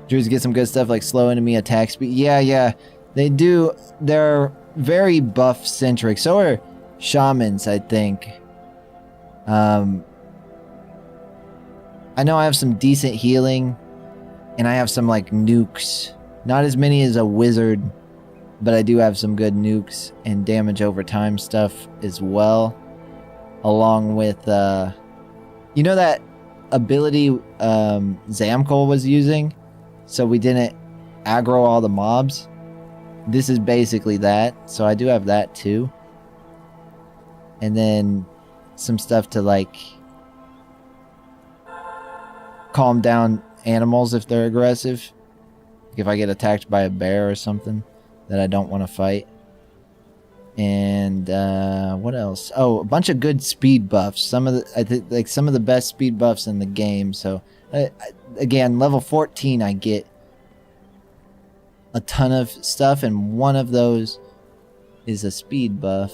Druids get some good stuff like slow enemy attack speed. Yeah. They do. They're very buff centric. So are shamans, I think. I know I have some decent healing. And I have some like nukes. Not as many as a wizard. But I do have some good nukes and damage over time stuff as well. Along with, you know that ability Zamkol was using? So we didn't aggro all the mobs? This is basically that. So I do have that too. And then some stuff to like calm down animals if they're aggressive. If I get attacked by a bear or something that I don't want to fight. And what else? Oh, a bunch of good speed buffs. Some of the I think like some of the best speed buffs in the game. So again, level 14 I get a ton of stuff, and one of those is a speed buff.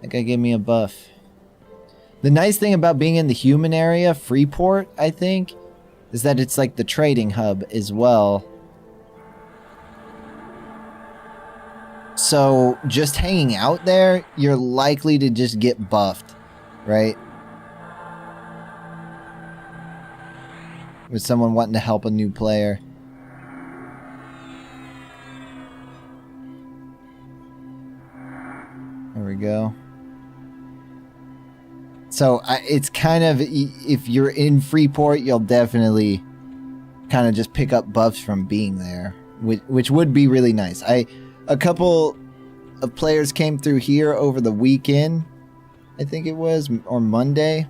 That guy gave me a buff. The nice thing about being in the human area, Freeport, I think, is that it's like the trading hub as well. So just hanging out there, you're likely to just get buffed, right? With someone wanting to help a new player. There we go. So it's kind of, if you're in Freeport, you'll definitely kind of just pick up buffs from being there, which would be really nice. A couple of players came through here over the weekend, I think it was, or Monday.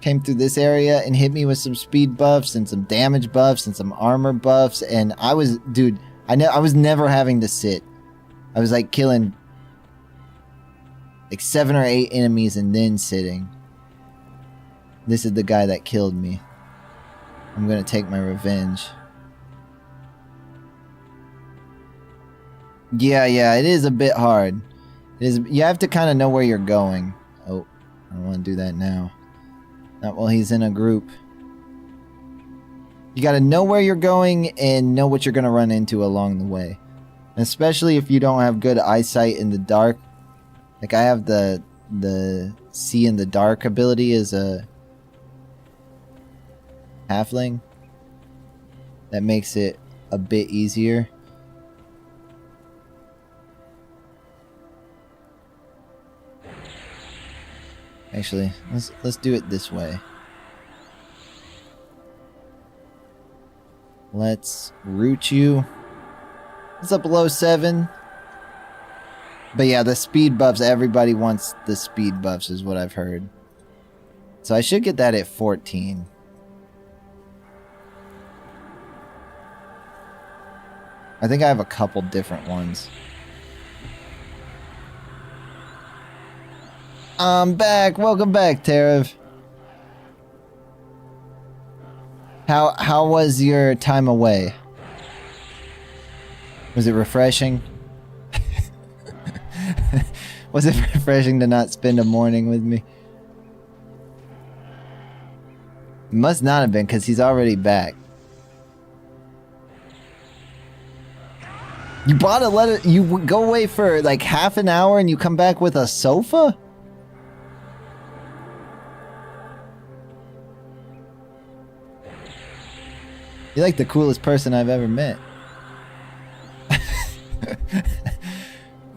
Came through this area and hit me with some speed buffs and some damage buffs and some armor buffs. And I was, dude, I was never having to sit. I was like killing like 7 or 8 enemies and then sitting. This is the guy that killed me. I'm gonna take my revenge. Yeah, it is a bit hard. You have to kind of know where you're going. Oh, I don't want to do that now. Not while he's in a group. You got to know where you're going and know what you're going to run into along the way. Especially if you don't have good eyesight in the dark. Like I have the see in the dark ability as a halfling. That makes it a bit easier. Actually, let's do it this way. Let's root you. It's up below 7. But yeah, the speed buffs, everybody wants the speed buffs is what I've heard. So I should get that at 14. I think I have a couple different ones. I'm back. Welcome back, Tarav. How was your time away? Was it refreshing? Was it refreshing to not spend a morning with me? It must not have been, because he's already back. You bought a letter. You go away for like half an hour and you come back with a sofa? You're like the coolest person I've ever met.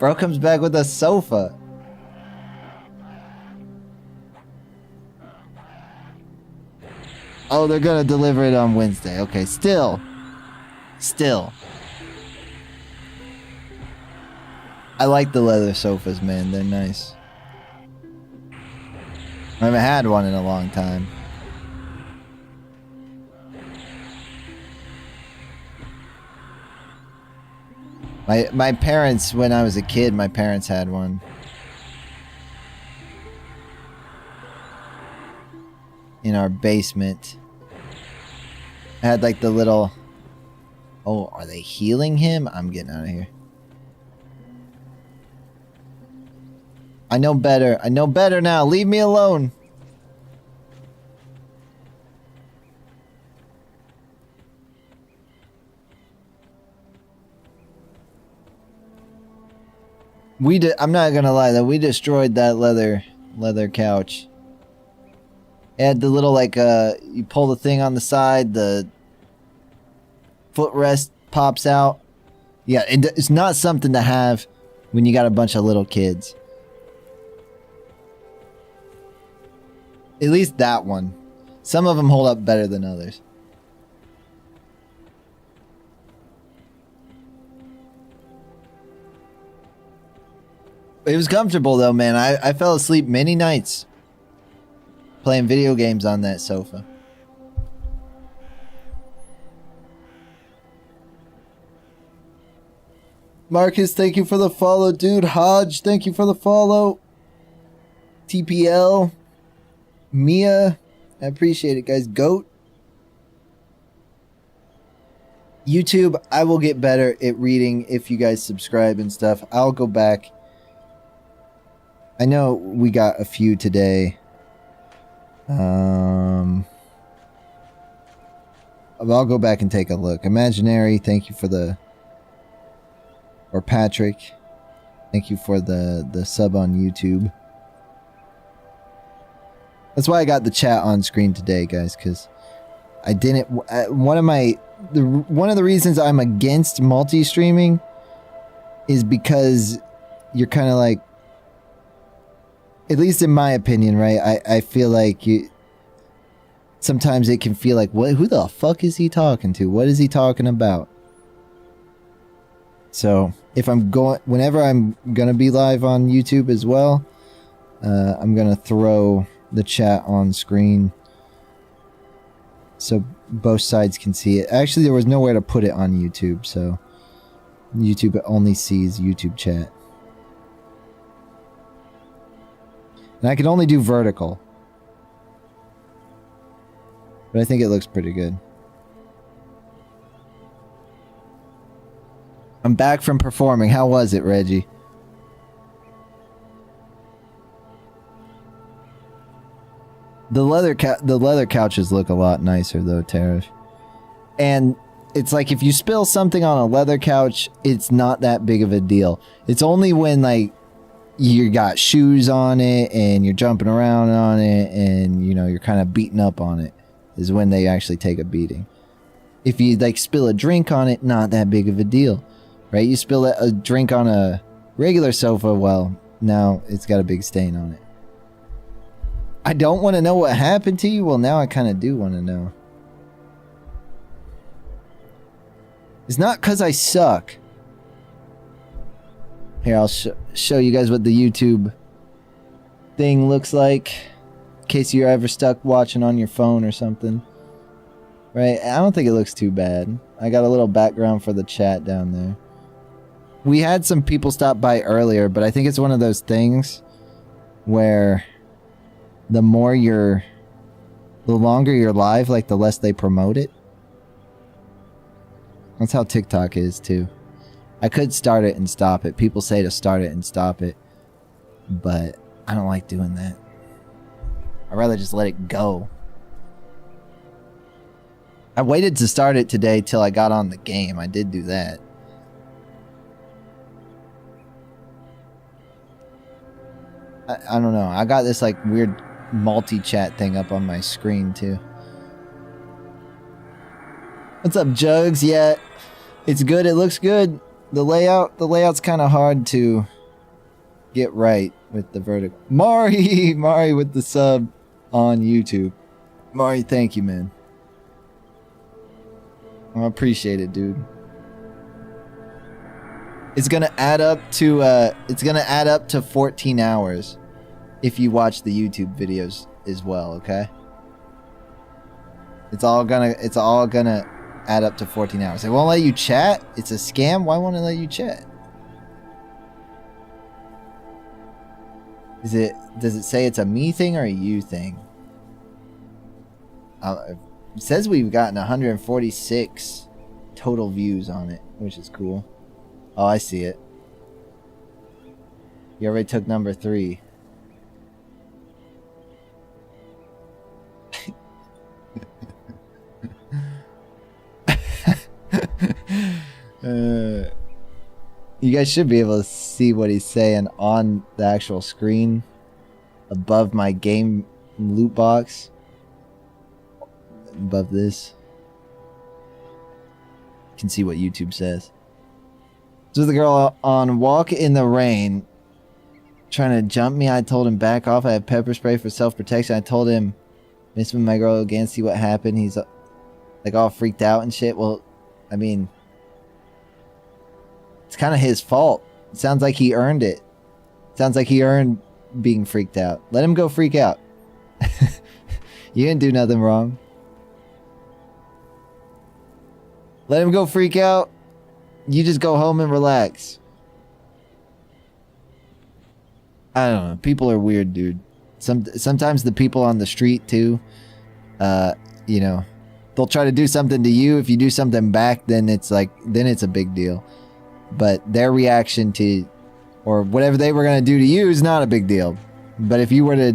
Bro comes back with a sofa. Oh, they're gonna deliver it on Wednesday. Okay, still. I like the leather sofas, man. They're nice. I haven't had one in a long time. My parents, when I was a kid, my parents had one. In our basement. I had like the little... Oh, are they healing him? I'm getting out of here. I know better. I know better now. Leave me alone. I'm not gonna lie though, we destroyed that leather couch. It had the little like you pull the thing on the side, the footrest pops out. Yeah, it's not something to have when you got a bunch of little kids. At least that one. Some of them hold up better than others. It was comfortable though, man. I fell asleep many nights playing video games on that sofa. Marcus, thank you for the follow, dude. Hodge, thank you for the follow. TPL. Mia, I appreciate it, guys. Goat. YouTube, I will get better at reading if you guys subscribe and stuff. I'll go back. I know we got a few today. I'll go back and take a look. Imaginary, thank you for the... Or Patrick, thank you for the sub on YouTube. That's why I got the chat on screen today, guys, because I didn't... One of the reasons I'm against multi-streaming is because you're kind of like... At least in my opinion, right? I feel like you... Sometimes it can feel like, what? Who the fuck is he talking to? What is he talking about? So, if I'm going... Whenever I'm gonna be live on YouTube as well, I'm gonna throw the chat on screen so both sides can see it. Actually, there was nowhere to put it on YouTube, so YouTube only sees YouTube chat. And I can only do vertical. But I think it looks pretty good. I'm back from performing. How was it, Reggie? The leather couches look a lot nicer though, Tariff. And it's like if you spill something on a leather couch, it's not that big of a deal. It's only when like you got shoes on it and you're jumping around on it and you know you're kind of beating up on it is when they actually take a beating. If you like spill a drink on it, not that big of a deal, right? You spill a drink on a regular sofa, well, now it's got a big stain on it. I don't want to know what happened to you. Well, now I kind of do want to know. It's not because I suck. Here, I'll show you guys what the YouTube thing looks like. In case you're ever stuck watching on your phone or something. Right? I don't think it looks too bad. I got a little background for the chat down there. We had some people stop by earlier, but I think it's one of those things where the longer you're live, like the less they promote it. That's how TikTok is too. I could start it and stop it. People say to start it and stop it, but I don't like doing that. I'd rather just let it go. I waited to start it today till I got on the game. I did do that. I don't know. I got this like weird multi-chat thing up on my screen too. What's up, Jugs? Yeah, it's good. It looks good. The layout's kind of hard to get right with the vertical. Mari with the sub on YouTube. Mari, thank you, man. I appreciate it, dude. It's gonna add up to 14 hours if you watch the YouTube videos as well, okay? It's all gonna add up to 14 hours. It won't let you chat? It's a scam? Why won't it let you chat? Does it say it's a me thing or a you thing? It says we've gotten 146 total views on it, which is cool. Oh, I see it. You already took number 3. You guys should be able to see what he's saying on the actual screen above my game loot box. Above this. You can see what YouTube says. So the girl on Walk in the Rain trying to jump me. I told him back off. I have pepper spray for self-protection. I told him miss with my girl again, see what happened. He's like all freaked out and shit. Well, I mean, it's kind of his fault. It sounds like he earned it. Sounds like he earned being freaked out. Let him go freak out. You didn't do nothing wrong. Let him go freak out. You just go home and relax. I don't know. People are weird, dude. Sometimes the people on the street too, you know, they'll try to do something to you. If you do something back, then it's a big deal. But their reaction to, or whatever they were going to do to you is not a big deal. But if you were to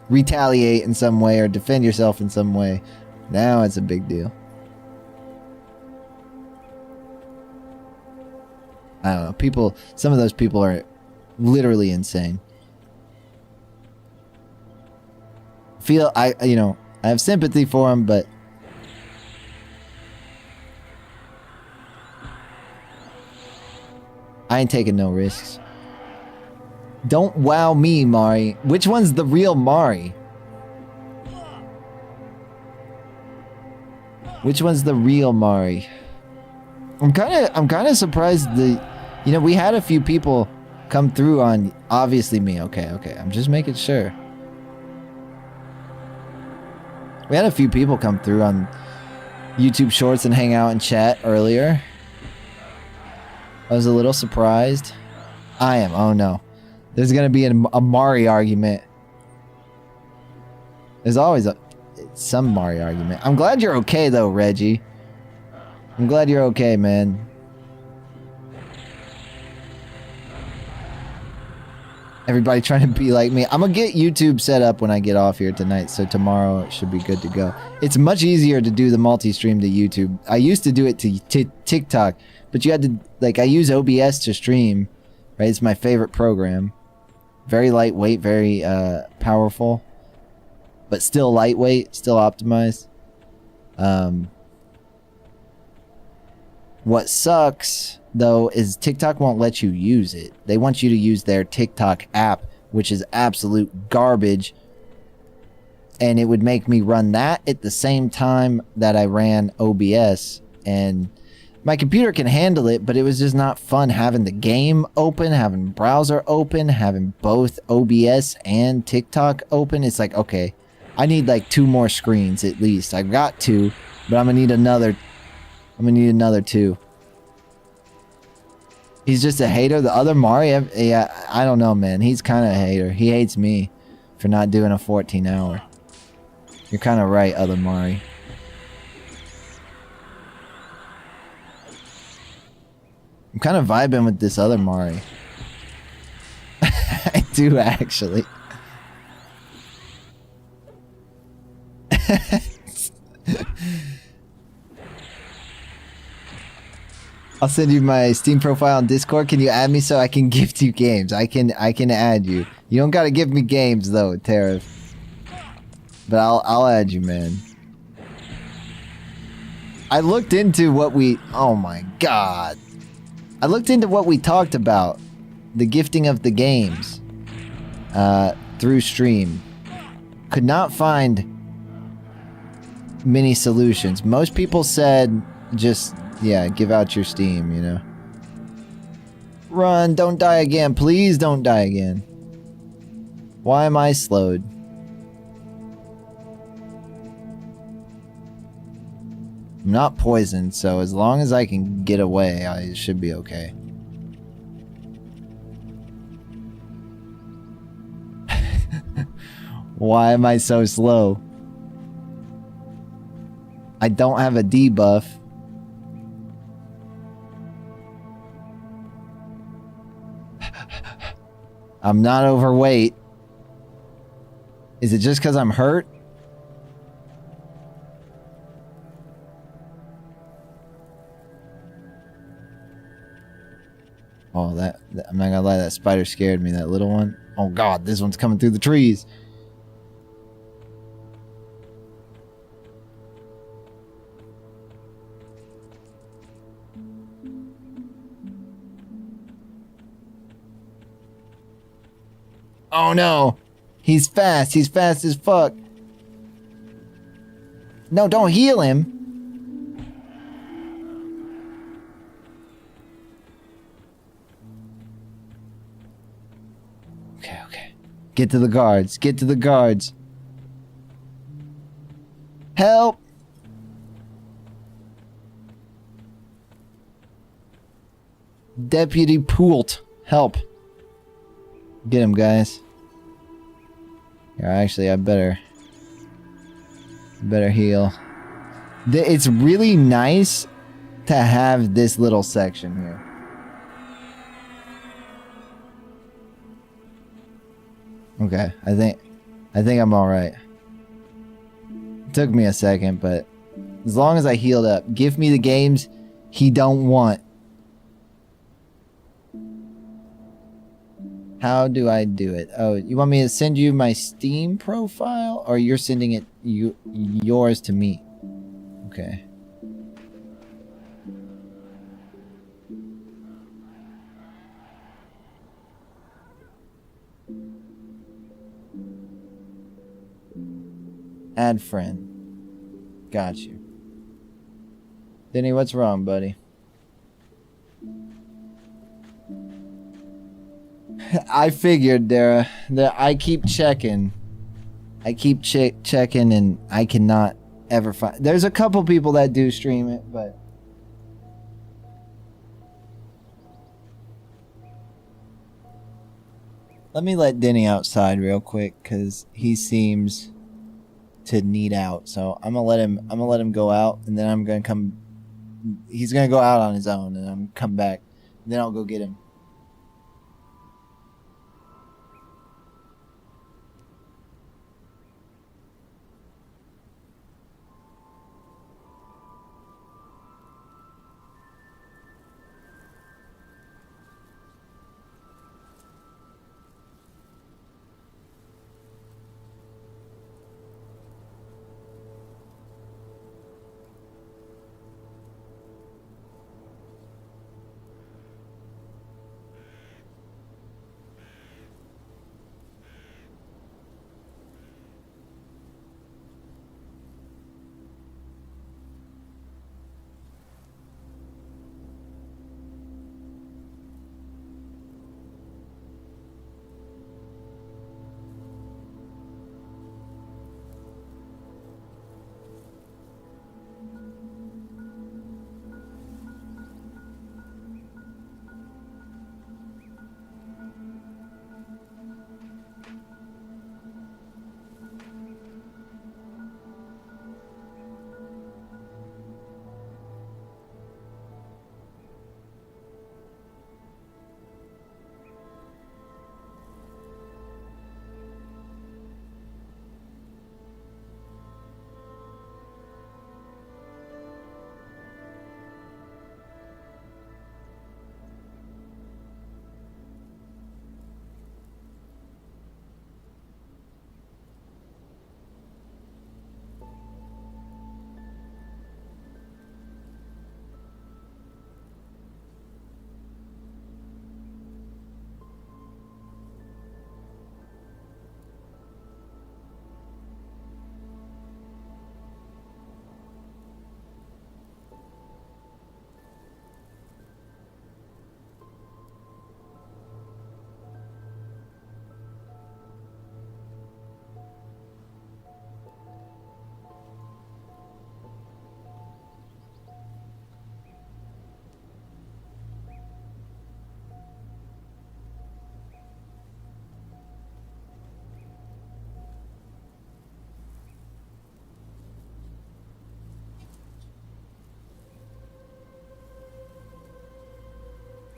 retaliate in some way or defend yourself in some way, now it's a big deal. I don't know. Some of those people are literally insane. I have sympathy for them, but I ain't taking no risks. Don't wow me, Mari. Which one's the real Mari? Which one's the real Mari? I'm kind of surprised we had a few people come through on obviously me. Okay. I'm just making sure. We had a few people come through on YouTube Shorts and hang out and chat earlier. I was a little surprised. I am. Oh no. There's going to be a Mari argument. There's always some Mari argument. I'm glad you're okay though, Reggie. I'm glad you're okay, man. Everybody trying to be like me. I'm gonna get YouTube set up when I get off here tonight, so tomorrow it should be good to go. It's much easier to do the multi-stream to YouTube. I used to do it to TikTok, but you had to, I use OBS to stream, right? It's my favorite program. Very lightweight, very powerful, but still lightweight, still optimized. What sucks, though, is TikTok won't let you use it. They want you to use their TikTok app, which is absolute garbage. And it would make me run that at the same time that I ran OBS. And my computer can handle it, but it was just not fun having the game open, having browser open, having both OBS and TikTok open. It's like, okay, I need 2 more screens at least. I've got 2, but I'm gonna need another 2. He's just a hater. The other Mari, yeah, I don't know, man. He's kind of a hater. He hates me for not doing a 14-hour. You're kind of right, other Mari. I'm kind of vibing with this other Mari. I do, actually. I'll send you my Steam profile on Discord. Can you add me so I can gift you games? I can add you. You don't gotta give me games though, Tariff. But I'll add you, man. I looked into what we... Oh my god. I looked into what we talked about, the gifting of the games, through stream. Could not find many solutions. Most people said just, yeah, give out your Steam, you know. Run, don't die again. Please don't die again. Why am I slowed? I'm not poisoned, so as long as I can get away, I should be okay. Why am I so slow? I don't have a debuff. I'm not overweight. Is it just because I'm hurt? Oh, that I'm not gonna lie, that spider scared me, that little one. Oh god, this one's coming through the trees. Oh no! He's fast as fuck. No, don't heal him! Okay. Get to the guards, get to the guards. Help! Deputy Poult, help. Get him, guys. Here, actually, I better heal. It's really nice to have this little section here. Okay, I think I'm all right. It took me a second, but as long as I healed up, give me the games he don't want. How do I do it? Oh, you want me to send you my Steam profile, or you're sending it yours to me? Okay. Add friend. Got you. Denny, what's wrong, buddy? I figured, Dara, that I keep checking. I keep checking, and I cannot ever find. There's a couple people that do stream it, but let me let Denny outside real quick, because he seems to need out. So I'm gonna let him go out, and then I'm gonna come. He's gonna go out on his own, and I'm come back. And then I'll go get him.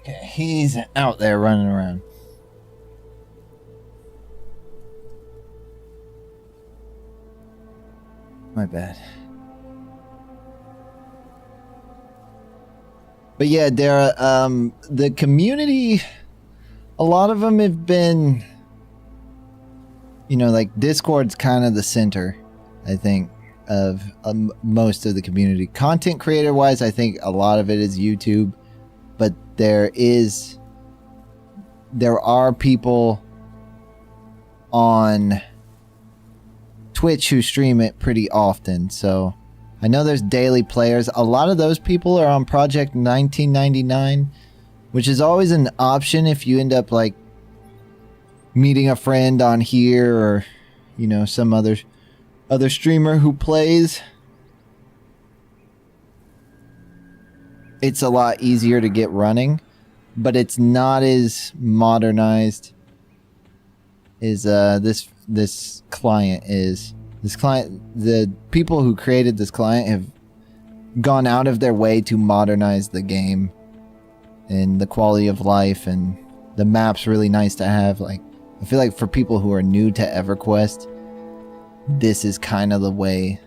Okay, he's out there running around. My bad. But yeah, there, the community, a lot of them have been, you know, like Discord's kind of the center, I think, of most of the community. Content creator wise, I think a lot of it is YouTube, but there are people on Twitch who stream it pretty often. So I know there's daily players. A lot of those people are on Project 1999, which is always an option if you end up like meeting a friend on here, or you know, some other streamer who plays. It's a lot easier to get running, but it's not as modernized as this client is. This client, the people who created this client have gone out of their way to modernize the game and the quality of life, and the map's really nice to have. Like, I feel like for people who are new to EverQuest, this is kind of the way.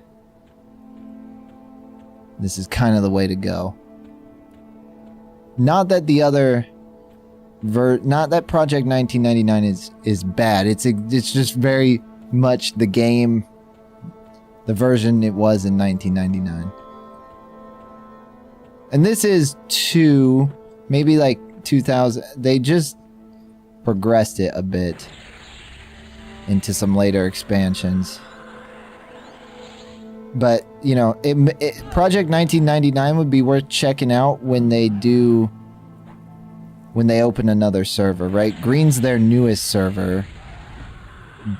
This is kind of the way to go. Not that the other not that Project 1999 is bad. It's just very much the game, the version it was in 1999. And this is maybe like 2000. They just progressed it a bit into some later expansions. But, you know, Project 1999 would be worth checking out when they open another server, right? Green's their newest server,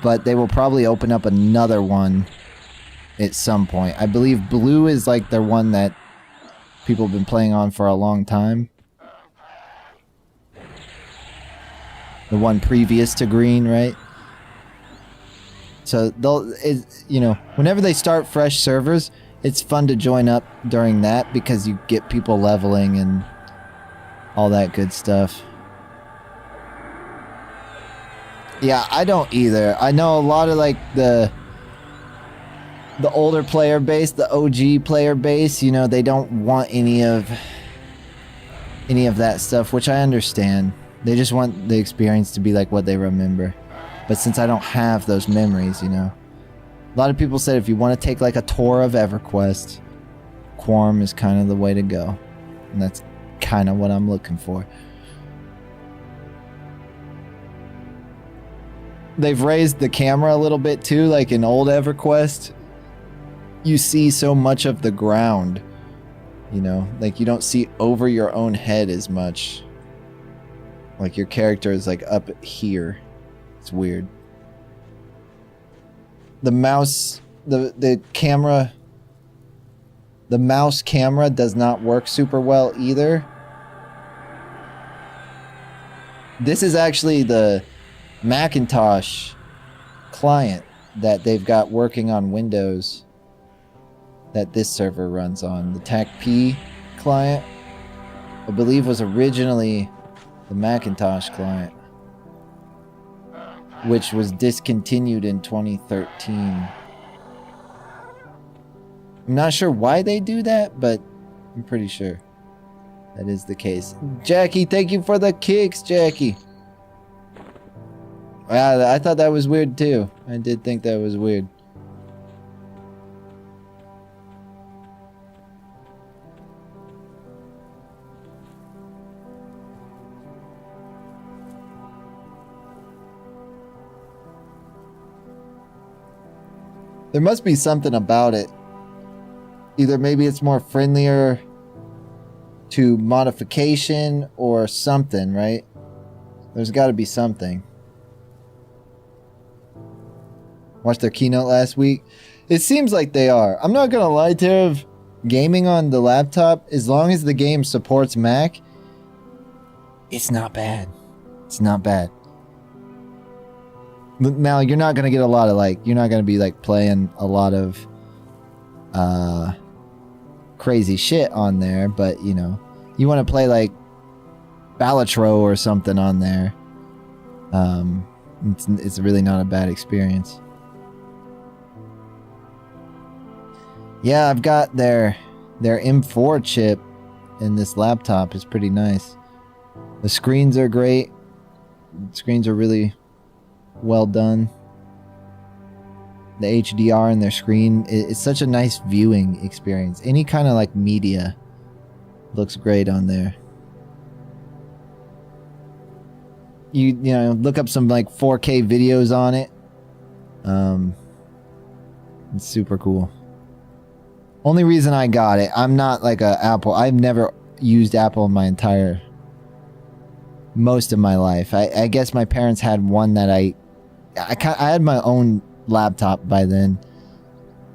but they will probably open up another one at some point. I believe Blue is like their one that people have been playing on for a long time. The one previous to Green, right? So you know, whenever they start fresh servers, it's fun to join up during that because you get people leveling and all that good stuff. Yeah, I don't either. I know a lot of like the older player base, the OG player base, you know, they don't want any of that stuff, which I understand. They just want the experience to be like what they remember. But since I don't have those memories, you know, a lot of people said if you want to take like a tour of EverQuest, Quorum is kind of the way to go. And that's kind of what I'm looking for. They've raised the camera a little bit too, like in old EverQuest. You see so much of the ground, you know, like you don't see over your own head as much. Like your character is like up here. It's weird. The mouse, the camera, the mouse camera does not work super well either. This is actually the Macintosh client that they've got working on Windows that this server runs on. The TACP client, I believe, was originally the Macintosh client, which was discontinued in 2013. I'm not sure why they do that, but I'm pretty sure that is the case. Jaeke, thank you for the kicks, Jaeke. I thought that was weird too. I did think that was weird. There must be something about it. Either maybe it's more friendlier to modification or something, right? There's got to be something. Watched their keynote last week. It seems like they are. I'm not going to lie, Tarav. Gaming on the laptop, as long as the game supports Mac, it's not bad. It's not bad. Now, you're not going to get a lot of like, you're not going to be like playing a lot of crazy shit on there, but you know, you want to play like Balatro or something on there. It's really not a bad experience. Yeah, I've got their M4 chip in this laptop. Is pretty nice. The screens are great. The screens are really well done. The HDR in their screen, it's such a nice viewing experience. Any kind of like media looks great on there. You know, look up some like 4K videos on it. It's super cool. Only reason I got it, I'm not like a Apple. I've never used Apple in most of my life. I guess my parents had one that I had my own laptop by then,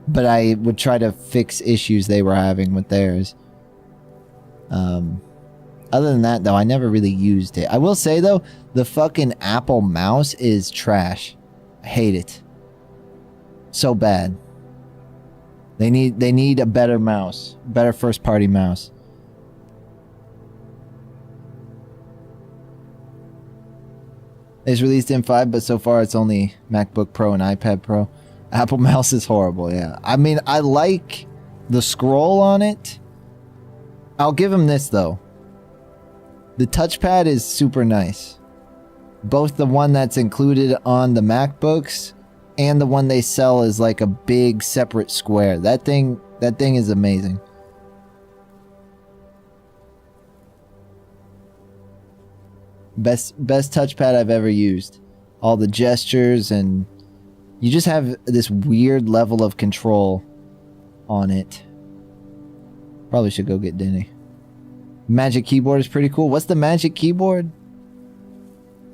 but I would try to fix issues they were having with theirs. Other than that, though, I never really used it. I will say, though, the fucking Apple mouse is trash. I hate it. So bad. They need a better mouse. Better first-party mouse. It's released in 5, but so far it's only MacBook Pro and iPad Pro. Apple mouse is horrible, yeah. I mean, I like the scroll on it. I'll give them this, though. The touchpad is super nice. Both the one that's included on the MacBooks and the one they sell is like a big separate square. That thing is amazing. Best touchpad I've ever used. All the gestures, and you just have this weird level of control on it. Probably should go get Denny. Magic Keyboard is pretty cool. What's the Magic Keyboard?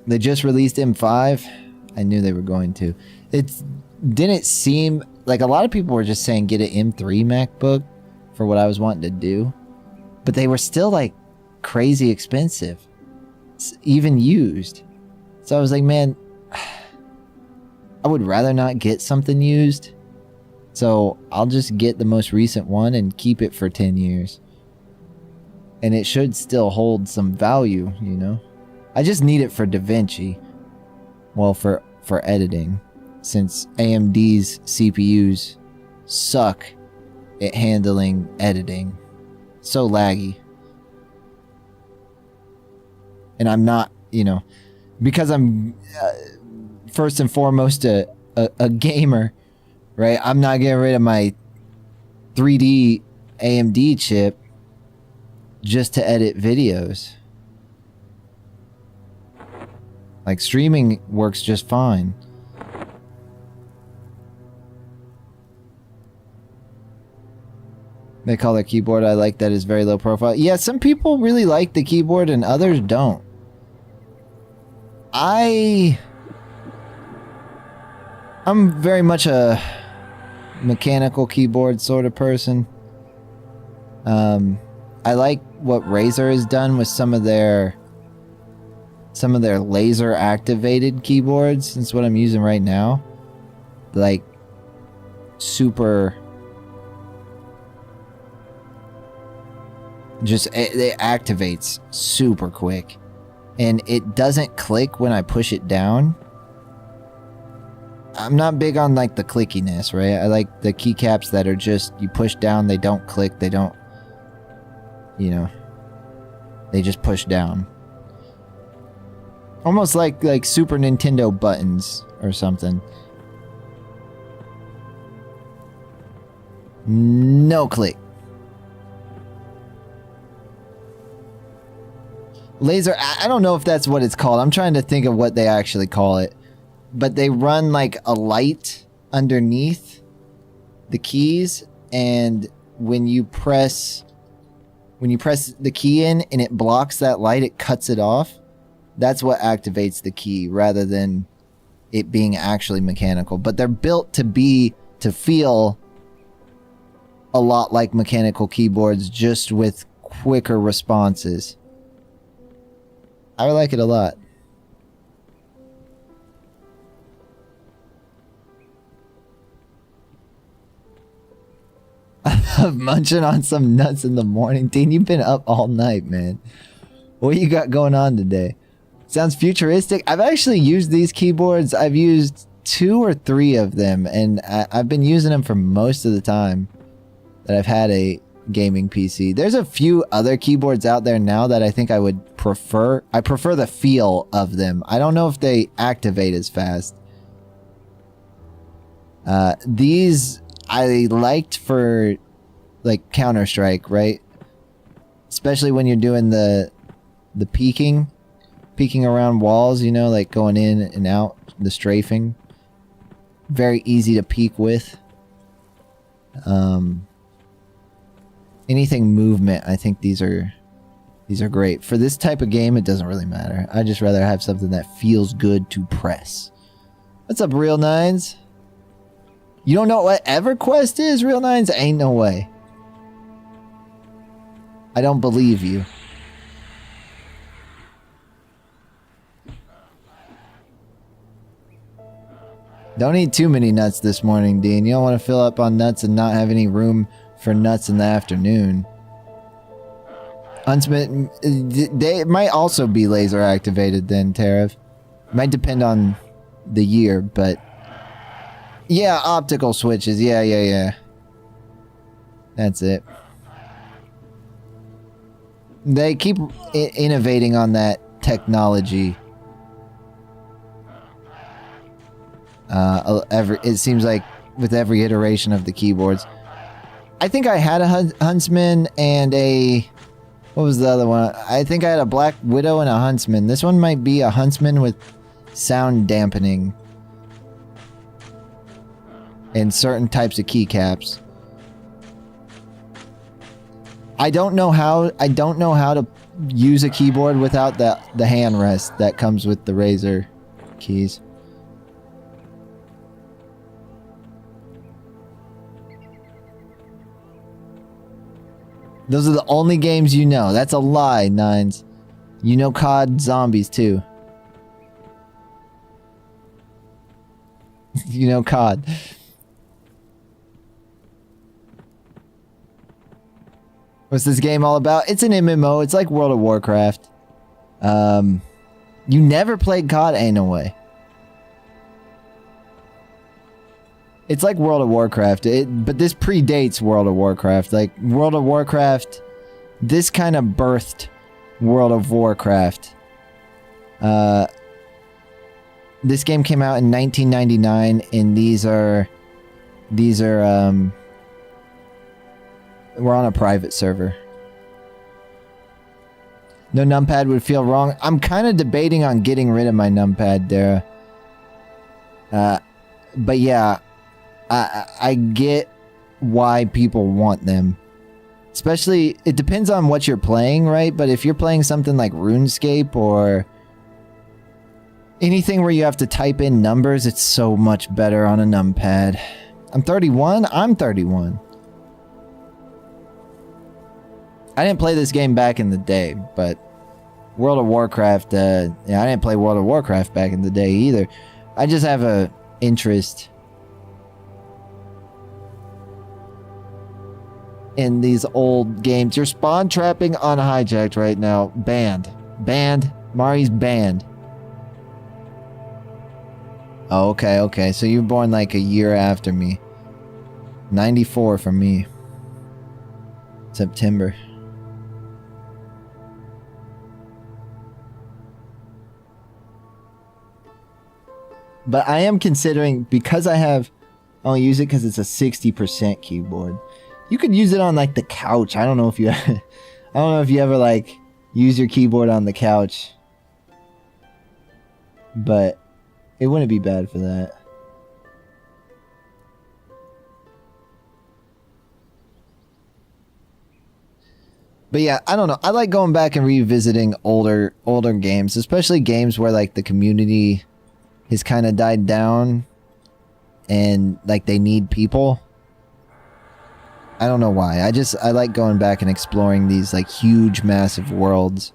They just released M5. I knew they were going to. It didn't seem like a lot of people were just saying get an M3 MacBook for what I was wanting to do, but they were still like crazy expensive, even used. So I was like, man, I would rather not get something used. So I'll just get the most recent one and keep it for 10 years. And it should still hold some value, you know? I just need it for DaVinci. Well, for editing. Since AMD's CPUs suck at handling editing. So laggy. And I'm not, you know, because I'm first and foremost a gamer, right? I'm not getting rid of my 3D AMD chip just to edit videos. Like, streaming works just fine. They call it keyboard. I like that it's very low profile. Yeah, some people really like the keyboard and others don't. I'm very much a mechanical keyboard sort of person. I like what Razer has done with some of their laser activated keyboards. That's what I'm using right now. Like, super, just it activates super quick, and it doesn't click when I push it down. I'm not big on like the clickiness, right? I like the keycaps that are just, you push down, they don't click, they don't, you know, they just push down. Almost like Super Nintendo buttons or something. No click. Laser, I don't know if that's what it's called. I'm trying to think of what they actually call it. But they run like a light underneath the keys, and when you press the key in and it blocks that light, it cuts it off. That's what activates the key rather than it being actually mechanical. But they're built to feel a lot like mechanical keyboards, just with quicker responses. I like it a lot. Munching on some nuts in the morning. Dean, you've been up all night, man. What you got going on today? Sounds futuristic. I've actually used these keyboards. I've used 2 or 3 of them, and I've been using them for most of the time that I've had a gaming PC. There's a few other keyboards out there now that I think I would prefer. I prefer the feel of them. I don't know if they activate as fast. These I liked for like Counter-Strike, right? Especially when you're doing the peeking around walls, you know, like going in and out, the strafing. Very easy to peek with. Anything movement, I think these are great. For this type of game, it doesn't really matter. I'd just rather have something that feels good to press. What's up, Real Nines? You don't know what EverQuest is, Real Nines? Ain't no way. I don't believe you. Don't eat too many nuts this morning, Dean. You don't want to fill up on nuts and not have any room for nuts in the afternoon. Huntsman, they might also be laser activated then, Tariff. Might depend on the year, but... Yeah, optical switches. Yeah. That's it. They keep innovating on that technology. It seems like with every iteration of the keyboards. I think I had a Huntsman and a... What was the other one? I think I had a Black Widow and a Huntsman. This one might be a Huntsman with sound dampening. And certain types of keycaps. I don't know how to use a keyboard without the hand rest that comes with the Razer keys. Those are the only games you know. That's a lie, Nines. You know COD Zombies too. You know COD. What's this game all about? It's an MMO. It's like World of Warcraft. You never played COD? Ain't no way. It's like World of Warcraft, but this predates World of Warcraft. Like, World of Warcraft, this kind of birthed World of Warcraft. This game came out in 1999, and these are, we're on a private server. No numpad would feel wrong. I'm kind of debating on getting rid of my numpad, Dara. But yeah, I get why people want them. Especially, it depends on what you're playing, right? But if you're playing something like RuneScape or anything where you have to type in numbers, it's so much better on a numpad. I'm 31? I'm 31. I didn't play this game back in the day, but World of Warcraft, yeah, I didn't play World of Warcraft back in the day either. I just have a interest in these old games. You're spawn trapping on Hijacked right now. Banned. Banned. Mari's banned. Oh, okay. So you were born like a year after me. 94 for me. September. But I am considering, because I'll use it because it's a 60% keyboard. You could use it on like the couch. I don't know if you ever like use your keyboard on the couch. But it wouldn't be bad for that. But yeah, I don't know. I like going back and revisiting older games, especially games where like the community has kind of died down and like they need people. I don't know why. I like going back and exploring these like huge, massive worlds.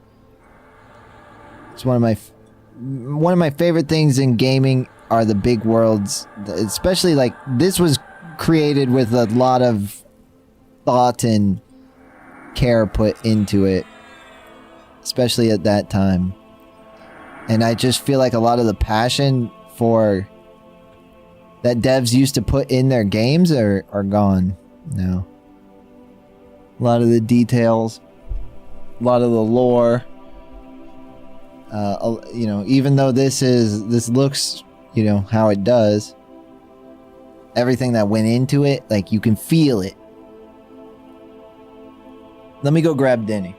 It's one of my favorite things in gaming are the big worlds, especially like this was created with a lot of thought and care put into it. especially at that time. And I just feel like a lot of the passion for that devs used to put in their games are gone now. A lot of the details, a lot of the lore. You know, even though this looks, you know, how it does, everything that went into it, like, you can feel it. Let me go grab Denny.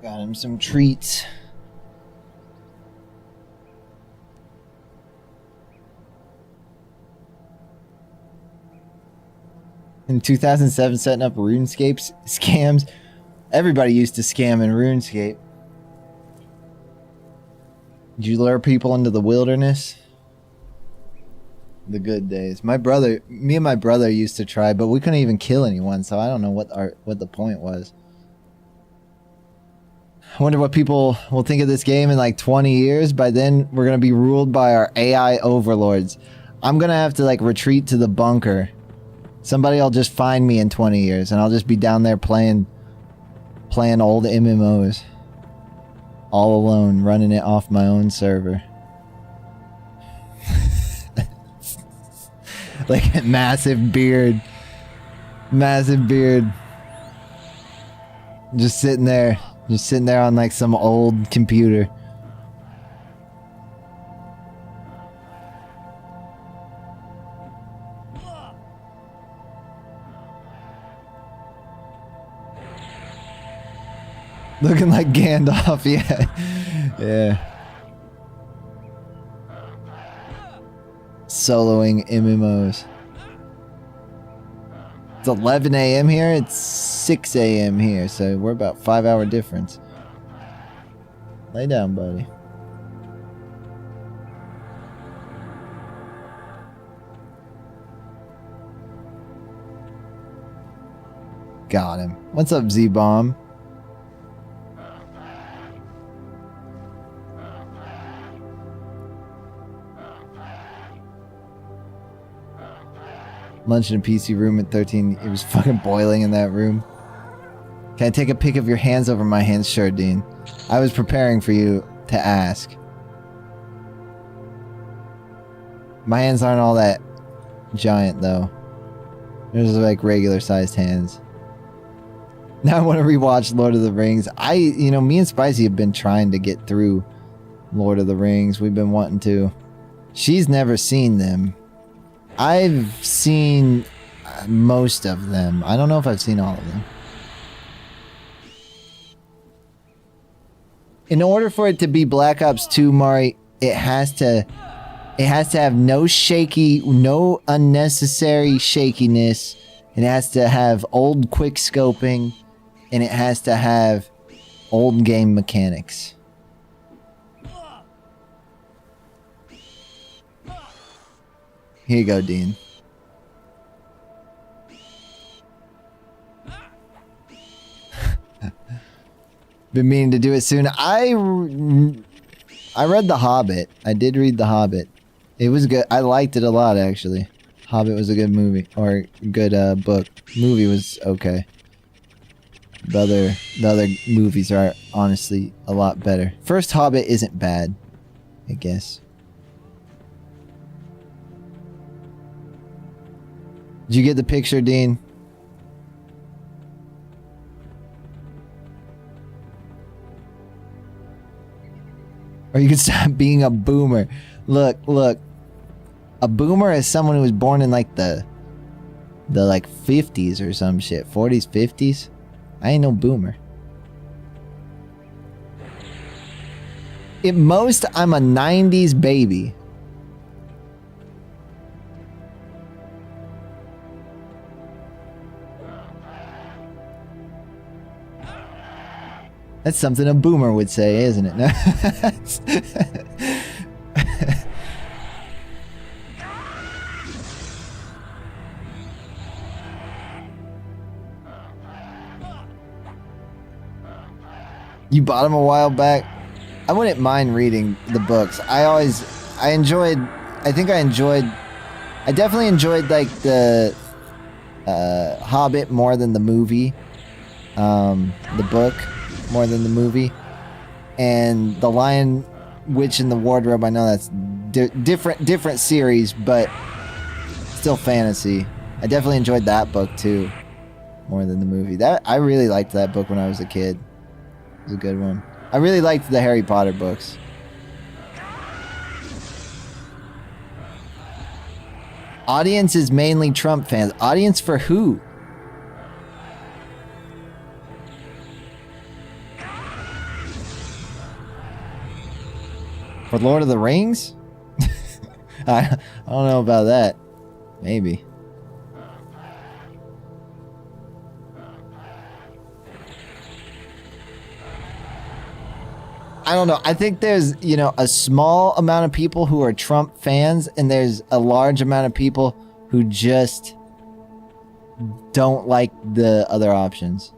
Got him some treats. In 2007, setting up RuneScape scams. Everybody used to scam in RuneScape. Did you lure people into the wilderness? The good days. Me and my brother used to try, but we couldn't even kill anyone, so I don't know what the point was. I wonder what people will think of this game in like 20 years. By then, we're going to be ruled by our AI overlords. I'm going to have to like retreat to the bunker. Somebody will just find me in 20 years and I'll just be down there playing old MMOs. All alone, running it off my own server. Like a massive beard. Massive beard. Just sitting there on like some old computer. Looking like Gandalf, yeah. Yeah. Soloing MMOs. It's 11 a.m. here, it's 6 a.m. here, so we're about 5-hour difference. Lay down, buddy. Got him. What's up, Z-Bomb? Lunch in a PC room at 13. It was fucking boiling in that room. Can I take a pic of your hands over my hands? Sure, Dean. I was preparing for you to ask. My hands aren't all that giant, though. They're just like regular sized hands. Now I want to rewatch Lord of the Rings. Me and Spicy have been trying to get through Lord of the Rings. We've been wanting to. She's never seen them. I've seen most of them. I don't know if I've seen all of them. In order for it to be Black Ops 2, Mari, it has to have no unnecessary shakiness. It has to have old quick scoping, and it has to have old game mechanics. Here you go, Dean. Been meaning to do it soon. I read The Hobbit. I did read The Hobbit. It was good. I liked it a lot, actually. Hobbit was a good movie, or good book. Movie was okay. The other movies are honestly a lot better. First Hobbit isn't bad, I guess. Did you get the picture, Dean? Or you can stop being a boomer. Look. A boomer is someone who was born in like the like 50s or some shit. 40s, 50s. I ain't no boomer. At most, I'm a 90s baby. That's something a boomer would say, isn't it? No. You bought them a while back? I wouldn't mind reading the books. I definitely enjoyed like the Hobbit more than the movie. The book more than the movie. And The Lion, Witch, and the Wardrobe, I know that's different series, but still fantasy. I definitely enjoyed that book too, more than the movie. I really liked that book when I was a kid. It was a good one. I really liked the Harry Potter books. Audience is mainly Trump fans. Audience for who? For Lord of the Rings? I don't know about that. Maybe. I don't know. I think there's, you know, a small amount of people who are Trump fans, and there's a large amount of people who just don't like the other options.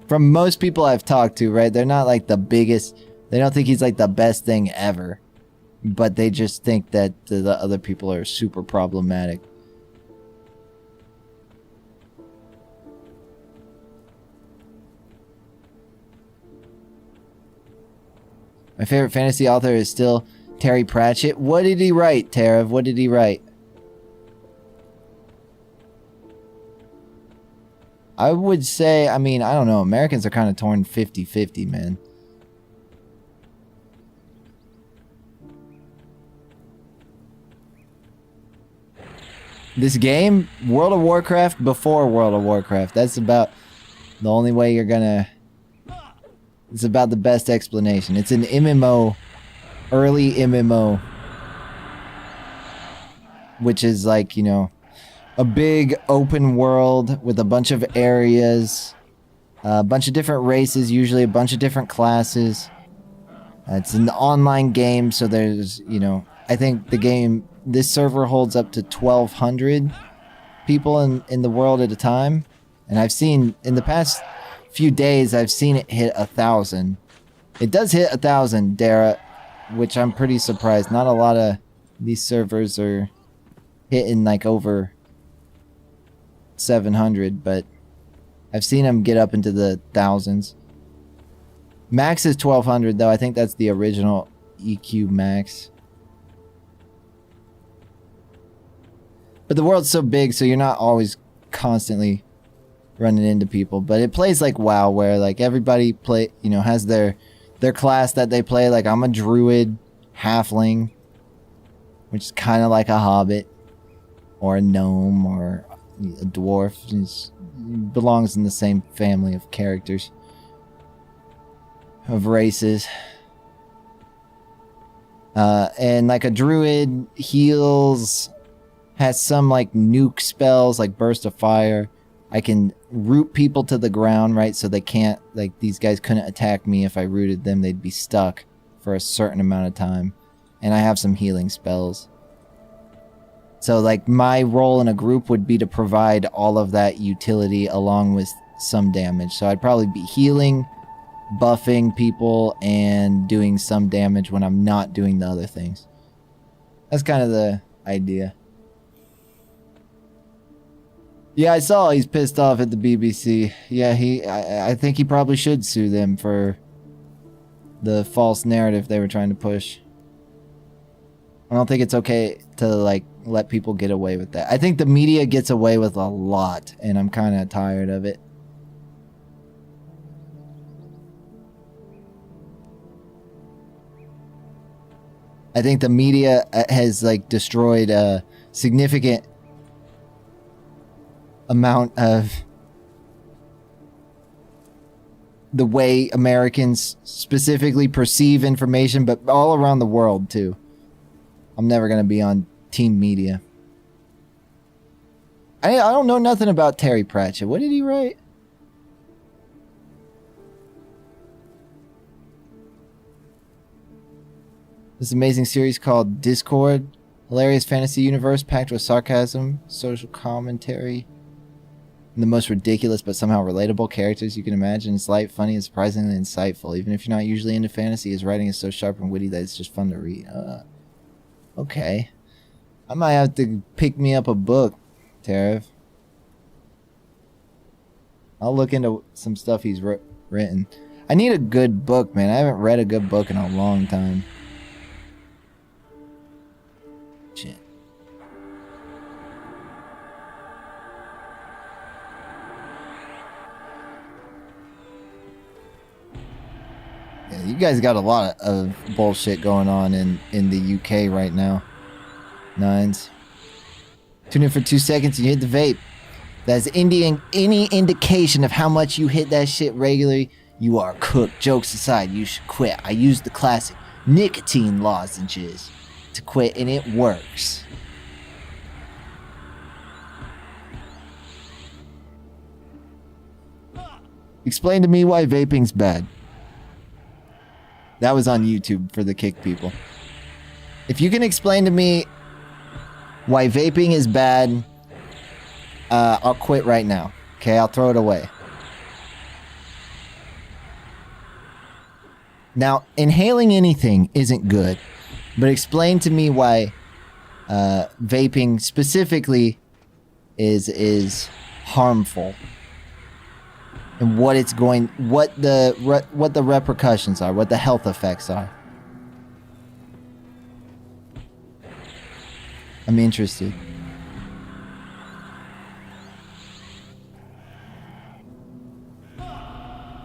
From most people I've talked to, right? They're not like the biggest. They don't think he's like the best thing ever. But they just think that the other people are super problematic. My favorite fantasy author is still Terry Pratchett. What did he write, Tarav? What did he write? I would say, I mean, I don't know. Americans are kind of torn 50-50, man. This game, World of Warcraft before World of Warcraft. That's about the only way you're gonna... It's about the best explanation. It's an MMO, early MMO, which is like, you know, a big open world with a bunch of areas, a bunch of different races, usually a bunch of different classes. It's an online game, so there's, you know, I think the game, this server holds up to 1,200 people in the world at a time. And I've seen, in the past few days, I've seen it hit 1,000. It does hit 1,000, Dara, which I'm pretty surprised. Not a lot of these servers are hitting like over 700, but I've seen them get up into the thousands. Max is 1,200 though. I think that's the original EQ max. But the world's so big, so you're not always constantly running into people, but it plays like WoW, where like everybody play, you know, has their class that they play. Like I'm a druid halfling, which is kind of like a hobbit or a gnome or a dwarf. It belongs in the same family of characters, of races. And like a druid heals, has some like nuke spells like burst of fire. I can root people to the ground, right? So they can't, like, these guys couldn't attack me if I rooted them. They'd be stuck for a certain amount of time. And I have some healing spells. So, like, my role in a group would be to provide all of that utility along with some damage. So I'd probably be healing, buffing people and doing some damage when I'm not doing the other things. That's kind of the idea. Yeah, I saw he's pissed off at the BBC. Yeah, I think he probably should sue them for the false narrative they were trying to push. I don't think it's okay to, like, let people get away with that. I think the media gets away with a lot, and I'm kind of tired of it. I think the media has, like, destroyed a significant amount of the way Americans specifically perceive information, but all around the world, too. I'm never going to be on team media. I don't know nothing about Terry Pratchett. What did he write? This amazing series called Discord. Hilarious fantasy universe packed with sarcasm, social commentary, and the most ridiculous but somehow relatable characters you can imagine. It's light, funny, and surprisingly insightful. Even if you're not usually into fantasy, his writing is so sharp and witty that it's just fun to read. Okay. I might have to pick me up a book, Tariff. I'll look into some stuff he's written. I need a good book, man. I haven't read a good book in a long time. Shit. Yeah, you guys got a lot of bullshit going on in the UK right now. Nines. Tune in for 2 seconds and you hit the vape. That's any indication of how much you hit that shit regularly, you are cooked. Jokes aside, you should quit. I use the classic nicotine lozenges to quit, and it works. Explain to me why vaping's bad. That was on YouTube for the kick people. If you can explain to me why vaping is bad, I'll quit right now. Okay, I'll throw it away. Now, inhaling anything isn't good, but explain to me why vaping specifically is harmful, and what the repercussions are, what the health effects are. I'm interested.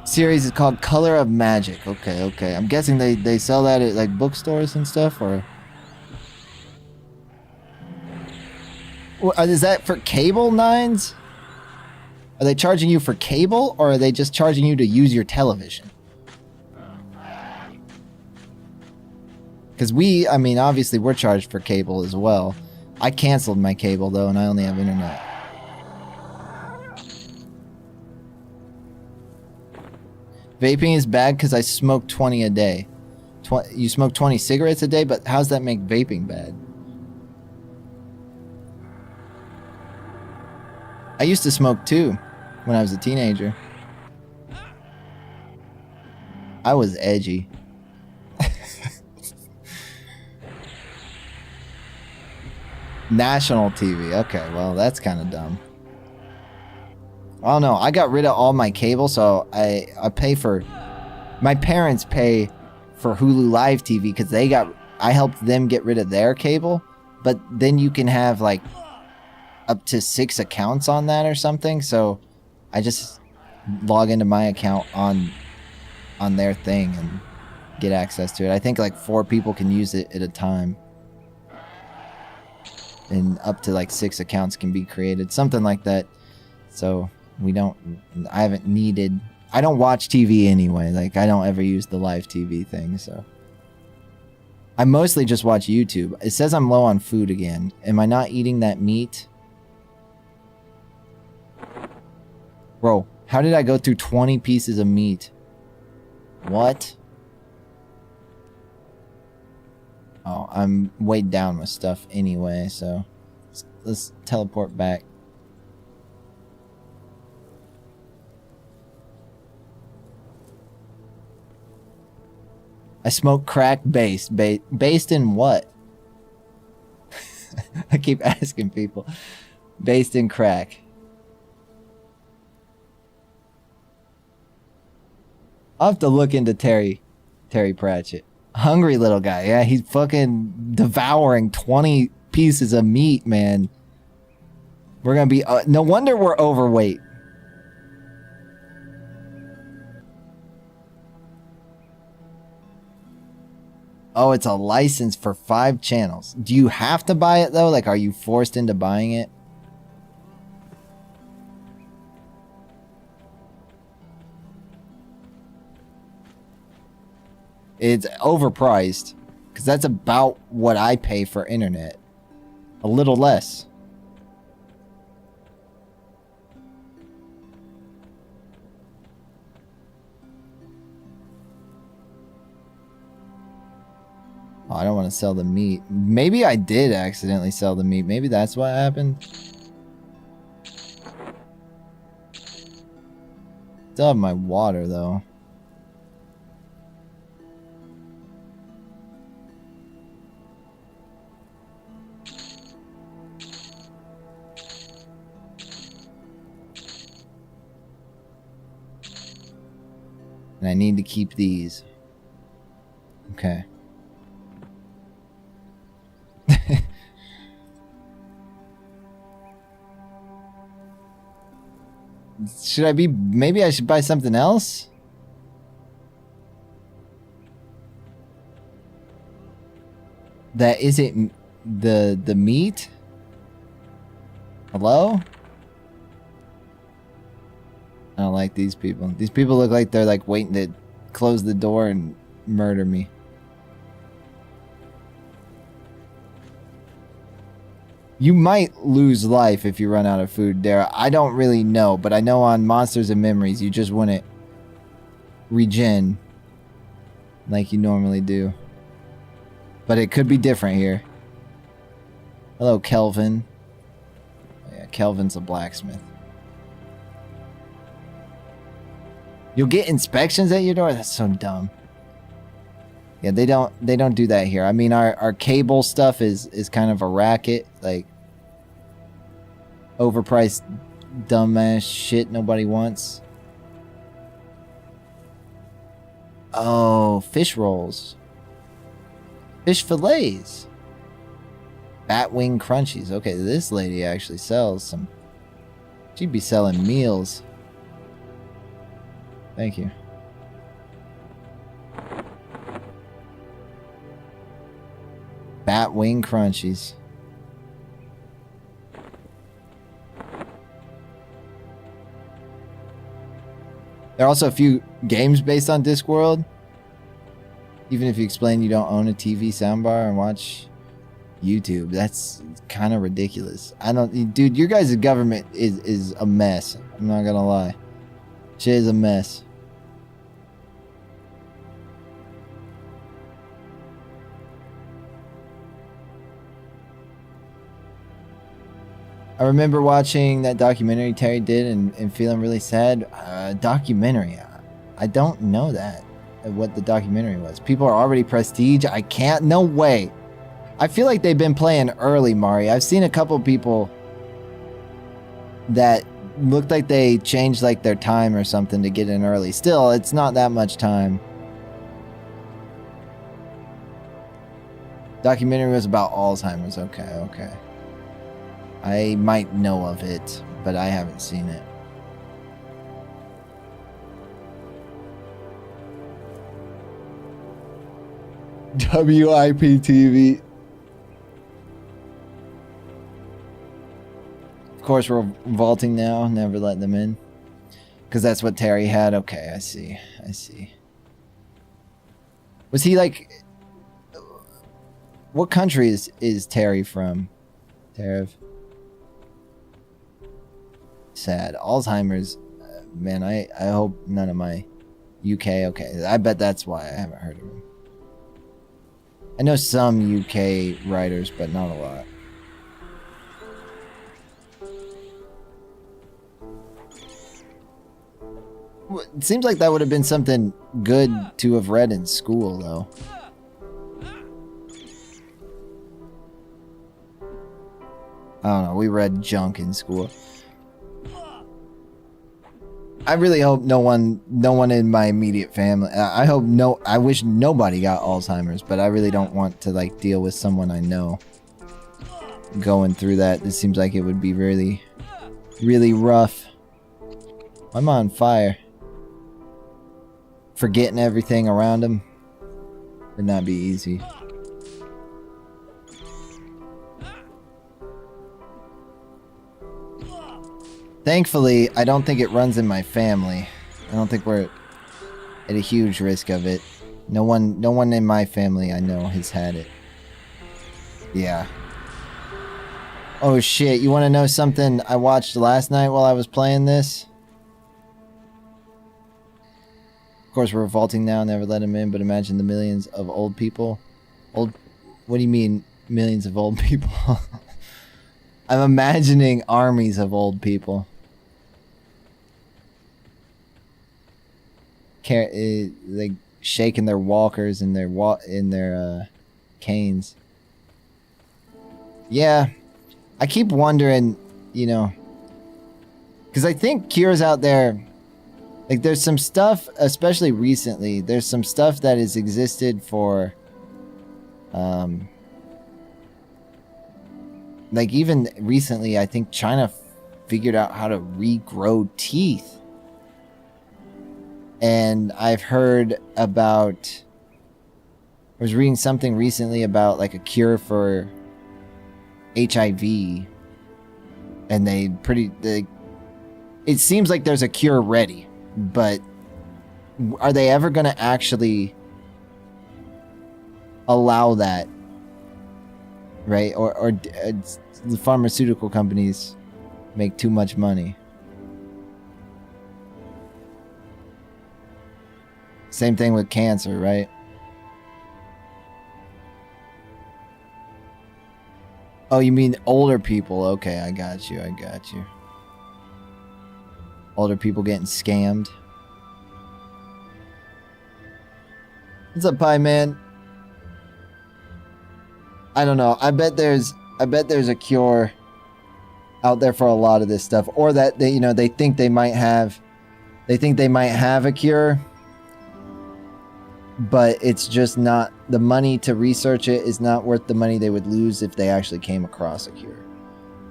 Series is called Color of Magic. Okay. I'm guessing they sell that at like bookstores and stuff, or is that for cable, Nines? Are they charging you for cable, or are they just charging you to use your television? Because I mean, obviously we're charged for cable as well. I canceled my cable though, and I only have internet. Vaping is bad because I smoke 20 a day. You smoke 20 cigarettes a day, but how's that make vaping bad? I used to smoke too when I was a teenager. I was edgy. National TV. Okay, well, that's kind of dumb. I don't know. I got rid of all my cable, so I pay for... My parents pay for Hulu Live TV because I helped them get rid of their cable, but then you can have like up to 6 accounts on that or something, so I just log into my account on their thing and get access to it. I think like 4 people can use it at a time. And up to like 6 accounts can be created. Something like that. So I don't watch TV anyway. Like, I don't ever use the live TV thing, so. I mostly just watch YouTube. It says I'm low on food again. Am I not eating that meat? Bro, how did I go through 20 pieces of meat? What? Oh, I'm weighed down with stuff anyway, so let's teleport back. I smoke crack based. Based in what? I keep asking people. Based in crack. I'll have to look into Terry Pratchett. Hungry little guy. Yeah, he's fucking devouring 20 pieces of meat, man. We're gonna be... no wonder we're overweight. Oh, it's a license for 5 channels. Do you have to buy it, though? Like, are you forced into buying it? It's overpriced. Because that's about what I pay for internet. A little less. Oh, I don't want to sell the meat. Maybe I did accidentally sell the meat. Maybe that's what happened. Still have my water, though. And I need to keep these. Okay. Should I be... Maybe I should buy something else? That isn't the meat? Hello? I don't like these people. These people look like they're like waiting to close the door and murder me. You might lose life if you run out of food there. I don't really know, but I know on Monsters and Memories you just wouldn't regen like you normally do. But it could be different here. Hello, Kelvin. Oh, yeah, Kelvin's a blacksmith. You'll get inspections at your door? That's so dumb. Yeah, they don't do that here. I mean, our cable stuff is kind of a racket, like overpriced dumbass shit nobody wants. Oh, fish rolls. Fish fillets. Batwing crunchies. Okay, this lady actually sells some. She'd be selling meals. Thank you. Batwing crunchies. There are also a few games based on Discworld. Even if you explain you don't own a TV soundbar and watch YouTube, that's kind of ridiculous. I don't, dude. Your guys' government is a mess. I'm not gonna lie. Shit is a mess. I remember watching that documentary Terry did and feeling really sad. Documentary. I don't know that. What the documentary was. People are already prestige. I can't. No way. I feel like they've been playing early, Mari. I've seen a couple people that looked like they changed like their time or something to get in early. Still, it's not that much time. Documentary was about Alzheimer's. Okay, okay. I might know of it, but I haven't seen it. WIP-TV. Of course, we're vaulting now. Never let them in. Because that's what Terry had. Okay, I see. I see. Was he like... What country is Terry from? Terev? Sad. Alzheimer's. Man, I hope none of my... UK. Okay, I bet that's why I haven't heard of him. I know some UK writers, but not a lot. It seems like that would have been something good to have read in school, though. I don't know. We read junk in school. I really hope no one in my immediate family. I wish nobody got Alzheimer's, but I really don't want to like deal with someone I know going through that. It seems like it would be really, really rough. I'm on fire. Forgetting everything around him would not be easy. Thankfully, I don't think it runs in my family. I don't think we're at a huge risk of it. No one in my family I know has had it. Yeah. Oh shit, you want to know something I watched last night while I was playing this? Of course, we're revolting now, never let him in, but imagine the millions of old people. What do you mean, millions of old people? I'm imagining armies of old people. Like shaking their walkers and their canes. Yeah, I keep wondering, you know, because I think cures out there, like there's some stuff, especially recently, there's some stuff that has existed for, like even recently, I think China figured out how to regrow teeth. And I've heard about, I was reading something recently about like a cure for HIV, and it seems like there's a cure ready, but are they ever going to actually allow that, right? Or the pharmaceutical companies make too much money? Same thing with cancer, right? Oh, you mean older people? Okay, I got you. Older people getting scammed. What's up, Pie Man? I don't know. I bet there's a cure out there for a lot of this stuff, or that they think they might have a cure, but it's just not, the money to research it is not worth the money they would lose if they actually came across a cure.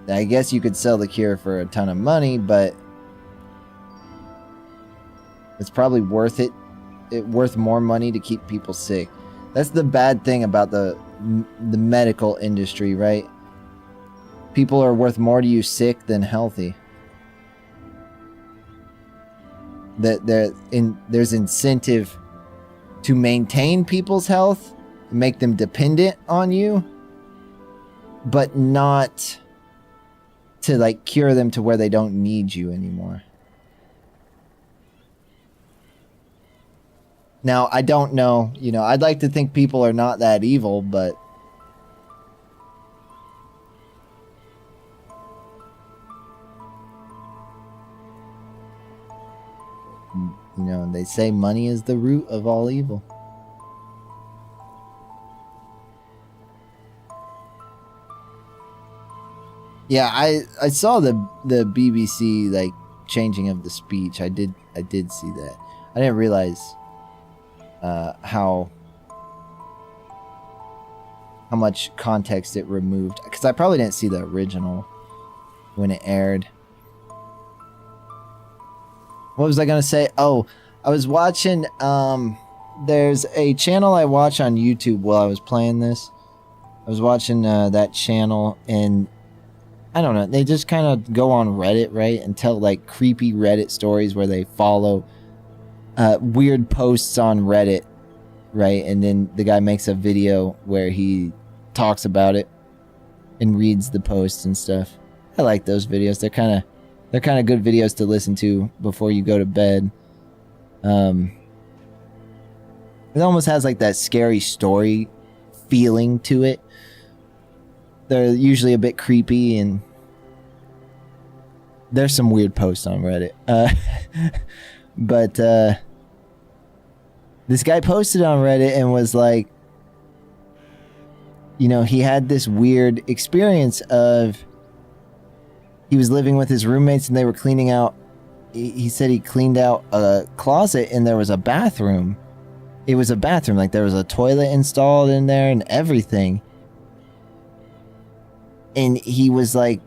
I guess you could sell the cure for a ton of money, but it's probably worth worth more money to keep people sick. That's the bad thing about the medical industry, right? People are worth more to you sick than healthy. There's incentive to maintain people's health, make them dependent on you, but not to like cure them to where they don't need you anymore. Now, I don't know, I'd like to think people are not that evil, but they say money is the root of all evil. Yeah, I saw the BBC like changing of the speech. I did see that. I didn't realize how much context it removed, because I probably didn't see the original when it aired. What was I gonna say? Oh, I was watching, there's a channel I watch on YouTube while I was playing this. I was watching that channel, and I don't know, they just kind of go on Reddit, right, and tell like creepy Reddit stories where they follow weird posts on Reddit, right, and then the guy makes a video where he talks about it and reads the posts and stuff. I like those videos. They're kind of good videos to listen to before you go to bed. It almost has like that scary story feeling to it. They're usually a bit creepy, and there's some weird posts on Reddit. But this guy posted on Reddit and was like, you know, he had this weird experience of he was living with his roommates and they were cleaning out. He said he cleaned out a closet and there was a bathroom. It was a bathroom, like there was a toilet installed in there and everything. And he was like,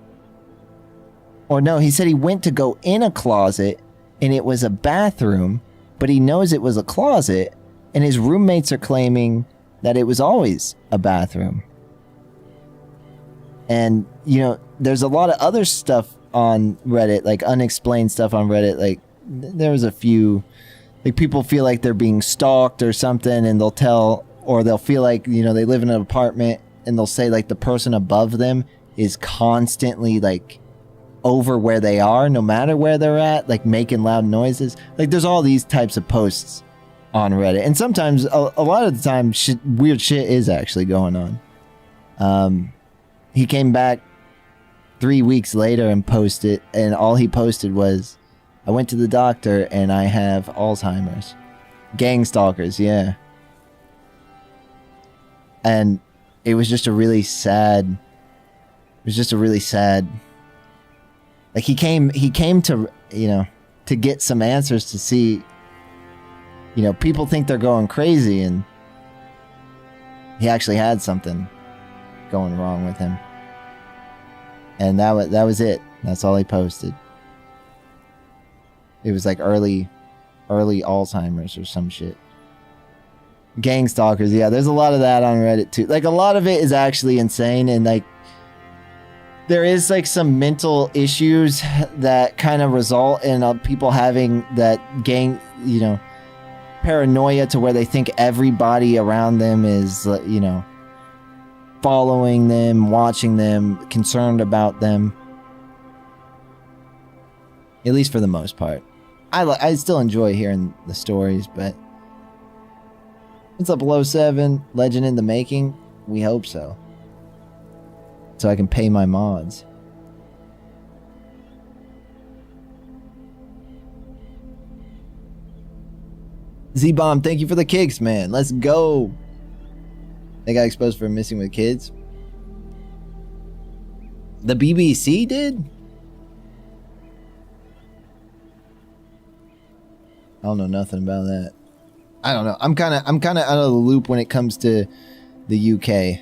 or no, he said he went to go in a closet and it was a bathroom, but he knows it was a closet, and his roommates are claiming that it was always a bathroom. And, you know, there's a lot of other stuff on Reddit, like unexplained stuff on Reddit. Like, there was a few, like, people feel like they're being stalked or something, and they'll tell, or they'll feel like, you know, they live in an apartment, and they'll say, like, the person above them is constantly, like, over where they are, no matter where they're at, like, making loud noises. Like, there's all these types of posts on Reddit. And sometimes, a lot of the time, weird shit is actually going on. He came back 3 weeks later and posted, and all he posted was, I went to the doctor and I have Alzheimer's. Gang stalkers, yeah. And it was just a really sad, like, he came to, you know, to get some answers, to see, you know, people think they're going crazy, and he actually had something going wrong with him. And that was it. That's all he posted. It was like early Alzheimer's or some shit. Gang stalkers, yeah, there's a lot of that on Reddit too. Like, a lot of it is actually insane, and like, there is like some mental issues that kind of result in people having that gang, you know, paranoia, to where they think everybody around them is, you know, following them, watching them, concerned about them. At least for the most part. I still enjoy hearing the stories, but what's up, Low 7? Legend in the making? We hope so. So I can pay my mods. Z-Bomb, thank you for the kicks, man. Let's go. They got exposed for missing with kids. The BBC did? I don't know nothing about that. I don't know. I'm kind of out of the loop when it comes to the UK.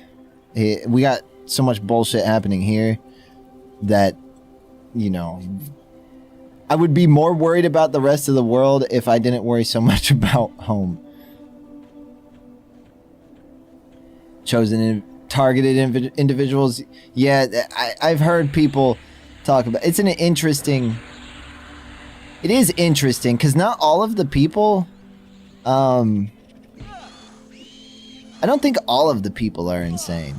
We got so much bullshit happening here that, you know, I would be more worried about the rest of the world if I didn't worry so much about home. Chosen targeted individuals. Yeah, I've heard people talk about it. It is interesting because not all of the people, I don't think all of the people are insane.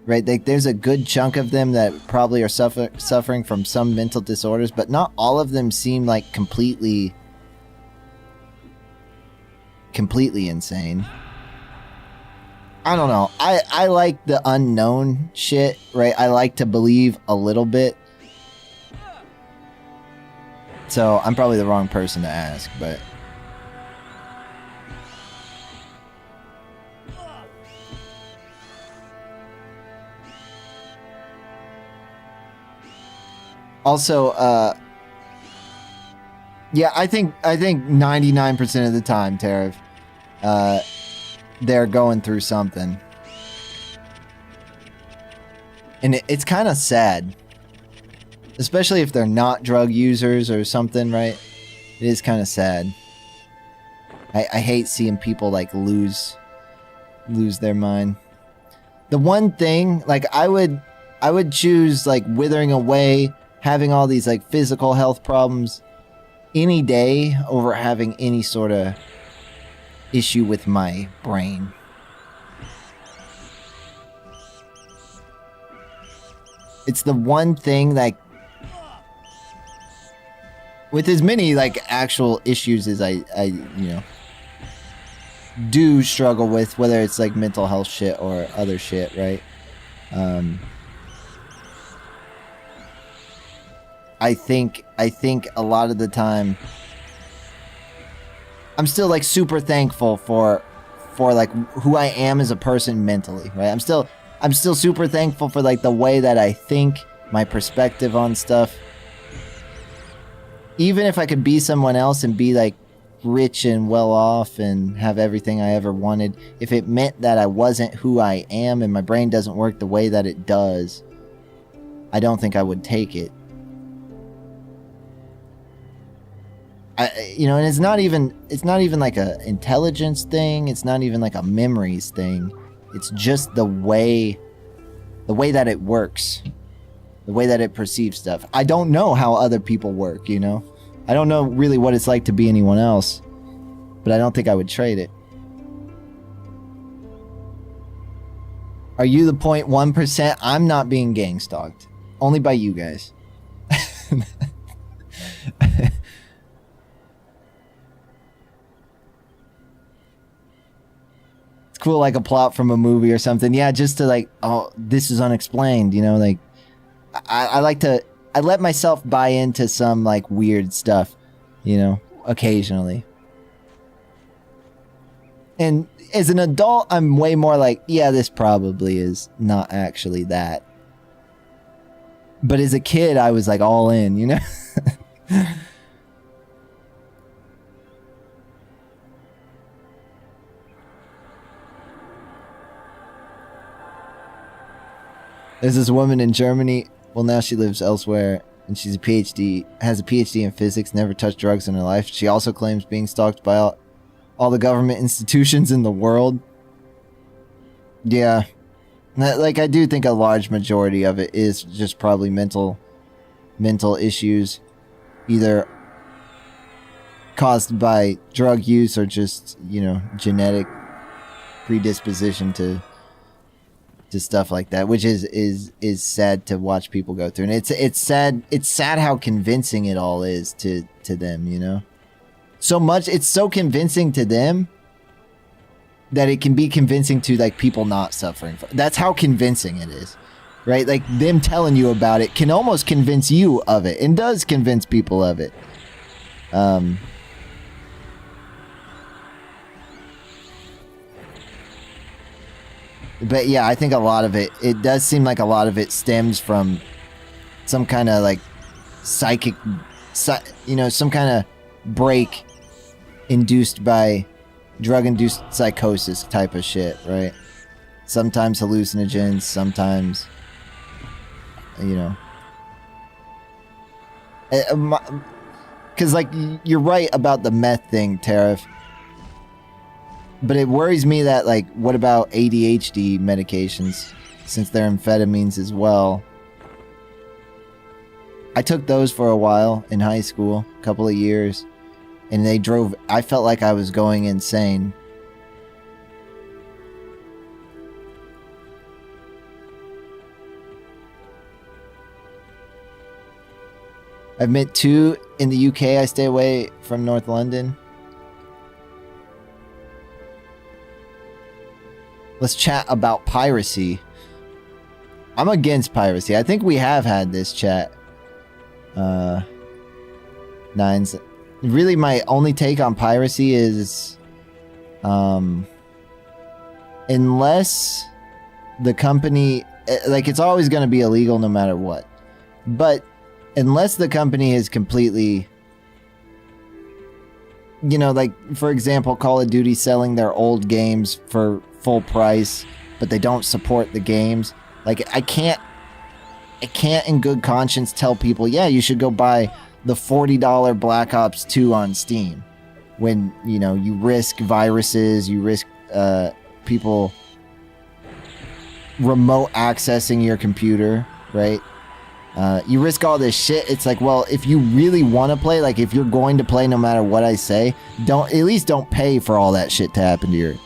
Right? Like, there's a good chunk of them that probably are suffering from some mental disorders, but not all of them seem like completely insane. I don't know. I like the unknown shit, right? I like to believe a little bit. So I'm probably the wrong person to ask, but... Also, yeah, I think 99% of the time, Tariff, they're going through something. And it's kind of sad. Especially if they're not drug users or something, right? It is kind of sad. I hate seeing people, like, lose their mind. The one thing, like, I would choose, like, withering away, having all these, like, physical health problems any day over having any sort of issue with my brain. It's the one thing that, with as many, like, actual issues as I you know, do struggle with, whether it's, like, mental health shit or other shit, right? I think a lot of the time I'm still like super thankful for like who I am as a person mentally, right? I'm still super thankful for like the way that I think, my perspective on stuff. Even if I could be someone else and be like rich and well off and have everything I ever wanted, if it meant that I wasn't who I am and my brain doesn't work the way that it does, I don't think I would take it. You know, and it's not even like a intelligence thing. It's not even like a memories thing. It's just the way that it works, the way that it perceives stuff. I don't know how other people work, you know? I don't know really what it's like to be anyone else, but I don't think I would trade it. Are you the 0.1%? I'm not being gang stalked. Only by you guys. It's cool, like a plot from a movie or something. Yeah, just to like, oh, this is unexplained, you know? Like, I like to... I let myself buy into some like weird stuff, you know, occasionally. And as an adult, I'm way more like, yeah, this probably is not actually that. But as a kid, I was like all in, you know? There's this woman in Germany. Well, now she lives elsewhere, and she's has a PhD in physics, never touched drugs in her life. She also claims being stalked by all the government institutions in the world. Yeah. Like, I do think a large majority of it is just probably mental issues, either caused by drug use or just, you know, genetic predisposition to stuff like that, which is sad to watch people go through. And it's sad how convincing it all is to them, you know? So much, it's so convincing to them that it can be convincing to like people not suffering from. That's how convincing it is, right? Like them telling you about it can almost convince you of it, and does convince people of it. But yeah, I think a lot of it does seem like a lot of it stems from some kind of like psychic, you know, some kind of break induced by drug-induced psychosis type of shit, right? Sometimes hallucinogens, sometimes, you know. Because, like, you're right about the meth thing, Tariff. But it worries me that, like, what about ADHD medications, since they're amphetamines as well? I took those for a while in high school, a couple of years, and I felt like I was going insane. I've met 2 in the UK. I stay away from North London. Let's chat about piracy. I'm against piracy. I think we have had this chat. Nines. Really, my only take on piracy is, unless the company, like, it's always going to be illegal no matter what. But unless the company is completely, you know, like, for example, Call of Duty selling their old games for full price, but they don't support the games. Like, I can't in good conscience tell people, yeah, you should go buy the $40 Black Ops 2 on Steam, when, you know, you risk viruses, you risk people remote accessing your computer, right? You risk all this shit. It's like, well, if you really want to play, like, if you're going to play no matter what I say, at least don't pay for all that shit to happen to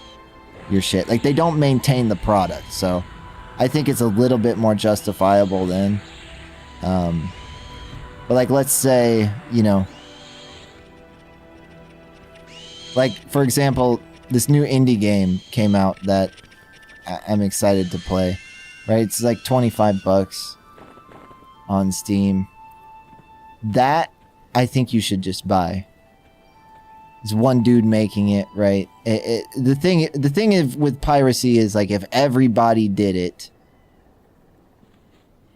your shit. Like, they don't maintain the product, so I think it's a little bit more justifiable then. But, like, let's say, you know, like, for example, this new indie game came out that I'm excited to play, right? It's like $25 on Steam. That, I think you should just buy. It's one dude making it, right? The thing with piracy is like if everybody did it,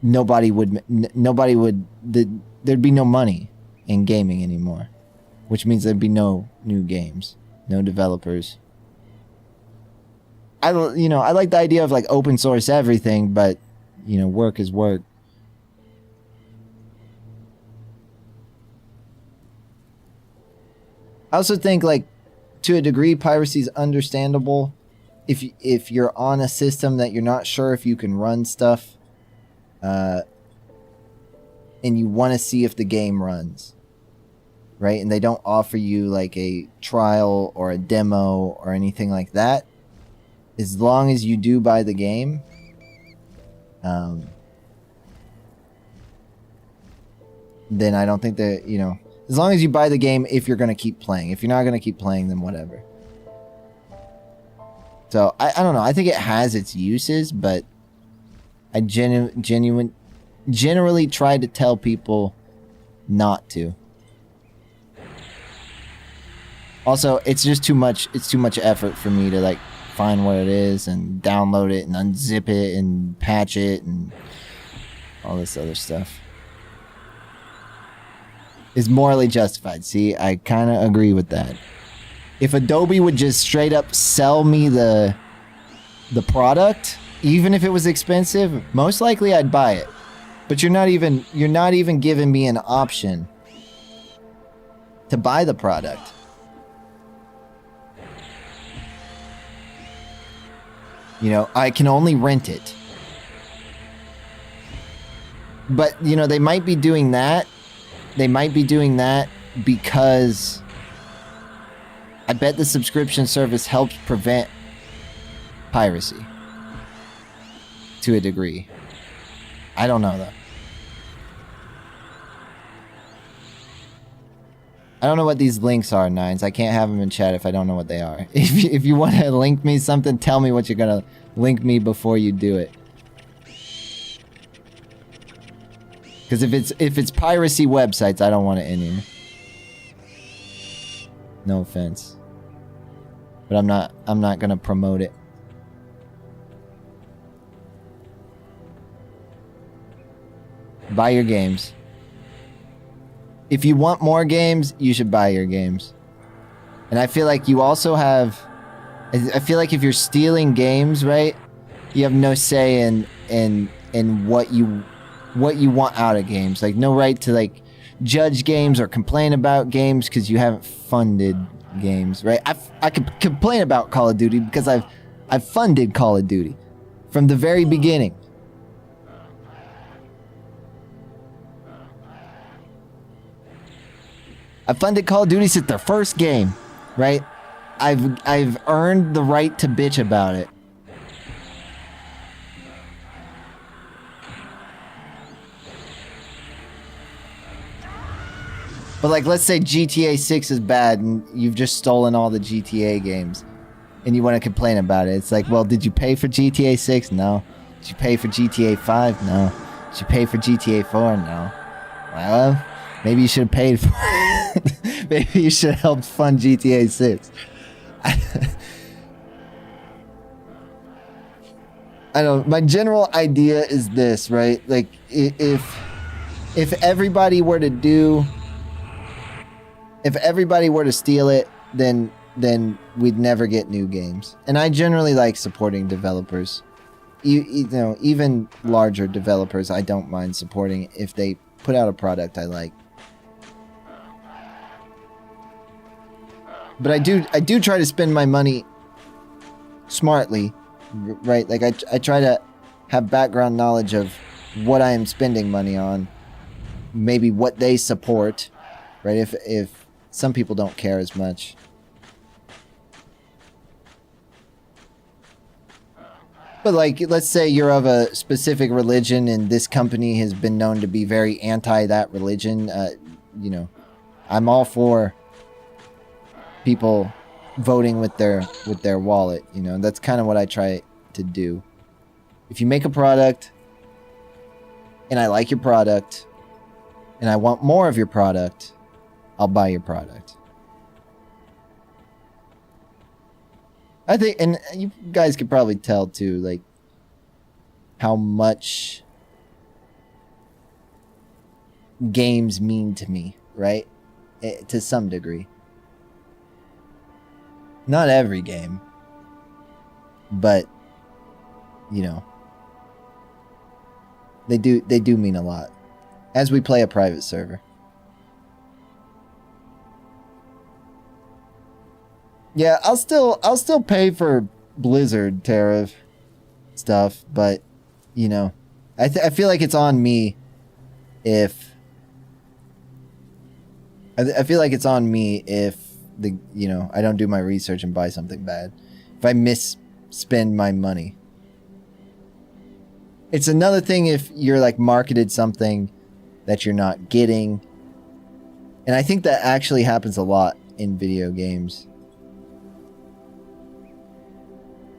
nobody would there'd be no money in gaming anymore, which means there'd be no new games, no developers. I like the idea of like open source everything, but work is work. I also think, like, to a degree, piracy is understandable if you're on a system that you're not sure if you can run stuff, and you want to see if the game runs, right? And they don't offer you like a trial or a demo or anything like that. As long as you do buy the game, then I don't think that as long as you buy the game, if you're going to keep playing. If you're not going to keep playing, then whatever. So, I don't know. I think it has its uses, but I generally try to tell people not to. Also, it's just too much. It's too much effort for me to, like, find what it is and download it and unzip it and patch it and all this other stuff. Is morally justified. See, I kind of agree with that. If Adobe would just straight up sell me the product, even if it was expensive, most likely I'd buy it. But you're not even giving me an option to buy the product. I can only rent it. But, they might be doing that. They might be doing that because I bet the subscription service helps prevent piracy to a degree. I don't know, though. I don't know what these links are, Nines. I can't have them in chat if I don't know what they are. If you want to link me something, tell me what you're going to link me before you do it. Because if it's piracy websites, I don't want it in here. No offense. But I'm not gonna promote it. Buy your games. If you want more games, you should buy your games. And I feel like you also have... I feel like if you're stealing games, right? You have no say in what you want out of games. Like, no right to, like, judge games or complain about games because you haven't funded games, right? I could complain about Call of Duty because I've funded Call of Duty from the very beginning. I funded Call of Duty since their first game, right? I've earned the right to bitch about it. But, like, let's say GTA 6 is bad and you've just stolen all the GTA games and you want to complain about it. It's like, well, did you pay for GTA 6? No. Did you pay for GTA 5? No. Did you pay for GTA 4? No. Well, maybe you should have paid for it. Maybe you should have helped fund GTA 6. I don't know. My general idea is this, right? Like, if everybody were to do... If everybody were to steal it, then we'd never get new games. And I generally like supporting developers. Even larger developers, I don't mind supporting if they put out a product I like. But I do try to spend my money smartly, right? Like I try to have background knowledge of what I am spending money on, maybe what they support, right? If some people don't care as much. But, like, let's say you're of a specific religion and this company has been known to be very anti that religion. I'm all for people voting with their wallet. That's kind of what I try to do. If you make a product and I like your product and I want more of your product, I'll buy your product. I think, and you guys could probably tell too, like, how much games mean to me, right? To some degree. Not every game, but, you know, they do mean a lot. As we play a private server. Yeah, I'll still pay for Blizzard tariff stuff, but you know, I feel like it's on me if I feel like it's on me if I don't do my research and buy something bad. If I misspend my money. It's another thing if you're like marketed something that you're not getting. And I think that actually happens a lot in video games.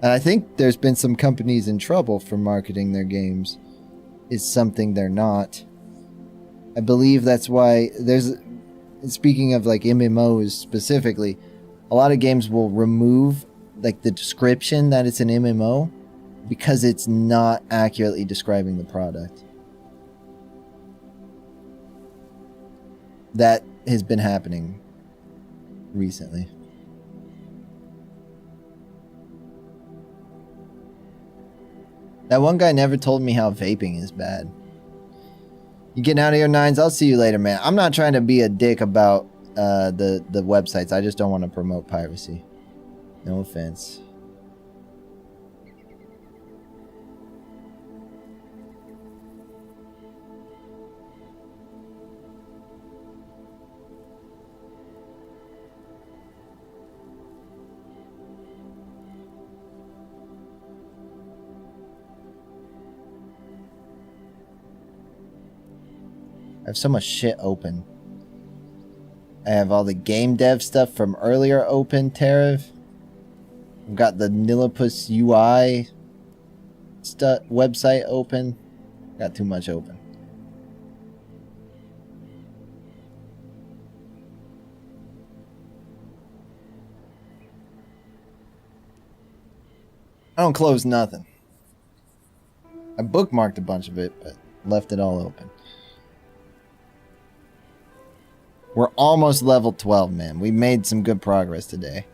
And I think there's been some companies in trouble for marketing their games is something they're not. I believe that's why speaking of like MMOs specifically, a lot of games will remove like the description that it's an MMO because it's not accurately describing the product. That has been happening recently. That one guy never told me how vaping is bad. You getting out of your nines? I'll see you later, man. I'm not trying to be a dick about the websites. I just don't want to promote piracy. No offense. I have so much shit open. I have all the game dev stuff from earlier open, Tariff. I've got the Nilipus UI website open. Got too much open. I don't close nothing. I bookmarked a bunch of it, but left it all open. We're almost level 12, man. We made some good progress today.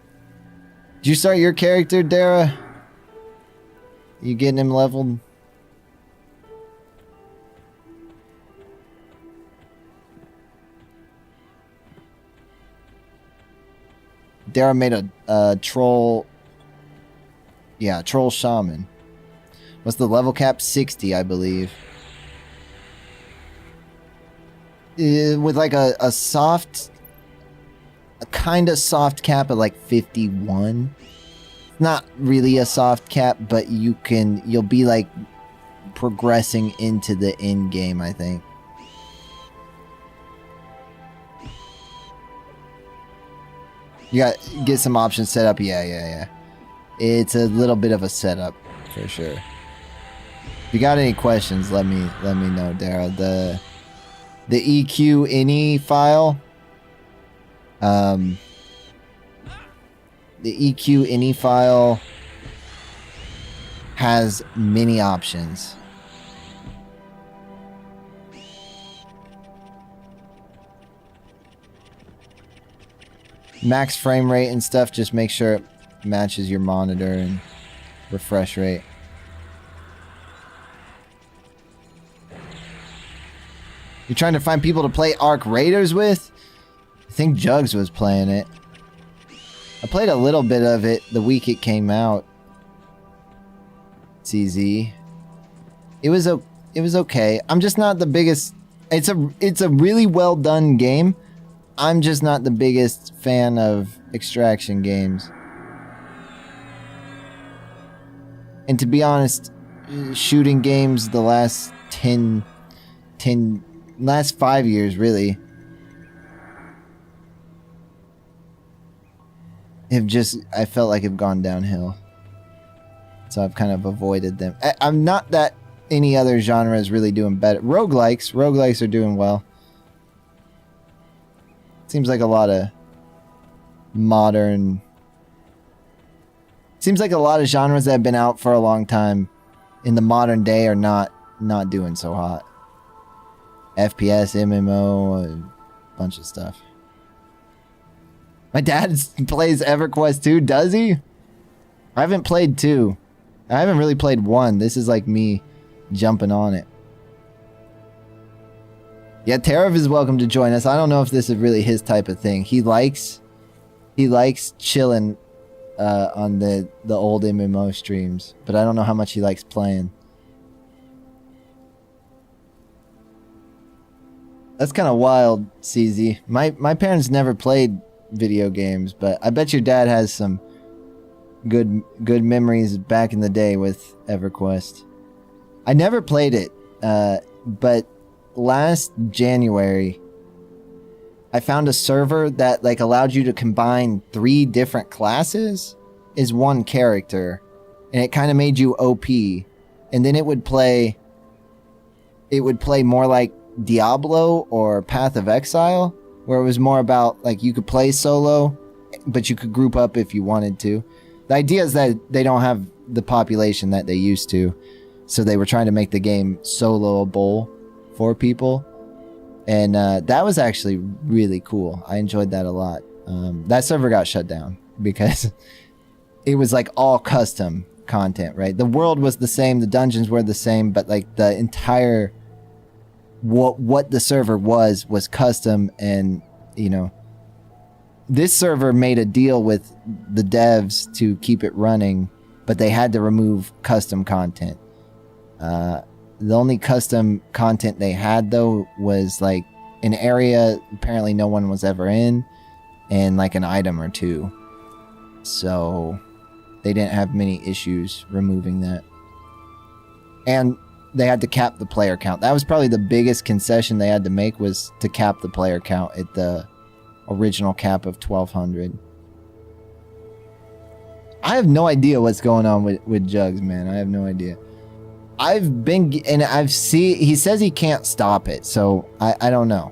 Did you start your character, Dara? You getting him leveled? Dara made a troll. Yeah, troll shaman. What's the level cap? 60, I believe. With like a kind of soft cap at like 51. Not really a soft cap, but you'll be like progressing into the end game, I think. You got get some options set up. Yeah. It's a little bit of a setup for sure. If you got any questions, let me know, Daryl. The EQ ini file. The EQ ini file has many options. Max frame rate and stuff, just make sure it matches your monitor and refresh rate. You're trying to find people to play Arc Raiders with? I think Jugs was playing it. I played a little bit of it the week it came out. CZ. It was okay. I'm just not the biggest. It's a really well done game. I'm just not the biggest fan of extraction games. And to be honest, shooting games the last 5 years really I felt like have gone downhill. So I've kind of avoided them. I'm not that any other genre is really doing better. Roguelikes are doing well. Seems like a lot of modern Seems like a lot of genres that have been out for a long time in the modern day are not doing so hot. FPS, MMO, a bunch of stuff. My dad plays EverQuest 2, does he? I haven't played 2. I haven't really played 1. This is like me jumping on it. Yeah, Tariff is welcome to join us. I don't know if this is really his type of thing. He likes chilling on the old MMO streams, but I don't know how much he likes playing. That's kind of wild, CZ. My parents never played video games, but I bet your dad has some good memories back in the day with EverQuest. I never played it, but last January I found a server that like allowed you to combine 3 different classes as one character, and it kind of made you OP, and then it would play more like Diablo or Path of Exile, where it was more about like you could play solo, but you could group up if you wanted to. The idea is that they don't have the population that they used to, so they were trying to make the game soloable for people, and that was actually really cool. I enjoyed that a lot. That server got shut down because it was like all custom content, right? The world was the same, the dungeons were the same, but like the entire what the server was custom. And you know, this server made a deal with the devs to keep it running, but they had to remove custom content. The only custom content they had though was like an area apparently no one was ever in, and like an item or 2. So they didn't have many issues removing that. And they had to cap the player count. That was probably the biggest concession they had to make, was to cap the player count at the original cap of 1,200. I have no idea what's going on with Jugs, man. I have no idea. He says he can't stop it, so I don't know.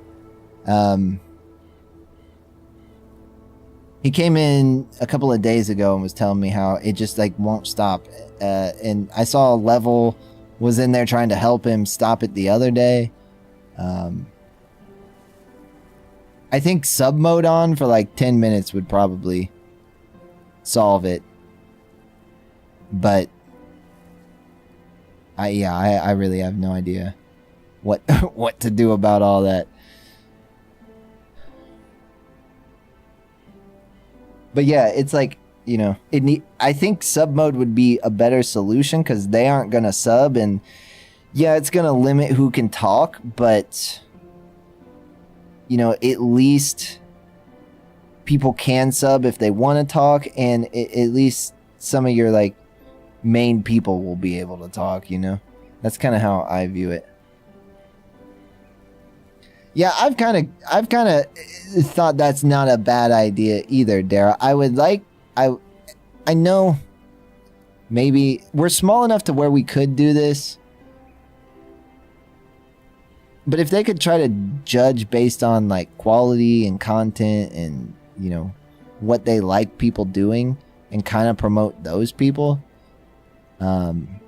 He came in a couple of days ago and was telling me how it just like won't stop. And I saw a level was in there trying to help him stop it the other day. I think sub mode on for like 10 minutes would probably solve it. But I really have no idea what what to do about all that. But yeah, it's like, you know, I think sub mode would be a better solution, because they aren't gonna sub, and yeah, it's gonna limit who can talk, but you know, at least people can sub if they want to talk, and at least some of your like main people will be able to talk, you know? That's kind of how I view it. Yeah, I've kind of thought that's not a bad idea either, Dara. I know maybe we're small enough to where we could do this, but if they could try to judge based on like quality and content and, you know, what they like people doing, and kind of promote those people, and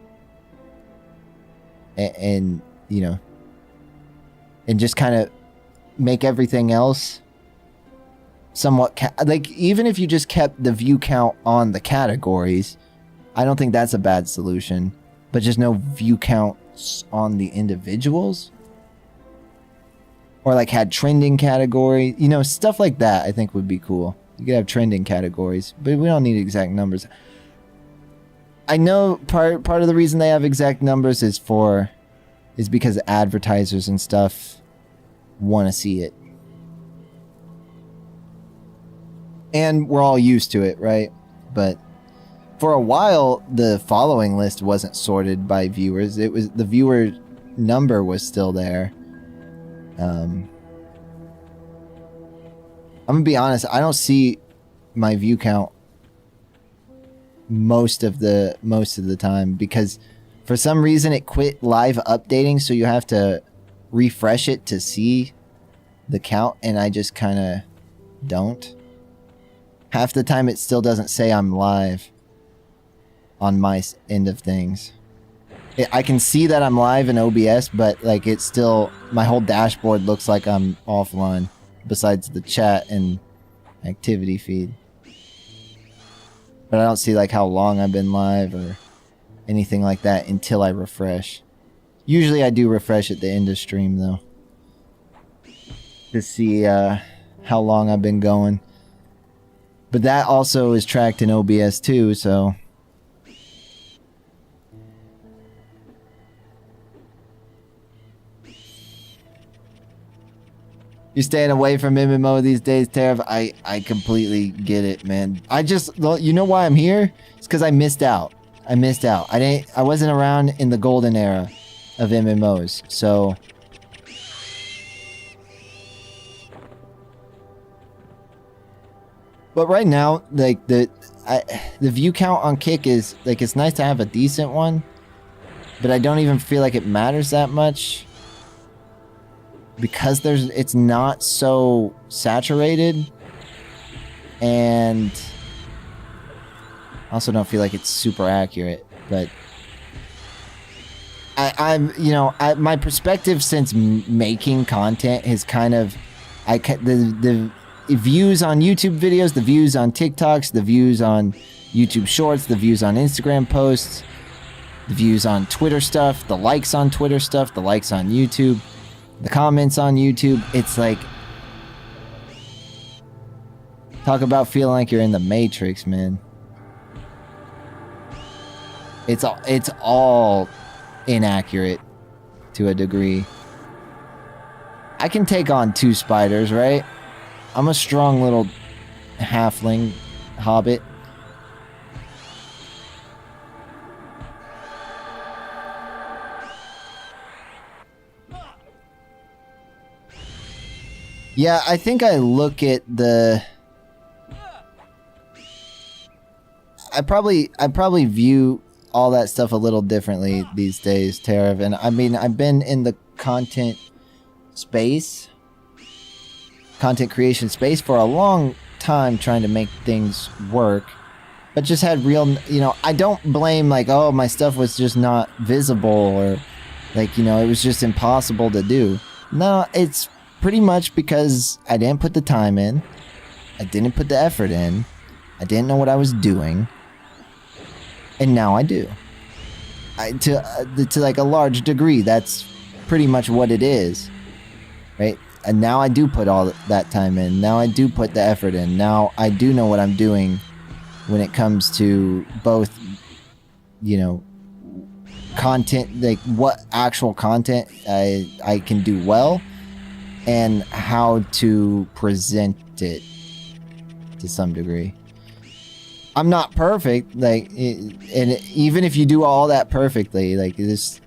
you know, and just kind of make everything else somewhat like, even if you just kept the view count on the categories, I don't think that's a bad solution, but just no view counts on the individuals, or like had trending category, you know, stuff like that I think would be cool. You could have trending categories, but we don't need exact numbers. I know part of the reason they have exact numbers is because advertisers and stuff want to see it. And we're all used to it, right? But for a while, the following list wasn't sorted by viewers. It was, the viewer number was still there. I'm gonna be honest, I don't see my view count most of the time, because for some reason it quit live updating, so you have to refresh it to see the count, and I just kind of don't. Half the time it still doesn't say I'm live. on my end of things. I can see that I'm live in OBS, but like it's still, my whole dashboard looks like I'm offline besides the chat and activity feed. But I don't see like how long I've been live or anything like that until I refresh. Usually I do refresh at the end of stream though, to see how long I've been going. But that also is tracked in OBS too, so... You're staying away from MMO these days, Tarav. I completely get it, man. You know why I'm here? It's because I missed out. I wasn't around in the golden era of MMOs, so... But right now, like, the view count on Kick is, like, it's nice to have a decent one, but I don't even feel like it matters that much. Because it's not so saturated, and I also don't feel like it's super accurate, but my perspective since making content has kind of, the views on YouTube videos, the views on TikToks, the views on YouTube Shorts, the views on Instagram posts, the views on Twitter stuff, the likes on Twitter stuff, the likes on YouTube, the comments on YouTube, it's like... Talk about feeling like you're in the Matrix, man. It's all inaccurate to a degree. I can take on 2 spiders, right? I'm a strong little halfling hobbit. Yeah, I think I look at the... I probably view all that stuff a little differently these days, Tarav. And I mean, I've been in the content creation space for a long time trying to make things work. But just had real, I don't blame like, oh, my stuff was just not visible or like, it was just impossible to do. No, it's pretty much because I didn't put the time in. I didn't put the effort in. I didn't know what I was doing. And now I do. To like a large degree, that's pretty much what it is. Right? And now I do put all that time in. Now I do put the effort in. Now I do know what I'm doing when it comes to both, content, like what actual content I can do well, and how to present it to some degree. I'm not perfect, like, and even if you do all that perfectly, like, there's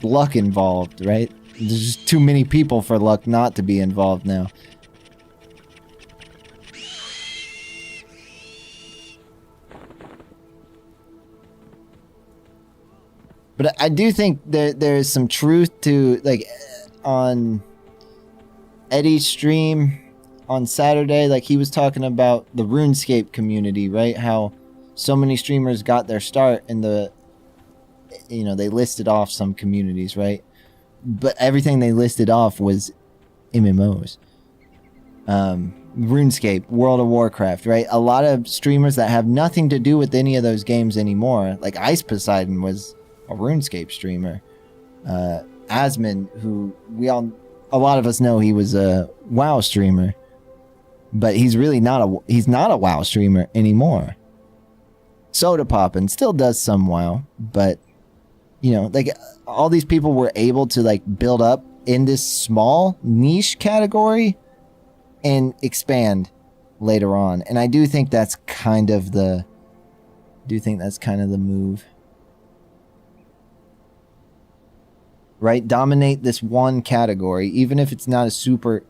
luck involved, right? There's just too many people for luck not to be involved now. But I do think there's some truth to, like, on Eddie's stream on Saturday, like, he was talking about the RuneScape community, right? How so many streamers got their start in the, they listed off some communities, right? But everything they listed off was MMOs. RuneScape, World of Warcraft, right? A lot of streamers that have nothing to do with any of those games anymore, like Ice Poseidon was a RuneScape streamer. Asmon, who a lot of us know he was a WoW streamer, but he's really not a WoW streamer anymore. Soda Poppin' still does some WoW, but like all these people were able to like build up in this small niche category and expand later on. And I do think that's kind of the move. Right? Dominate this one category, even if it's not a super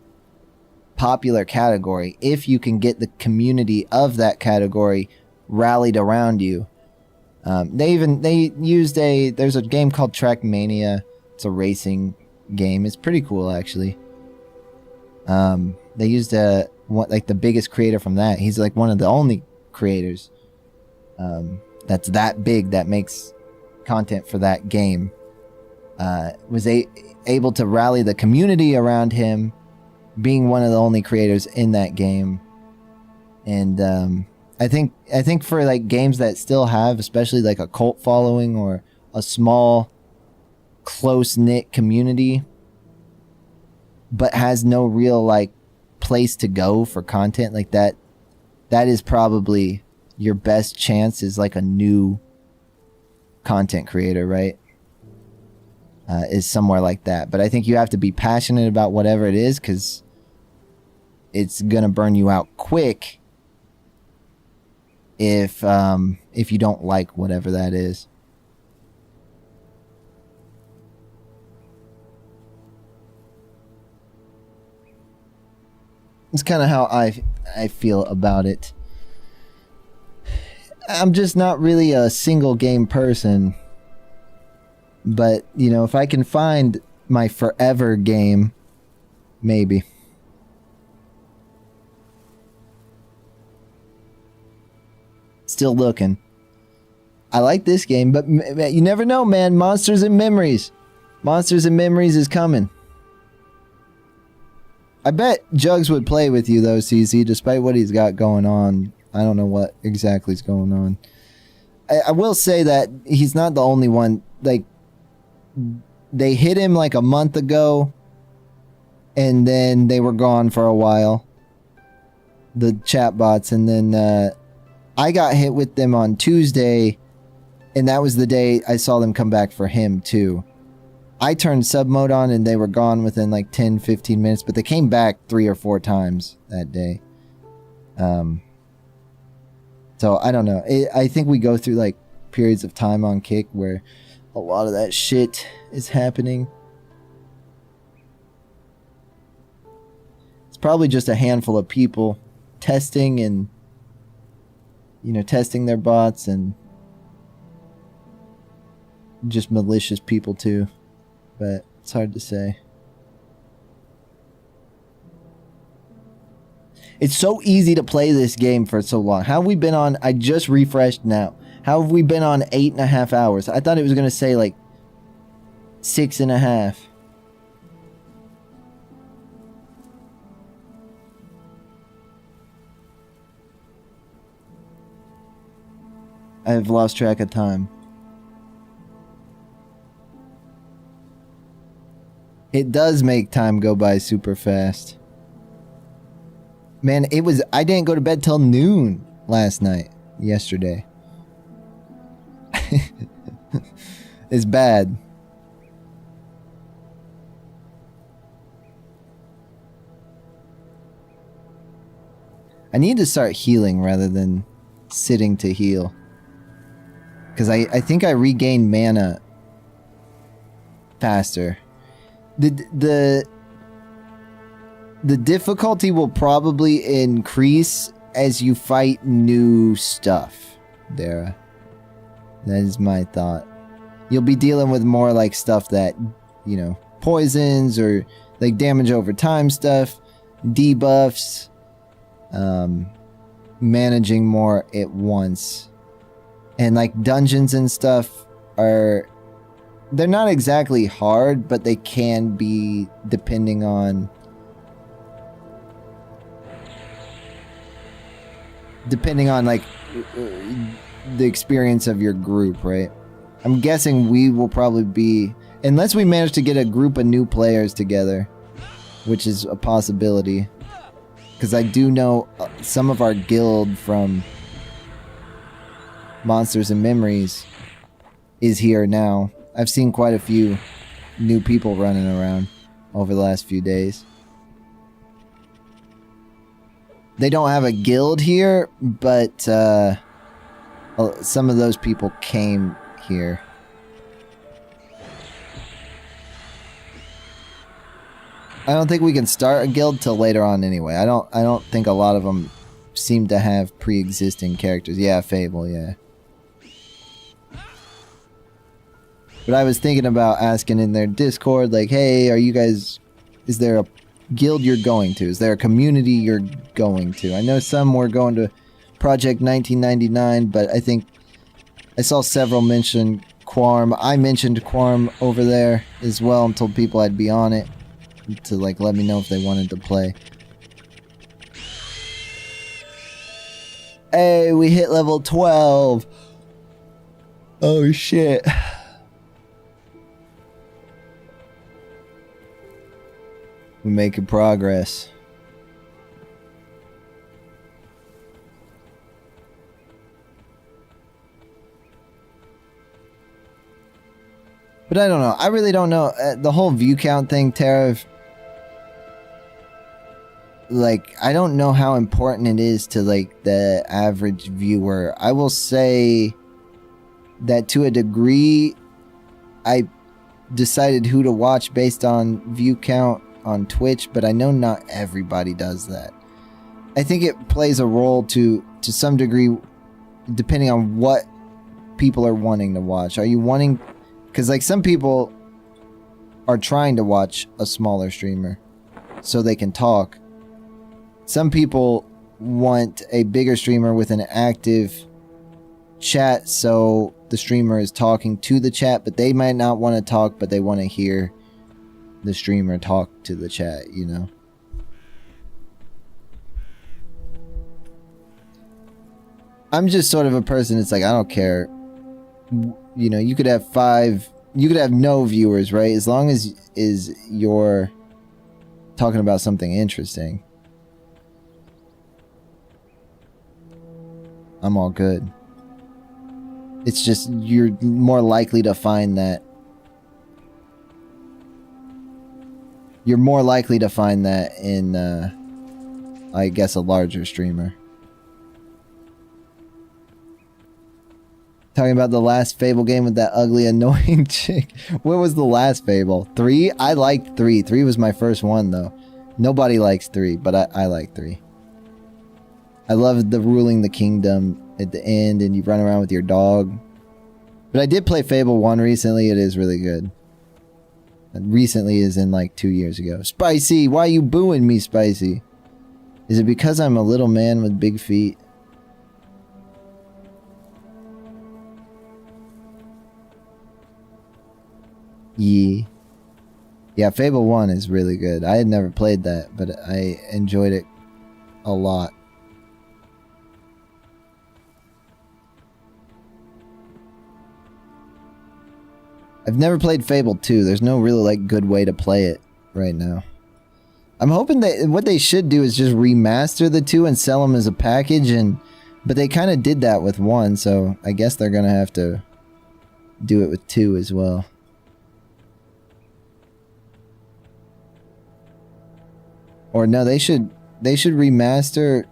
popular category. If you can get the community of that category rallied around you. There's a game called Trackmania. It's a racing game. It's pretty cool, actually. They used the biggest creator from that. He's like one of the only creators. that's that big, that makes content for that game, was able to rally the community around him, being one of the only creators in that game. And I think for like games that still have, especially like a cult following or a small, close-knit community, but has no real like place to go for content like that, that is probably your best chance is like a new content creator, right? Is somewhere like that. But I think you have to be passionate about whatever it is, because it's gonna burn you out quick if you don't like whatever that is. It's kind of how I feel about it. I'm just not really a single game person. But, you know, if I can find my forever game, maybe. Still looking. I like this game, but you never know, man. Monsters and Memories. Monsters and Memories is coming. I bet Jugs would play with you, though, CZ, despite what he's got going on. I don't know what exactly is going on. I will say that he's not the only one. Like, they hit him like a month ago, and then they were gone for a while. The chatbots, and then I got hit with them on Tuesday, and that was the day I saw them come back for him, too. I turned sub mode on and they were gone within like 10-15 minutes, but they came back 3 or 4 times that day. So I don't know. I think we go through like periods of time on Kick where a lot of that shit is happening. It's probably just a handful of people testing and, you know, testing their bots, and just malicious people too. But it's hard to say. It's so easy to play this game for so long. How have we been on? I just refreshed now. How have we been on 8.5 hours? I thought it was going to say like 6.5. I have lost track of time. It does make time go by super fast. Man, I didn't go to bed till noon yesterday. It's bad. I need to start healing rather than sitting to heal. Because I think I regained mana faster. The difficulty will probably increase as you fight new stuff, Dara. That is my thought. You'll be dealing with more like stuff that, you know, poisons or like damage over time stuff, debuffs, managing more at once. And like dungeons and stuff they're not exactly hard, but they can be depending on like the experience of your group, right? I'm guessing we will probably be, unless we manage to get a group of new players together, which is a possibility, because I do know some of our guild from Monsters and Memories is here now. I've seen quite a few new people running around over the last few days. They don't have a guild here, but some of those people came here. I don't think we can start a guild till later on anyway. I don't think a lot of them seem to have pre-existing characters. Yeah, Fable, yeah. But I was thinking about asking in their Discord, like, hey, is there a guild you're going to? Is there a community you're going to? I know some were going to Project 1999, but I think I saw several mention Quarm. I mentioned Quarm over there as well and told people I'd be on it to like let me know if they wanted to play. Hey, we hit level 12. Oh shit. We're making progress. But I don't know. I really don't know. The whole view count thing, Tara, like, I don't know how important it is to, like, the average viewer. I will say that to a degree, I decided who to watch based on view count on Twitch, but I know not everybody does that. I think it plays a role to some degree, depending on what people are wanting to watch. Are you wanting... Because, like, some people are trying to watch a smaller streamer so they can talk. Some people want a bigger streamer with an active chat so the streamer is talking to the chat, but they might not want to talk, but they want to hear the streamer talk to the chat, you know? I'm just sort of a person that's like, I don't care. You know, you could have no viewers, right? As long as you're talking about something interesting, I'm all good. It's just you're more likely to find that. You're more likely to find that in, I guess, a larger streamer. Talking about the last Fable game with that ugly, annoying chick. What was the last Fable? 3? I liked 3. 3 was my first one, though. Nobody likes 3, but I like 3. I loved the ruling the kingdom at the end, and you run around with your dog. But I did play Fable 1 recently. It is really good. And recently is in like 2 years ago. Spicy! Why are you booing me, Spicy? Is it because I'm a little man with big feet? Yeah, Fable 1 is really good. I had never played that, but I enjoyed it a lot. I've never played Fable 2. There's no really like good way to play it right now. I'm hoping that what they should do is just remaster the 2 and sell them as a package, but they kind of did that with 1, so I guess they're gonna have to do it with 2 as well. Or no, they should remaster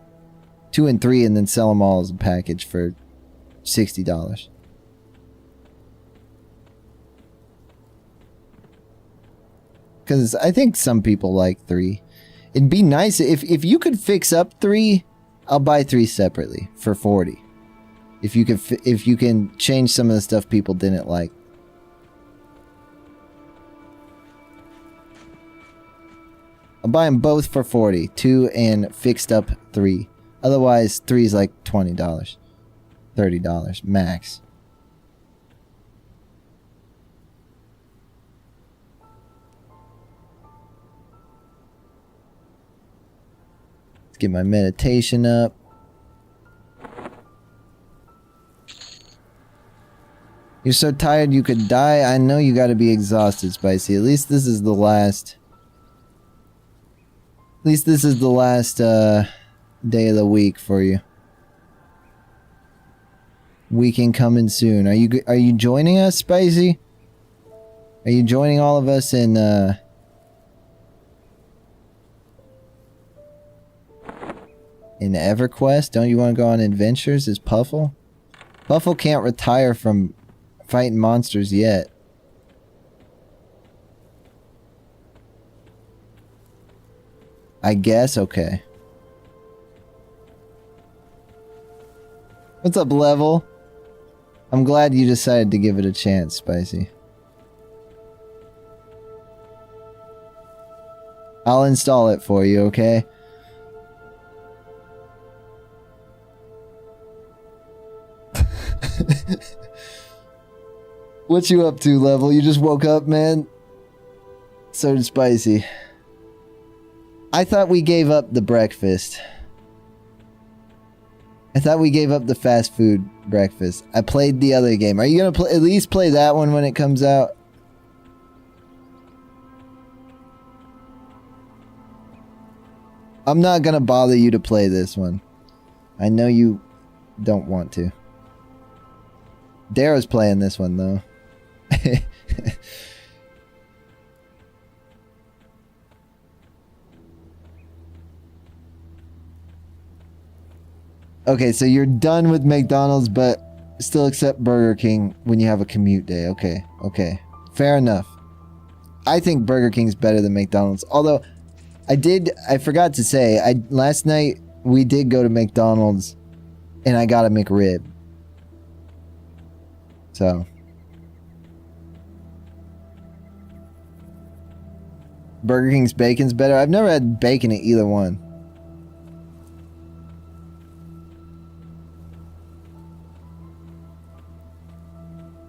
2 and 3 and then sell them all as a package for $60. Because I think some people like 3. It'd be nice if you could fix up 3. I'll buy 3 separately for $40. If you can change some of the stuff people didn't like. I'll buy them both for $40. 2 and fixed up 3. Otherwise, 3 is like $20. $30 max. Let's get my meditation up. You're so tired you could die? I know you gotta be exhausted, Spicy. At least this is the last... At least this is the last day of the week for you. Weekend coming soon. Are you joining us, Spicy? Are you joining all of us in Everquest? Don't you want to go on adventures as Puffle? Puffle can't retire from fighting monsters yet. I guess, okay. What's up, Level? I'm glad you decided to give it a chance, Spicy. I'll install it for you, okay? What you up to, Level? You just woke up, man? So did Spicy. I thought we gave up the breakfast. I thought we gave up the fast food breakfast. I played the other game. Are you gonna at least play that one when it comes out? I'm not gonna bother you to play this one. I know you don't want to. Dara's playing this one though. Okay, so you're done with McDonald's, but still accept Burger King when you have a commute day. Okay, okay. Fair enough. I think Burger King's better than McDonald's. Although, I forgot to say, last night we did go to McDonald's and I got a McRib. So. Burger King's bacon's better. I've never had bacon at either one.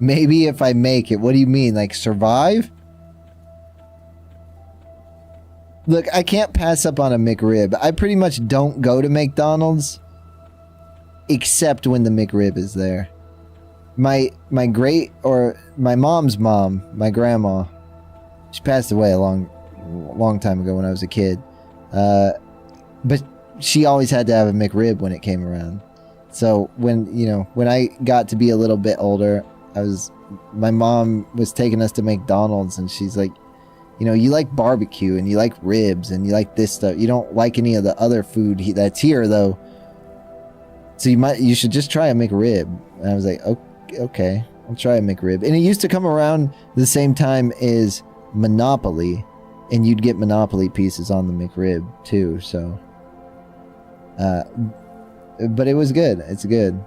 Maybe if I make it. What do you mean? Like survive? Look, I can't pass up on a McRib. I pretty much don't go to McDonald's except when the McRib is there. My mom's mom, my grandma, she passed away a long time ago when I was a kid. But she always had to have a McRib when it came around. So when I got to be a little bit older, my mom was taking us to McDonald's and she's like, you like barbecue and you like ribs and you like this stuff. You don't like any of the other food that's here though. So you should just try a McRib. And I was like, okay, I'll try a McRib. And it used to come around the same time as Monopoly, and you'd get Monopoly pieces on the McRib too. So, but it was good. It's good.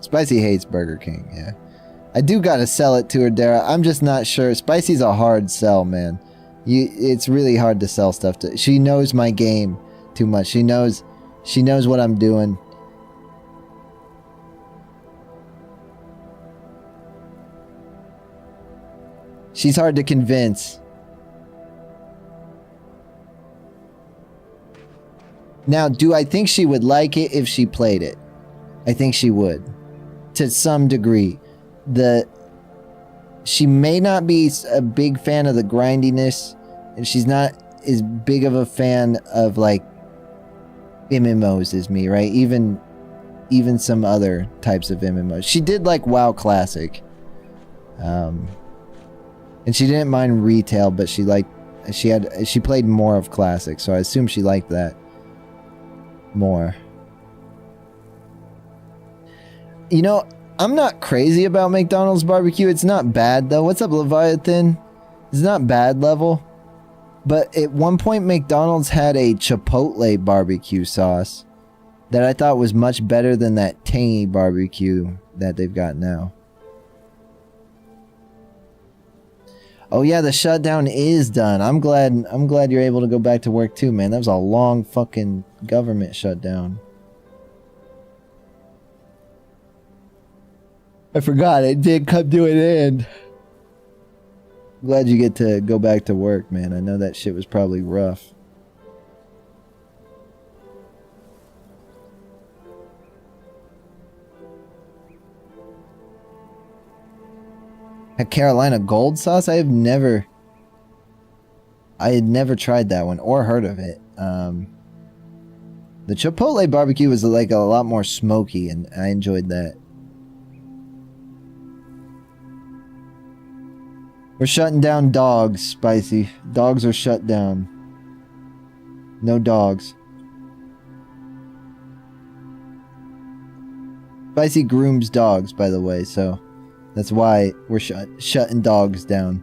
Spicy hates Burger King, yeah. I do gotta sell it to her, Dara. I'm just not sure. Spicy's a hard sell, man. It's really hard to sell stuff to. She knows my game too much. She knows what I'm doing. She's hard to convince. Now, do I think she would like it if she played it? I think she would. To some degree. She may not be a big fan of the grindiness, and she's not as big of a fan of like MMOs as me, right? Even some other types of MMOs. She did like WoW Classic. And she didn't mind retail, but she played more of Classic, so I assume she liked that more. I'm not crazy about McDonald's barbecue. It's not bad though. What's up, Leviathan? It's not bad, Level. But at one point, McDonald's had a Chipotle barbecue sauce that I thought was much better than that tangy barbecue that they've got now. Oh yeah, the shutdown is done. I'm glad you're able to go back to work too, man. That was a long fucking government shutdown. I forgot, it did come to an end. Glad you get to go back to work, man. I know that shit was probably rough. A Carolina Gold sauce? I had never tried that one or heard of it. The Chipotle barbecue was like a lot more smoky, and I enjoyed that. We're shutting down dogs, Spicy. Dogs are shut down. No dogs. Spicy grooms dogs, by the way, so that's why we're shutting dogs down.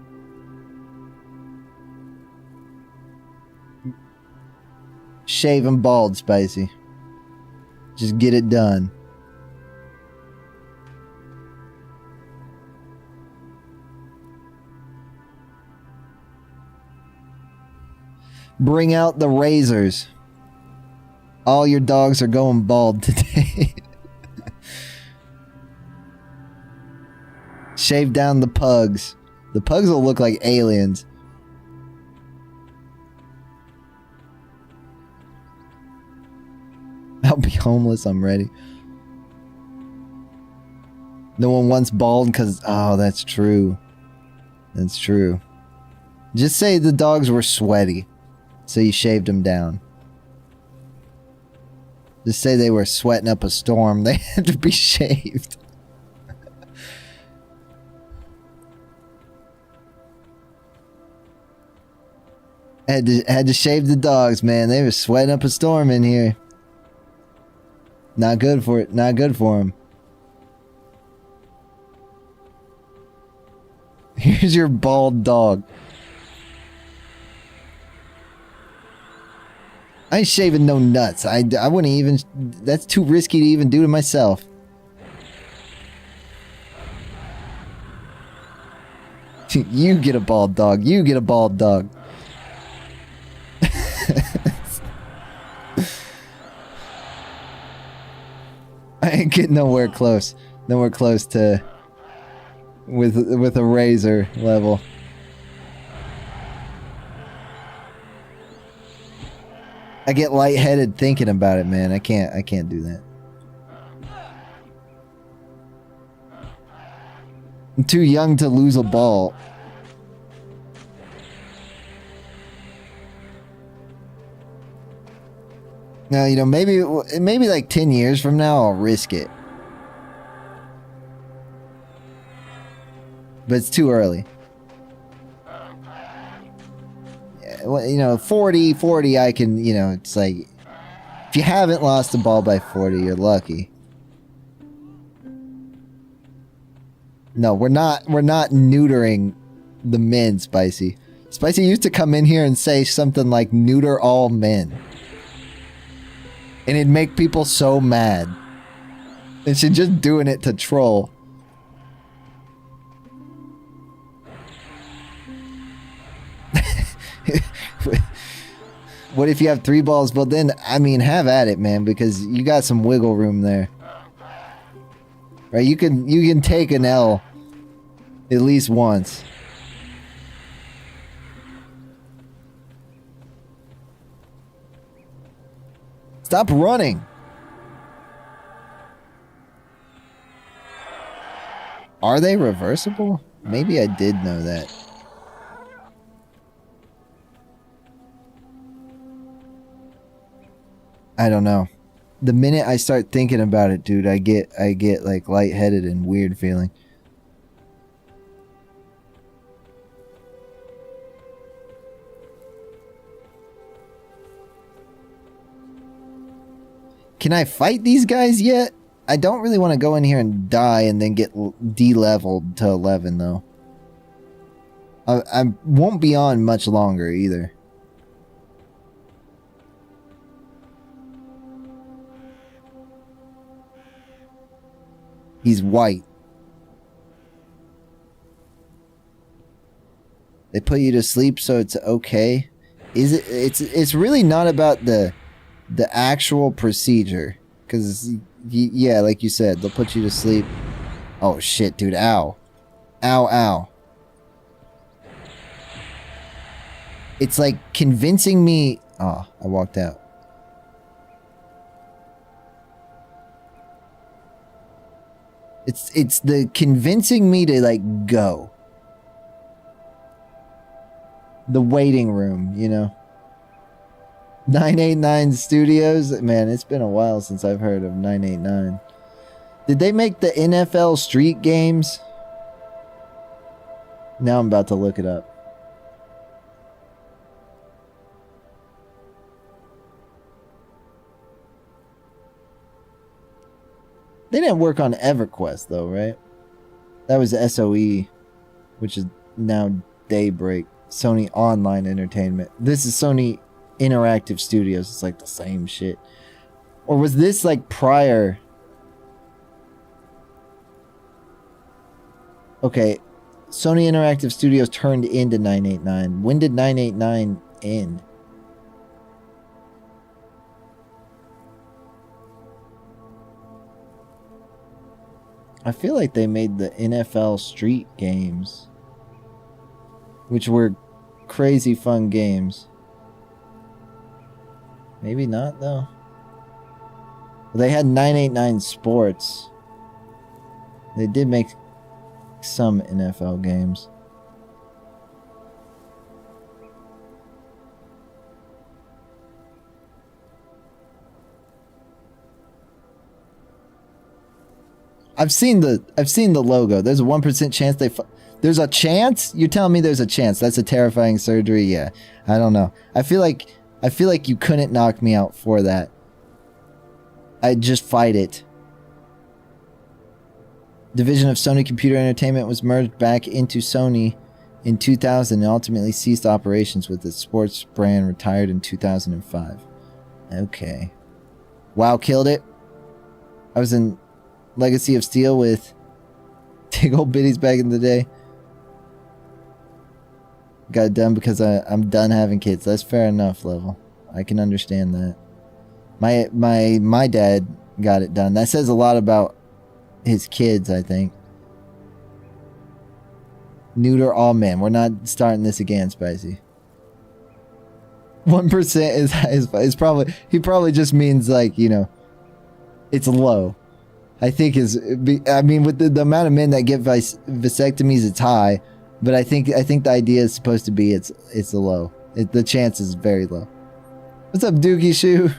Shave them bald, Spicy. Just get it done. Bring out the razors. All your dogs are going bald today. Shave down the pugs. The pugs will look like aliens. I'll be homeless, I'm ready. No one wants bald because... Oh, that's true. That's true. Just say the dogs were sweaty, so you shaved them down. Just say they were sweating up a storm. They had to be shaved. Had to shave the dogs, man. They were sweating up a storm in here. Not good for it. Not good for them. Here's your bald dog. I ain't shaving no nuts. I wouldn't even... That's too risky to even do to myself. You get a bald dog. You get a bald dog. I ain't getting nowhere close. Nowhere close to... With a razor level. I get lightheaded thinking about it, man. I can't do that. I'm too young to lose a ball. Now, you know, maybe like 10 years from now I'll risk it. But it's too early. Yeah, well, you know, 40 I can, you know, it's like if you haven't lost the ball by 40, you're lucky. No, we're not neutering the men, Spicy. Spicy used to come in here and say something like neuter all men. And it'd make people so mad. And she's just doing it to troll. What if you have 3 balls? Well then, I mean, have at it, man, because you got some wiggle room there. Right, you can take an L at least once. Stop running. Are they reversible? Maybe I did know that. I don't know. The minute I start thinking about it, dude, I get like lightheaded and weird feeling. Can I fight these guys yet? I don't really want to go in here and die and then get de-leveled to 11 though. I won't be on much longer either. He's white. They put you to sleep so it's okay. Is it? It's really not about the actual procedure, because yeah, like you said, they'll put you to sleep. Oh shit, dude! Ow, ow, ow. It's like convincing me. Oh, I walked out. It's the convincing me to like go. The waiting room, you know. 989 Studios? Man, it's been a while since I've heard of 989. Did they make the NFL Street games? Now I'm about to look it up. They didn't work on Everquest though, right? That was SOE, which is now Daybreak. Sony Online Entertainment. This is Sony Interactive Studios. It's like the same shit. Or was this like prior? Okay. Sony Interactive Studios turned into 989. When did 989 end? I feel like they made the NFL Street games, which were crazy fun games. Maybe not, though. They had 989 Sports. They did make some NFL games. I've seen the logo. There's a 1% chance there's a chance? You're telling me there's a chance. That's a terrifying surgery. Yeah. I don't know. I feel like you couldn't knock me out for that. I'd just fight it. Division of Sony Computer Entertainment was merged back into Sony in 2000 and ultimately ceased operations with its sports brand retired in 2005. Okay. WoW killed it. I was in Legacy of Steel with big old biddies back in the day. Got it done because I'm done having kids. That's fair enough, Level. I can understand that. My dad got it done. That says a lot about his kids, I think. Neuter all men. We're not starting this again, Spicy. 1% is probably, he probably just means like, you know, it's low. I think I mean, with the amount of men that get vasectomies, it's high, but I think the idea is supposed to be it's a low. The chance is very low. What's up, Doogie Shoe?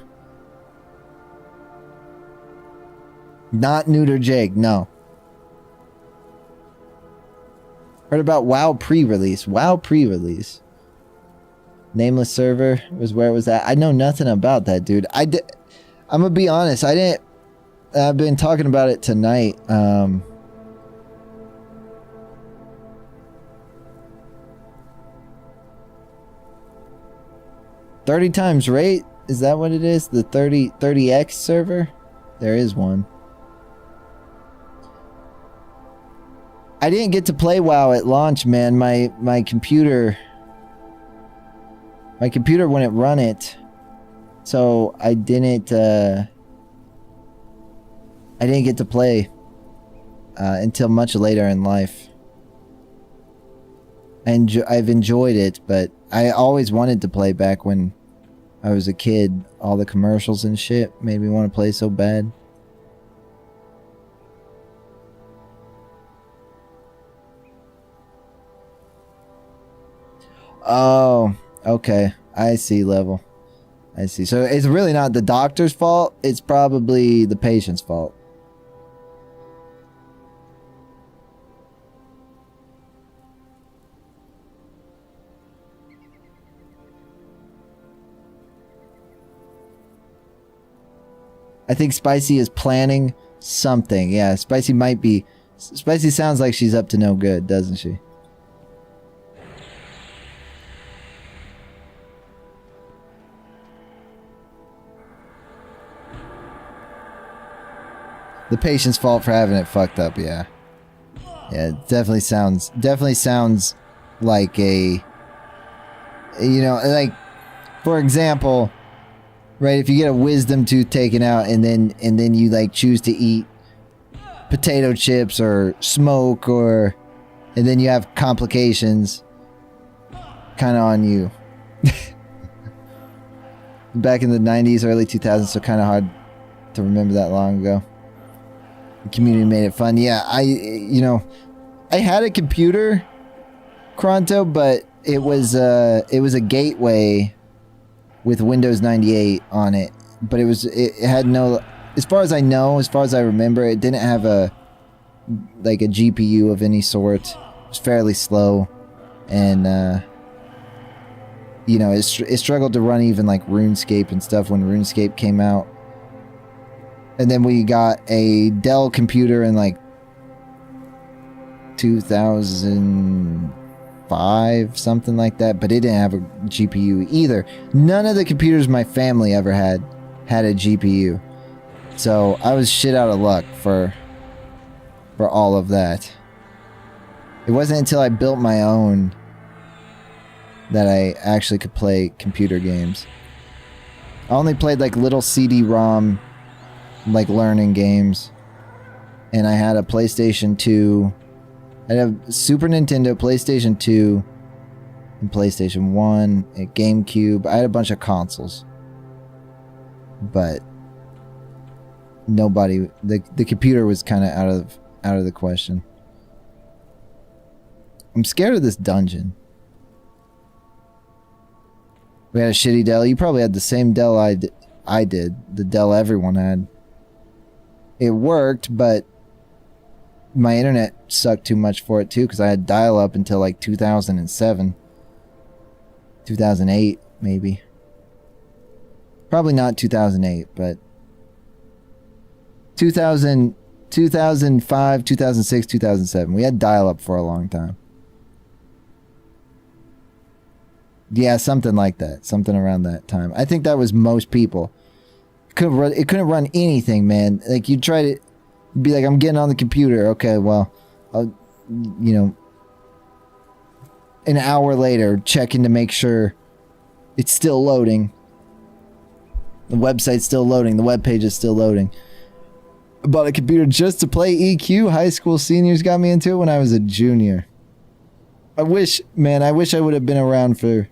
Not neuter Jake, no. Heard about WoW pre-release. WoW pre-release. Nameless server was where it was at. I know nothing about that, dude. I'm gonna be honest. I've been talking about it tonight. 30 times rate? Is that what it is? The 30x server? There is one. I didn't get to play WoW at launch, man. My computer wouldn't run it. So I didn't get to play until much later in life. I've enjoyed it, but I always wanted to play back when I was a kid. All the commercials and shit made me want to play so bad. Oh, okay. I see, Level. I see. So it's really not the doctor's fault. It's probably the patient's fault. I think Spicy is planning something. Yeah, Spicy might be. Spicy sounds like she's up to no good, doesn't she? The patient's fault for having it fucked up, yeah. Yeah, it definitely sounds like a, you know, like, for example, right, if you get a wisdom tooth taken out and then you like choose to eat potato chips or smoke and then you have complications, kind of on you. Back in the 90s, early 2000s, so kind of hard to remember that long ago. The community made it fun. Yeah, I had a computer, Cronto, but it was a gateway with Windows 98 on it, but it had no, as far as I know, as far as I remember, it didn't have a GPU of any sort. It was fairly slow, and you know, it struggled to run even like RuneScape and stuff when RuneScape came out. And then we got a Dell computer in like 2005, something like that, but it didn't have a GPU either. None of the computers my family ever had a GPU. So I was shit out of luck for all of that. It wasn't until I built my own that I actually could play computer games. I only played like little CD-ROM like learning games and I had a PlayStation 2. I had a Super Nintendo, PlayStation 2, and PlayStation 1, a GameCube. I had a bunch of consoles. But nobody, the computer was kind of out of the question. I'm scared of this dungeon. We had a shitty Dell. You probably had the same Dell I did. The Dell everyone had. It worked, but my internet sucked too much for it too, because I had dial-up until like 2007. 2008, maybe. Probably not 2008, but 2000, 2005, 2006, 2007. We had dial-up for a long time. Yeah, something like that. Something around that time. I think that was most people. It couldn't run anything, man. Like, you try to be like, I'm getting on the computer. Okay, well, I'll, you know, an hour later, checking to make sure it's still loading. The website's still loading. The web page is still loading. I bought a computer just to play EQ. High school seniors got me into it when I was a junior. I wish I would have been around for...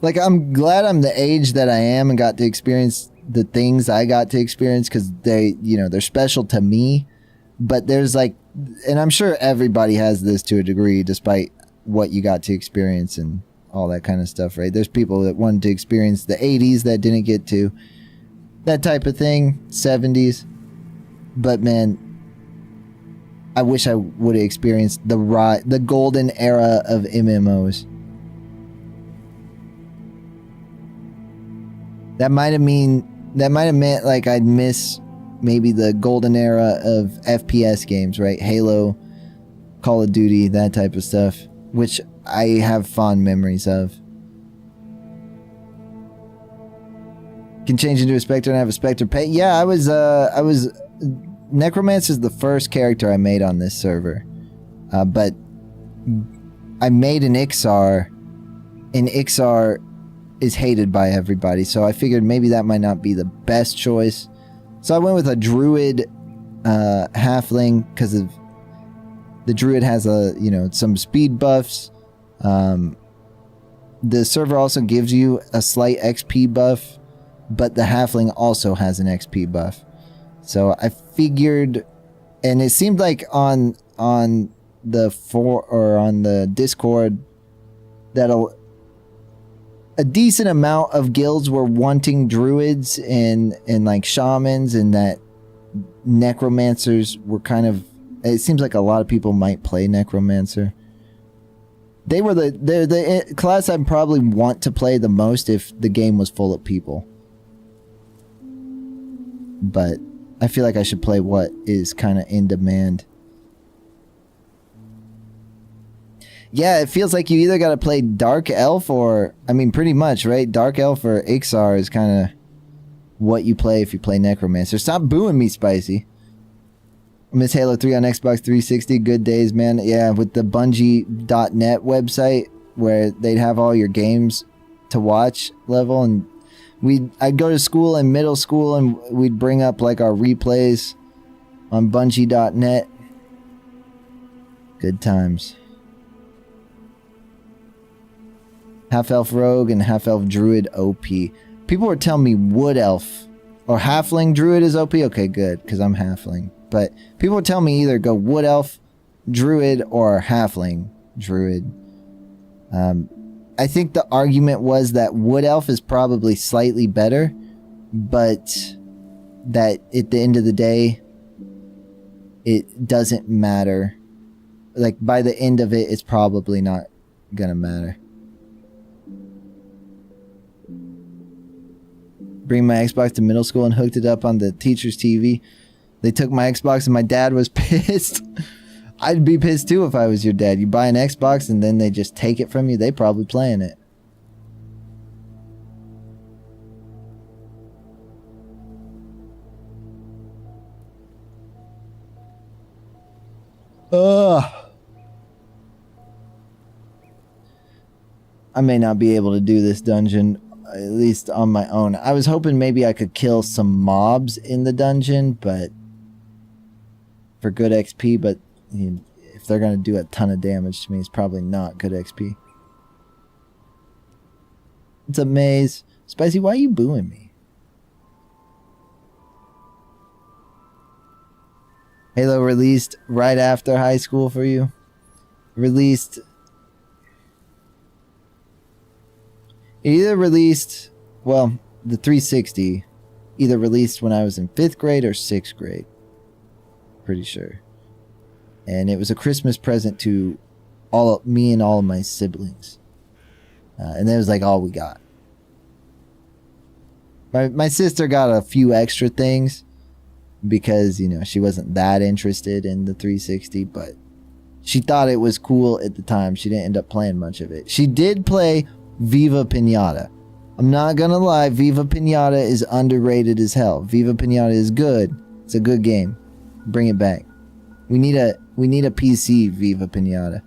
Like, I'm glad I'm the age that I am and got to experience the things I got to experience, because they, you know, they're special to me. But there's like, and I'm sure everybody has this to a degree, despite what you got to experience and all that kind of stuff, right? There's people that wanted to experience the 80s that didn't get to. That type of thing, 70s. But man, I wish I would have experienced the golden era of MMOs. That might have meant like I'd miss maybe the golden era of FPS games, right? Halo, Call of Duty, that type of stuff, which I have fond memories of. Can change into a Spectre and have a Spectre pet. Yeah, I was Necromancer's the first character I made on this server. But I made an Ixar, and Ixar is hated by everybody, so I figured maybe that might not be the best choice. So I went with a Druid halfling, because of the Druid has some speed buffs. The server also gives you a slight XP buff, but the halfling also has an XP buff. So I figured, and it seemed like on the Discord that a decent amount of guilds were wanting druids and like shamans, and that necromancers were kind of, it seems like a lot of people might play necromancer. They're the class I'd probably want to play the most if the game was full of people. But I feel like I should play what is kind of in demand. Yeah, it feels like you either got to play Dark Elf or... I mean, pretty much, right? Dark Elf or Ixar is kind of what you play if you play Necromancer. Stop booing me, Spicy. I miss Halo 3 on Xbox 360. Good days, man. Yeah, with the Bungie.net website where they'd have all your games to watch level. And I'd go to school in middle school and we'd bring up like our replays on Bungie.net. Good times. Half-Elf Rogue and Half-Elf Druid OP. People were telling me Wood Elf or Halfling Druid is OP. Okay, good, because I'm Halfling. But people were telling me either go Wood Elf Druid or Halfling Druid. I think the argument was that Wood Elf is probably slightly better, but that at the end of the day, it doesn't matter. Like, by the end of it, it's probably not gonna matter. Bring my Xbox to middle school and hooked it up on the teacher's TV. They took my Xbox and my dad was pissed. I'd be pissed too if I was your dad. You buy an Xbox and then they just take it from you. They probably playing it. Ugh. I may not be able to do this dungeon. at least on my own. I was hoping maybe I could kill some mobs in the dungeon, but for good XP, but if they're going to do a ton of damage to me, it's probably not good XP. It's a maze. Spicy, why are you booing me? Halo released right after high school for you? Released... Either released... Well, the 360 either released when I was in 5th grade or 6th grade. Pretty sure. And it was a Christmas present to me and all of my siblings. And that was like all we got. My sister got a few extra things because, you know, she wasn't that interested in the 360, but she thought it was cool at the time. She didn't end up playing much of it. She did play Viva Pinata. I'm not gonna lie, Viva Pinata is underrated as hell. Viva Pinata is good. It's a good game. Bring it back. We need a PC Viva Pinata.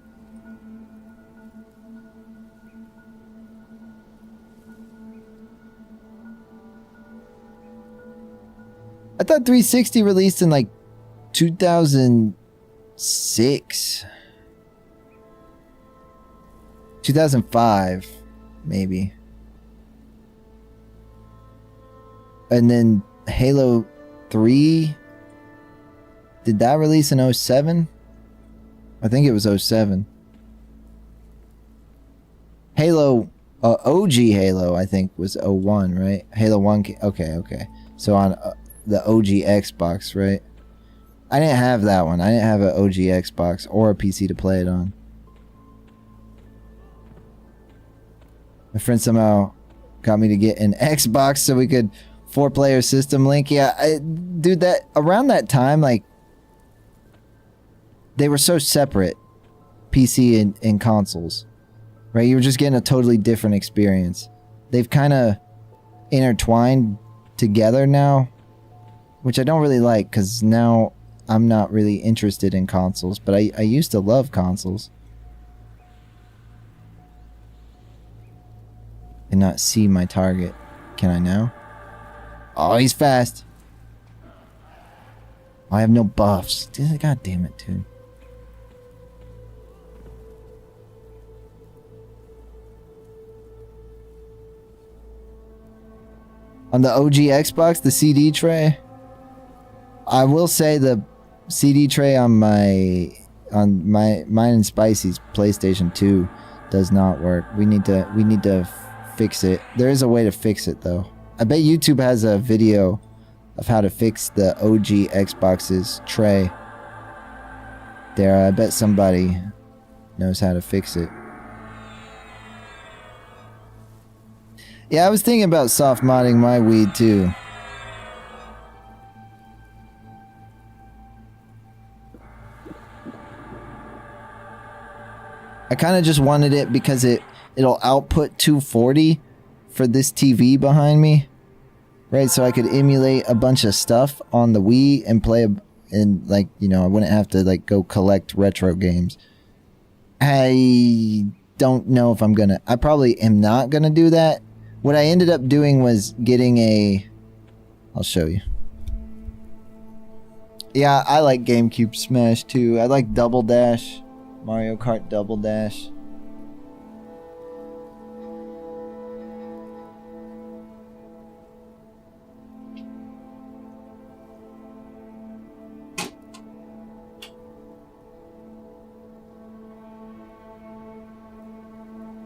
I thought 360 released in like 2006. 2005, maybe. And then Halo 3, did that release in 07? I think it was 07. Halo, OG Halo, I think was 01, right? Halo 1, okay. So on the OG Xbox, right? I didn't have that one. I didn't have an OG Xbox or a PC to play it on. My friend somehow got me to get an Xbox so we could 4-player system link. Yeah, dude, that around that time, like, they were so separate, PC and consoles, right? You were just getting a totally different experience. They've kind of intertwined together now, which I don't really like, because now I'm not really interested in consoles, but I used to love consoles. And not see my target. Can I now? Oh, he's fast. I have no buffs. Dude, God damn it, dude. On the OG Xbox, the CD tray, I will say the CD tray on mine and Spicy's PlayStation 2 does not work. We need to fix it. There is a way to fix it though. I bet YouTube has a video of how to fix the OG Xbox's tray. There, I bet somebody knows how to fix it. Yeah, I was thinking about soft modding my weed too. I kind of just wanted it because it'll output 240 for this TV behind me, right? So I could emulate a bunch of stuff on the Wii and play, and like, you know, I wouldn't have to like go collect retro games. I don't know if I'm gonna. I probably am not gonna do that. What I ended up doing was getting a. I'll show you. Yeah, I like GameCube Smash too. I like Double Dash. Mario Kart Double Dash.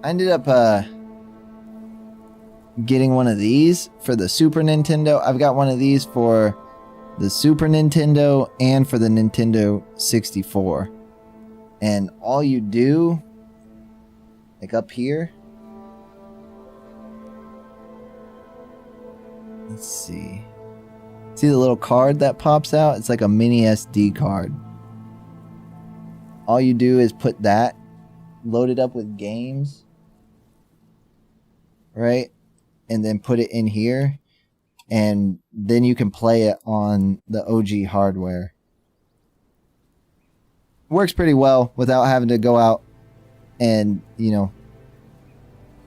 I ended up getting one of these for the Super Nintendo. I've got one of these for the Super Nintendo and for the Nintendo 64. And all you do, like up here, let's see. See the little card that pops out? It's like a mini SD card. All you do is put that, load it up with games, right? And then put it in here. And then you can play it on the OG hardware. Works pretty well without having to go out and, you know,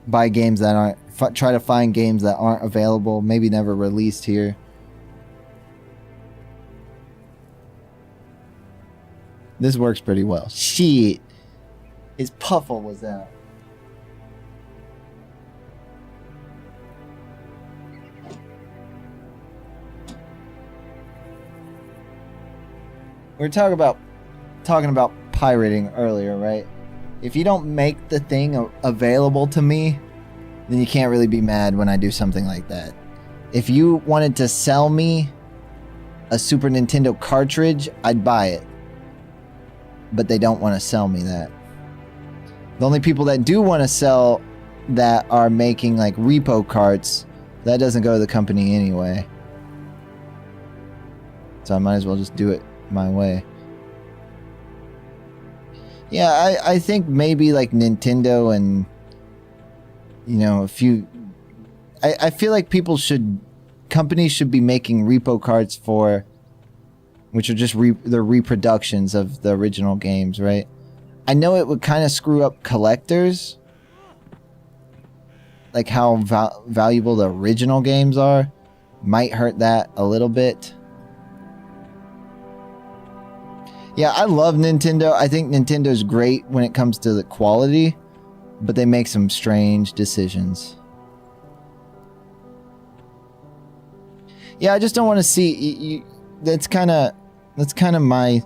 buy games that aren't try to find games that aren't available, maybe never released here. This works pretty well. Shit. His puffle was out. We were talking about pirating earlier, right? If you don't make the thing available to me, then you can't really be mad when I do something like that. If you wanted to sell me a Super Nintendo cartridge, I'd buy it. But they don't want to sell me that. The only people that do want to sell that are making like repo carts. That doesn't go to the company anyway. So I might as well just do it my way. Yeah, I think maybe like Nintendo and, you know, a few... I feel like companies should be making repo carts for... which are just the reproductions of the original games, right? I know it would kind of screw up collectors. Like how valuable the original games are. Might hurt that a little bit. Yeah, I love Nintendo. I think Nintendo's great when it comes to the quality. But they make some strange decisions. Yeah, I just don't want to see... that's kind of my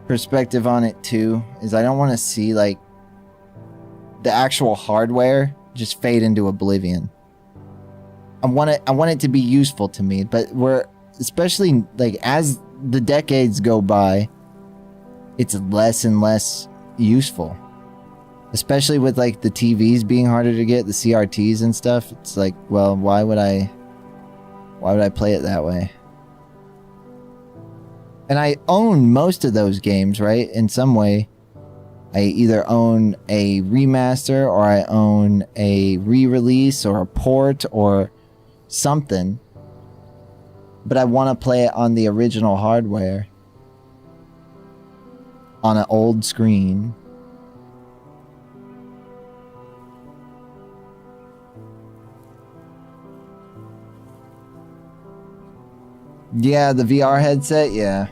perspective on it too, is I don't want to see like the actual hardware just fade into oblivion. I want it to be useful to me, but especially like as the decades go by, it's less and less useful. Especially with like the TVs being harder to get, the CRTs and stuff. It's like, well, why would I play it that way? And I own most of those games, right? In some way, I either own a remaster or I own a re-release or a port or something. But I want to play it on the original hardware. On an old screen. Yeah, the VR headset, yeah.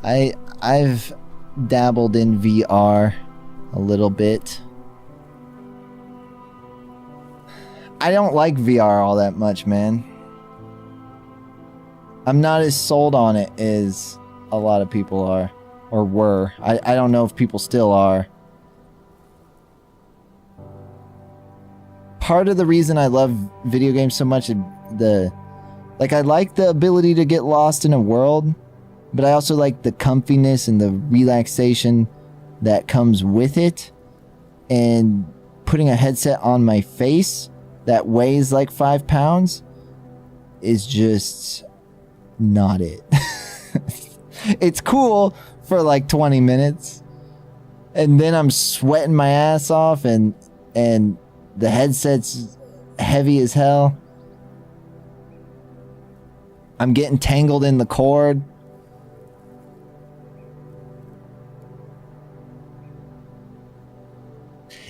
I've dabbled in VR a little bit. I don't like VR all that much, man. I'm not as sold on it as a lot of people are, or were. I don't know if people still are. Part of the reason I love video games so much is I like the ability to get lost in a world, but I also like the comfiness and the relaxation that comes with it. And putting a headset on my face that weighs like 5 pounds is just not it. It's cool for like 20 minutes. And then I'm sweating my ass off and the headset's heavy as hell. I'm getting tangled in the cord.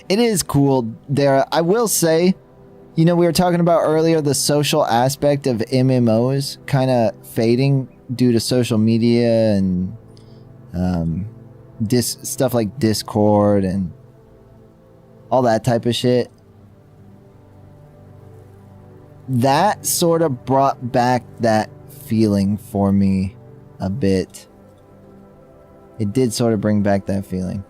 It is cool there. I will say, you know, we were talking about earlier the social aspect of MMOs kind of fading due to social media and stuff like Discord and all that type of shit. That sort of brought back that feeling for me a bit. It did sort of bring back that feeling.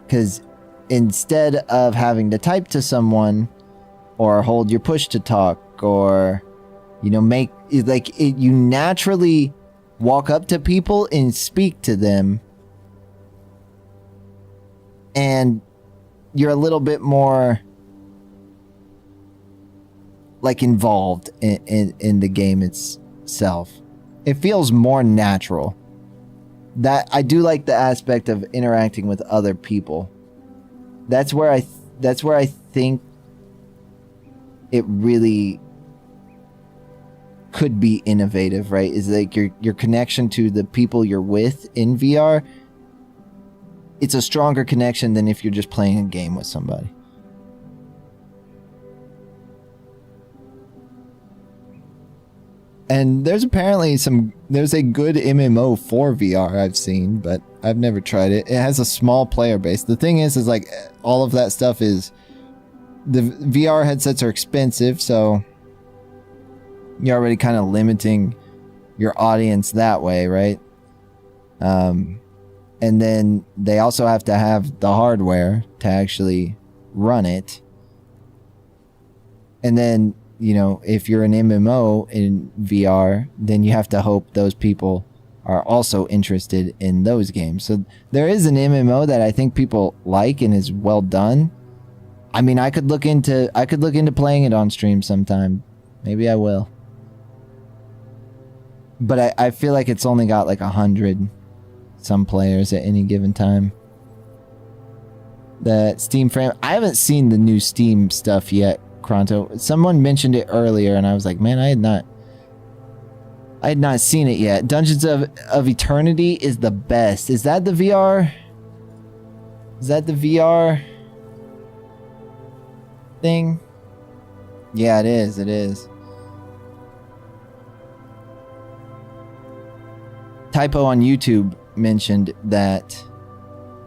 Because instead of having to type to someone or hold your push to talk or, you know, you naturally walk up to people and speak to them. And you're a little bit more like involved in the game itself. It feels more natural. That I do like the aspect of interacting with other people. That's where I think it really could be innovative, right? Is like your connection to the people you're with in VR. It's a stronger connection than if you're just playing a game with somebody. And there's apparently there's a good MMO for VR I've seen, but I've never tried it. It has a small player base. The thing is like all of that stuff is, the VR headsets are expensive, so you're already kind of limiting your audience that way, right? And then they also have to have the hardware to actually run it. And then, you know, if you're an MMO in VR, then you have to hope those people are also interested in those games. So there is an MMO that I think people like and is well done. I mean, I could look into playing it on stream sometime. Maybe I will. But I feel like it's only got like 100 some players at any given time. The Steam frame, I haven't seen the new Steam stuff yet, Kronto. Someone mentioned it earlier and I was like, man, I had not seen it yet. Dungeons of Eternity is the best. Is that the VR? Is that the VR thing? Yeah, it is. It is. Typo on YouTube mentioned that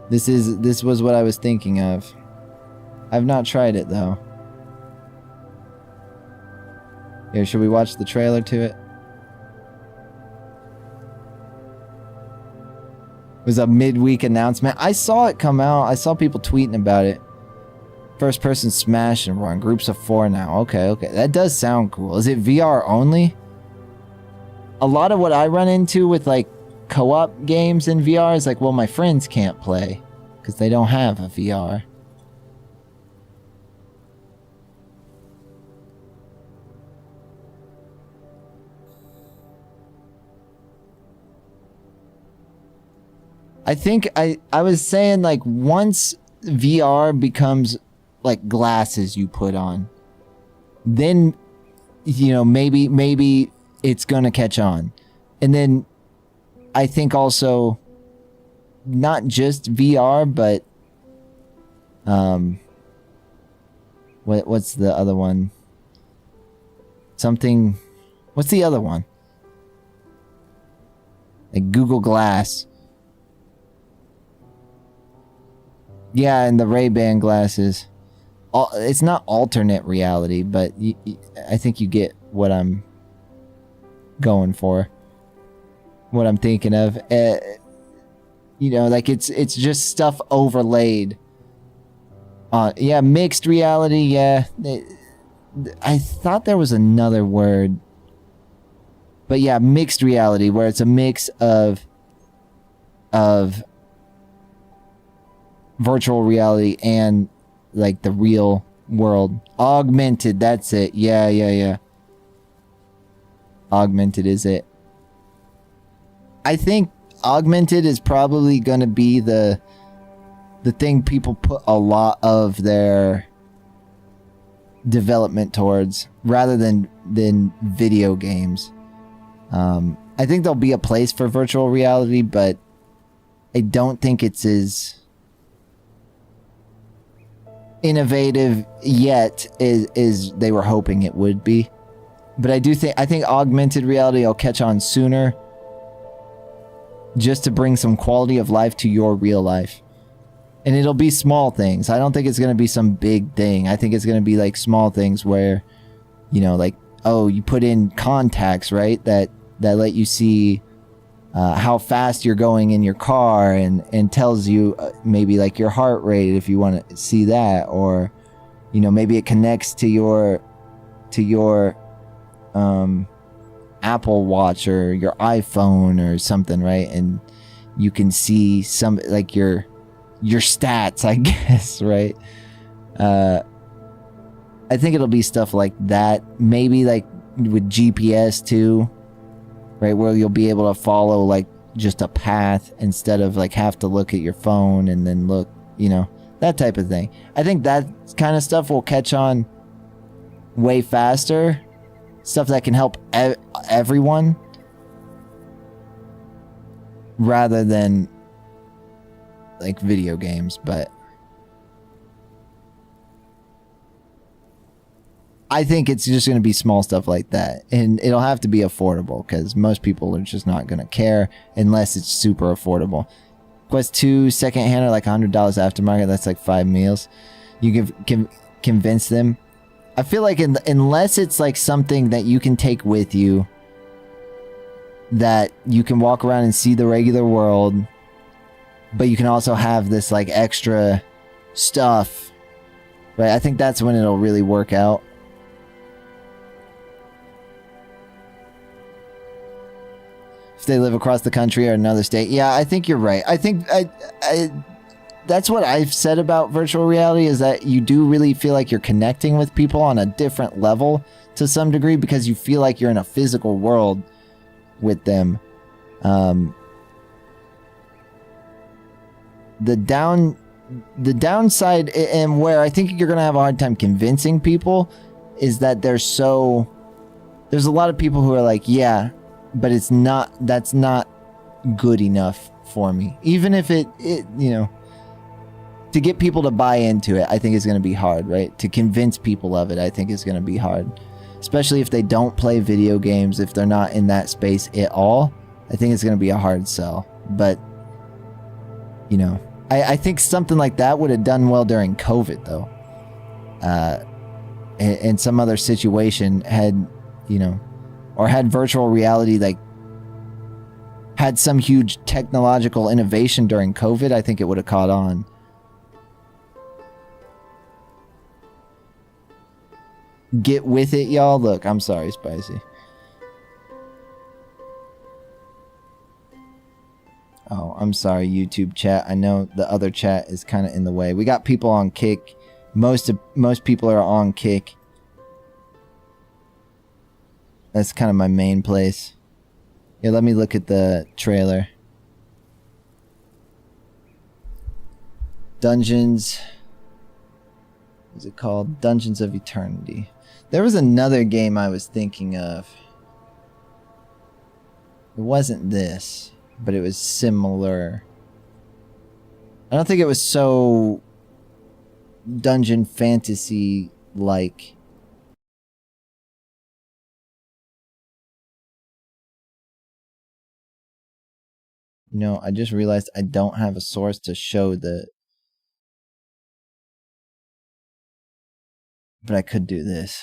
this was what I was thinking of. I've not tried it though. Here, should we watch the trailer to it? It was a midweek announcement. I saw it come out. I saw people tweeting about it. First person Smash, and we're on groups of 4 now. Okay. That does sound cool. Is it VR only? A lot of what I run into with like co-op games in VR is like, well, my friends can't play because they don't have a VR. I think I was saying like once VR becomes like glasses you put on, then, you know, maybe it's gonna catch on. And then I think also not just VR, but what's the other one? Something, what's the other one? Like Google Glass. Yeah, and the Ray-Ban glasses. It's not alternate reality, but I think you get what I'm going for. What I'm thinking of. You know, like it's just stuff overlaid. Yeah, mixed reality, yeah. I thought there was another word. But yeah, mixed reality, where it's a mix of virtual reality and like the real world. Augmented, that's it. Yeah. Augmented is it. I think augmented is probably going to be the thing people put a lot of their development towards, rather than video games. I think there'll be a place for virtual reality, but I don't think it's as innovative yet as they were hoping it would be. But I think augmented reality will catch on sooner, just to bring some quality of life to your real life. And it'll be small things. I don't think it's going to be some big thing. I think it's going to be like small things where, you know, like, oh, you put in contacts, right? That let you see how fast you're going in your car, and tells you maybe like your heart rate if you want to see that, or, you know, maybe it connects to your Apple Watch or your iPhone or something, right? And you can see some like your stats, I guess, right? I think it'll be stuff like that, maybe like with GPS too, right, where you'll be able to follow like just a path instead of like have to look at your phone and then look, you know, that type of thing. I think that kind of stuff will catch on way faster. Stuff that can help everyone, rather than like video games. But I think it's just going to be small stuff like that. And it'll have to be affordable because most people are just not going to care unless it's super affordable. Quest 2 secondhand are like $100 aftermarket. That's like 5 meals. You can convince them. I feel like unless it's like something that you can take with you, that you can walk around and see the regular world, but you can also have this like extra stuff, right? I think that's when it'll really work out. If they live across the country or another state. Yeah, I think you're right. I think that's what I've said about virtual reality, is that you do really feel like you're connecting with people on a different level to some degree because you feel like you're in a physical world with them. The downside, and where I think you're going to have a hard time convincing people, is that there's a lot of people who are like, yeah, but that's not good enough for me. Even if it you know, to get people to buy into it, I think is going to be hard, right? To convince people of it, I think is going to be hard. Especially if they don't play video games, if they're not in that space at all, I think it's going to be a hard sell. But, you know, I think something like that would have done well during COVID, though. In some other situation had, you know, or had virtual reality, like, had some huge technological innovation during COVID, I think it would have caught on. Get with it, y'all. Look, I'm sorry, Spicy. Oh, I'm sorry, YouTube chat. I know the other chat is kind of in the way. We got people on Kick. Most people are on Kick. That's kind of my main place. Here, let me look at the trailer. Dungeons. What's it called? Dungeons of Eternity. There was another game I was thinking of. It wasn't this, but it was similar. I don't think it was so dungeon fantasy like. You know, I just realized I don't have a source to show the. But I could do this.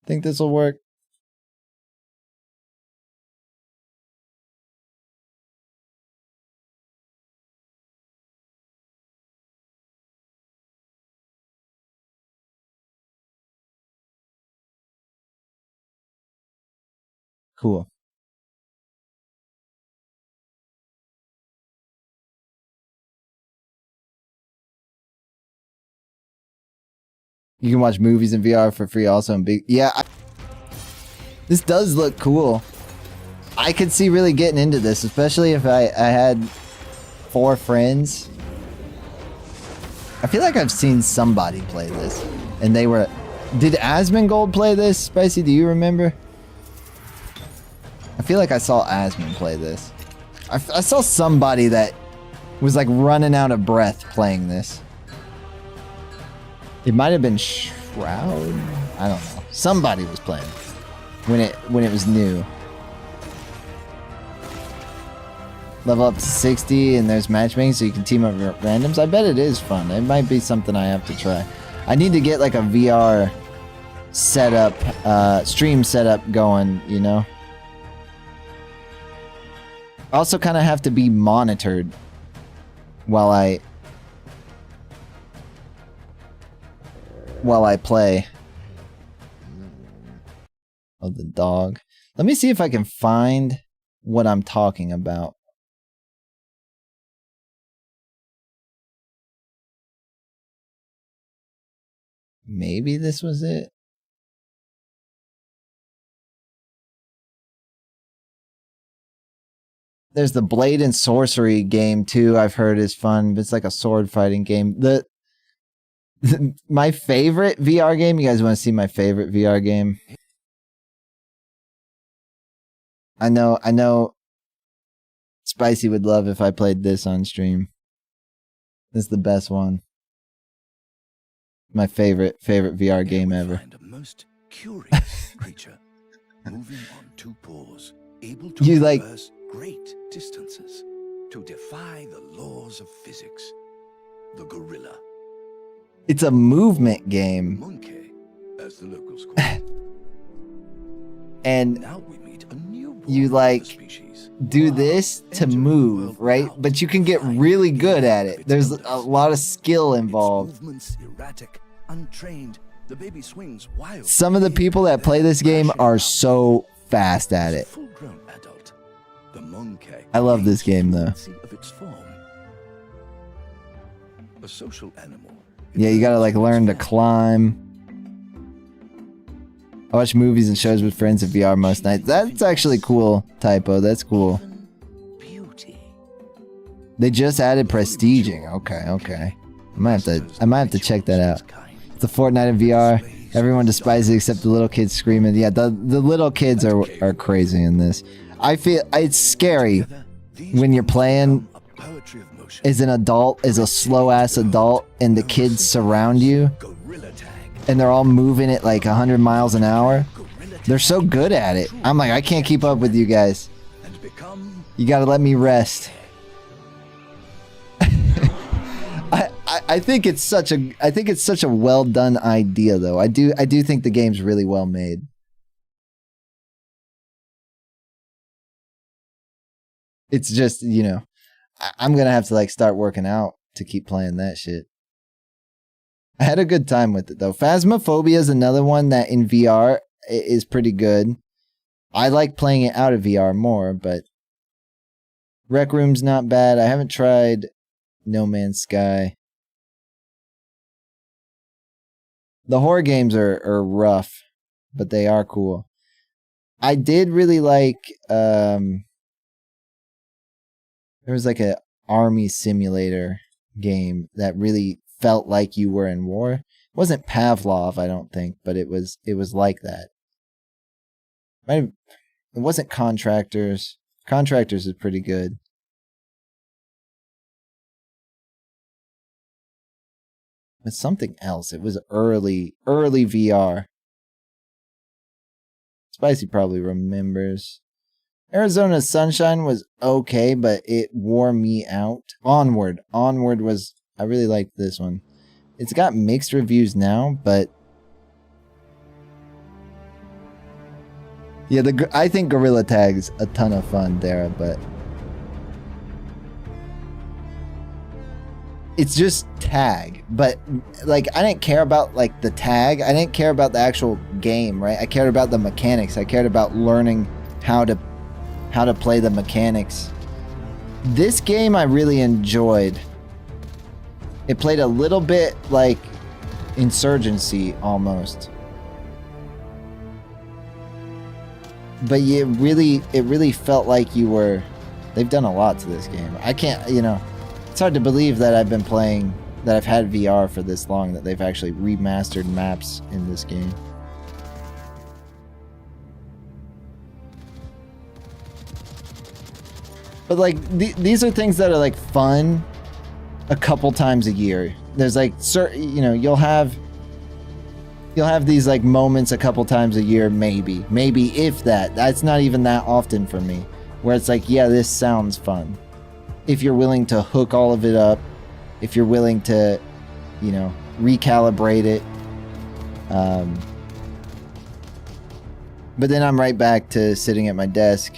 Think this will work? Cool. You can watch movies in VR for free also in big. Yeah. This does look cool. I could see really getting into this, especially if I had 4 friends. I feel like I've seen somebody play this. And they were... Did Asmongold play this? Spicy, do you remember? I feel like I saw Asmon play this. I saw somebody that was like running out of breath playing this. It might have been Shroud. I don't know. Somebody was playing when it was new. Level up to 60 and there's matchmaking so you can team up randoms. I bet it is fun. It might be something I have to try. I need to get like a VR setup, stream setup going, you know. Also kind of have to be monitored while I play. Oh, the dog. Let me see if I can find what I'm talking about. Maybe this was it. There's the Blade and Sorcery game too, I've heard is fun, but it's like a sword fighting game. My favorite VR game? You guys want to see my favorite VR game? I know Spicy would love if I played this on stream. This is the best one. My favorite VR game ever. Find a most curious creature moving on two paws, able to You like traverse great distances to defy the laws of physics. The gorilla. it's a movement game. Monkey, as the locals call it. And Now we meet a new you warrior like of the species. do this to move, right? But you can get really good at it. There's a lot of skill involved. Its movements erratic, untrained. The baby swings wild. Some of the people that play this game are so fast at it. Full-grown adult. The monkey. I love this game though. Of its form. A social animal. Yeah, you gotta like learn to climb. I watch movies and shows with friends in VR most nights. That's actually cool, Typo. That's cool. Beauty. They just added prestiging. Okay. I might have to check that out. It's a Fortnite in VR. Everyone despises it except the little kids screaming. Yeah, the little kids are crazy in this. I feel it's scary when you're playing as an adult, as a slow ass adult, and the kids surround you, and they're all moving at like 100 miles an hour. They're so good at it. I'm like, I can't keep up with you guys. You gotta let me rest. I think it's such a well done idea though. I do think the game's really well made. It's just, you know, I'm gonna have to like start working out to keep playing that shit. I had a good time with it though. Phasmophobia is another one that in VR is pretty good. I like playing it out of VR more, but Rec Room's not bad. I haven't tried No Man's Sky. The horror games are rough, but they are cool. I did really like there was like a army simulator game that really felt like you were in war. It wasn't Pavlov, I don't think, but it was like that. It wasn't Contractors. Contractors is pretty good. But something else. It was early VR. Spicy probably remembers. Arizona Sunshine was okay, but it wore me out. Onward was, I really liked this one. It's got mixed reviews now, but yeah, I think Gorilla Tag's a ton of fun, Dara, but it's just tag. But like, I didn't care about like the tag. I didn't care about the actual game, right? I cared about the mechanics. I cared about learning how to play the mechanics. This game I really enjoyed. It played a little bit like Insurgency almost. But it really felt like you were... They've done a lot to this game. I can't, you know... It's hard to believe that I've been playing... That I've had VR for this long, that they've actually remastered maps in this game. But like, these are things that are like fun a couple times a year. There's like certain, you know, you'll have these like moments a couple times a year, maybe if that. That's not even that often for me, where it's like, yeah, this sounds fun. If you're willing to hook all of it up, if you're willing to, you know, recalibrate it. But then I'm right back to sitting at my desk,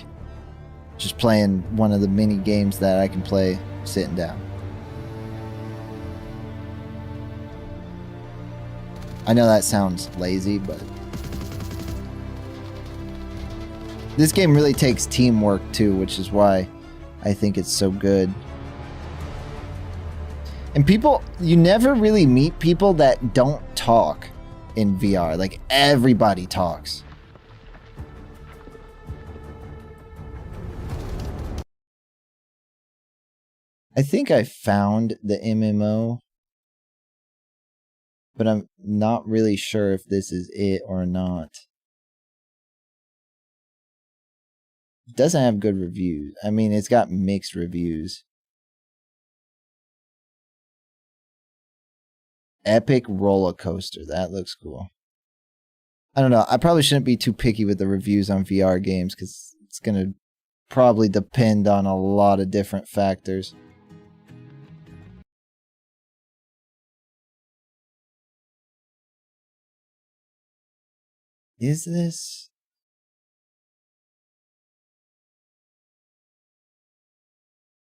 just playing one of the mini games that I can play sitting down. I know that sounds lazy, but this game really takes teamwork too, which is why I think it's so good. And people, you never really meet people that don't talk in VR. Like, everybody talks. I think I found the MMO but I'm not really sure if this is it or not. It doesn't have good reviews. I mean, it's got mixed reviews. Epic roller coaster. That looks cool. I don't know. I probably shouldn't be too picky with the reviews on VR games because it's going to probably depend on a lot of different factors. Is this?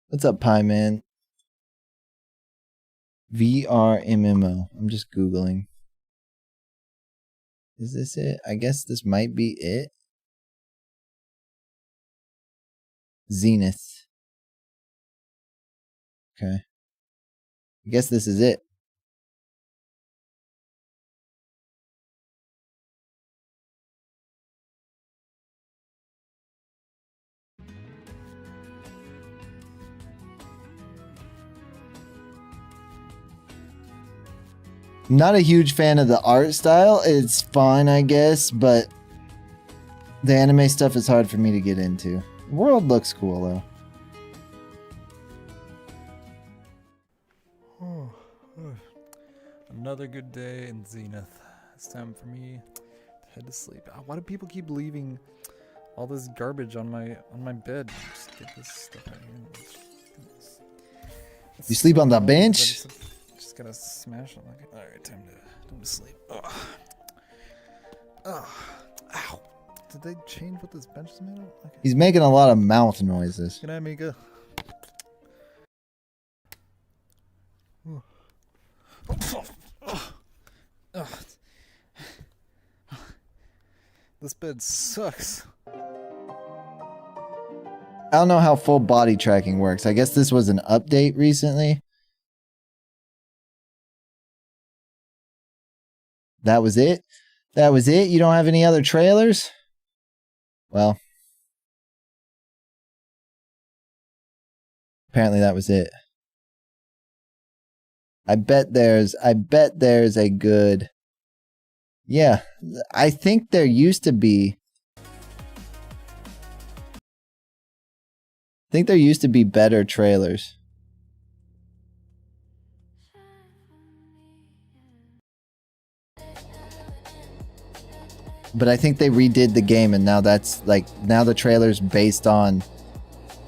What's up, Pie Man? VR MMO. I'm just Googling. Is this it? I guess this might be it. Zenith. Okay. I guess this is it. Not a huge fan of the art style. It's fine, I guess, but the anime stuff is hard for me to get into. The world looks cool, though. Another good day in Zenith. It's time for me to head to sleep. Why do people keep leaving all this garbage on my bed? Just get this stuff out here. You sleep on the bench? Just gotta smash it. Like, all right, time to sleep. Ugh. Ugh. Ow! Did they change what this bench is made of? Okay. He's making a lot of mouth noises. Good night, Mika. This bed sucks. I don't know how full body tracking works. I guess this was an update recently. That was it? That was it? You don't have any other trailers? Well. Apparently that was it. I bet there's a good... Yeah, I think there used to be... I think there used to be better trailers. But I think they redid the game and now that's like, now the trailer's based on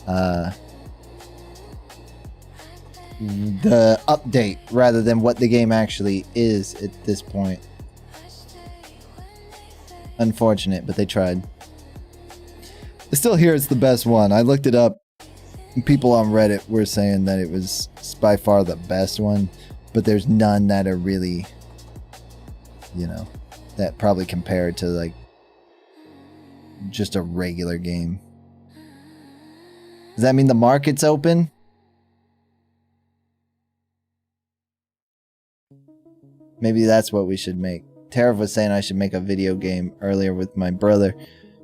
the update rather than what the game actually is at this point. Unfortunate, but they tried. I still hear it's the best one. I looked it up. People on Reddit were saying that it was by far the best one, but there's none that are really, you know, that probably compared to like just a regular game. Does that mean the market's open? Maybe that's what we should make. Tara was saying I should make a video game earlier with my brother.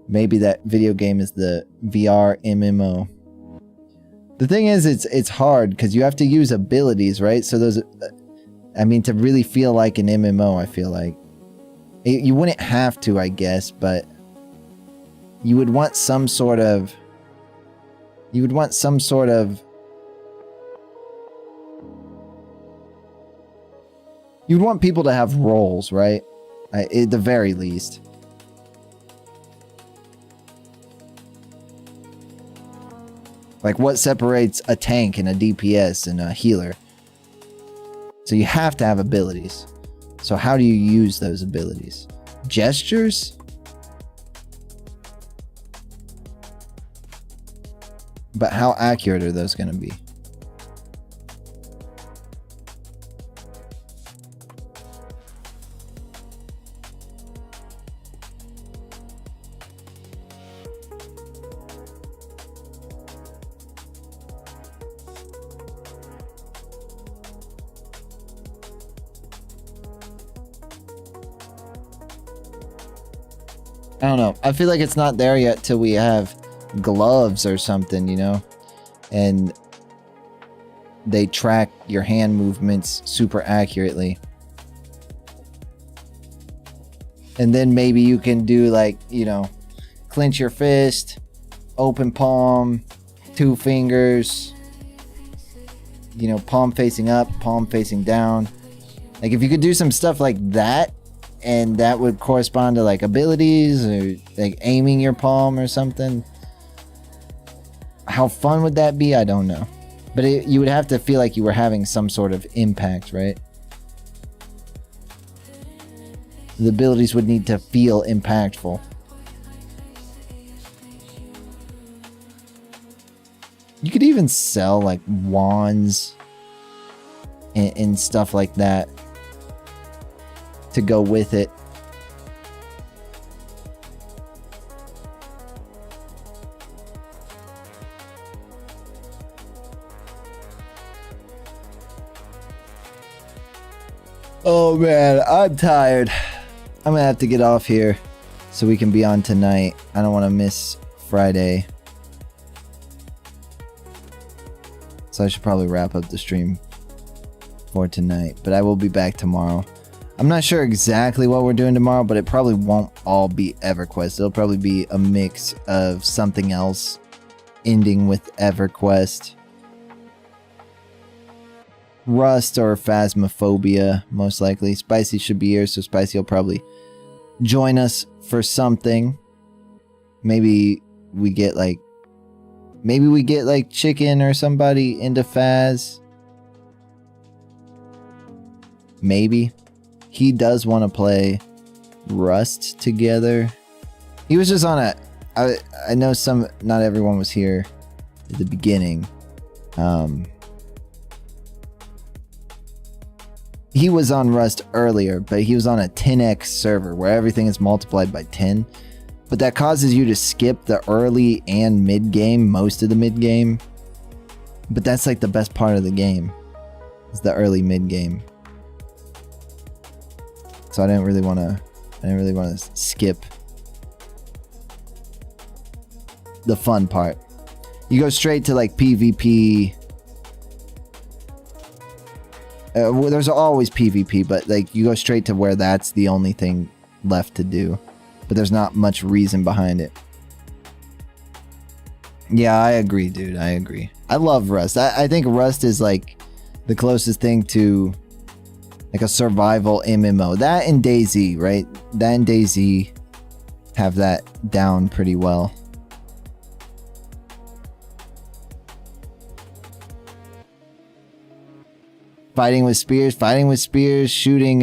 Maybe that video game is the VR MMO. The thing is, it's hard because you have to use abilities, right? So those, I mean, to really feel like an MMO, I feel like you wouldn't have to, I guess, but you would want some sort of. You would want some sort of. You'd want people to have roles, right? At the very least. Like what separates a tank and a DPS and a healer? So you have to have abilities. So how do you use those abilities? Gestures? But how accurate are those going to be? I don't know. I feel like it's not there yet till we have gloves or something, you know? And they track your hand movements super accurately. And then maybe you can do like, you know, clench your fist, open palm, 2 fingers, you know, palm facing up, palm facing down. Like if you could do some stuff like that, and that would correspond to like abilities or like aiming your palm or something. How fun would that be? I don't know. But you would have to feel like you were having some sort of impact, right? The abilities would need to feel impactful. You could even sell like wands and stuff like that to go with it. Oh man, I'm tired. I'm gonna have to get off here so we can be on tonight. I don't want to miss Friday. So I should probably wrap up the stream for tonight. But I will be back tomorrow. I'm not sure exactly what we're doing tomorrow, but it probably won't all be EverQuest. It'll probably be a mix of something else ending with EverQuest. Rust or Phasmophobia, most likely. Spicy should be here, so Spicy will probably join us for something. Maybe we get like Chicken or somebody into Phaz. Maybe. He does want to play Rust together. He was just on a... I know not everyone was here at the beginning. He was on Rust earlier, but he was on a 10x server where everything is multiplied by 10. But that causes you to skip the early and mid game, most of the mid game. But that's like the best part of the game. Is the early mid game. So I didn't really want to skip the fun part. You go straight to like PvP. Well, there's always PvP, but like you go straight to where that's the only thing left to do. But there's not much reason behind it. Yeah, I agree, dude. I agree. I love Rust. I think Rust is like the closest thing to like a survival MMO. That and DayZ, right? That and DayZ have that down pretty well. Fighting with spears, shooting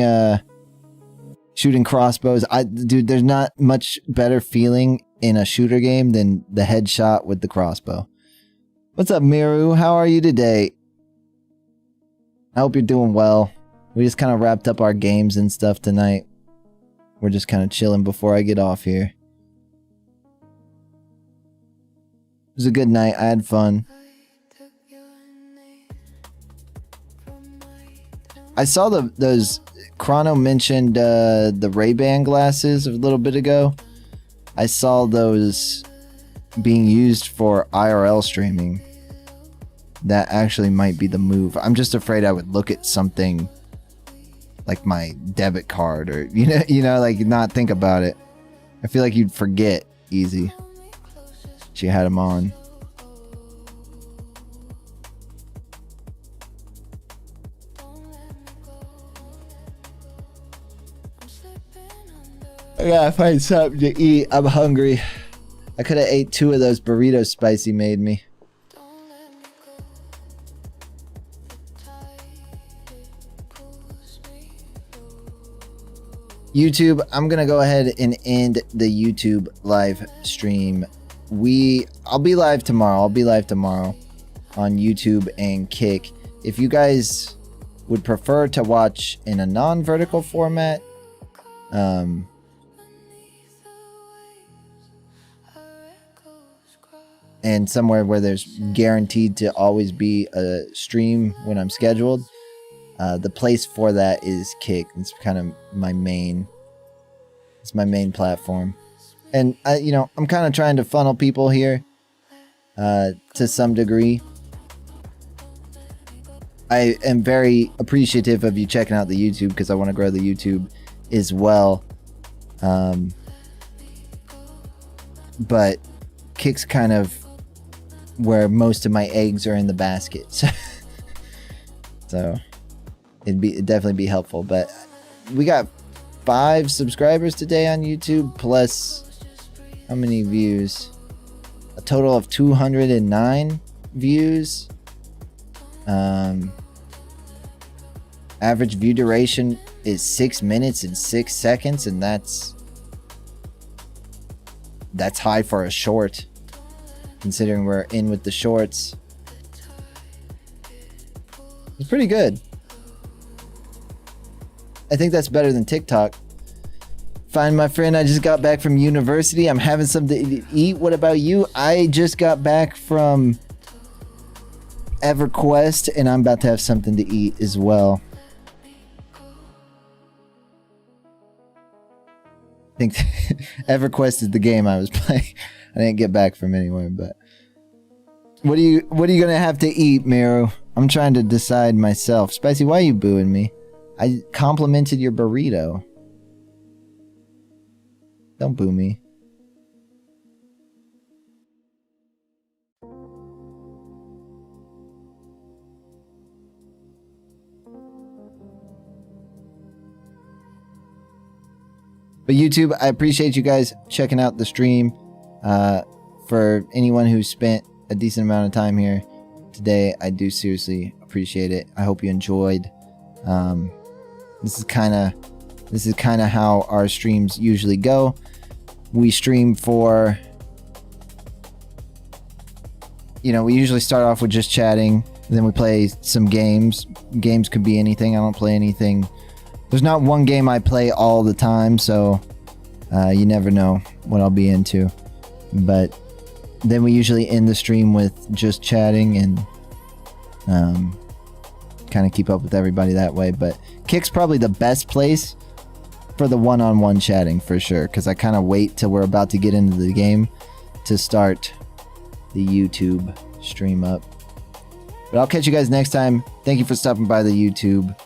crossbows. Dude, there's not much better feeling in a shooter game than the headshot with the crossbow. What's up, Miru? How are you today? I hope you're doing well. We just kind of wrapped up our games and stuff tonight. We're just kind of chilling before I get off here. It was a good night. I had fun. I saw those Chrono mentioned the Ray-Ban glasses a little bit ago. I saw those being used for IRL streaming. That actually might be the move. I'm just afraid I would look at something like my debit card or you know, like not think about it. I feel like you'd forget easy. She had them on. I gotta find something to eat. I'm hungry. I could have ate 2 of those burritos Spicy made me. YouTube, I'm gonna go ahead and end the YouTube live stream. I'll be live tomorrow. I'll be live tomorrow on YouTube and Kick. If you guys would prefer to watch in a non-vertical format, and somewhere where there's guaranteed to always be a stream when I'm scheduled, the place for that is Kick. It's kind of my main platform. And I'm kind of trying to funnel people here to some degree. I am very appreciative of you checking out the YouTube because I want to grow the YouTube as well. But Kick's kind of where most of my eggs are in the basket. So it'd definitely be helpful. But we got 5 subscribers today on YouTube, plus how many views? A total of 209 views. Average view duration is 6 minutes and 6 seconds, and that's high for a short, considering we're in with the shorts. It's pretty good. I think that's better than TikTok. Fine, my friend, I just got back from university. I'm having something to eat. What about you? I just got back from Everquest, and I'm about to have something to eat as well. I think Everquest is the game I was playing. I didn't get back from anywhere, but what are you gonna have to eat, Miru? I'm trying to decide myself. Spicy, why are you booing me? I complimented your burrito. Don't boo me. But YouTube, I appreciate you guys checking out the stream. For anyone who spent a decent amount of time here today, I do seriously appreciate it. I hope you enjoyed. This is kind of how our streams usually go. We stream for, we usually start off with just chatting, then we play some games. Games could be anything. I don't play anything. There's not one game I play all the time, so you never know what I'll be into. But then we usually end the stream with just chatting and kind of keep up with everybody that way. But Kick's probably the best place for the one-on-one chatting for sure, because I kind of wait till we're about to get into the game to start the YouTube stream up. But I'll catch you guys next time. Thank you for stopping by the YouTube.